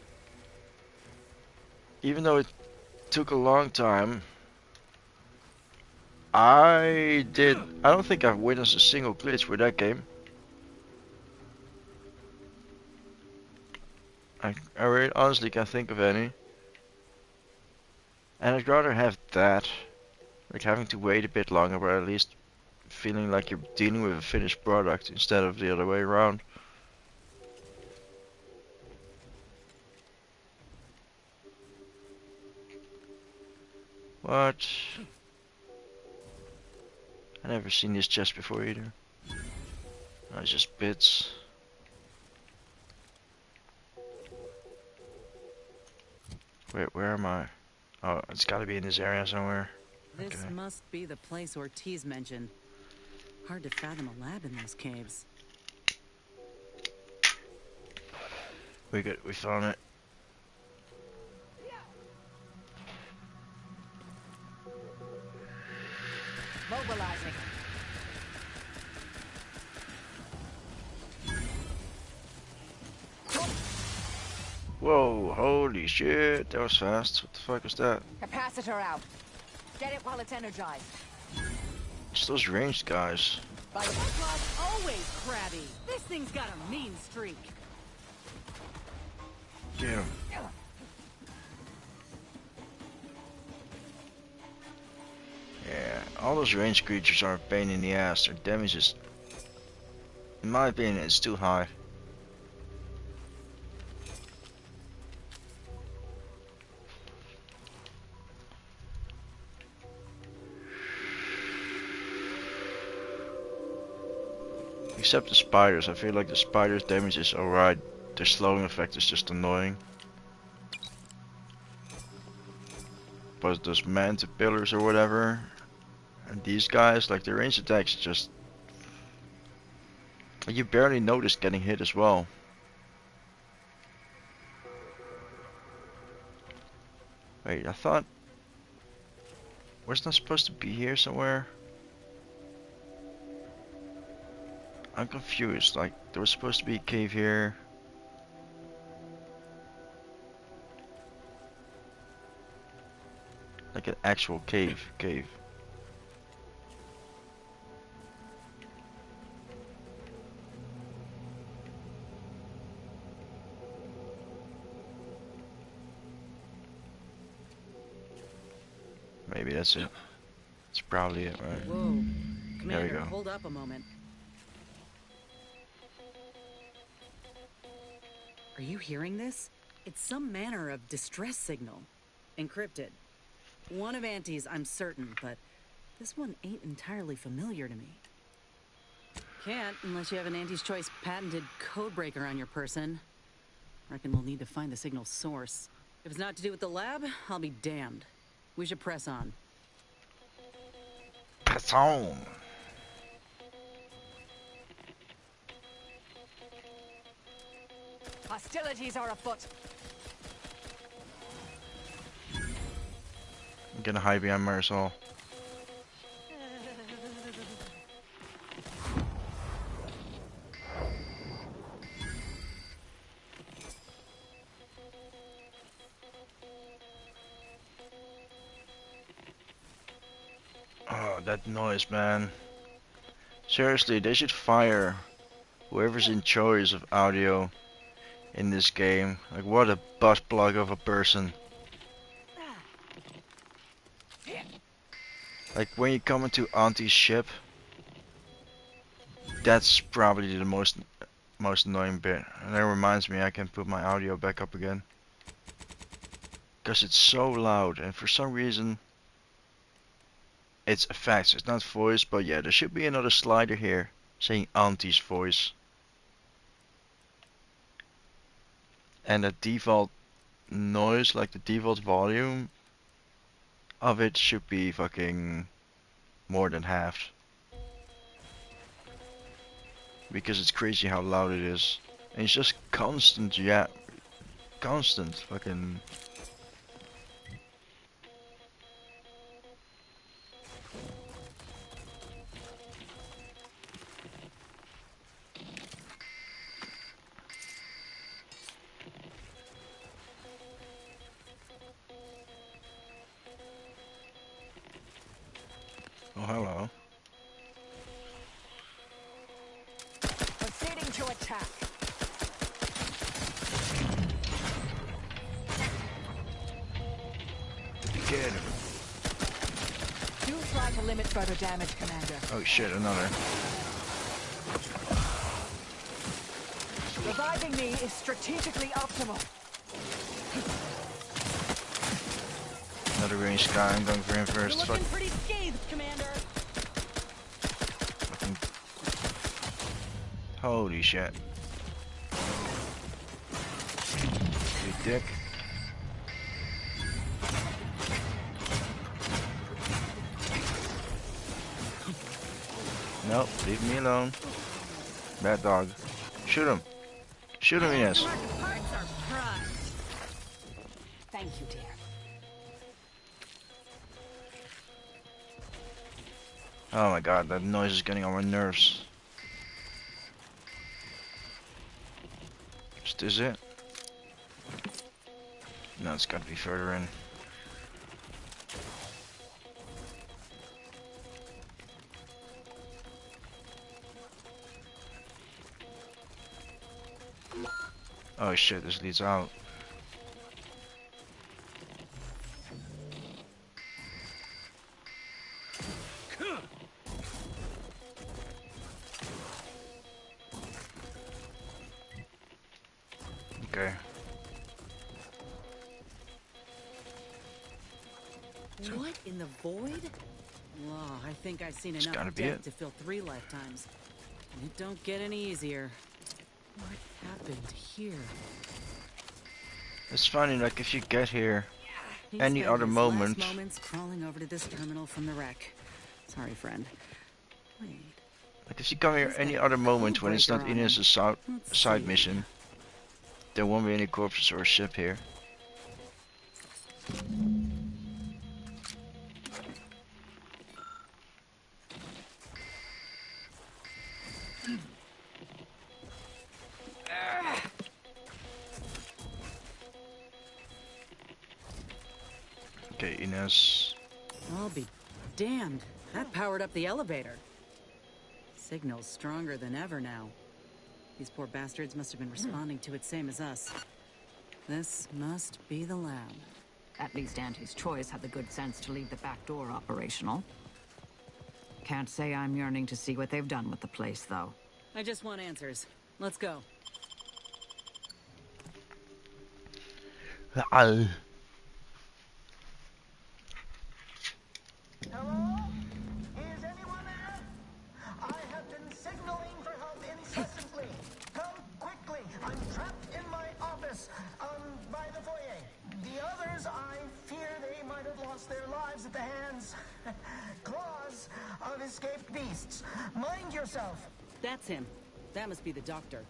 even though it took a long time, I don't think I've witnessed a single glitch with that game. I really honestly can't think of any. And I'd rather have that, like having to wait a bit longer, but at least feeling like you're dealing with a finished product instead of the other way around. What? I never seen this chest before either. No, it's just bits. Wait, where am I? Oh, it's gotta be in this area somewhere. This Okay. must be the place Ortiz mentioned. Hard to fathom a lab in those caves. We found it. Mobilizing. Whoa, holy shit, that was fast. What the fuck was that? Capacitor out. Get it while it's energized. It's those ranged guys. That rod's always crabby. This thing's got a mean streak. Get him. Yeah, all those ranged creatures are a pain in the ass. Their damage is, in my opinion, it's too high. Except the spiders. I feel like the spiders' damage is alright. Their slowing effect is just annoying. But those manta pillars or whatever, and these guys, like their range attacks, just you barely notice getting hit as well. Wait, I thought wasn't I supposed to be here somewhere? I'm confused. Like there was supposed to be a cave here. Like an actual cave. Maybe that's it. That's probably it, right? Whoa. There we Commander, go. hold up a moment. Are you hearing this? It's some manner of distress signal. Encrypted. One of Aunties, I'm certain, but this one ain't entirely familiar to me. Can't unless you have an Auntie's Choice patented codebreaker on your person. Reckon we'll need to find the signal's source. If it's not to do with the lab, I'll be damned. We should press on. Press on. Hostilities are afoot. I'm gonna hide behind Marisol. Oh, that noise, man. Seriously, they should fire Whoever's in charge of audio in this game, like what a butt plug of a person. Like when you come into Auntie's ship, that's probably the most annoying bit. And that reminds me I can put my audio back up again. Because it's so loud and for some reason it's effects, it's not voice, but yeah, there should be another slider here saying Auntie's voice. And the default noise, like the default volume of it should be fucking more than half. Because it's crazy how loud it is. And it's just constant, yeah, constant fucking. Oh, hello. Proceeding to attack. Get him. Do try to limit further damage, Commander. Oh shit, another. Reviving me is strategically optimal. Another ranged guy, I'm going for him first. You're looking pretty scathed, Commander. Fucking. Holy shit. You dick. Nope, leave me alone. Bad dog. Shoot him. Shoot him, Ines. Thank you, dear. Oh my god, that noise is getting on my nerves. Is this it? No, it's gotta be further in. Oh shit, this leads out. Okay. What in the void? Well, I think I've seen It's enough gotta be death it. to fill 3 lifetimes. And it don't get any easier. What happened here? It's funny, like if you get here He any spent other his moment. last moments crawling over to this terminal from the wreck. Sorry, friend. Wait. Like if you come here any other moment when it's not breaker on Ines' him. side see. mission, there won't be any corpses or a ship here. Okay, Ines. I'll be damned. That powered up the elevator. Signal's stronger than ever now. These poor bastards must have been responding to it same as us. This must be the lab. At least Auntie's Choice had the good sense to leave the back door operational. Can't say I'm yearning to see what they've done with the place, though. I just want answers. Let's go. Hello? Is anyone there? I have been signaling for help incessantly. Come quickly. I'm trapped in my office, by the foyer. The others, I fear they might have lost their lives at the hands, claws of escaped beasts. Mind yourself. That's him. That must be the doctor.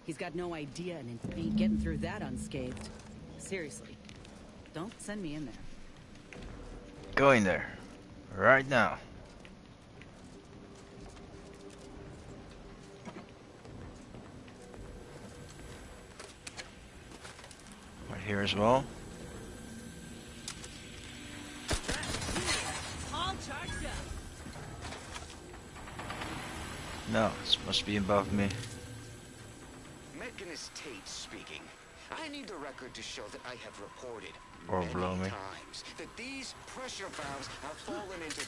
He's got no idea and ain't getting through that unscathed. Seriously. Don't send me in there. Going there. Right now. Right here as well. All charged up. No, this must be above me. Deaconess Tate speaking. I need the record to show that I have reported Or blow many me. times that these pressure valves have fallen into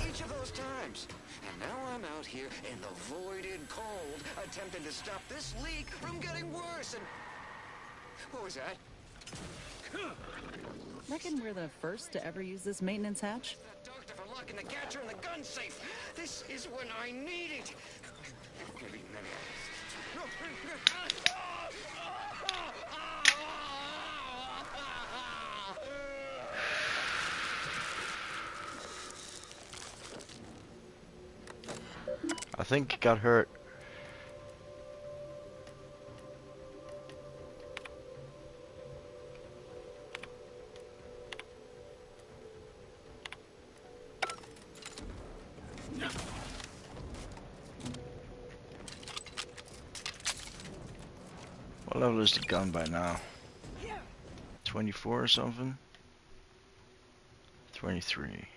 each of those times. And now I'm out here in the voided cold, attempting to stop this leak from getting worse. And what was that? Reckon we're the first to ever use this maintenance hatch? Doctor for locking the catcher in the gun safe. This is when I need it. Maybe. I think he got hurt. What level is the gun by now? 24 or something? 23.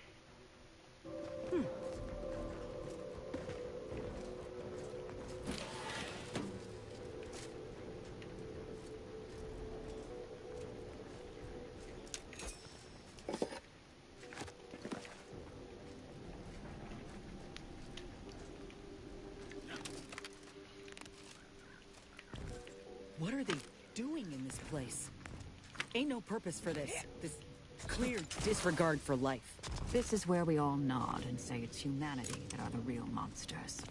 What are they doing in this place? Ain't no purpose for this. This clear disregard for life. This is where we all nod and say it's humanity that are the real monsters.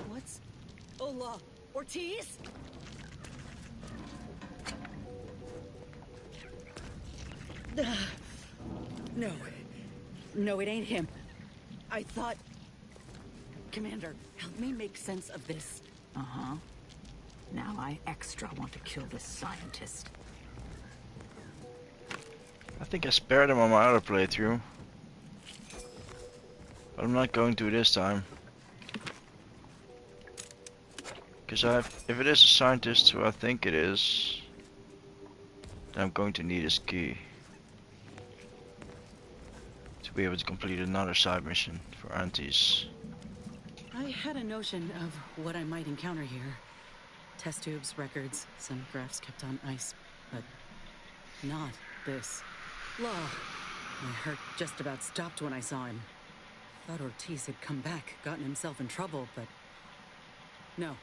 What's... Hola, Ortiz? No. No, it ain't him. I thought... Commander, help me make sense of this. Uh-huh. Now I extra want to kill this scientist. I think I spared him on my other playthrough. But I'm not going to this time. Because if it is a scientist who I think it is, then I'm going to need his key to be able to complete another side mission for Aunties. I had a notion of what I might encounter here. Test tubes, records, some graphs kept on ice, but not this. Law. My heart just about stopped when I saw him. Thought Ortiz had come back, gotten himself in trouble, but no.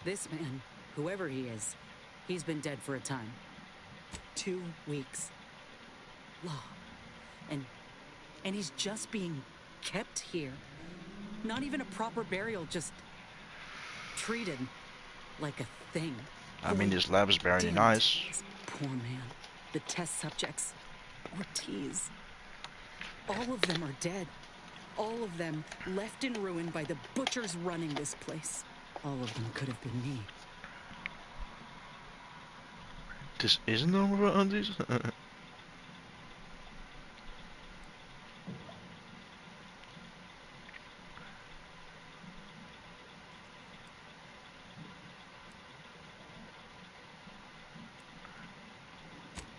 This man, whoever he is, he's been dead for a time. 2 weeks. Law. And he's just being kept here. Not even a proper burial, just treated like a thing. I mean, this lab is very nice. This poor man. The test subjects. Ortiz. All of them are dead. All of them left in ruin by the butchers running this place. All of them could have been me. This isn't over for Aunties?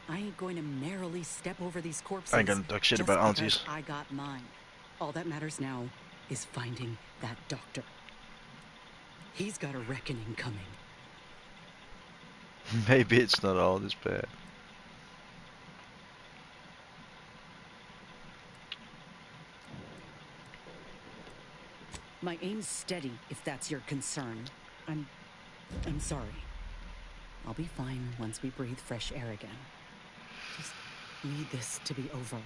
I ain't going to merrily step over these corpses. I ain't gonna talk shit about Aunties. I got mine. All that matters now is finding that doctor. He's got a reckoning coming. Maybe it's not all this bad. My aim's steady, if that's your concern. I'm sorry. I'll be fine once we breathe fresh air again. Just need this to be over.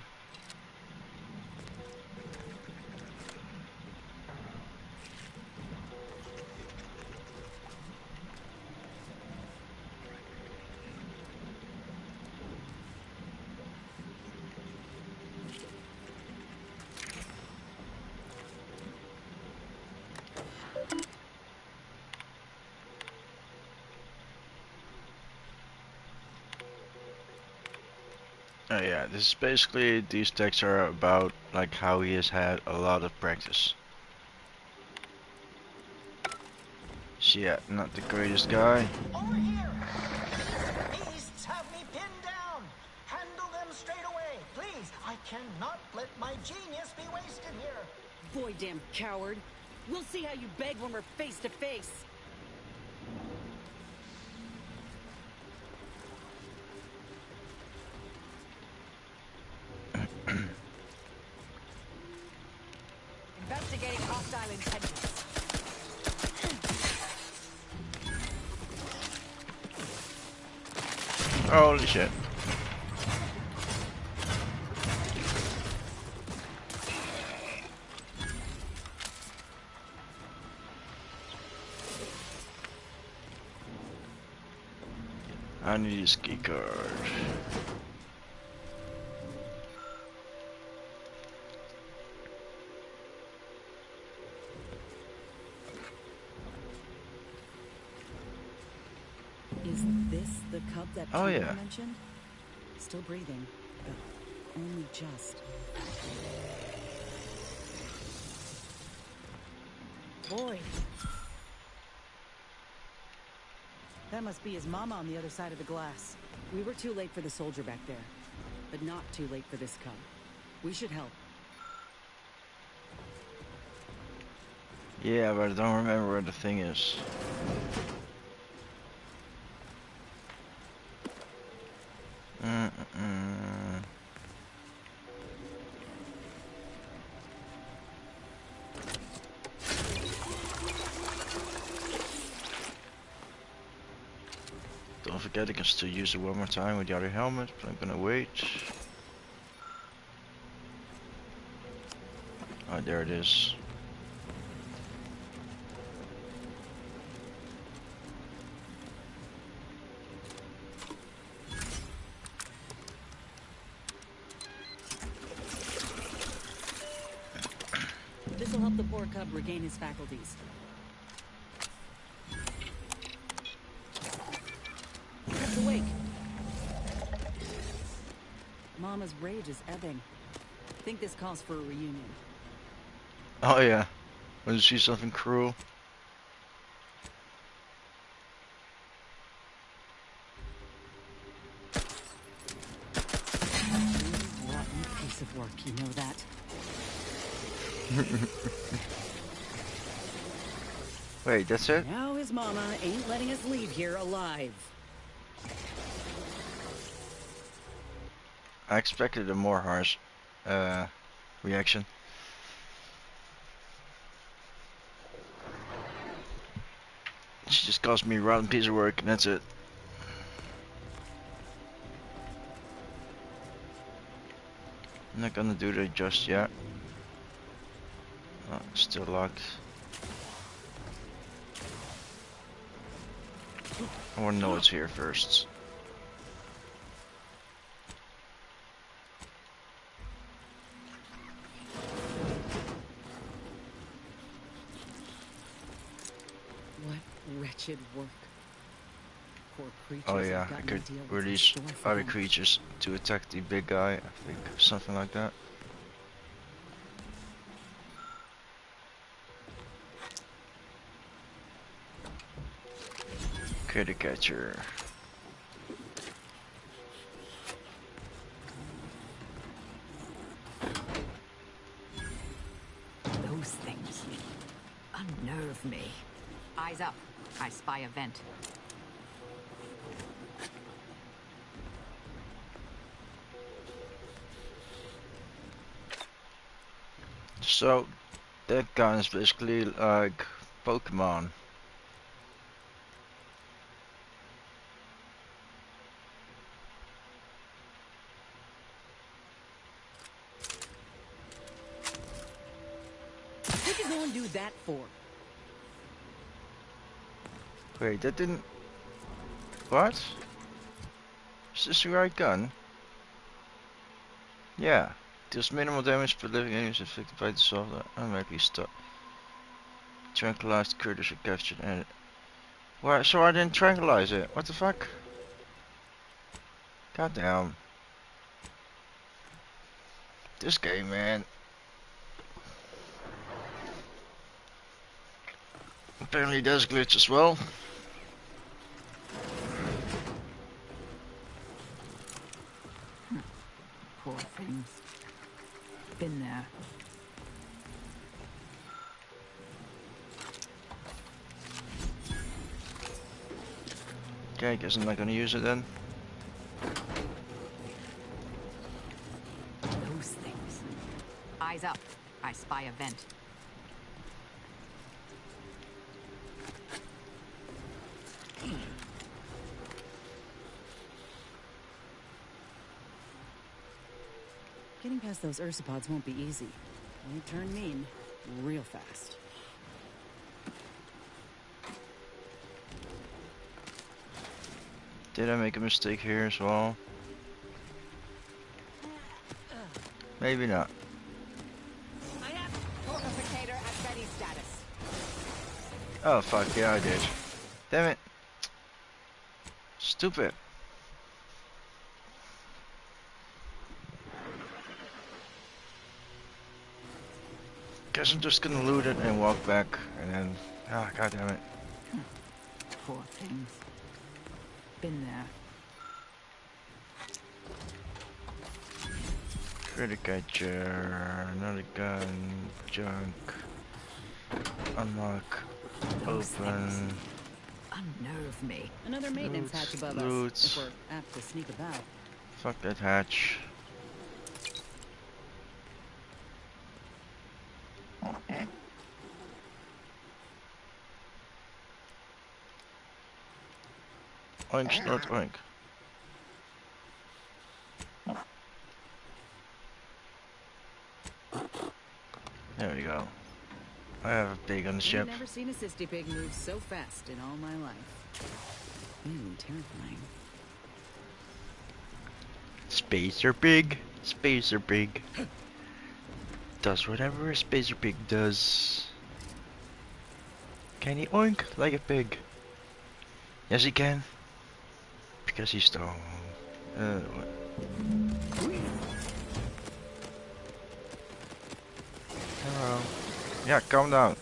Oh yeah, this is basically, these texts are about like how he has had a lot of practice. Yeah, not the greatest guy. Over here! These beasts have me pinned down! Handle them straight away, please! I cannot let my genius be wasted here! Boy, damn coward. We'll see how you beg when we're face to face. Investigating hostile intelligence. Holy shit. I need his key card. Is this the cub that Oh, Peter yeah. mentioned? Still breathing, but only just. Boy. That must be his mama on the other side of the glass. We were too late for the soldier back there, but not too late for this cub. We should help. Yeah, but I don't remember where the thing is. Don't forget I can still use it one more time with the other helmet, but I'm gonna wait. Oh, there it is. This will help the poor cub regain his faculties. Cub's awake. Mama's rage is ebbing. Think this calls for a reunion. Oh yeah. Want to see something cruel? Rotten piece of work, you know that? Wait, that's it? Now his mama ain't letting us leave here alive. I expected a more harsh reaction. She just cost me a rotten piece of work and that's it. I'm not gonna do that just yet. Oh, still locked. I wanna know what's here first. What wretched work. Poor creatures Oh have yeah, I gotten could to deal with release in store for other them. creatures to attack the big guy, I think. Something like that. Critter catcher. Those things unnerve me. Eyes up. I spy a vent. So, that gun is basically like Pokemon. What you go and do that for? Wait, that didn't... What? Is this the right gun? Yeah. Deals minimal damage per living enemies affected by the soft automatically stop. Tranquilized critters are captured and... Why, so I didn't tranquilize it? What the fuck? God damn. This game, man. Apparently there's glitch as well. Poor things. Been there. Okay, I guess I'm not gonna use it then. Those things. Eyes up. I spy a vent. Getting past those ursopods won't be easy. They turn mean real fast. Did I make a mistake here as well? Maybe not. Fortificator at ready status. Oh fuck, yeah I did. Damn it. Stupid. Guess I'm just gonna loot it and walk back and then... Ah, god damn it. Poor things. Been there. Criticature, another gun, junk, unlock, open. Unnerve me. Another maintenance hatch above us, if we're apt to sneak about. Fuck that hatch. Oink, not oink. There we go. I have a pig on the ship. I've never seen a cysty pig move so fast in all my life. Terrifying. Spacer pig. Spacer pig. Does whatever a spacer pig does. Can he oink like a pig? Yes he can. Because he's strong. What? Hello. Yeah, calm down.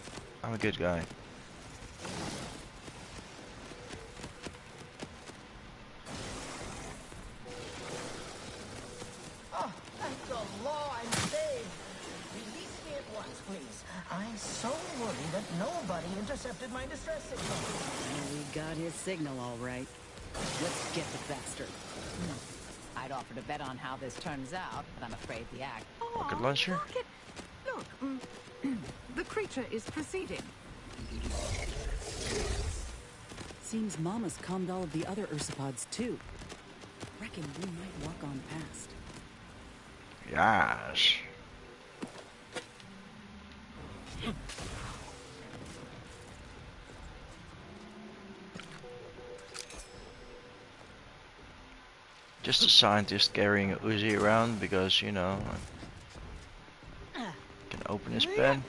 I'm a good guy. Oh, thank the law, I'm saved. Release me at once, please. I'm so worried that nobody intercepted my distress signal. Well, we got his signal all right. Let's get the bastard. I'd offer to bet on how this turns out, but I'm afraid the act... Rocket launcher? Look, the creature is proceeding. Seems Mama's calmed all of the other ursopods too. Reckon we might walk on past. Yes. Just a scientist carrying a Uzi around because, you know, can open his pen.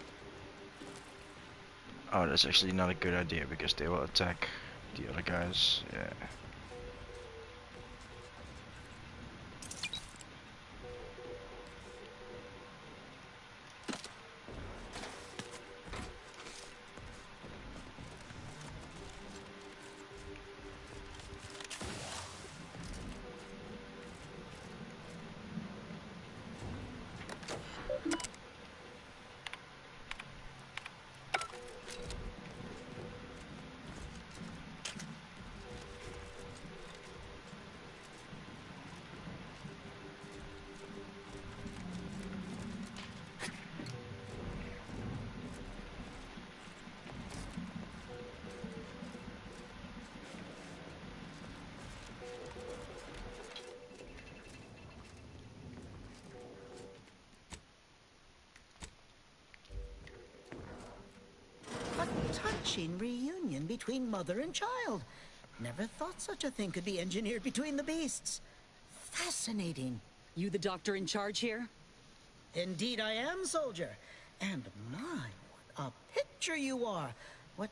Oh, that's actually not a good idea because they will attack the other guys. Yeah. Touching reunion between mother and child. Never thought such a thing could be engineered between the beasts. Fascinating. You the doctor in charge here? Indeed I am, soldier. And my, what a picture you are. What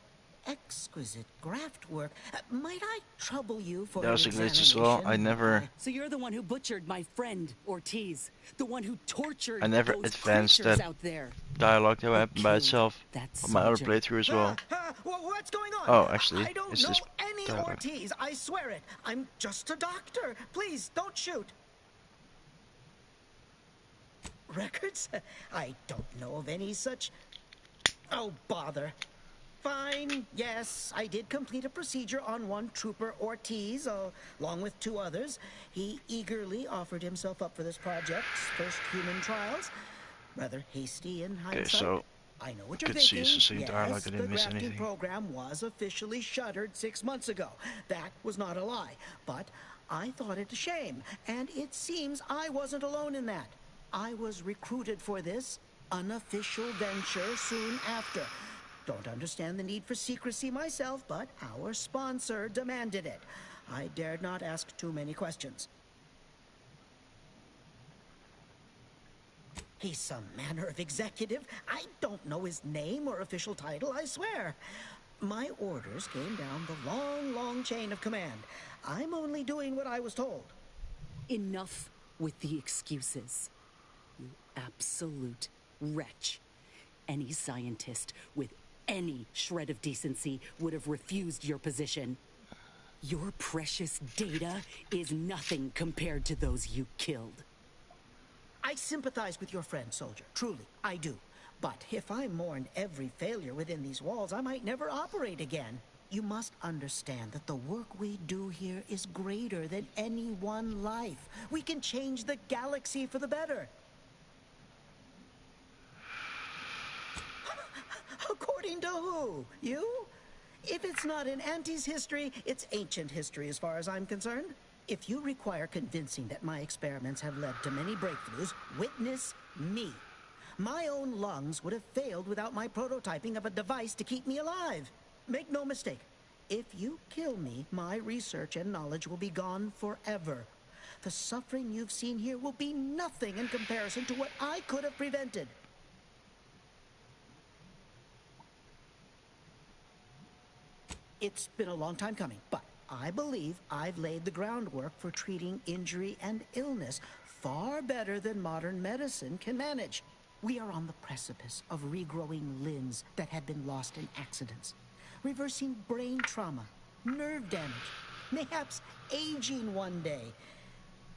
exquisite graft work. Might I trouble you for That an was a glitch as examination? well. I never So you're the one who butchered my friend, Ortiz. The one who tortured those advanced creatures that out there. dialogue that Who happened by killed itself that on my other soldier. playthrough as well. What's going on? Oh, actually, I don't it's know this any dialogue. Ortiz. I swear it. I'm just a doctor. Please, don't shoot. Records? I don't know of any such... Oh, bother. Fine, yes, I did complete a procedure on one Trooper Ortiz, along with 2 others. He eagerly offered himself up for this project's first human trials. Rather hasty in hindsight. Okay, so I know what you're good to see thinking. it's the same dialogue. I Yes, didn't the miss grafting anything. program was officially shuttered 6 months ago. That was not a lie, but I thought it a shame, and it seems I wasn't alone in that. I was recruited for this unofficial venture soon after. Don't understand the need for secrecy myself, but our sponsor demanded it. I dared not ask too many questions. He's some manner of executive. I don't know his name or official title, I swear. My orders came down the long, long chain of command. I'm only doing what I was told. Enough with the excuses. You absolute wretch. Any scientist with any shred of decency would have refused your position. Your precious data is nothing compared to those you killed. I sympathize with your friend, soldier. Truly, I do. But if I mourned every failure within these walls, I might never operate again. You must understand that the work we do here is greater than any one life. We can change the galaxy for the better. According to who? You? If it's not in Aunties history, it's ancient history as far as I'm concerned. If you require convincing that my experiments have led to many breakthroughs, witness me. My own lungs would have failed without my prototyping of a device to keep me alive. Make no mistake, if you kill me, my research and knowledge will be gone forever. The suffering you've seen here will be nothing in comparison to what I could have prevented. It's been a long time coming, but I believe I've laid the groundwork for treating injury and illness far better than modern medicine can manage. We are on the precipice of regrowing limbs that had been lost in accidents, reversing brain trauma, nerve damage, mayhaps aging one day.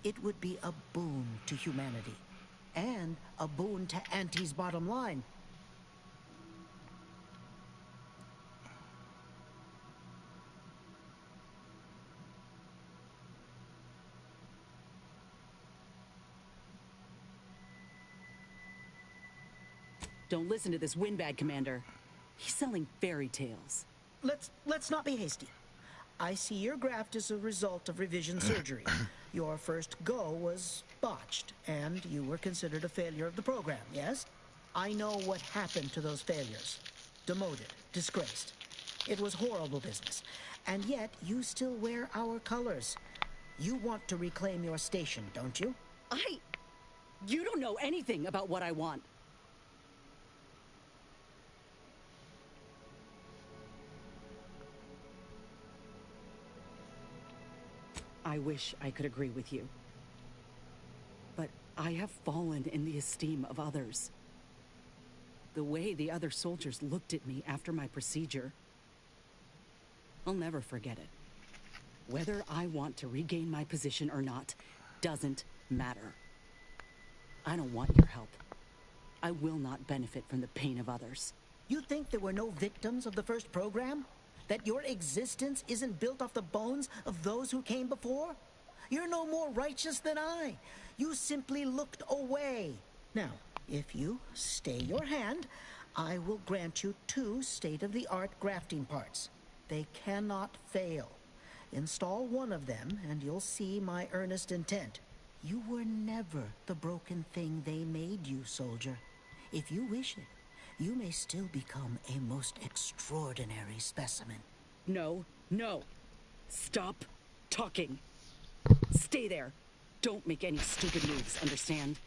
It would be a boon to humanity, and a boon to Auntie's bottom line. Don't listen to this windbag, Commander. He's selling fairy tales. Let's not be hasty. I see your graft is a result of revision surgery. Your first go was botched, and you were considered a failure of the program, yes? I know what happened to those failures. Demoted, disgraced. It was horrible business. And yet, you still wear our colors. You want to reclaim your station, don't you? You don't know anything about what I want. I wish I could agree with you. But I have fallen in the esteem of others. The way the other soldiers looked at me after my procedure, I'll never forget it. Whether I want to regain my position or not doesn't matter. I don't want your help. I will not benefit from the pain of others. You think there were no victims of the first program? That your existence isn't built off the bones of those who came before? You're no more righteous than I. You simply looked away. Now, if you stay your hand, I will grant you 2 state-of-the-art grafting parts. They cannot fail. Install one of them, and you'll see my earnest intent. You were never the broken thing they made you, soldier. If you wish it, you may still become a most extraordinary specimen. No. Stop talking. Stay there. Don't make any stupid moves, understand?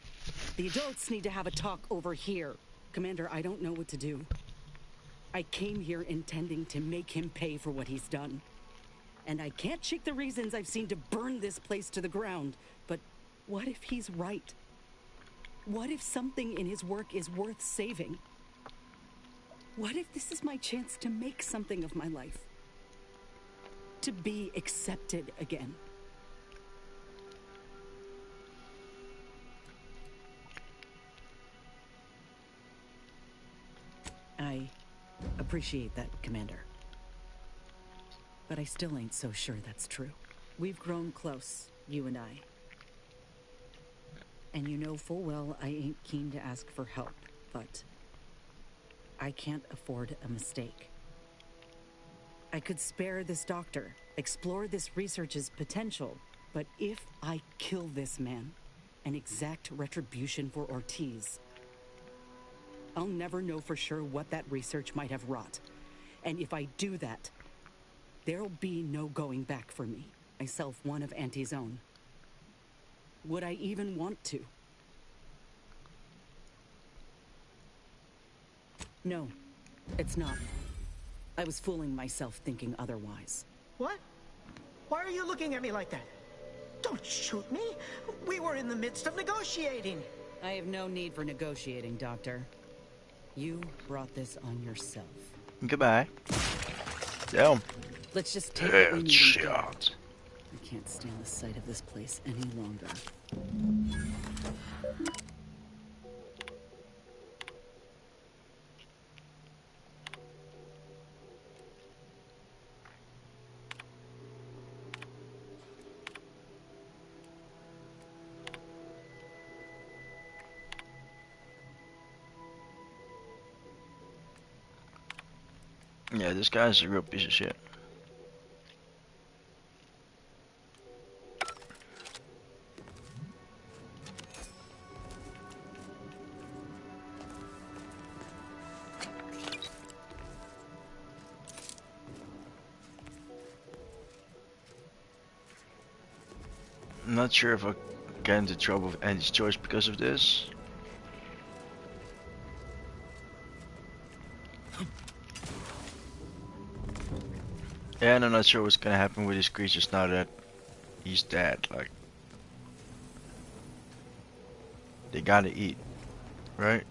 The adults need to have a talk over here. Commander, I don't know what to do. I came here intending to make him pay for what he's done. And I can't shake the reasons I've seen to burn this place to the ground. But what if he's right? What if something in his work is worth saving? What if this is my chance to make something of my life? To be accepted again? I appreciate that, Commander. But I still ain't so sure that's true. We've grown close, you and I. And you know full well I ain't keen to ask for help, but I can't afford a mistake. I could spare this doctor, explore this research's potential, but if I kill this man and exact retribution for Ortiz, I'll never know for sure what that research might have wrought. And if I do that, there'll be no going back for me, myself one of Auntie's own. Would I even want to? No, it's not. I was fooling myself thinking otherwise. What? Why are you looking at me like that? Don't shoot me. We were in the midst of negotiating. I have no need for negotiating, Doctor. You brought this on yourself. Goodbye. Damn. Let's just take what we need and go. Headshot. I can't stand the sight of this place any longer. Yeah, this guy's a real piece of shit. I'm not sure if I get into trouble with Andy's choice because of this. Yeah, and I'm not sure what's gonna happen with these creatures now that he's dead. Like, they gotta eat, right?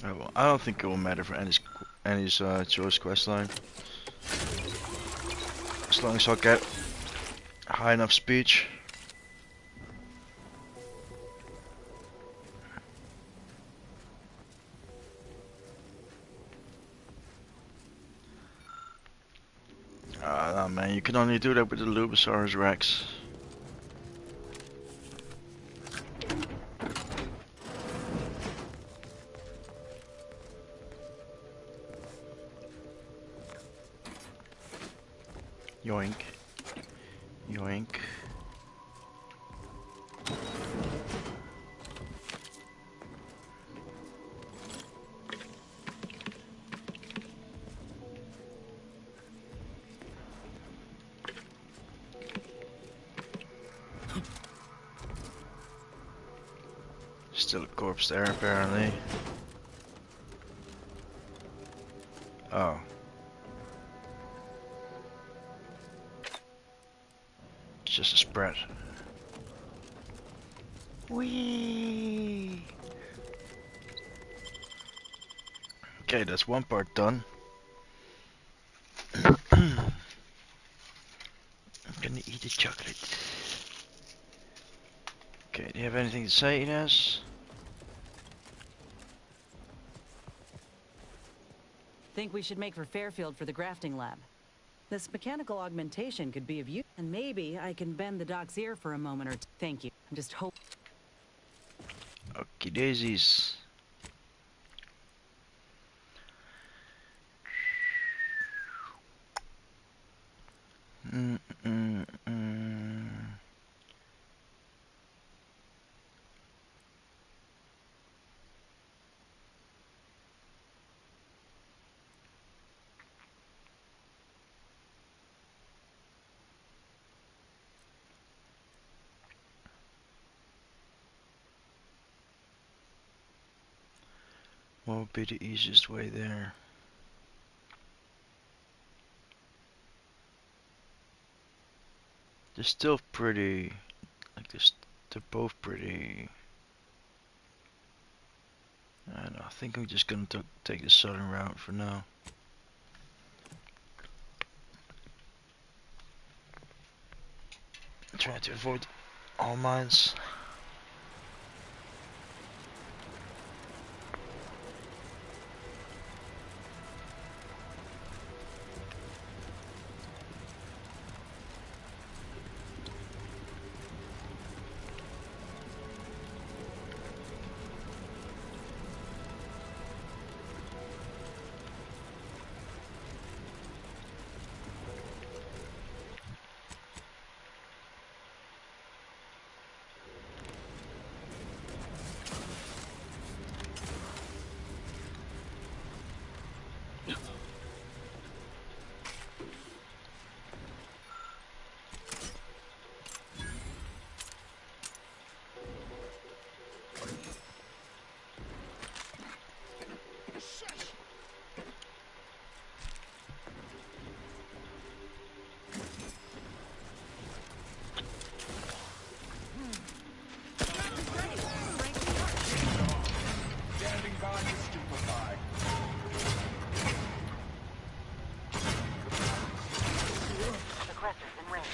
Oh, well, I don't think it will matter for Andy's choice questline. As long as I get high enough speech. No, man, you can only do that with the Lubosaurus Rex. Yoink. Yoink. Still a corpse there, apparently. Oh. It's just a spread. Whee! Okay, that's one part done. I'm gonna eat the chocolate. Okay, do you have anything to say, Ines? Think we should make for Fairfield for the grafting lab. This mechanical augmentation could be of use, and maybe I can bend the doc's ear for a moment or two. Thank you. I'm just hoping. Okie daisies. Mm -mm -mm. What would be the easiest way there? They're still pretty, like this. They're both pretty. I don't know. I think I'm just gonna take the southern route for now. Try to avoid all mines. Standing by to stupefy. Aggressors in range.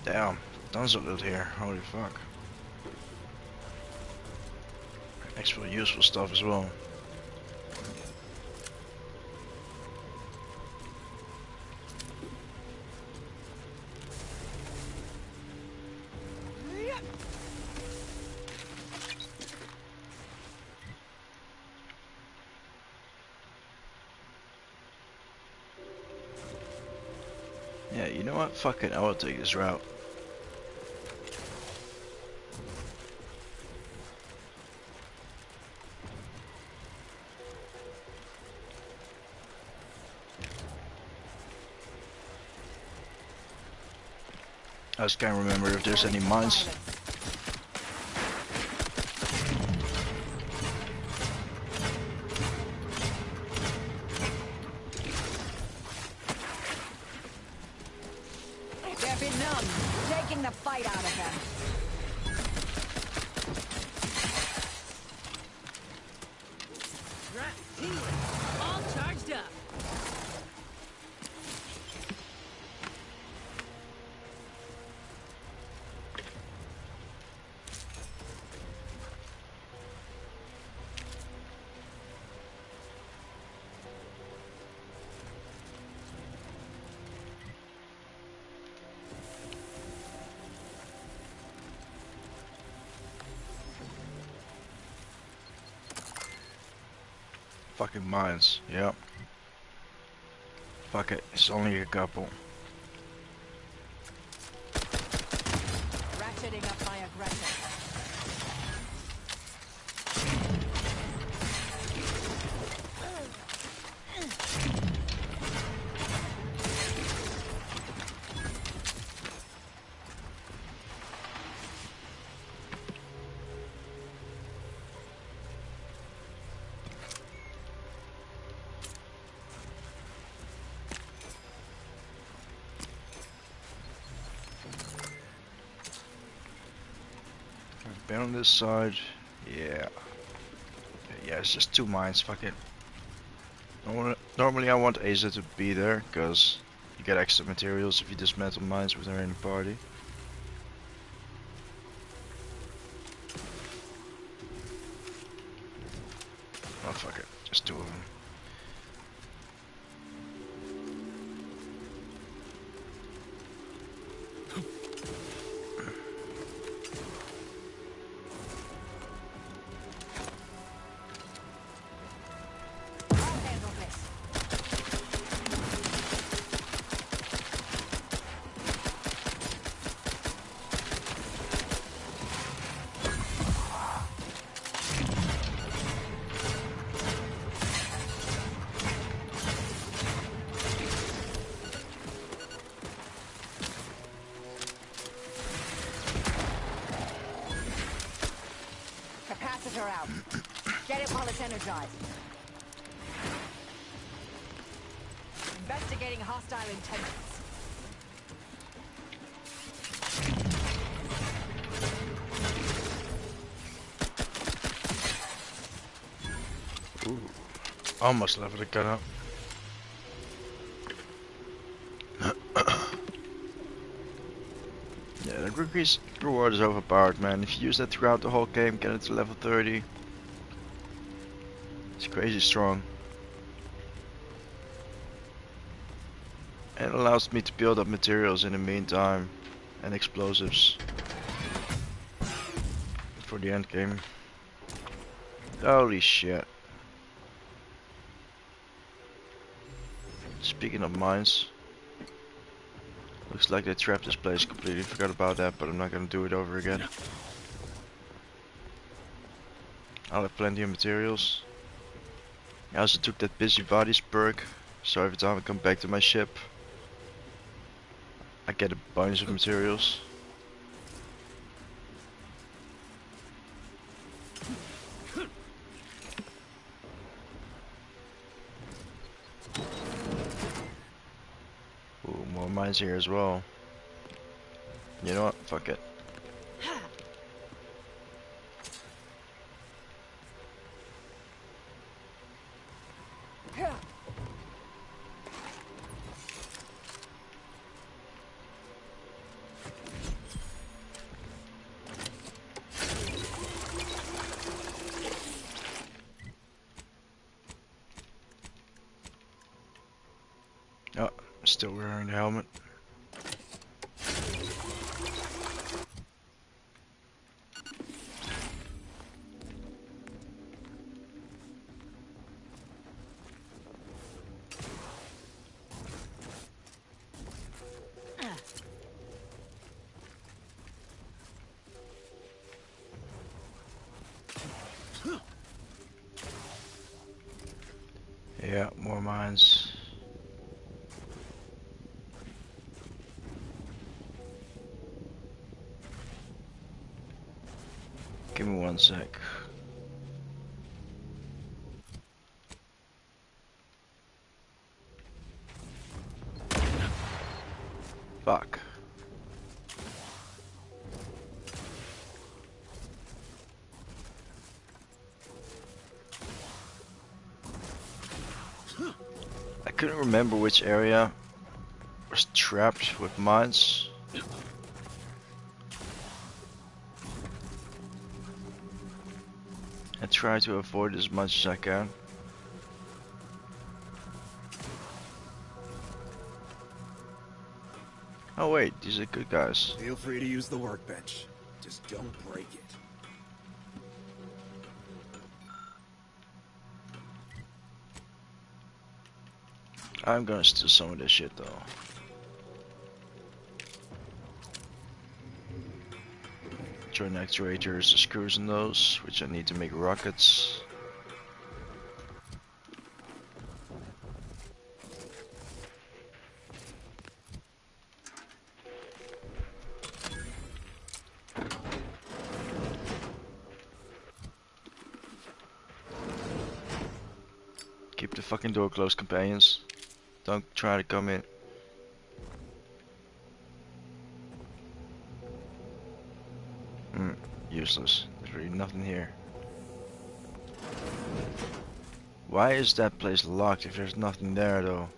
Damn, tons of loot here. Holy fuck. Extra useful stuff as well. Yeah, you know what? Fuck it, I will take this route. I just can't remember if there's any mines. They're benumbed, taking the fight out of them. All charged up. Fucking mines, yep. Fuck it, it's only a couple. Ratcheting up my aggression. Been on this side, yeah. Yeah, it's just two mines, fuck it. Normally I want Asa to be there, because you get extra materials if you dismantle mines with her in the party. Oh fuck it, just two of them. Units energized. Investigating hostile intelligence. Ooh. Almost leveled the gun up. Yeah, the increase reward is overpowered, man. If you use that throughout the whole game, get it to level 30. It's crazy strong. And it allows me to build up materials in the meantime. And explosives. For the end game. Holy shit. Speaking of mines. Looks like they trapped this place completely. Forgot about that, but I'm not gonna do it over again. I'll have plenty of materials. I also took that busybodies perk, so every time I come back to my ship, I get a bunch of materials. Ooh, more mines here as well. You know what? Fuck it. Oh, still wearing the helmet. Yeah, more mines. Give me 1 sec. Fuck. I couldn't remember which area was trapped with mines. I try to avoid as much as I can. Oh wait, these are good guys. Feel free to use the workbench. Just don't break it. I'm gonna steal some of this shit though. Join actuators, the screws in those, which I need to make rockets. Keep the fucking door closed, companions. Don't try to come in. Useless. There's really nothing here. Why is that place locked if there's nothing there though?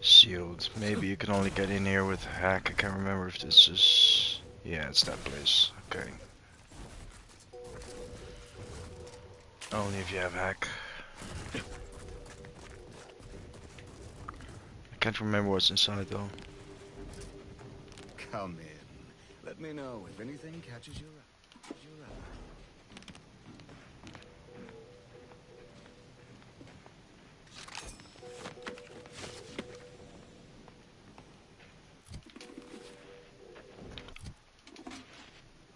Sealed. Maybe you can only get in here with a hack. I can't remember if this is... Yeah, it's that place. Okay. Only if you have hack. I can't remember what's inside though. Come in. Let me know if anything catches your eye.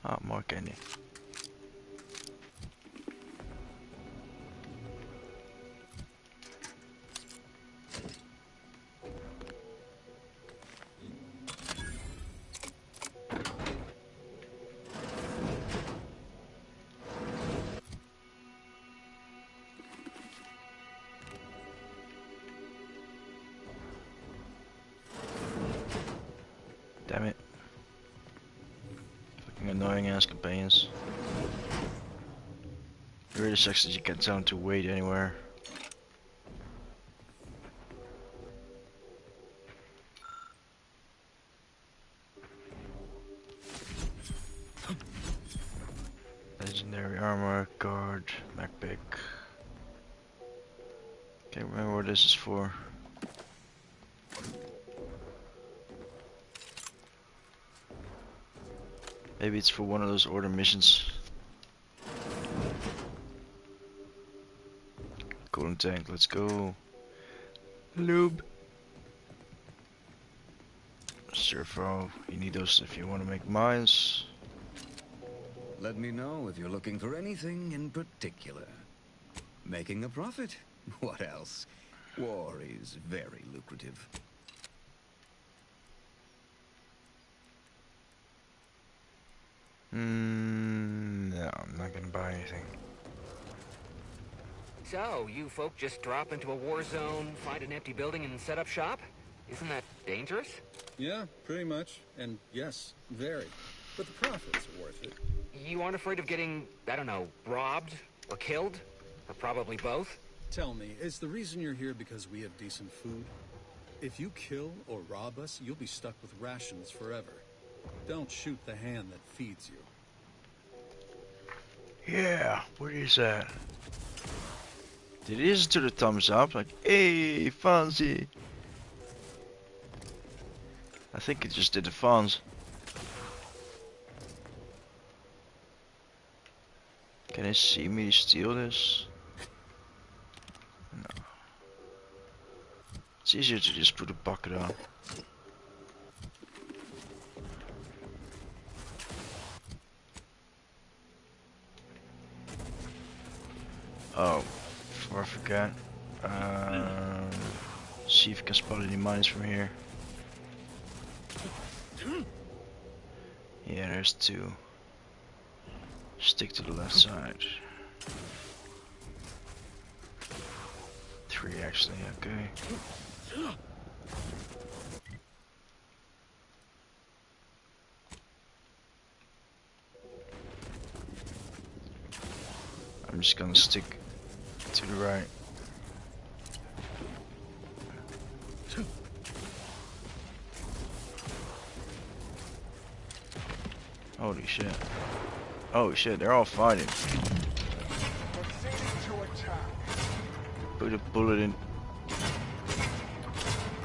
Oh, more candy. Damn it. Fucking annoying ass companions. It really sucks that you can't tell them to wait anywhere. Legendary armor, guard, mech pick. Can't remember what this is for. Maybe it's for one of those order missions. Golden tank, let's go. Lube. Surfo, you need those if you want to make mines. Let me know if you're looking for anything in particular. Making a profit? What else? War is very lucrative. No, I'm not gonna buy anything. So, you folk just drop into a war zone, find an empty building, and set up shop? Isn't that dangerous? Yeah, pretty much. And yes, very. But the profits are worth it. You aren't afraid of getting, I don't know, robbed? Or killed? Or probably both? Tell me, is the reason you're here because we have decent food? If you kill or rob us, you'll be stuck with rations forever. Don't shoot the hand that feeds you. Yeah, what is that? Did he listen to the thumbs up? Like, hey, fancy. I think it just did the fans. Can they see me steal this? No. It's easier to just put a bucket on. Oh, before I forget. See if you can spot any mines from here. Yeah, there's two. Stick to the left side. 3 actually, okay. I'm just gonna stick to the right. Holy shit. Oh shit, they're all fighting. Put a bullet in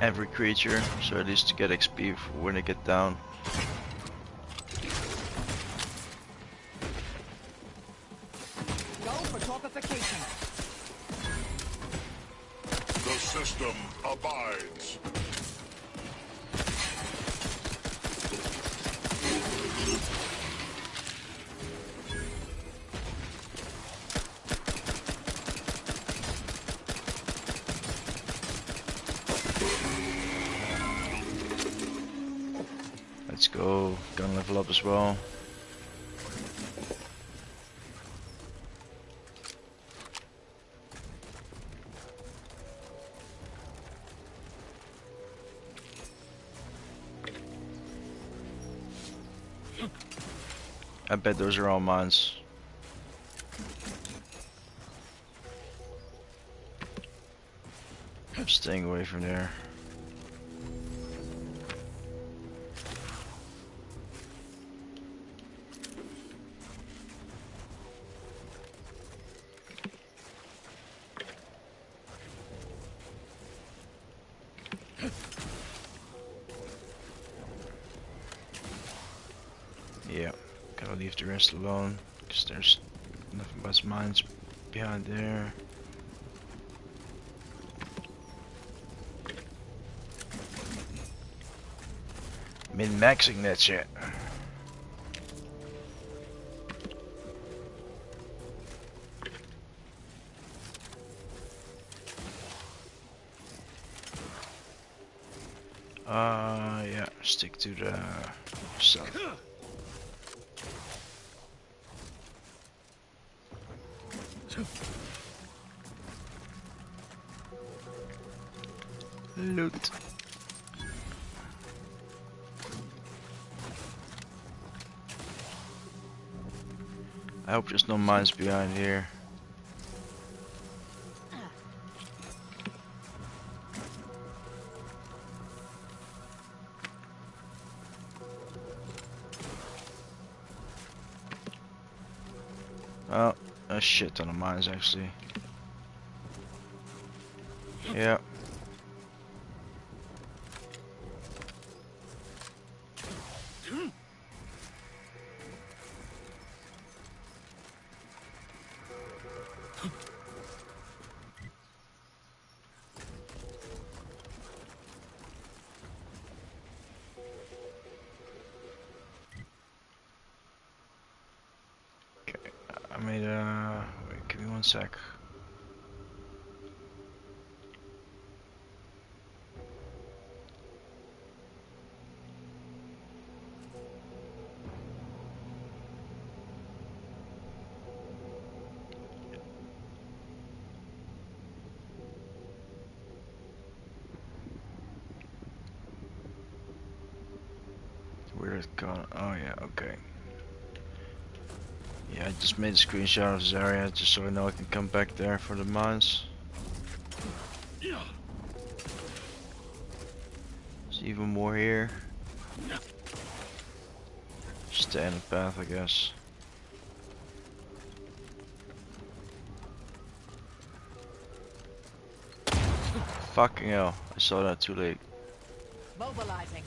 every creature, so at least to get XP when they get down. Go for torpification. The system abides. Let's go. Gun level up as well. I bet those are all mines. I'm staying away from there. Yeah, gotta leave the rest alone, because there's nothing but mines behind there. Min-maxing that shit. Yeah, stick to the south. Loot. I hope there's no mines behind here. Oh, a shit ton of mines actually. Yeah. I made wait, give me 1 sec. Where did it gone? Oh yeah, okay. Yeah, I just made a screenshot of this area just so I know I can come back there for the mines. There's even more here. Stay in the path, I guess. Fucking hell, I saw that too late. Mobilizing.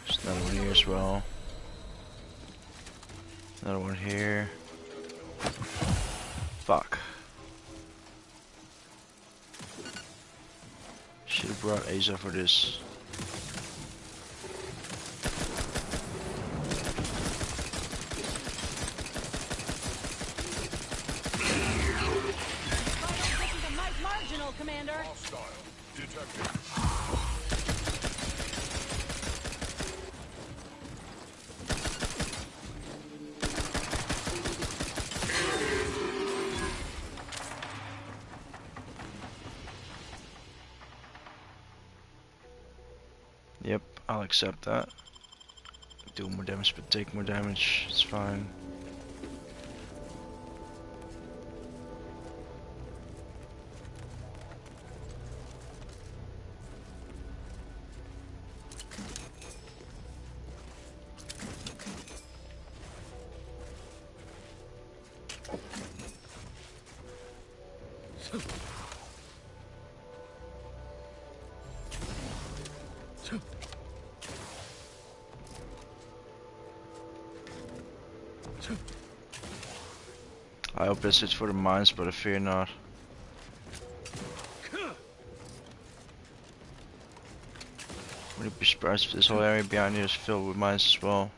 There's another one here as well. Another one here. Fuck. Should have brought Asa for this. Marginal, Commander. Hostile. Detected. Yep, I'll accept that. Do more damage but take more damage, it's fine. I hope this is for the mines, but I fear not. Wouldn't be surprised if this whole area behind here is filled with mines as well.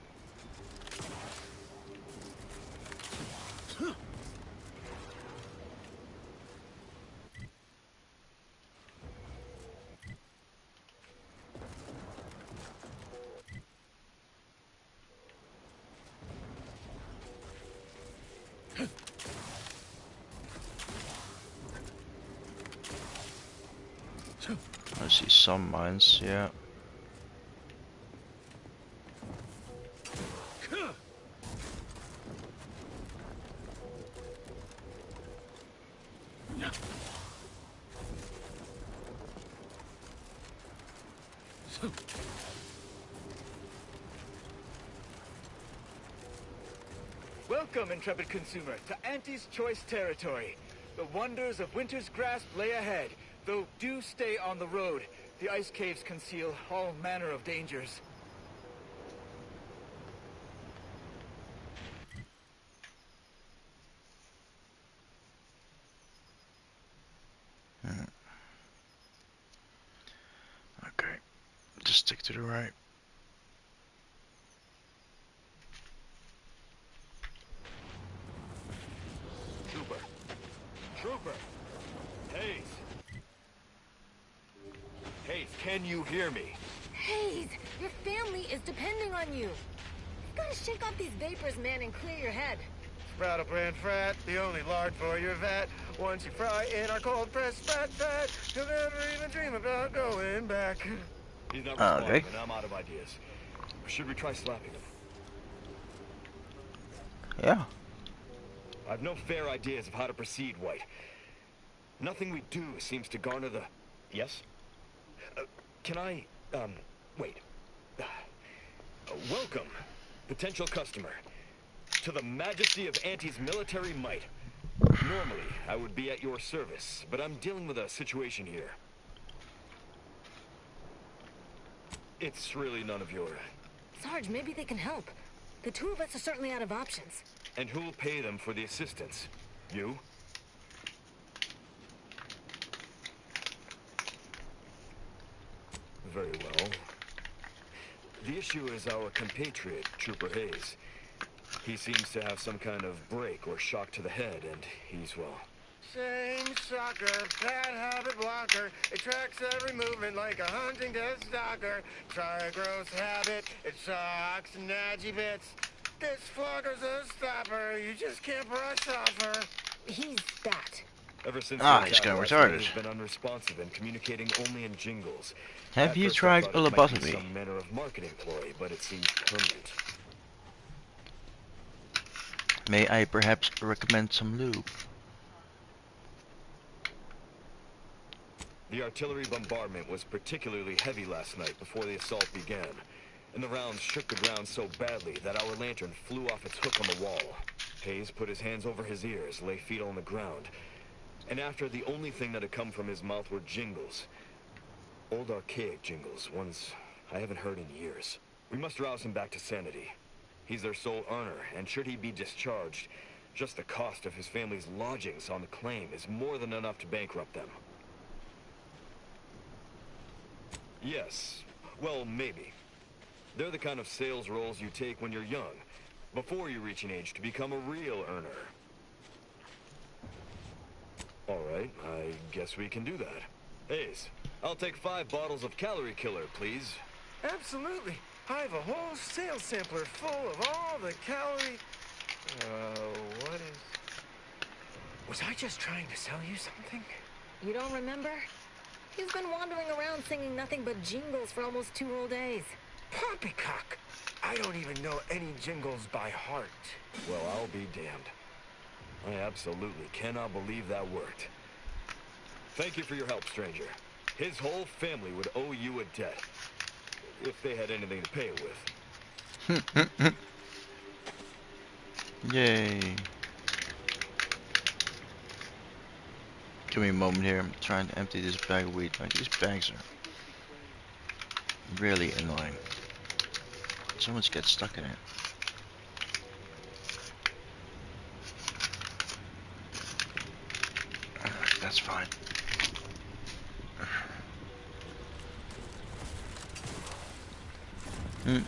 I see some mines, yeah. Welcome, intrepid consumer, to Aunties' choice territory. The wonders of winter's grasp lay ahead, though do stay on the road. The ice caves conceal all manner of dangers. the right. Trooper. Trooper. Hayes. Hayes, can you hear me? Hayes, your family is depending on you. You gotta shake off these vapors, man, and clear your head. Sproutle brand frat, the only lard for your vat. Once you fry in our cold pressed fat, you'll never even dream about going back. He's not responding, Okay. and I'm out of ideas. Should we try slapping him? Yeah. I've no fair ideas of how to proceed, White. Nothing we do seems to garner the... Yes? Can I, wait. Welcome, potential customer, to the majesty of Aunties' military might. Normally, I would be at your service, but I'm dealing with a situation here. It's really none of your... Sarge, maybe they can help. The two of us are certainly out of options. And who'll pay them for the assistance? You? Very well. The issue is our compatriot, Trooper Hayes. He seems to have some kind of break or shock to the head, and he's, well... Same sucker, bad habit blocker. It tracks every movement like a hunting death stalker. Try a gross habit, it sucks nadgy bits. This flogger's a stopper, you just can't brush off her. He's that. Ever since He's kind of he's retarded. been unresponsive and communicating only in jingles. Have At you first I tried thought a it might be lobotomy? some manner of marketing ploy, but it seems permanent. May I perhaps recommend some lube? The artillery bombardment was particularly heavy last night before the assault began, and the rounds shook the ground so badly that our lantern flew off its hook on the wall. Hayes put his hands over his ears, lay feet on the ground, and after the only thing that had come from his mouth were jingles. Old archaic jingles, ones I haven't heard in years. We must rouse him back to sanity. He's their sole earner, and should he be discharged, just the cost of his family's lodgings on the claim is more than enough to bankrupt them. Yes. Well, maybe. They're the kind of sales roles you take when you're young, before you reach an age to become a real earner. All right, I guess we can do that. Hayes, I'll take 5 bottles of Calorie Killer, please. Absolutely. I have a whole sales sampler full of all the calorie... what is... Was I just trying to sell you something? You don't remember? He's been wandering around singing nothing but jingles for almost 2 whole days. Poppycock! I don't even know any jingles by heart. Well, I'll be damned. I absolutely cannot believe that worked. Thank you for your help, stranger. His whole family would owe you a debt. If they had anything to pay it with. Yay. Give me a moment here. I'm trying to empty this bag of weed. Like, these bags are really annoying. So much gets stuck in it. That's fine. Our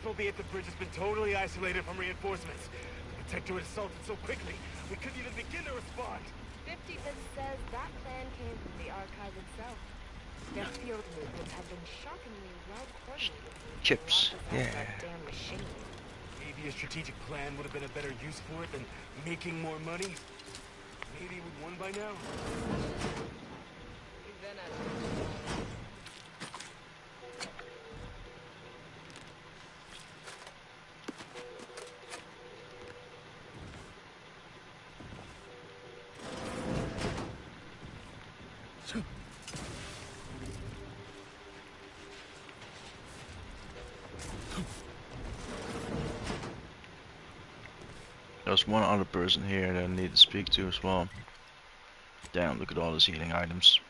FOB at the bridge has been totally isolated from reinforcements. The protectorate assaulted so quickly, we couldn't even begin to respond. 50 says that plan came from the archive itself. Their field movements have been shockingly well coordinated. Chips, yeah. Damn machine. Maybe a strategic plan would have been a better use for it than making more money. Maybe we'd won by now. There's one other person here that I need to speak to as well. Damn, look at all these healing items.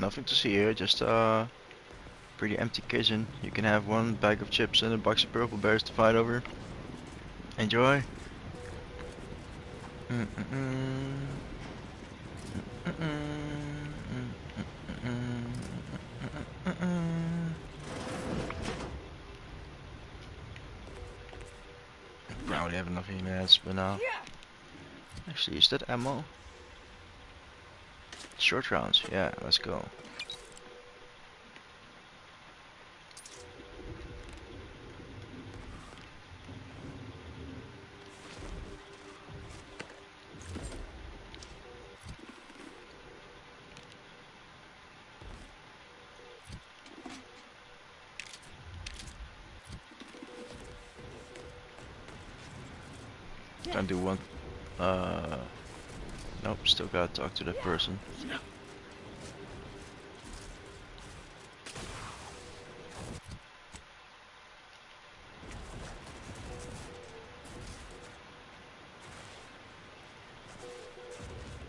nothing to see here, just pretty empty kitchen. You can have one bag of chips and a box of purple berries to fight over. Enjoy. Probably have enough emails, but now. Actually, is that ammo? Short rounds, yeah, let's go. Can do one. Nope, still gotta talk to that person.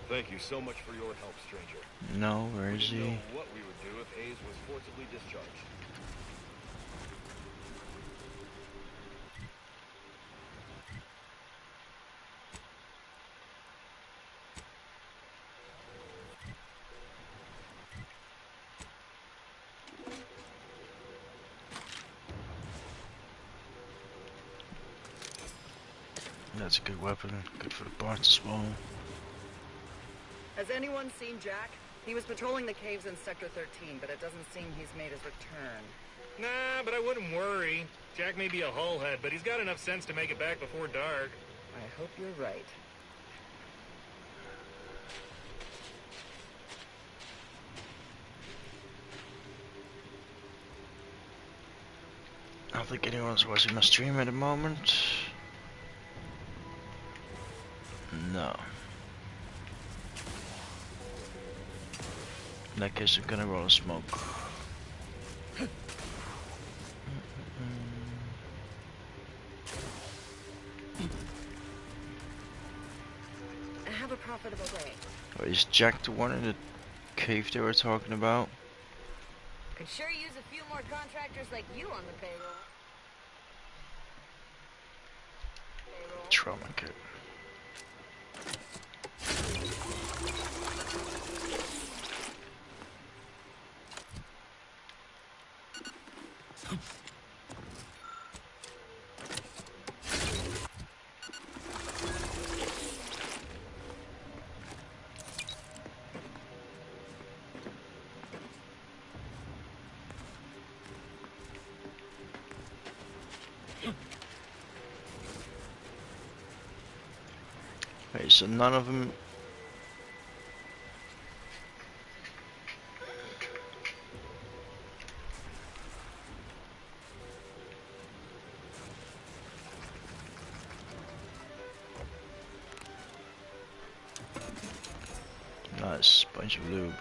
Thank you so much for your help, stranger. No, where We is didn't he? know what we would do if Hayes was forcibly discharged. That's a good weapon, good for the parts as well. Has anyone seen Jack? He was patrolling the caves in Sector 13, but it doesn't seem he's made his return. Nah, but I wouldn't worry. Jack may be a hullhead, but he's got enough sense to make it back before dark. I hope you're right. I don't think anyone's watching my stream at the moment. No. In that case, I'm gonna roll a smoke. Have a profitable day. Oh, is Jack the one in the cave they were talking about? Could sure use a few more contractors like you on the payroll. Trauma kit. Okay, so none of them. Nice bunch of lube.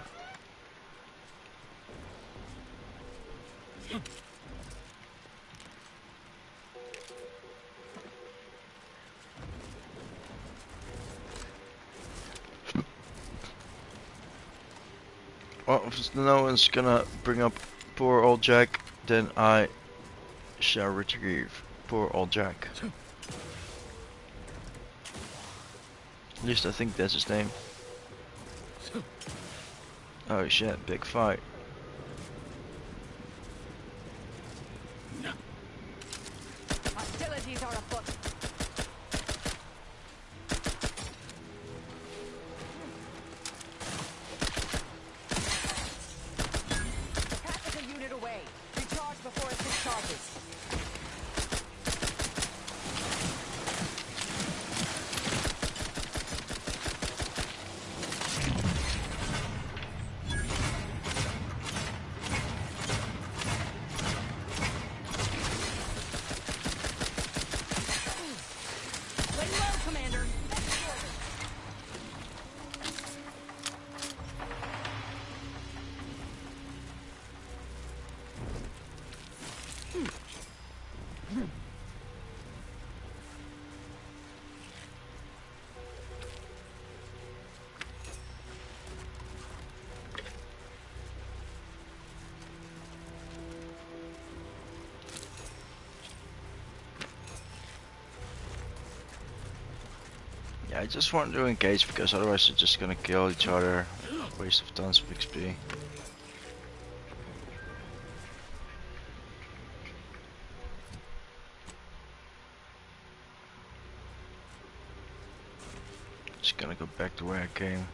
Well, if no one's gonna bring up poor old Jack, then I shall retrieve poor old Jack. At least I think that's his name. Oh shit, big fight. Hostilities are afoot. Tactical unit away. Recharge before it discharges. Yeah, I just want to engage because otherwise they're just gonna kill each other. Waste of tons of XP. Just gonna go back to where I came.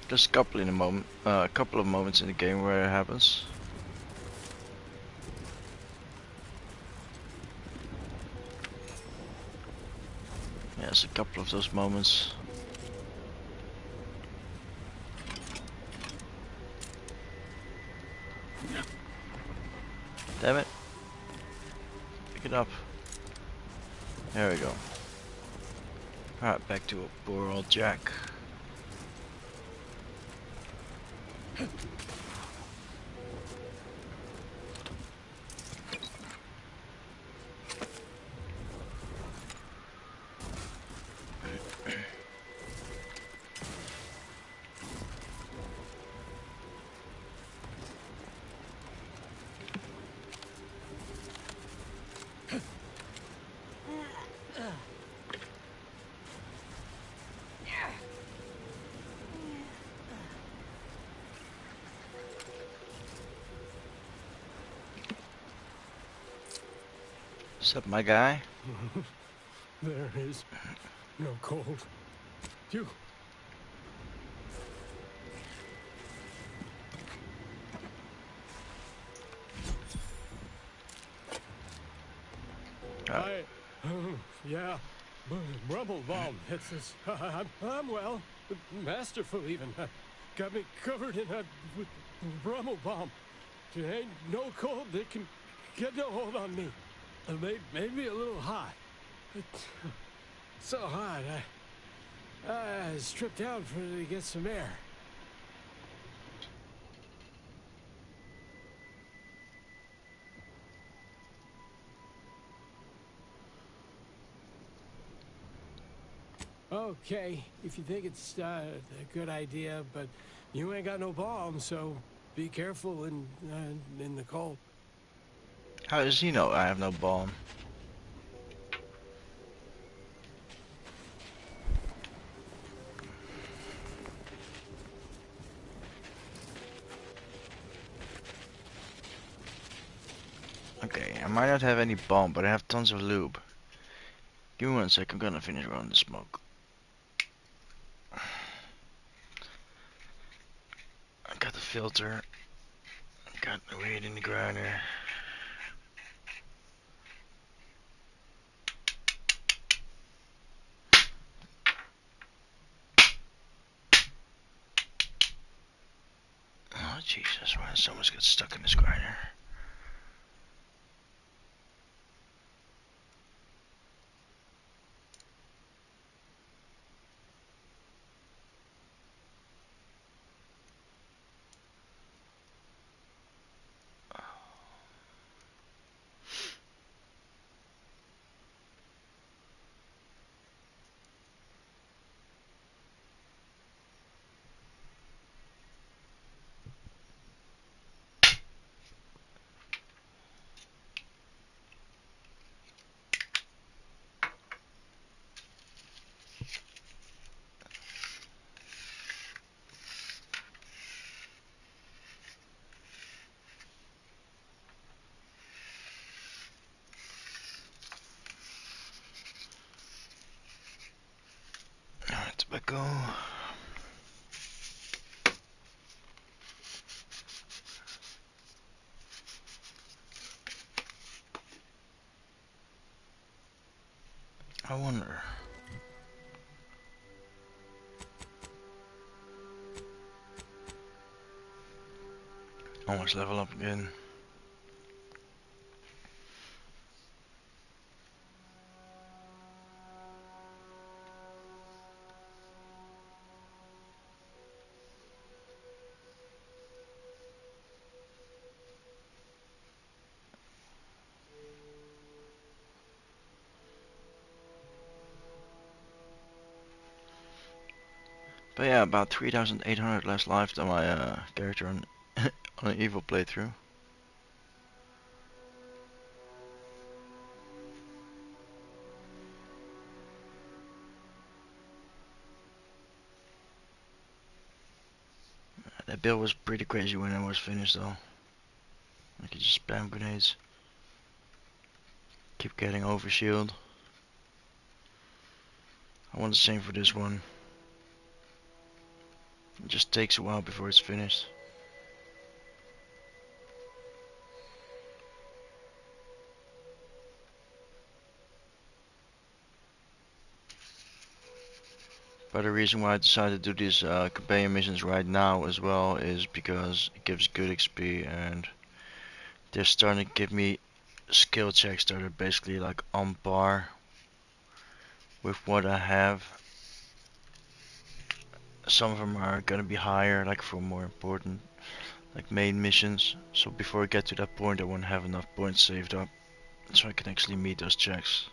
There's a couple of moments in the game where it happens. Yeah, there's a couple of those moments. Damn it. Pick it up. There we go. Alright, back to poor old Jack. What's up, my guy? There is no cold. You. Yeah, Brumble bomb hits us. I'm well, masterful even. Got me covered in a Brummel bomb. There ain't no cold that can get no hold on me. It made me a little hot. So hot, I stripped down to get some air. Okay, if you think it's a good idea, but you ain't got no bomb, so be careful in the cold. How does he know I have no bomb? Okay, I might not have any bomb, but I have tons of lube. Give me 1 sec, I'm gonna finish around the smoke. I got the filter. I got the weed in the grinder. Oh Jesus, why does so much get stuck in this grinder? Alright, tobacco. I wonder. Almost level up again. So yeah, about 3,800 less life than my character on on an evil playthrough. That build was pretty crazy when I was finished though. I could just spam grenades. Keep getting overshield. I want the same for this one. It just takes a while before it's finished. But the reason why I decided to do these companion missions right now as well is because it gives good XP and they're starting to give me skill checks that are basically like on par with what I have. Some of them are gonna be higher, like for more important, like main missions. So before I get to that point, I want to have enough points saved up so I can actually meet those checks.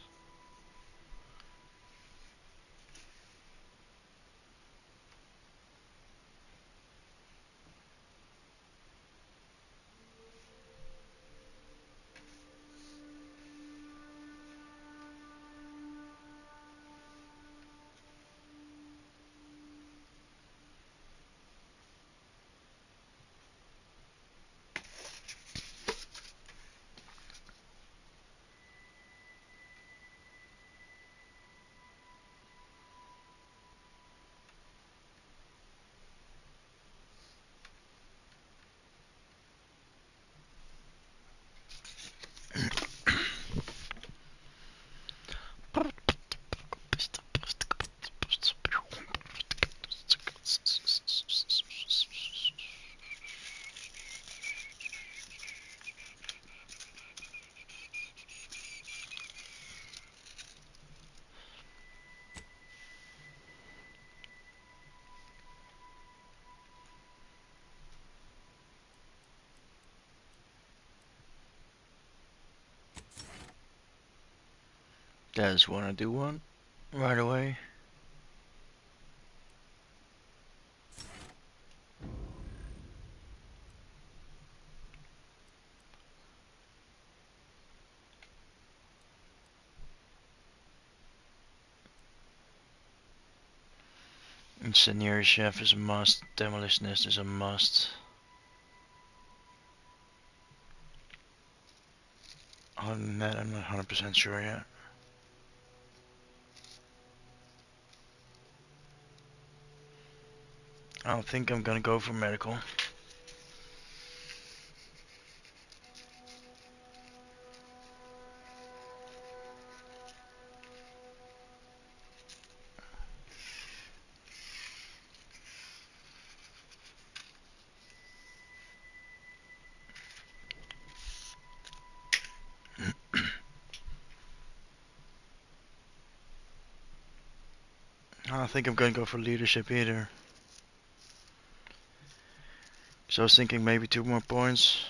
Guys wanna do one right away? Incendiary Chef is a must. Demolitionist is a must. Other than that, I'm not 100% sure yet. I don't think I'm gonna go for medical. I don't think I'm gonna go for leadership either. So I was thinking maybe 2 more points.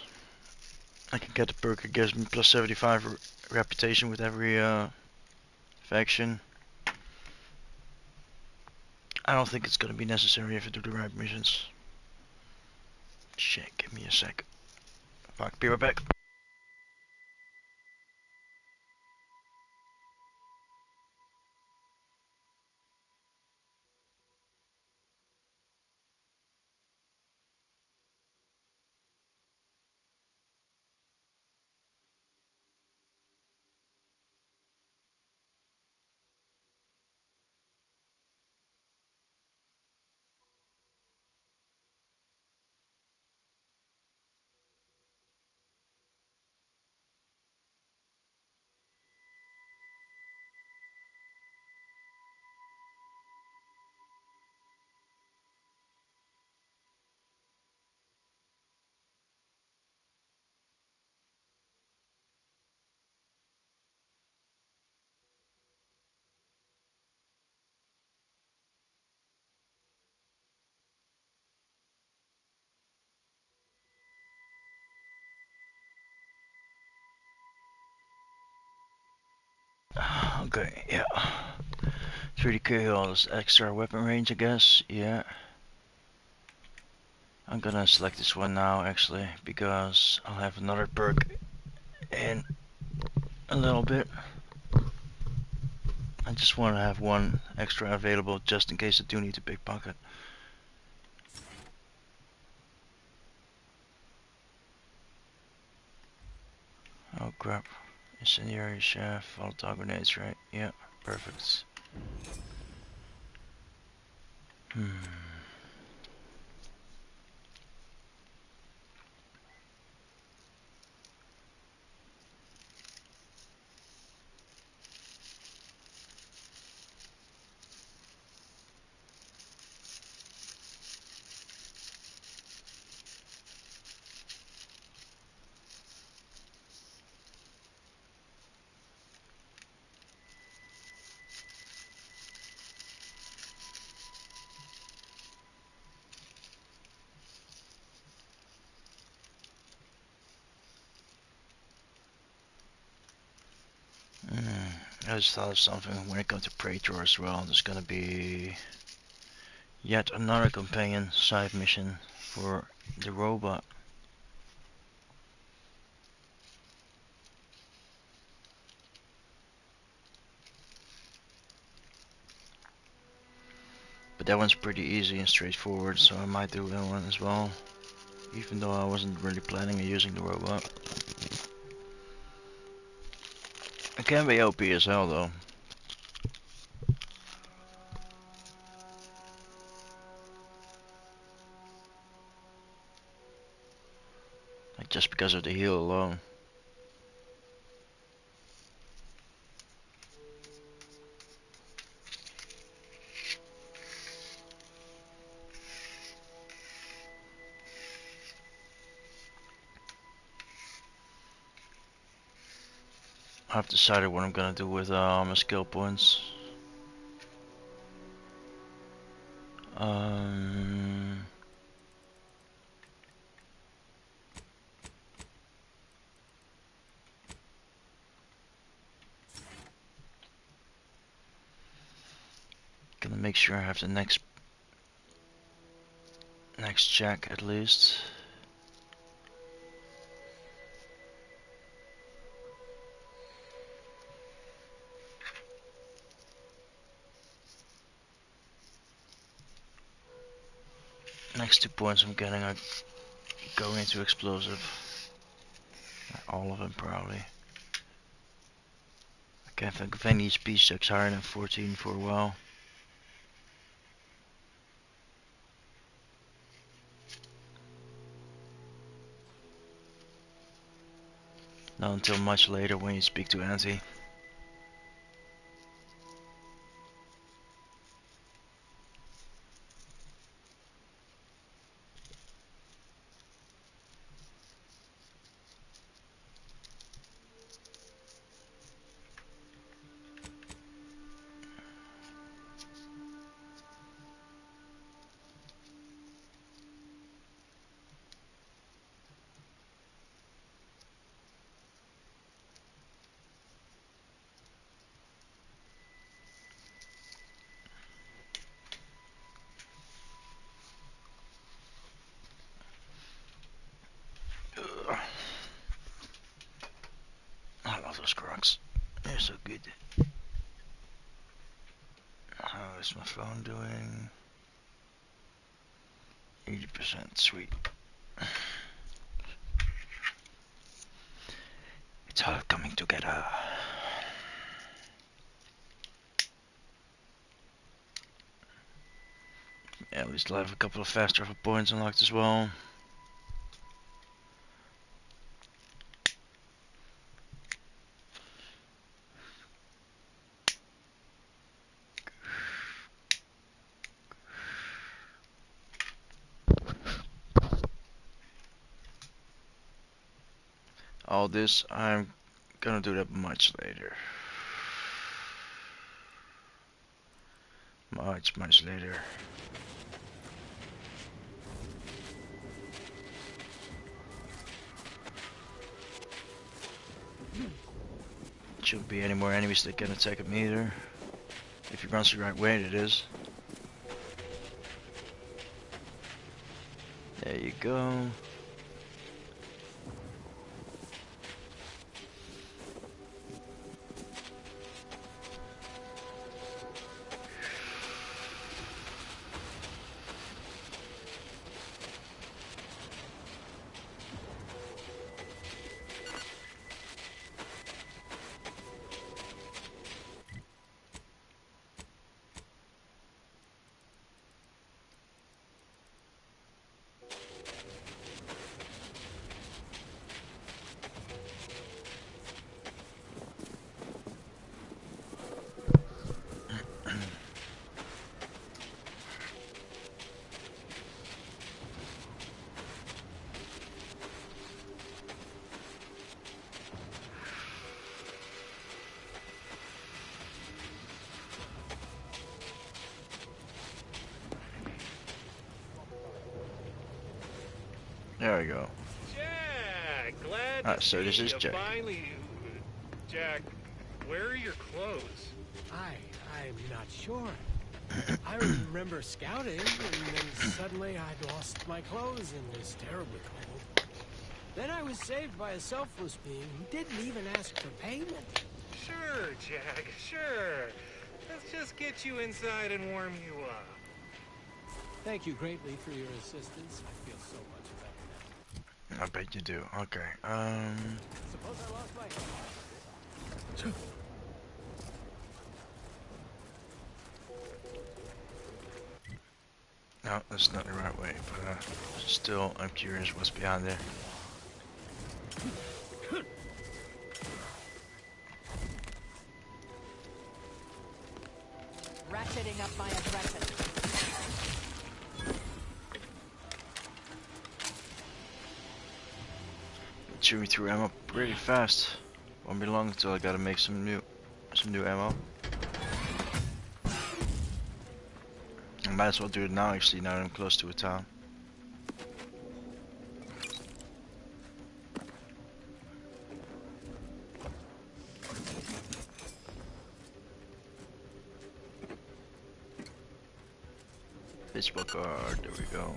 I can get the perk that gives me plus 75 reputation with every faction. I don't think it's gonna be necessary if I do the right missions. Shit, give me a sec. Fuck, be right back. Okay, yeah. 30 kills, extra weapon range, I guess. Yeah. I'm gonna select this one now, actually, because I'll have another perk in a little bit. I just want to have one extra available just in case I do need to pickpocket. Oh crap. Incendiary chef, volatile grenades, right? Yeah, perfect. I just thought of something when it comes to Praetor as well. There's gonna be yet another companion side mission for the robot. But that one's pretty easy and straightforward, so I might do that one as well. Even though I wasn't really planning on using the robot. It can be OP as hell though. Like just because of the heal alone. I've decided what I'm gonna do with my skill points. Um, Gonna make sure I have the next check at least. Next 2 points I'm getting are going into explosive. All of them probably. I can't think of any speed checks higher than 14 for a while. Not until much later when you speak to Auntie. I love those crocs. They're so good. How is my phone doing? 80%, sweet. It's all coming together. Yeah, at least I'll have a couple of fast travel points unlocked as well. All this, I'm gonna do that much later. Much later. Shouldn't be any more enemies that can attack him either. If he runs the right way, it is. There you go. There we go. Jack, glad Alright, to so see this is you Jack. finally. Jack, where are your clothes? I'm not sure. I remember scouting, and then suddenly I'd lost my clothes and was terribly cold. Then I was saved by a selfless being who didn't even ask for payment. Sure, Jack, sure. Let's just get you inside and warm you up. Thank you greatly for your assistance. I feel so much better now. I bet you do. Okay. Suppose I lost my... No, that's not the right way, but still, I'm curious what's behind there. Ratcheting up my aggression. Chewing through ammo pretty fast. Won't be long until I gotta make some new ammo. I might as well do it now, actually, now that I'm close to a town. Baseball card, there we go.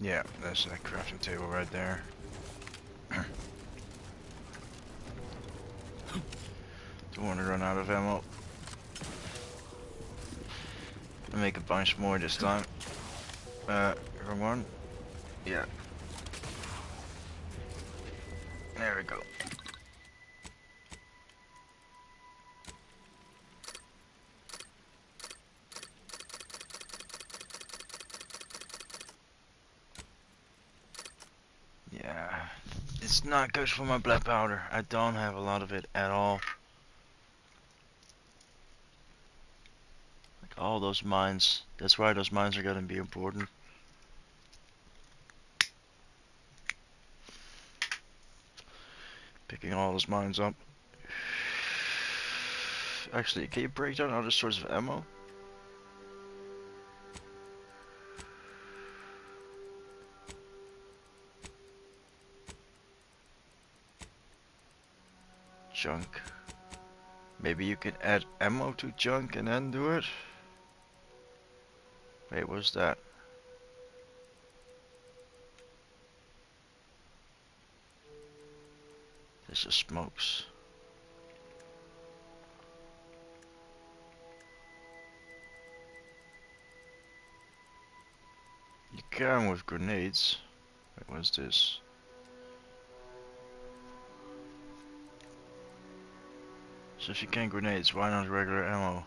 Yeah, that's that crafting table right there. Don't want to run out of ammo. I'll make a bunch more this time. Wrong one. Yeah. There we go. Yeah, it's not good for my black powder. I don't have a lot of it at all. Like all those mines. That's why those mines are gonna be important. Picking all those mines up. Actually, can you break down other sorts of ammo? Junk. Maybe you can add ammo to junk and then do it? Wait, what's that? This is smokes. You can with grenades. Wait, what's this? So if you can grenades, why not regular ammo?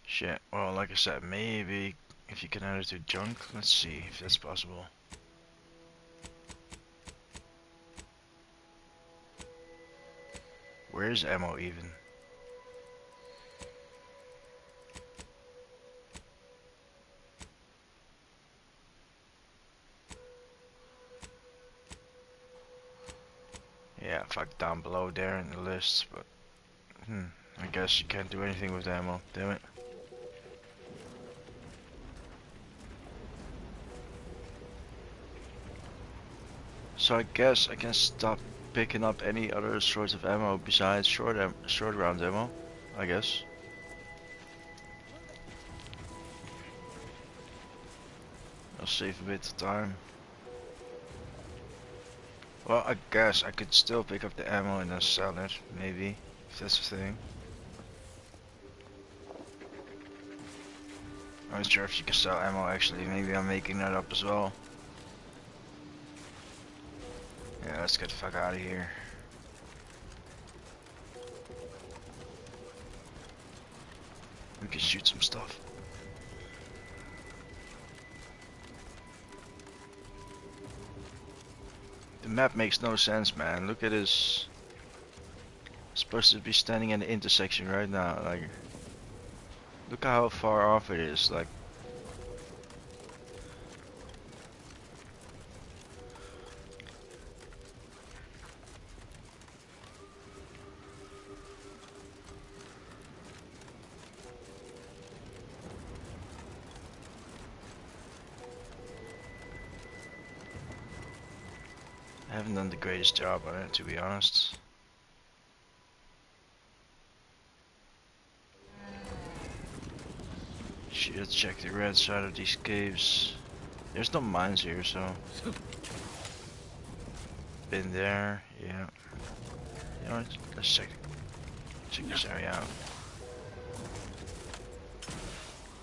Shit, well, like I said, maybe if you can add it to junk, let's see if that's possible. Where is ammo even? fuck down below there in the list, but I guess you can't do anything with the ammo. Damn it. So I guess I can stop picking up any other sorts of ammo besides short round ammo, I guess. I'll save a bit of time. Well, I guess I could still pick up the ammo and then sell it, maybe, if that's the thing. I'm not sure if you can sell ammo actually, maybe I'm making that up as well. Yeah, let's get the fuck out of here. We can shoot some stuff. The map makes no sense, man. Look at this. Supposed to be standing at the intersection right now. Like, look at how far off it is. Like, I haven't done the greatest job on it, to be honest. Let's check the red side of these caves. There's no mines here, so. Been there, yeah. You know what? Let's check this area out.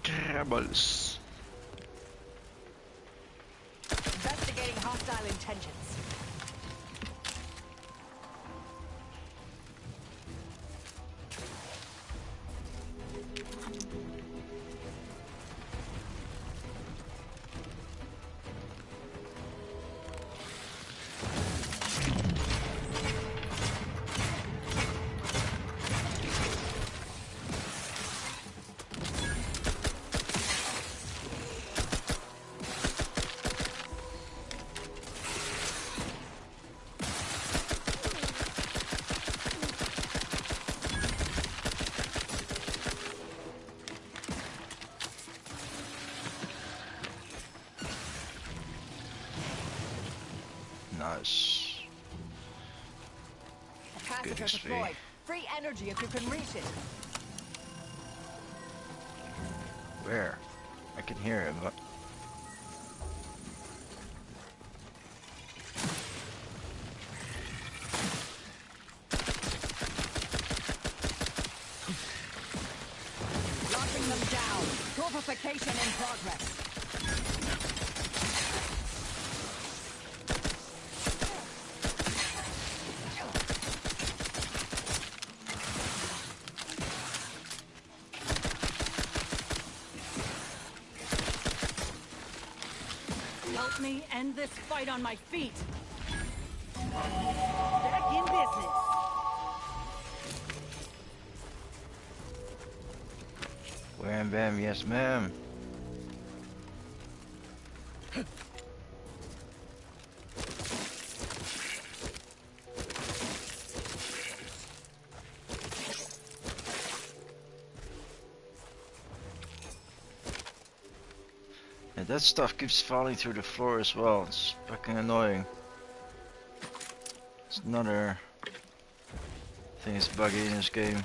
Crabbles. Investigating hostile intentions. Nice. Good Capacitor XP. deployed. Free energy if you can reach it. Where? I can hear it, but. Locking them down. Torpification in progress. Help me end this fight on my feet. Back in business. Wham bam, yes ma'am. And that stuff keeps falling through the floor as well. It's fucking annoying. It's another thing that's buggy in this game.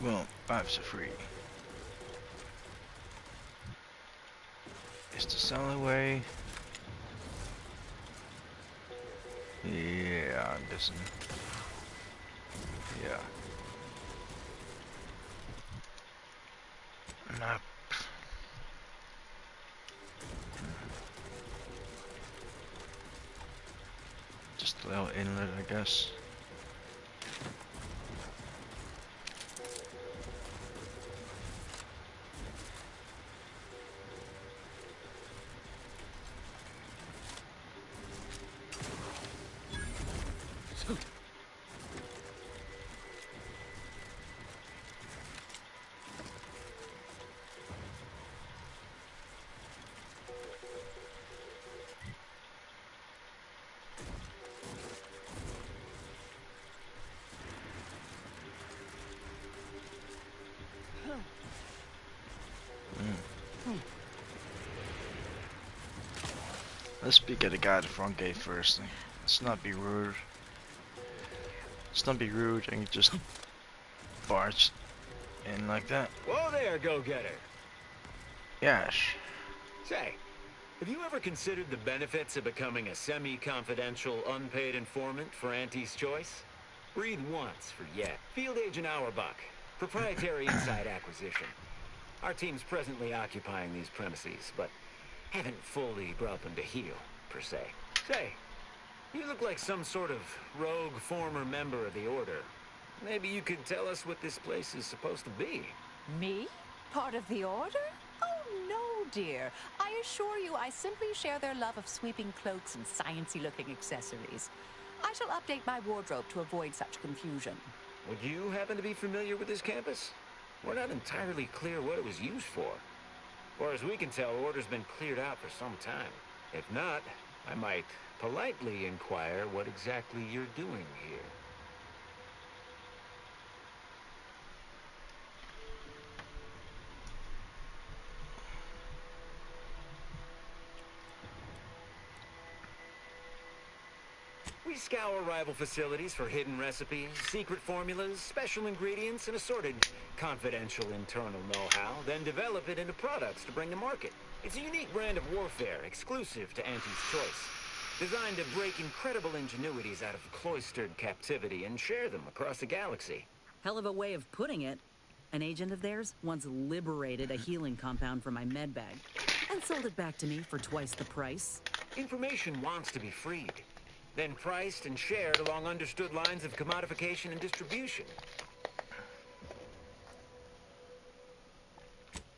Well, pipes are free. Is this the only way? Yeah, this one. Yeah. Map. Just a little inlet, I guess. Let's speak at the guy at the front gate first. Let's not be rude. Let's not be rude and just barge in like that. Whoa there, go-getter. Yes. Say, have you ever considered the benefits of becoming a semi-confidential, unpaid informant for Aunties' Choice? Breathe once for yet. Field Agent Auerbach, proprietary inside acquisition. Our team's presently occupying these premises, but haven't fully brought them to heel, per se. Say, you look like some sort of rogue former member of the Order. Maybe you could tell us what this place is supposed to be. Me? Part of the Order? Oh, no, dear. I assure you I simply share their love of sweeping cloaks and sciencey-looking accessories. I shall update my wardrobe to avoid such confusion. Would you happen to be familiar with this campus? We're not entirely clear what it was used for. As far as we can tell, Order's been cleared out for some time. If not, I might politely inquire what exactly you're doing here. We scour rival facilities for hidden recipes, secret formulas, special ingredients, and assorted confidential internal know-how, then develop it into products to bring to market. It's a unique brand of warfare, exclusive to Auntie's Choice, designed to break incredible ingenuities out of cloistered captivity and share them across the galaxy. Hell of a way of putting it. An agent of theirs once liberated a healing compound from my med bag and sold it back to me for twice the price. Information wants to be freed, then priced and shared along understood lines of commodification and distribution.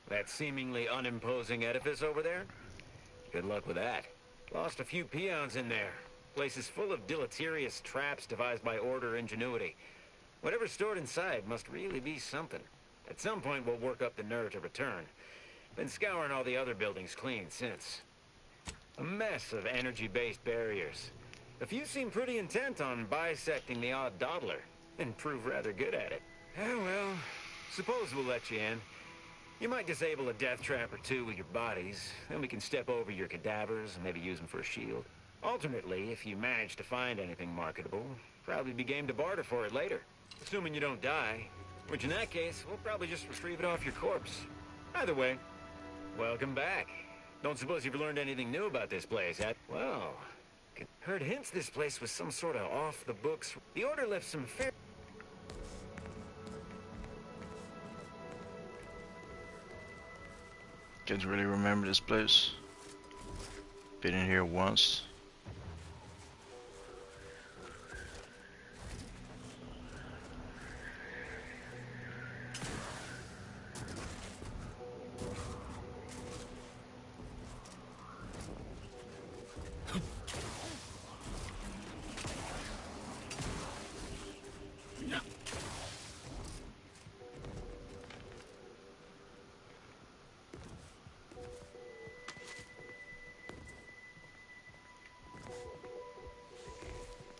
That seemingly unimposing edifice over there? Good luck with that. Lost a few peons in there. Place is full of deleterious traps devised by Order ingenuity. Whatever's stored inside must really be something. At some point we'll work up the nerve to return. Been scouring all the other buildings clean since. A mess of energy-based barriers. A few seem pretty intent on bisecting the odd dawdler, and prove rather good at it. Oh well, suppose we'll let you in. You might disable a death trap or two with your bodies, then we can step over your cadavers and maybe use them for a shield. Alternately, if you manage to find anything marketable, probably be game to barter for it later. Assuming you don't die, which in that case, we'll probably just retrieve it off your corpse. Either way, welcome back. Don't suppose you've learned anything new about this place, huh? Well, heard hints this place was some sort of off-the-books. The Order left some fair... Can't really remember this place. Been in here once.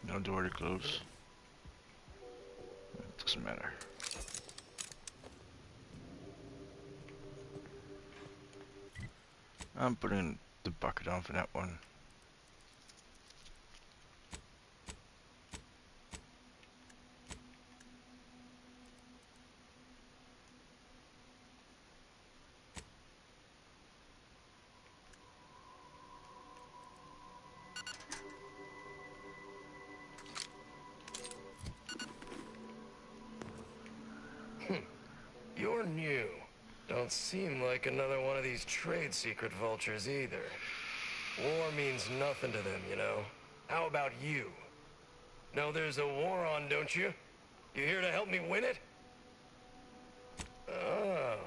No door to close. It doesn't matter. I'm putting the bucket on for that one. You're new. Don't seem like another one of these trade secret vultures either. War means nothing to them, you know. How about you? Know there's a war on, don't you? You here to help me win it? Oh,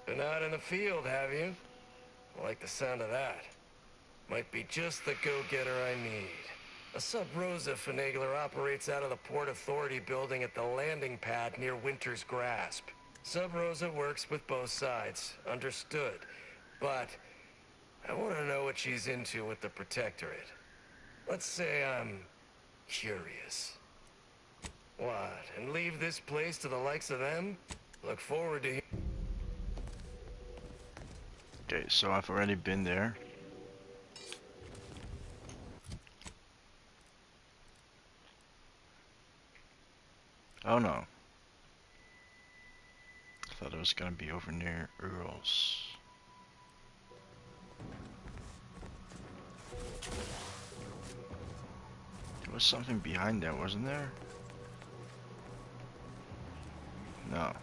been out in the field, have you? I like the sound of that. Might be just the go-getter I need. A Sub Rosa finagler operates out of the Port Authority building at the landing pad near Winter's Grasp. Sub Rosa works with both sides, understood. But I want to know what she's into with the Protectorate. Let's say I'm curious. What, and leave this place to the likes of them? Look forward to... Okay, so I've already been there. Oh no. I thought it was gonna be over near Earl's. There was something behind that, wasn't there? No.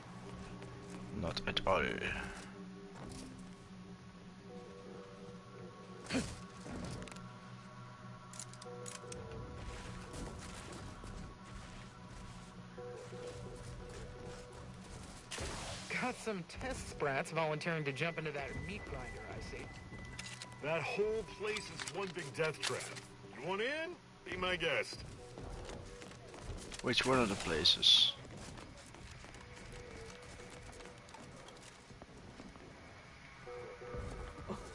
Not at all. Got some test sprats volunteering to jump into that meat grinder, I see. That whole place is one big death trap. You want in? Be my guest. Which one of the places?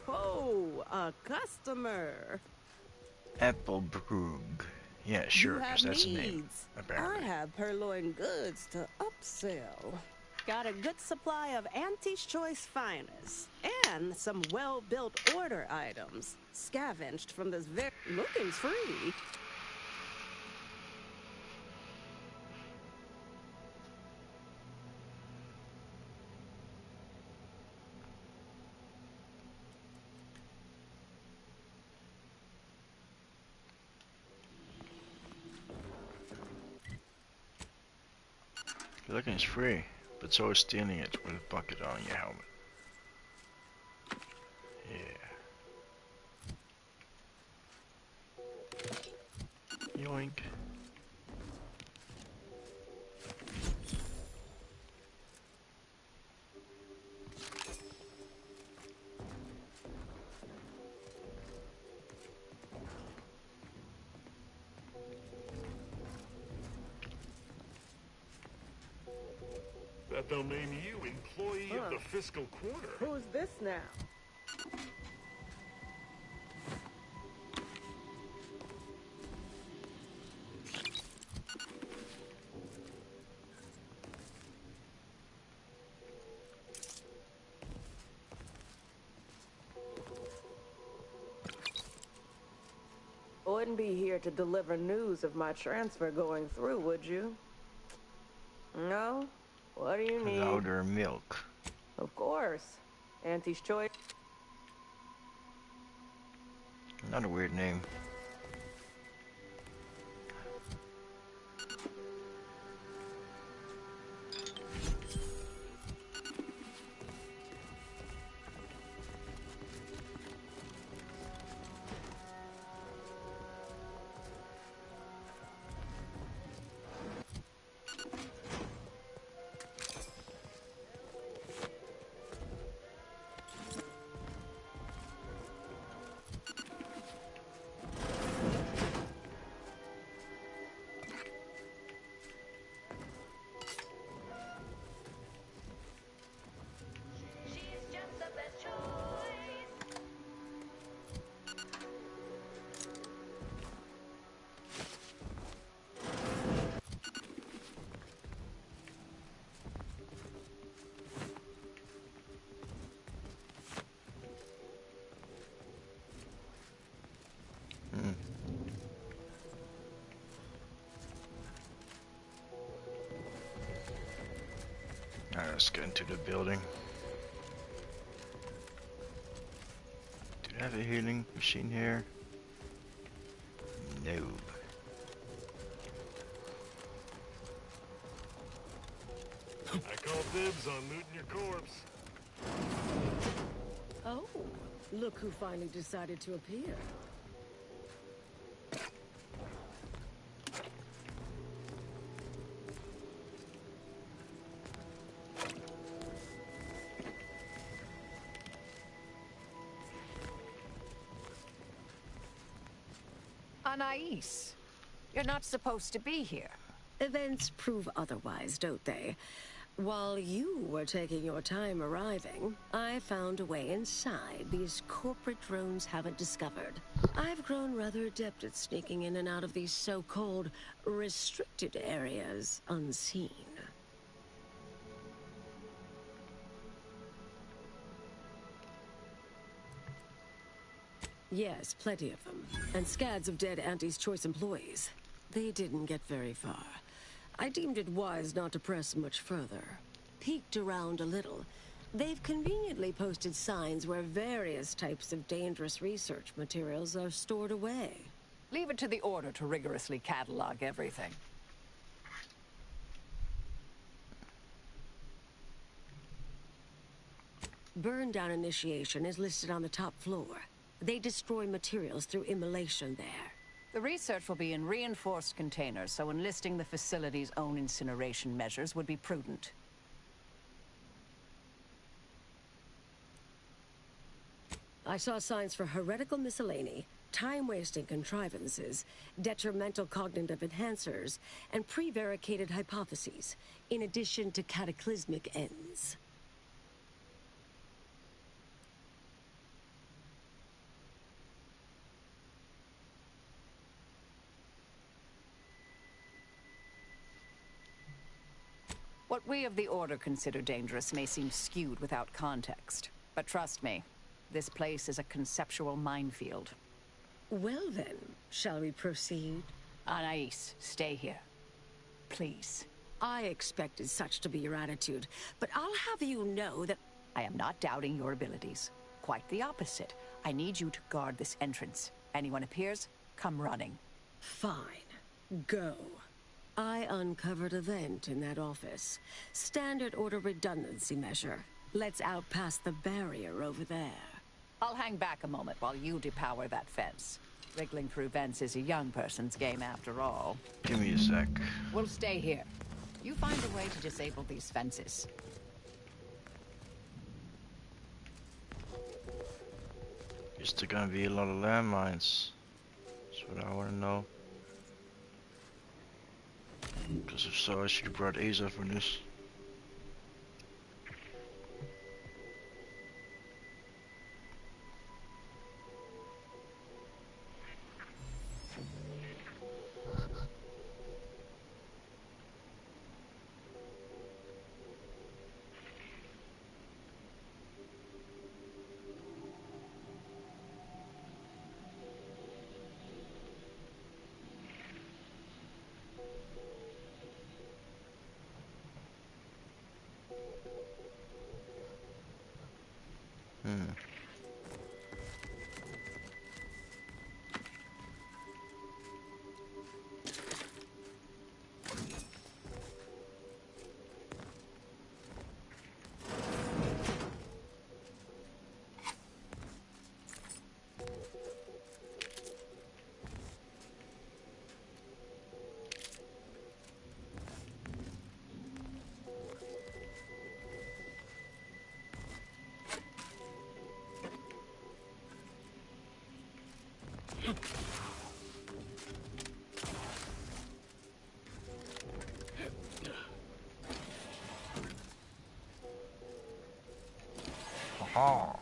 Oh, a customer. Applebrug. Yeah, You sure, have because that's a name, needs. apparently. I have purloined goods to upsell. Got a good supply of Auntie's Choice finest. And some well-built order items. Scavenged from this very... Looking's free. Looking is free, but so is stealing it with a bucket on your helmet. Yeah. Yoink. Bet they'll name you employee of the fiscal quarter. Who's this now? Wouldn't be here to deliver news of my transfer going through, would you? No? What do you need? Louder milk. Of course. Auntie's Choice. Not a weird name. Alright, let's get into the building. Do they have a healing machine here? No. I call dibs on looting your corpse. Oh, look who finally decided to appear. Anais, you're not supposed to be here. Events prove otherwise, don't they? While you were taking your time arriving, I found a way inside these corporate drones haven't discovered. I've grown rather adept at sneaking in and out of these so-called restricted areas unseen. Yes, plenty of them. And scads of dead Aunties' choice employees. They didn't get very far. I deemed it wise not to press much further. Peeked around a little. They've conveniently posted signs where various types of dangerous research materials are stored away. Leave it to the Order to rigorously catalog everything. Burn down initiation is listed on the top floor. They destroy materials through immolation there. The research will be in reinforced containers, so enlisting the facility's own incineration measures would be prudent. I saw signs for heretical miscellany, time-wasting contrivances, detrimental cognitive enhancers, and prevaricated hypotheses, in addition to cataclysmic ends. What we of the Order consider dangerous may seem skewed without context. But trust me, this place is a conceptual minefield. Well then, shall we proceed? Anais, stay here. Please. I expected such to be your attitude, but I'll have you know that I am not doubting your abilities. Quite the opposite. I need you to guard this entrance. Anyone appears, come running. Fine. Go. I uncovered a vent in that office. Standard Order redundancy measure. Let's out past the barrier over there. I'll hang back a moment while you depower that fence. Wriggling through vents is a young person's game after all. Give me a sec. We'll stay here. You find a way to disable these fences. Is there gonna be a lot of landmines? That's what I wanna know. Because if so, I should have brought Asa for this. Aha.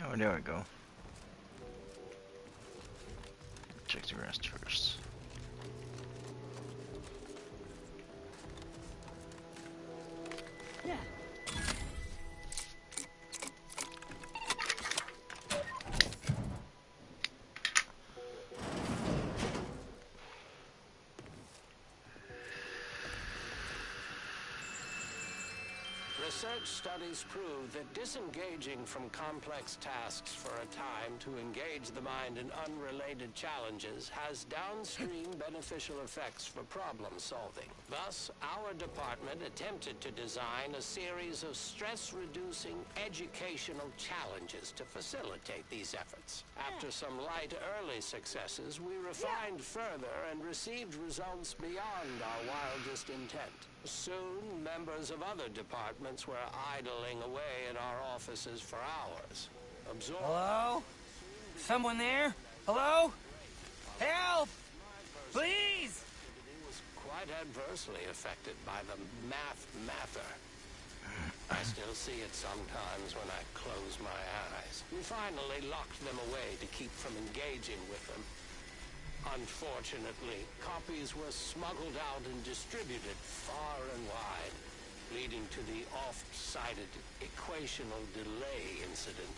Oh, there we go. Check the rest first. Yeah. Research studies prove that disengaging from complex tasks for a time to engage the mind in unrelated challenges has downstream beneficial effects for problem solving. Thus, our department attempted to design a series of stress-reducing educational challenges to facilitate these efforts. After some light early successes, we refined further and received results beyond our wildest intent. Soon, members of other departments were idling away at our offices for hours. Hello? Someone there? Hello? Help! Please! Was quite adversely affected by the mather. I still see it sometimes when I close my eyes. We finally locked them away to keep from engaging with them. Unfortunately, copies were smuggled out and distributed far and wide, leading to the oft-cited equational delay incident.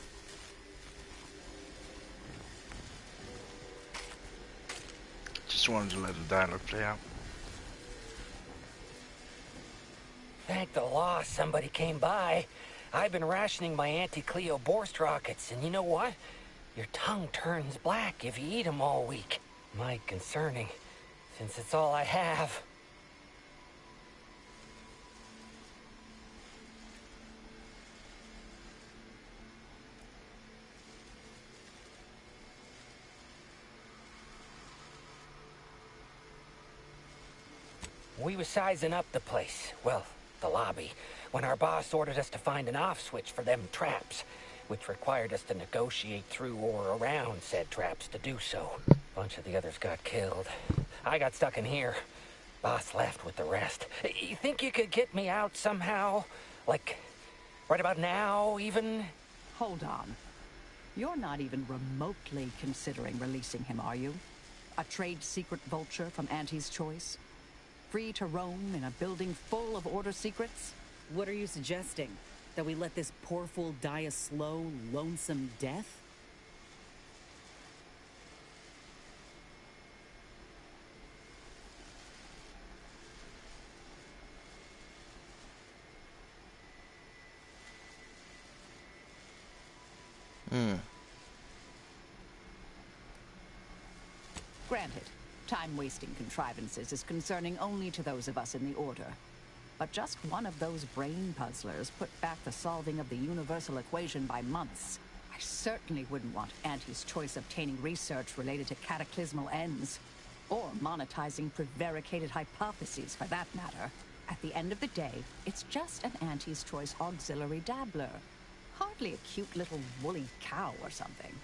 Just wanted to let the dialogue play out. Thank the law somebody came by. I've been rationing my anti-Cleo Borst rockets, and you know what? Your tongue turns black if you eat them all week. Might concerning, since it's all I have. We was sizing up the place, well, the lobby, when our boss ordered us to find an off switch for them traps, which required us to negotiate through or around said traps to do so. A bunch of the others got killed. I got stuck in here. Boss left with the rest. You think you could get me out somehow? Like, right about now, even? Hold on. You're not even remotely considering releasing him, are you? A trade secret vulture from Auntie's choice? Free to roam in a building full of order secrets? What are you suggesting? That we let this poor fool die a slow, lonesome death? Granted, time-wasting contrivances is concerning only to those of us in the Order. But just one of those brain puzzlers put back the solving of the universal equation by months. I certainly wouldn't want Auntie's choice obtaining research related to cataclysmal ends. Or monetizing prevaricated hypotheses, for that matter. At the end of the day, it's just an Auntie's choice auxiliary dabbler. Hardly a cute little woolly cow or something.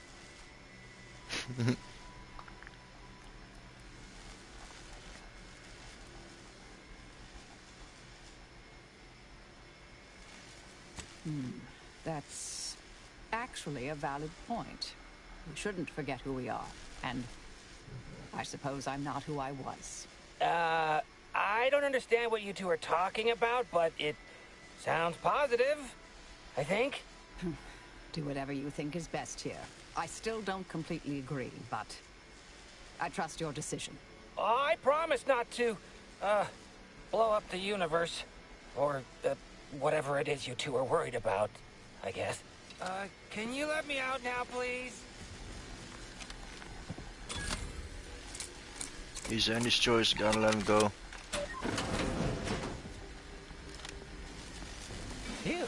That's actually a valid point. We shouldn't forget who we are. And I suppose I'm not who I was. I don't understand what you two are talking about, but it sounds positive, I think. Do whatever you think is best here. I still don't completely agree, but I trust your decision. I promise not to, blow up the universe. Or, whatever it is you two are worried about, I guess. Can you let me out now, please? He's Andy's choice, gotta let him go. Phew.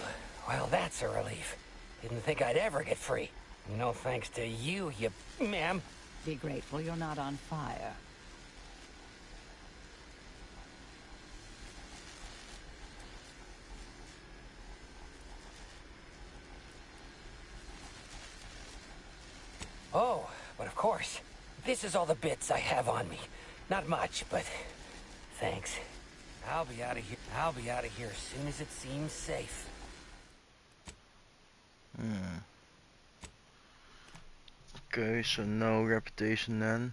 Well, that's a relief. Didn't think I'd ever get free. No thanks to you, ma'am. Be grateful you're not on fire. Oh, but of course. This is all the bits I have on me. Not much, but thanks. I'll be out of here as soon as it seems safe. Okay, so no reputation then.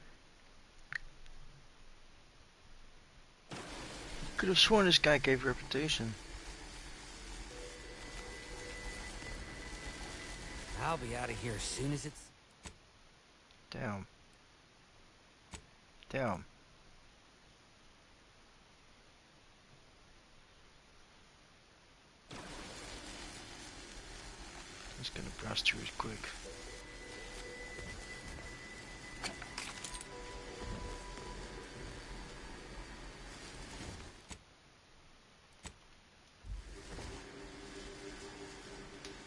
Could have sworn this guy gave reputation. I'll be out of here as soon as it's... Damn. Damn. He's gonna browse through it quick.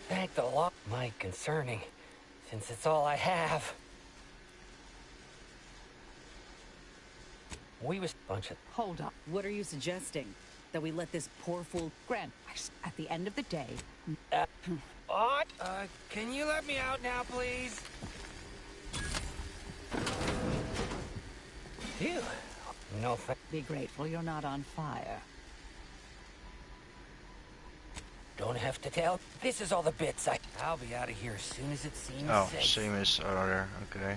Thank the law. Might concerning, since it's all I have. We was bunch of... Hold up. What are you suggesting? That we let this poor fool... Grant, at the end of the day... What? Can you let me out now, please? Phew. No thanks. Be grateful you're not on fire. Don't have to tell. This is all the bits I'll be out of here as soon as it seems Oh, safe. same as earlier, okay.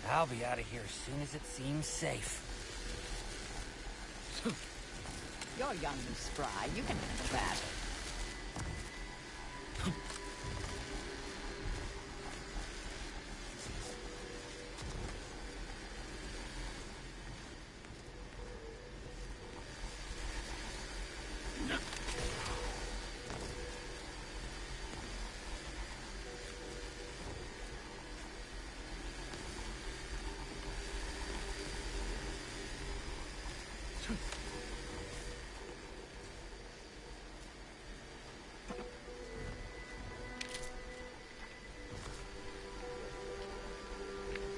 I'll be out of here as soon as it seems safe. You're young and spry. You can handle that.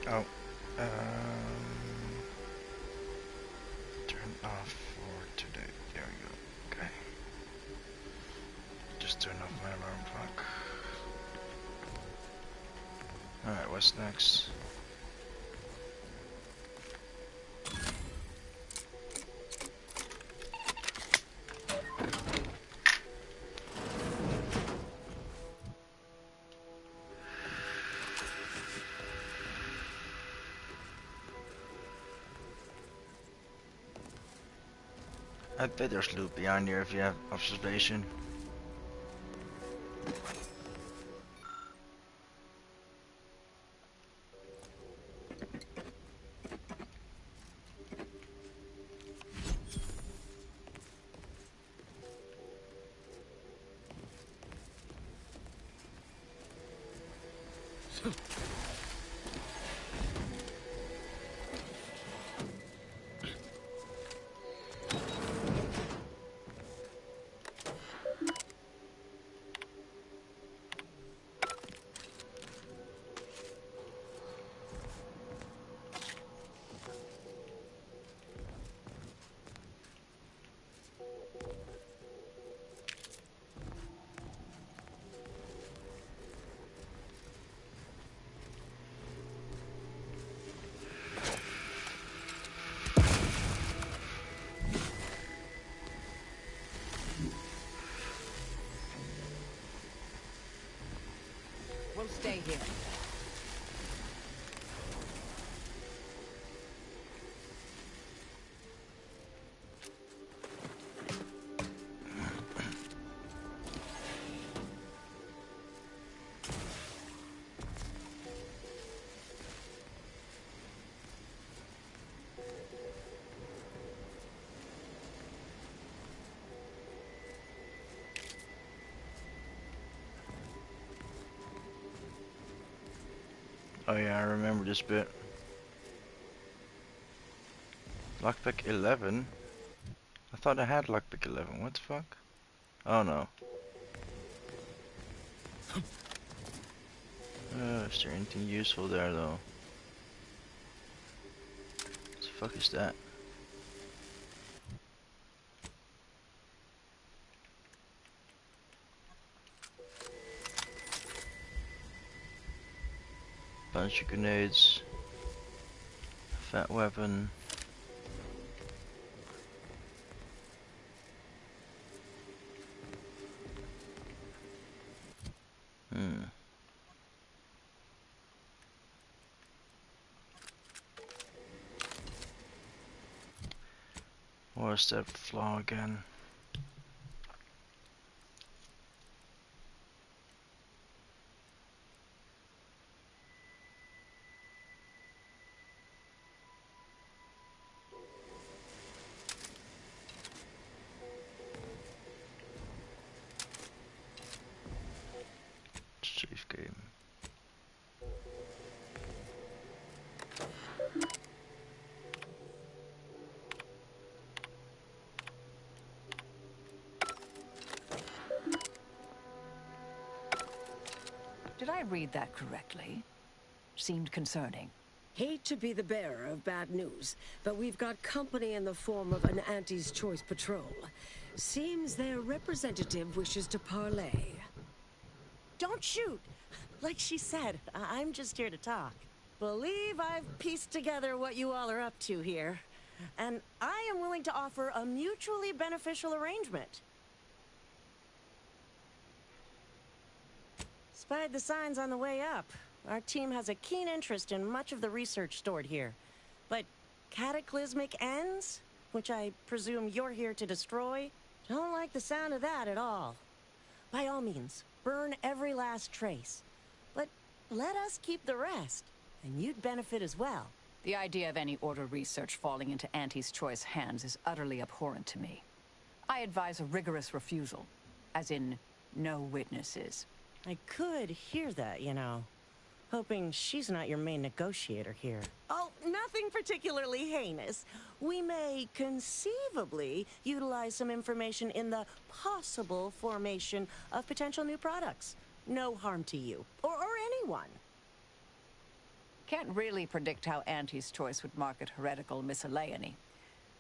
Oh, turn off for today. There we go. Okay. Just turn off my alarm clock. Alright, what's next? I bet there's loot behind here if you have observation. begin. Oh yeah, I remember this bit. Lockpick 11? I thought I had lockpick 11. What the fuck? Oh no. Is there anything useful there though? What the fuck is that? Bunch of grenades. Fat weapon. Where's that flaw again? Safe game. Did I read that correctly? Seemed concerning. Hate to be the bearer of bad news, but we've got company in the form of an Aunties' Choice patrol. Seems their representative wishes to parley. Don't shoot! Like she said, I'm just here to talk. Believe I've pieced together what you all are up to here. And I am willing to offer a mutually beneficial arrangement. Spied the signs on the way up. Our team has a keen interest in much of the research stored here. But cataclysmic ends, which I presume you're here to destroy, don't like the sound of that at all. By all means, burn every last trace. But let us keep the rest, and you'd benefit as well. The idea of any Order research falling into Aunties' Choice hands is utterly abhorrent to me. I advise a rigorous refusal, as in, no witnesses. I could hear that, you know. Hoping she's not your main negotiator here. Oh, nothing particularly heinous. We may conceivably utilize some information in the possible formation of potential new products. No harm to you, or anyone. Can't really predict how Aunties' Choice would market heretical miscellany.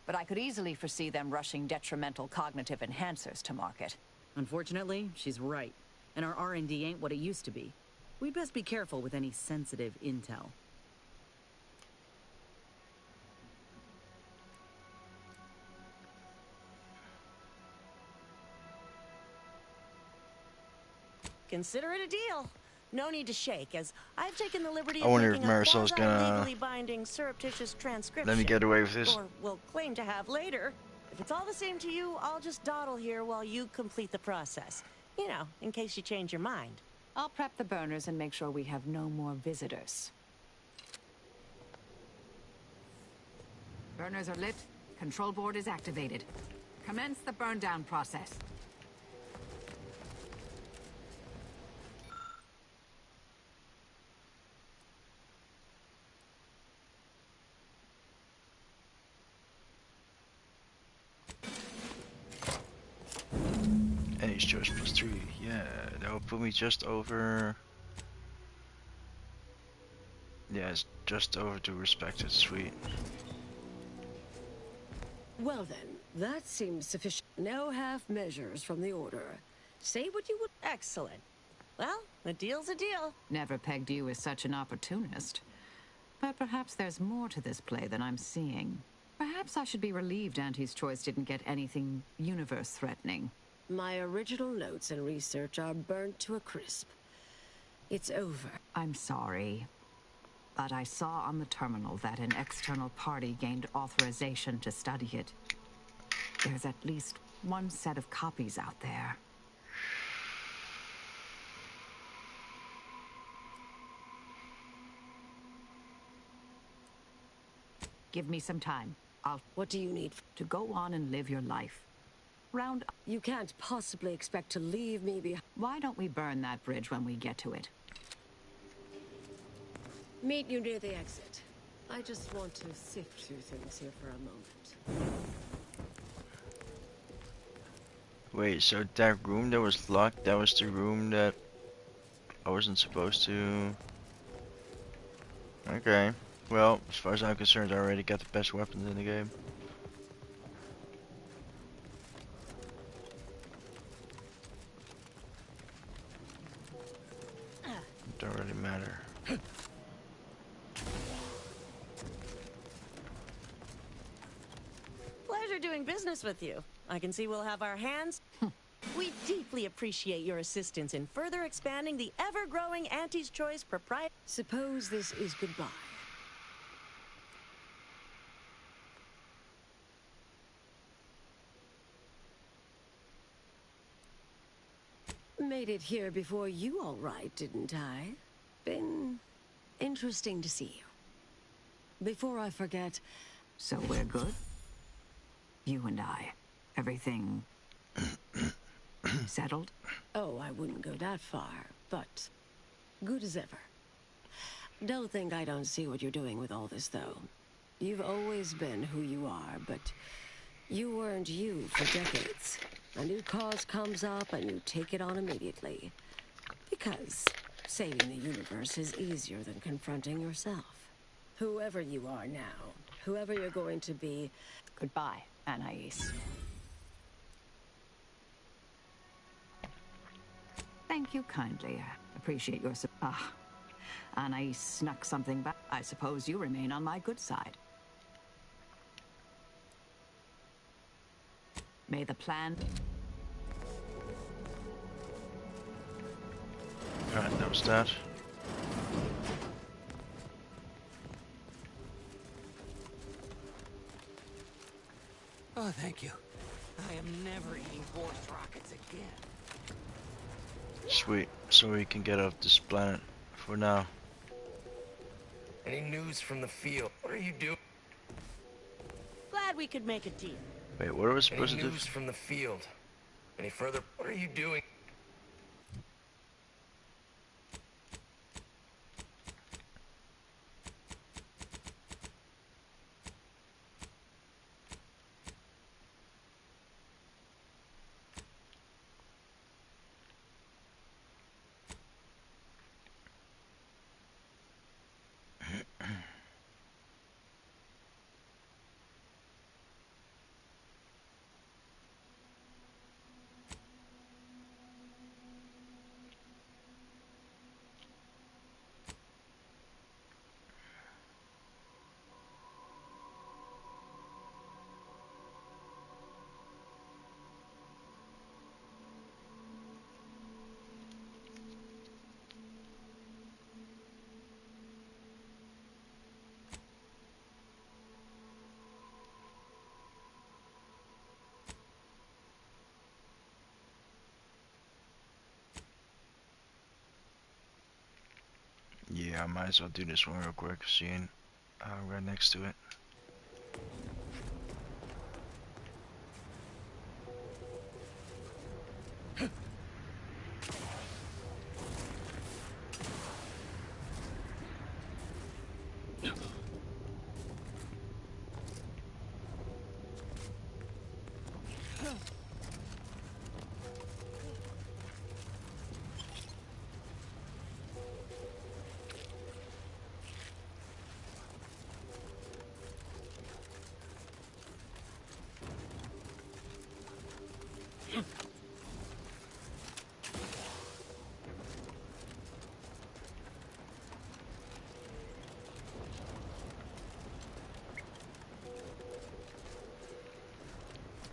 But I could easily foresee them rushing detrimental cognitive enhancers to market. Unfortunately, she's right. And our R&D ain't what it used to be. We'd best be careful with any sensitive intel. Consider it a deal. No need to shake, as I've taken the liberty I of wonder if making a Marisol's gonna quasi-legally binding surreptitious transcription. let me get away with this. Or will claim to have later. If it's all the same to you, I'll just dawdle here while you complete the process. You know, in case you change your mind. I'll prep the burners and make sure we have no more visitors. Burners are lit. Control board is activated. Commence the burn down process. Any choice +3. Yeah, that will put me just over. Yeah, it's just over to respected. Sweet. Well then, that seems sufficient. No half measures from the Order. Say what you would. Excellent. Well, a deal's a deal. Never pegged you as such an opportunist. But perhaps there's more to this play than I'm seeing. Perhaps I should be relieved Aunties' Choice didn't get anything universe-threatening. My original notes and research are burnt to a crisp. It's over. I'm sorry, but I saw on the terminal that an external party gained authorization to study it. There's at least one set of copies out there. Give me some time. What do you need? To go on and live your life. Round. You can't possibly expect to leave me behind. Why don't we burn that bridge when we get to it? Meet you near the exit. I just want to sift through things here for a moment. Wait, so that room that was locked, that was the room that I wasn't supposed to... Okay. Well, as far as I'm concerned, I already got the best weapons in the game. It don't really matter. Pleasure doing business with you. I can see we'll have our hands. We deeply appreciate your assistance in further expanding the ever-growing Aunties' Choice proprietary. Suppose this is goodbye. Made it here before you, all right, didn't I? Been interesting to see you. Before I forget... So we're good? You and I. Everything... settled? Oh, I wouldn't go that far, but... good as ever. Don't think I don't see what you're doing with all this, though. You've always been who you are, but... you weren't you for decades. A new cause comes up and you take it on immediately. Because saving the universe is easier than confronting yourself. Whoever you are now, whoever you're going to be... Goodbye, Anais. Thank you kindly. I appreciate your support. Anais snuck something back. I suppose you remain on my good side. May the plan... Alright, that was that. Oh, thank you. I am never eating force rockets again. Sweet, so we can get off this planet for now. Any news from the field? What are you doing? Glad we could make a deal. Wait, what are we supposed Any to do? news from the field? Any further? What are you doing? Yeah, I might as well do this one real quick, seeing right next to it.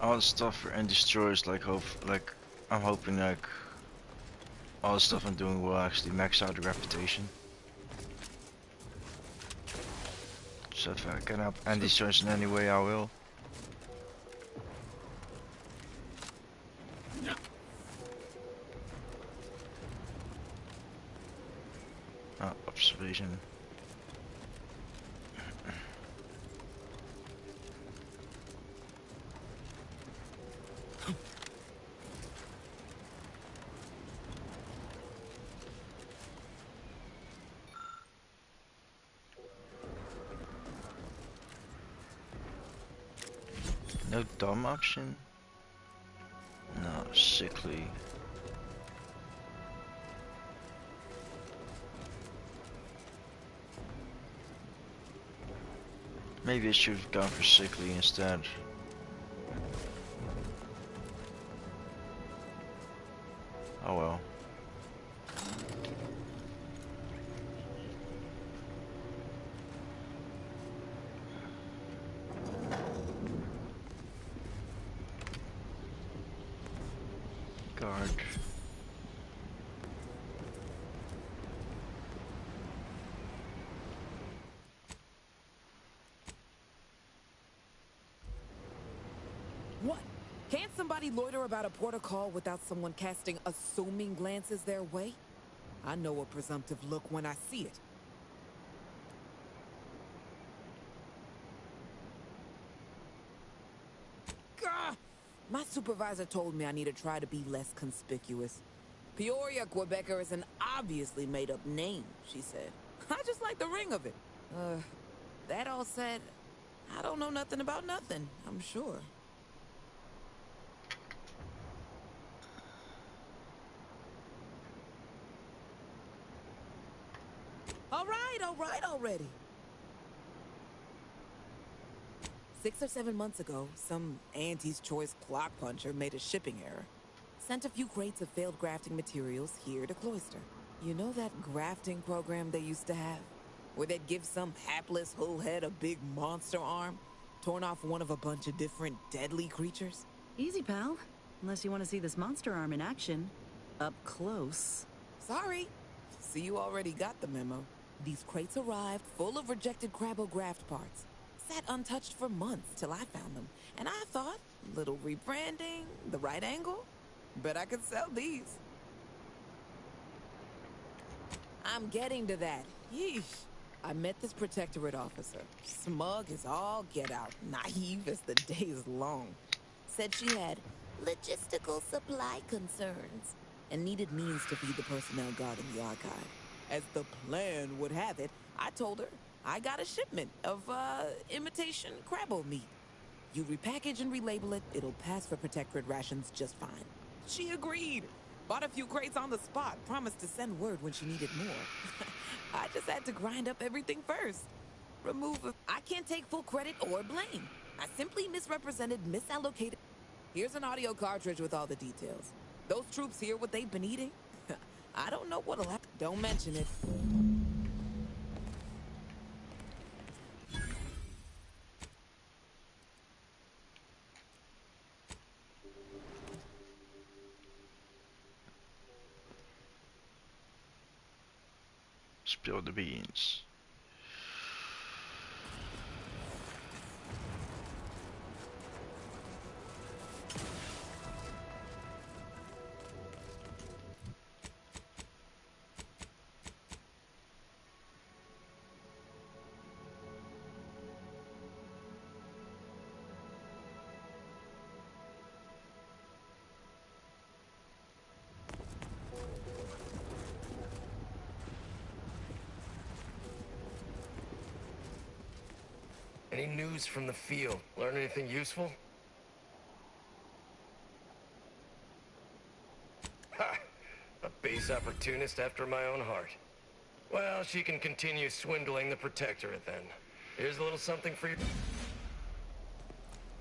All the stuff for end destroyers, like I'm hoping like all the stuff I'm doing will actually max out the reputation. So if I can help Andy's choice in any way, I will. Observation. No dumb option? No, sickly. Maybe I should have gone for sickly instead. Oh well. Guard. What? Can't somebody loiter about a protocol without someone casting assuming glances their way? I know a presumptive look when I see it. Gah! My supervisor told me I need to try to be less conspicuous. Peoria Quebecer is an obviously made-up name, she said. I just like the ring of it. That all said, I don't know nothing about nothing, I'm sure. All right already. 6 or 7 months ago, some Auntie's Choice clock puncher made a shipping error. Sent a few crates of failed grafting materials here to Cloister. You know that grafting program they used to have? Where they'd give some hapless hullhead a big monster arm, torn off one of a bunch of different deadly creatures? Easy, pal. Unless you want to see this monster arm in action. Up close. Sorry. See, you already got the memo. These crates arrived full of rejected Crabbo graft parts. Sat untouched for months till I found them. And I thought, little rebranding, the right angle? Bet I could sell these. I'm getting to that. Yeesh. I met this protectorate officer. Smug as all get out. Naive as the day is long. Said she had logistical supply concerns and needed means to feed the personnel guarding the archive. As the plan would have it, I told her I got a shipment of, imitation Crabbo meat. You repackage and relabel it, it'll pass for protectorate rations just fine. She agreed. Bought a few crates on the spot, promised to send word when she needed more. I just had to grind up everything first. I can't take full credit or blame. I simply misrepresented, misallocated. Here's an audio cartridge with all the details. Those troops hear what they've been eating? I don't know what'll happen. Don't mention it. Spill the beans. Any news from the field? Learn anything useful? Ha! A base opportunist after my own heart. Well, she can continue swindling the Protectorate then. Here's a little something for you.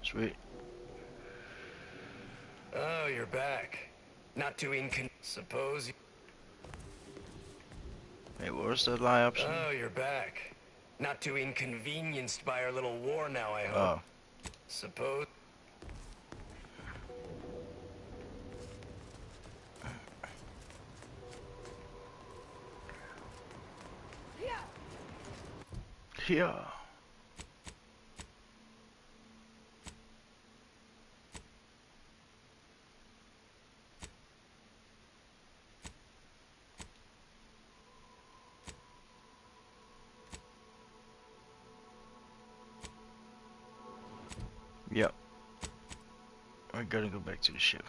Sweet. Oh, you're back. Not too suppose. Wait, what was the lie option? Oh, you're back. Not too inconvenienced by our little war now, I hope. Oh. Suppose. here. Yep. I gotta go back to the ship.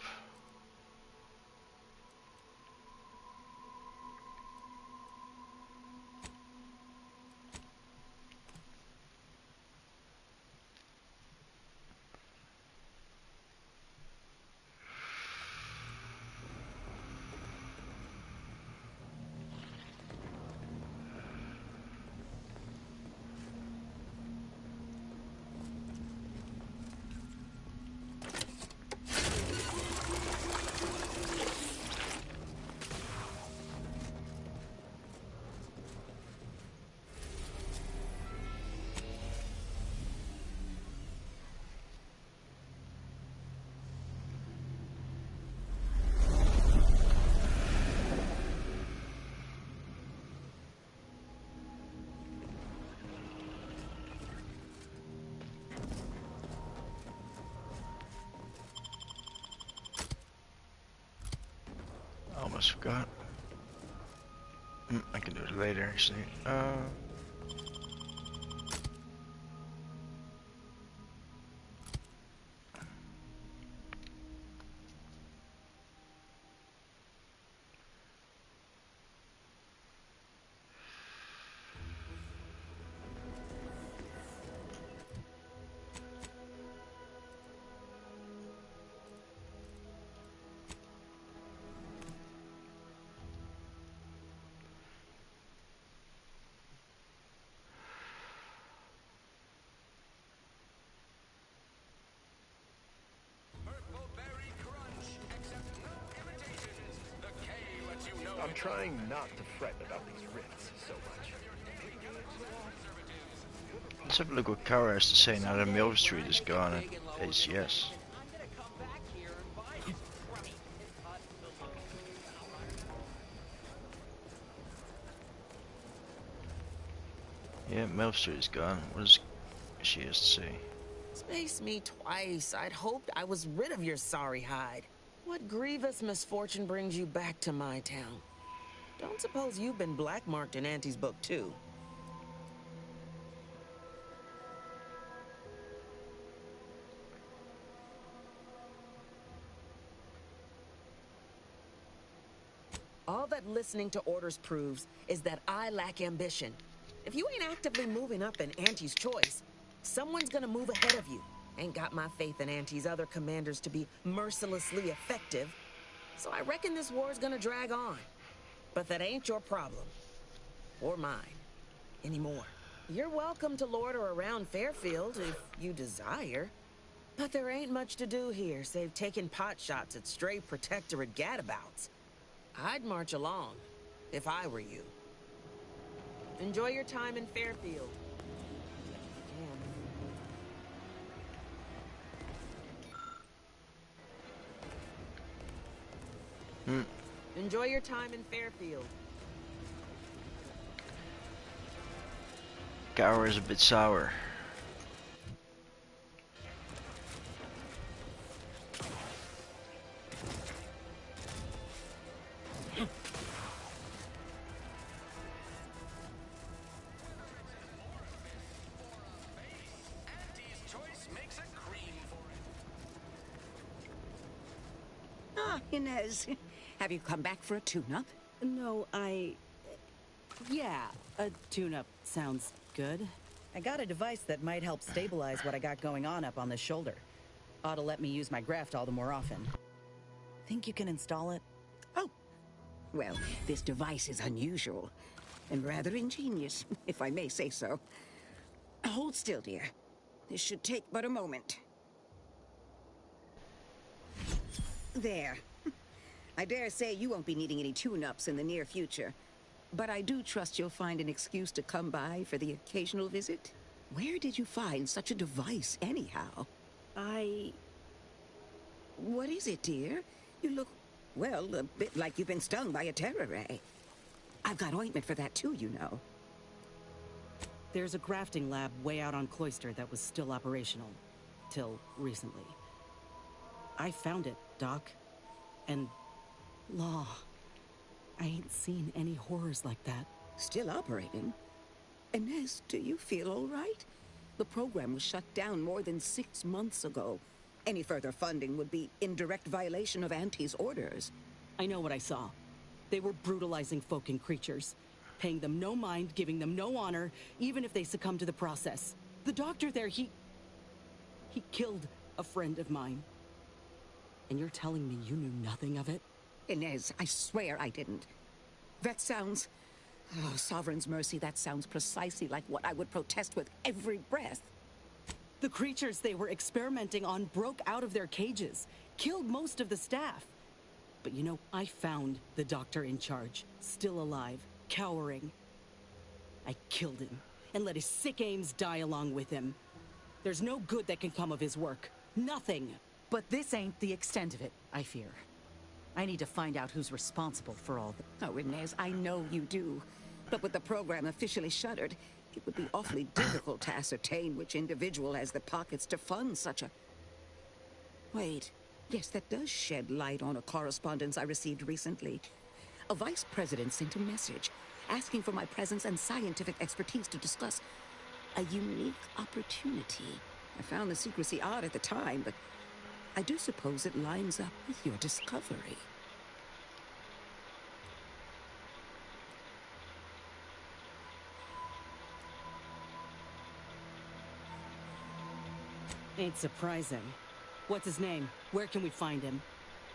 Almost forgot. I can do it later actually. I'm trying not to fret about these rifts so much. Let's have a look what Kara has to say now that Mill Street is gone at ACS. Yeah, Mill Street is gone. What does she has to say? Space me twice. I'd hoped I was rid of your sorry hide. What grievous misfortune brings you back to my town? Don't suppose you've been blackmarked in Auntie's book, too? All that listening to orders proves is that I lack ambition. If you ain't actively moving up in Auntie's choice, someone's gonna move ahead of you. Ain't got my faith in Auntie's other commanders to be mercilessly effective, so I reckon this war's gonna drag on. But that ain't your problem. Or mine. Anymore. You're welcome to loiter around Fairfield if you desire. But there ain't much to do here, save taking pot shots at stray protectorate gadabouts. I'd march along, if I were you. Enjoy your time in Fairfield. Enjoy your time in Fairfield. Kara is a bit sour. Ah, Inez. Have you come back for a tune-up? No, yeah, a tune-up sounds good. I got a device that might help stabilize what I got going on up on the shoulder. Ought to let me use my graft all the more often. Think you can install it? Oh, well, this device is unusual and rather ingenious, if I may say so. Hold still, dear. This should take but a moment. There. I dare say you won't be needing any tune-ups in the near future. But I do trust you'll find an excuse to come by for the occasional visit. Where did you find such a device, anyhow? What is it, dear? You look, well, a bit like you've been stung by a terror ray. I've got ointment for that too, you know. There's a grafting lab way out on Cloister that was still operational. Till recently. I found it, Doc. And... Law. I ain't seen any horrors like that. Still operating? Inez, do you feel all right? The program was shut down more than 6 months ago. Any further funding would be in direct violation of Aunties' orders. I know what I saw. They were brutalizing folk and creatures. Paying them no mind, giving them no honor, even if they succumb to the process. The doctor there, he killed a friend of mine. And you're telling me you knew nothing of it? Inez, I swear I didn't. That sounds... Oh, Sovereign's mercy, that sounds precisely like what I would protest with every breath. The creatures they were experimenting on broke out of their cages, killed most of the staff. But you know, I found the doctor in charge, still alive, cowering. I killed him, and let his sick aims die along with him. There's no good that can come of his work. Nothing. But this ain't the extent of it, I fear. I need to find out who's responsible for all the... Oh, Inez, I know you do. But with the program officially shuttered, it would be awfully difficult to ascertain which individual has the pockets to fund such a... Wait. Yes, that does shed light on a correspondence I received recently. A vice president sent a message asking for my presence and scientific expertise to discuss a unique opportunity. I found the secrecy odd at the time, but I do suppose it lines up with your discovery. Ain't surprising. What's his name? Where can we find him?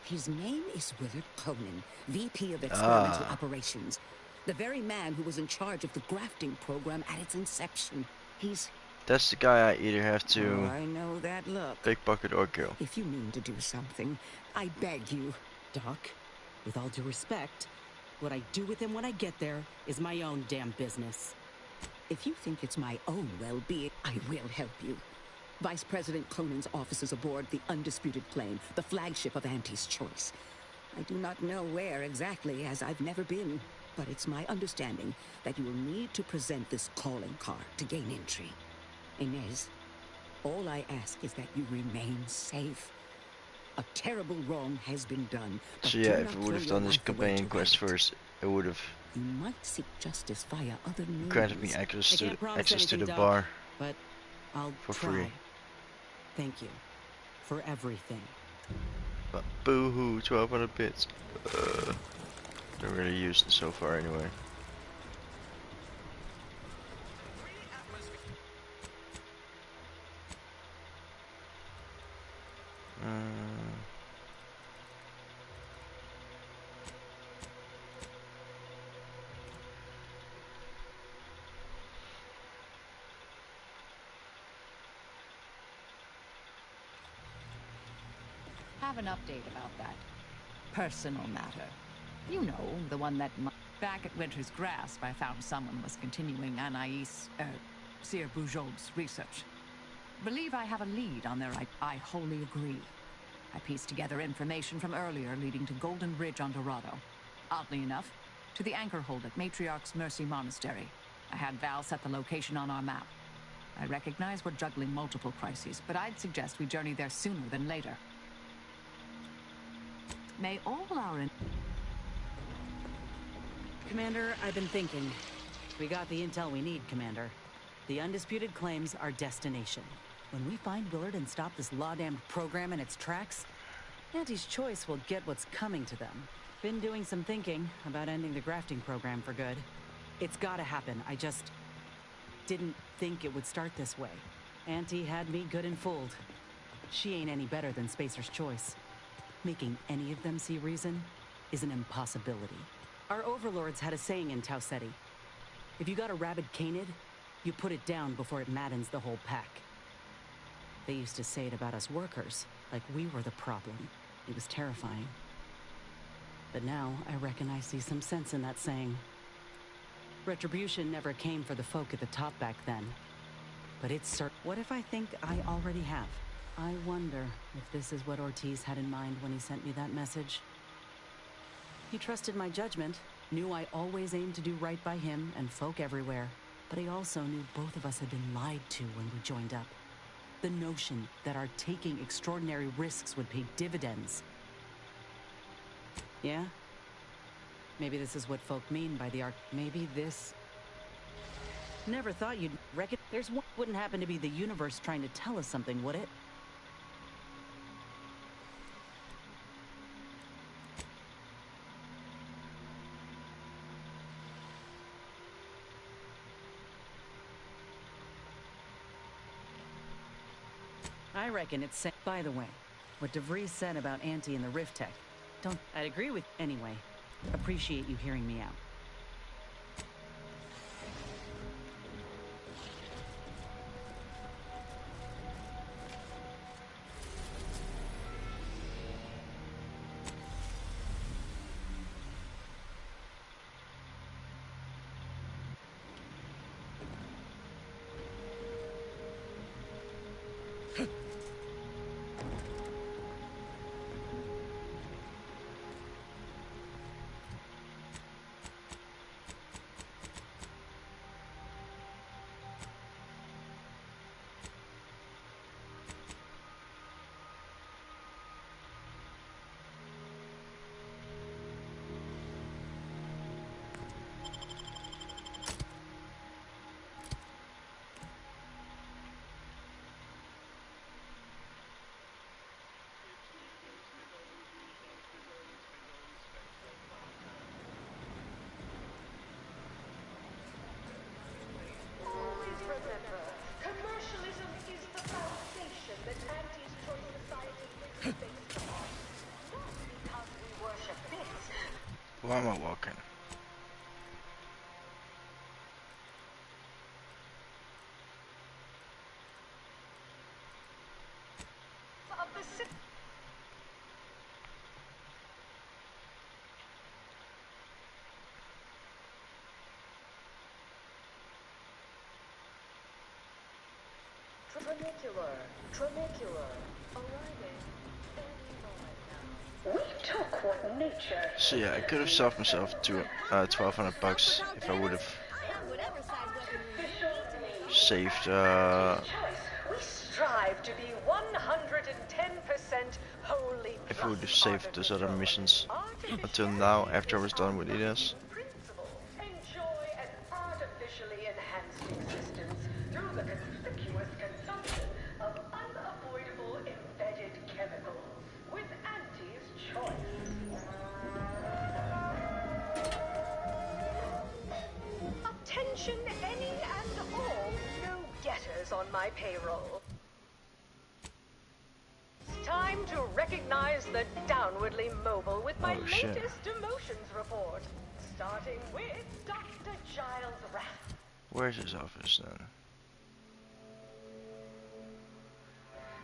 His name is Willard Conan, VP of Experimental Operations. The very man who was in charge of the grafting program at its inception. He's... That's the guy I either have to Oh, I know that look. pickpocket or kill. If you mean to do something, I beg you. Doc, with all due respect, what I do with him when I get there is my own damn business. If you think it's my own well-being, I will help you. Vice President Conan's office is aboard the Undisputed Claim, the flagship of Aunties' Choice. I do not know where exactly, as I've never been, but it's my understanding that you will need to present this calling card to gain entry. Inez, all I ask is that you remain safe. A terrible wrong has been done. So yeah, if I would have done this companion quest first, it would have You might seek justice via other means. granted me access to the Doc, bar but I'll for try. free. Thank you for everything. But boo-hoo, 1200 bits. Don't really use it so far anyway. Have an update about that personal matter. You know, the one that... Back at Winter's Grasp, I found someone was continuing Anais, Sir Bujold's research. Believe I have a lead on their... I wholly agree. I pieced together information from earlier leading to Golden Bridge on Dorado. Oddly enough, to the anchor hold at Matriarch's Mercy Monastery. I had Val set the location on our map. I recognize we're juggling multiple crises, but I'd suggest we journey there sooner than later. May all our... Commander, I've been thinking. We got the intel we need, Commander. The Undisputed Claim's our destination. When we find Willard and stop this law-damned program in its tracks, Aunties' Choice will get what's coming to them. Been doing some thinking about ending the grafting program for good. It's gotta happen. I just didn't think it would start this way. Auntie had me good and fooled. She ain't any better than Spacer's Choice. Making any of them see reason is an impossibility. Our overlords had a saying in Tau Ceti. If you got a rabid canid, you put it down before it maddens the whole pack. They used to say it about us workers, like we were the problem. It was terrifying. But now, I reckon I see some sense in that saying. Retribution never came for the folk at the top back then. But it's certain. What if I think I already have? I wonder if this is what Ortiz had in mind when he sent me that message. He trusted my judgment, knew I always aimed to do right by him and folk everywhere. But he also knew both of us had been lied to when we joined up. The notion that our taking extraordinary risks would pay dividends. Yeah? Maybe this is what folk mean by the arc. Maybe this... Never thought you'd reckon... There's one... Wouldn't happen to be the universe trying to tell us something, would it? I reckon it's... By the way, what DeVries said about Auntie and the Rift Tech. I'd agree with... Anyway, appreciate you hearing me out. Always remember, commercialism is the foundation that Aunties Choice Society is based on. Not because we worship bits. Why am I walking? Of the Tramicular, arriving any moment now. We took what nature... So yeah, I could have solved myself to 1,200 bucks if I would have saved We strive to be 110% wholly if I would have saved those other missions until now after I was done with Ines. enjoy an artificially enhanced existence through the conspicuous consumption of unavoidable embedded chemicals with Auntie's Choice. Attention any and all no-getters on my payroll. It's time to recognize the downwardly mobile with my shit. latest emotions report. Starting with Dr. Giles Rath. Where's his office then?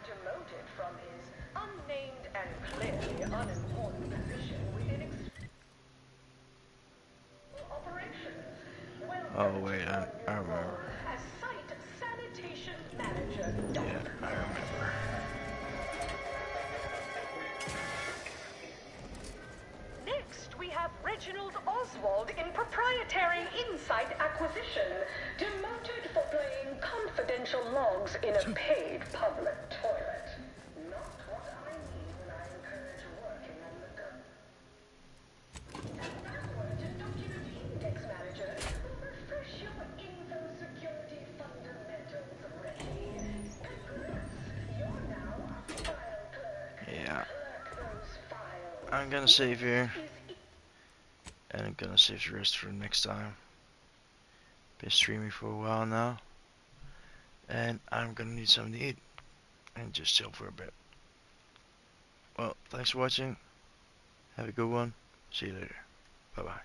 Demoted from his unnamed and clearly unimportant position within operations. Oh wait, I remember. As site sanitation manager. Yeah, I remember. Next, we have Reginald Oswald in proprietary insight acquisition, demoted for playing confidential logs in a paid public toilet. Not what I mean when I encourage working on the go. And password to document index manager will refresh your info security fundamentals, Reggie. Congrats, you're now a file clerk. Yeah. Clerk those files. I'm gonna save here. And I'm gonna save the rest for next time. Been streaming for a while now. And I'm gonna need something to eat. And just chill for a bit. Well, thanks for watching. Have a good one. See you later. Bye bye.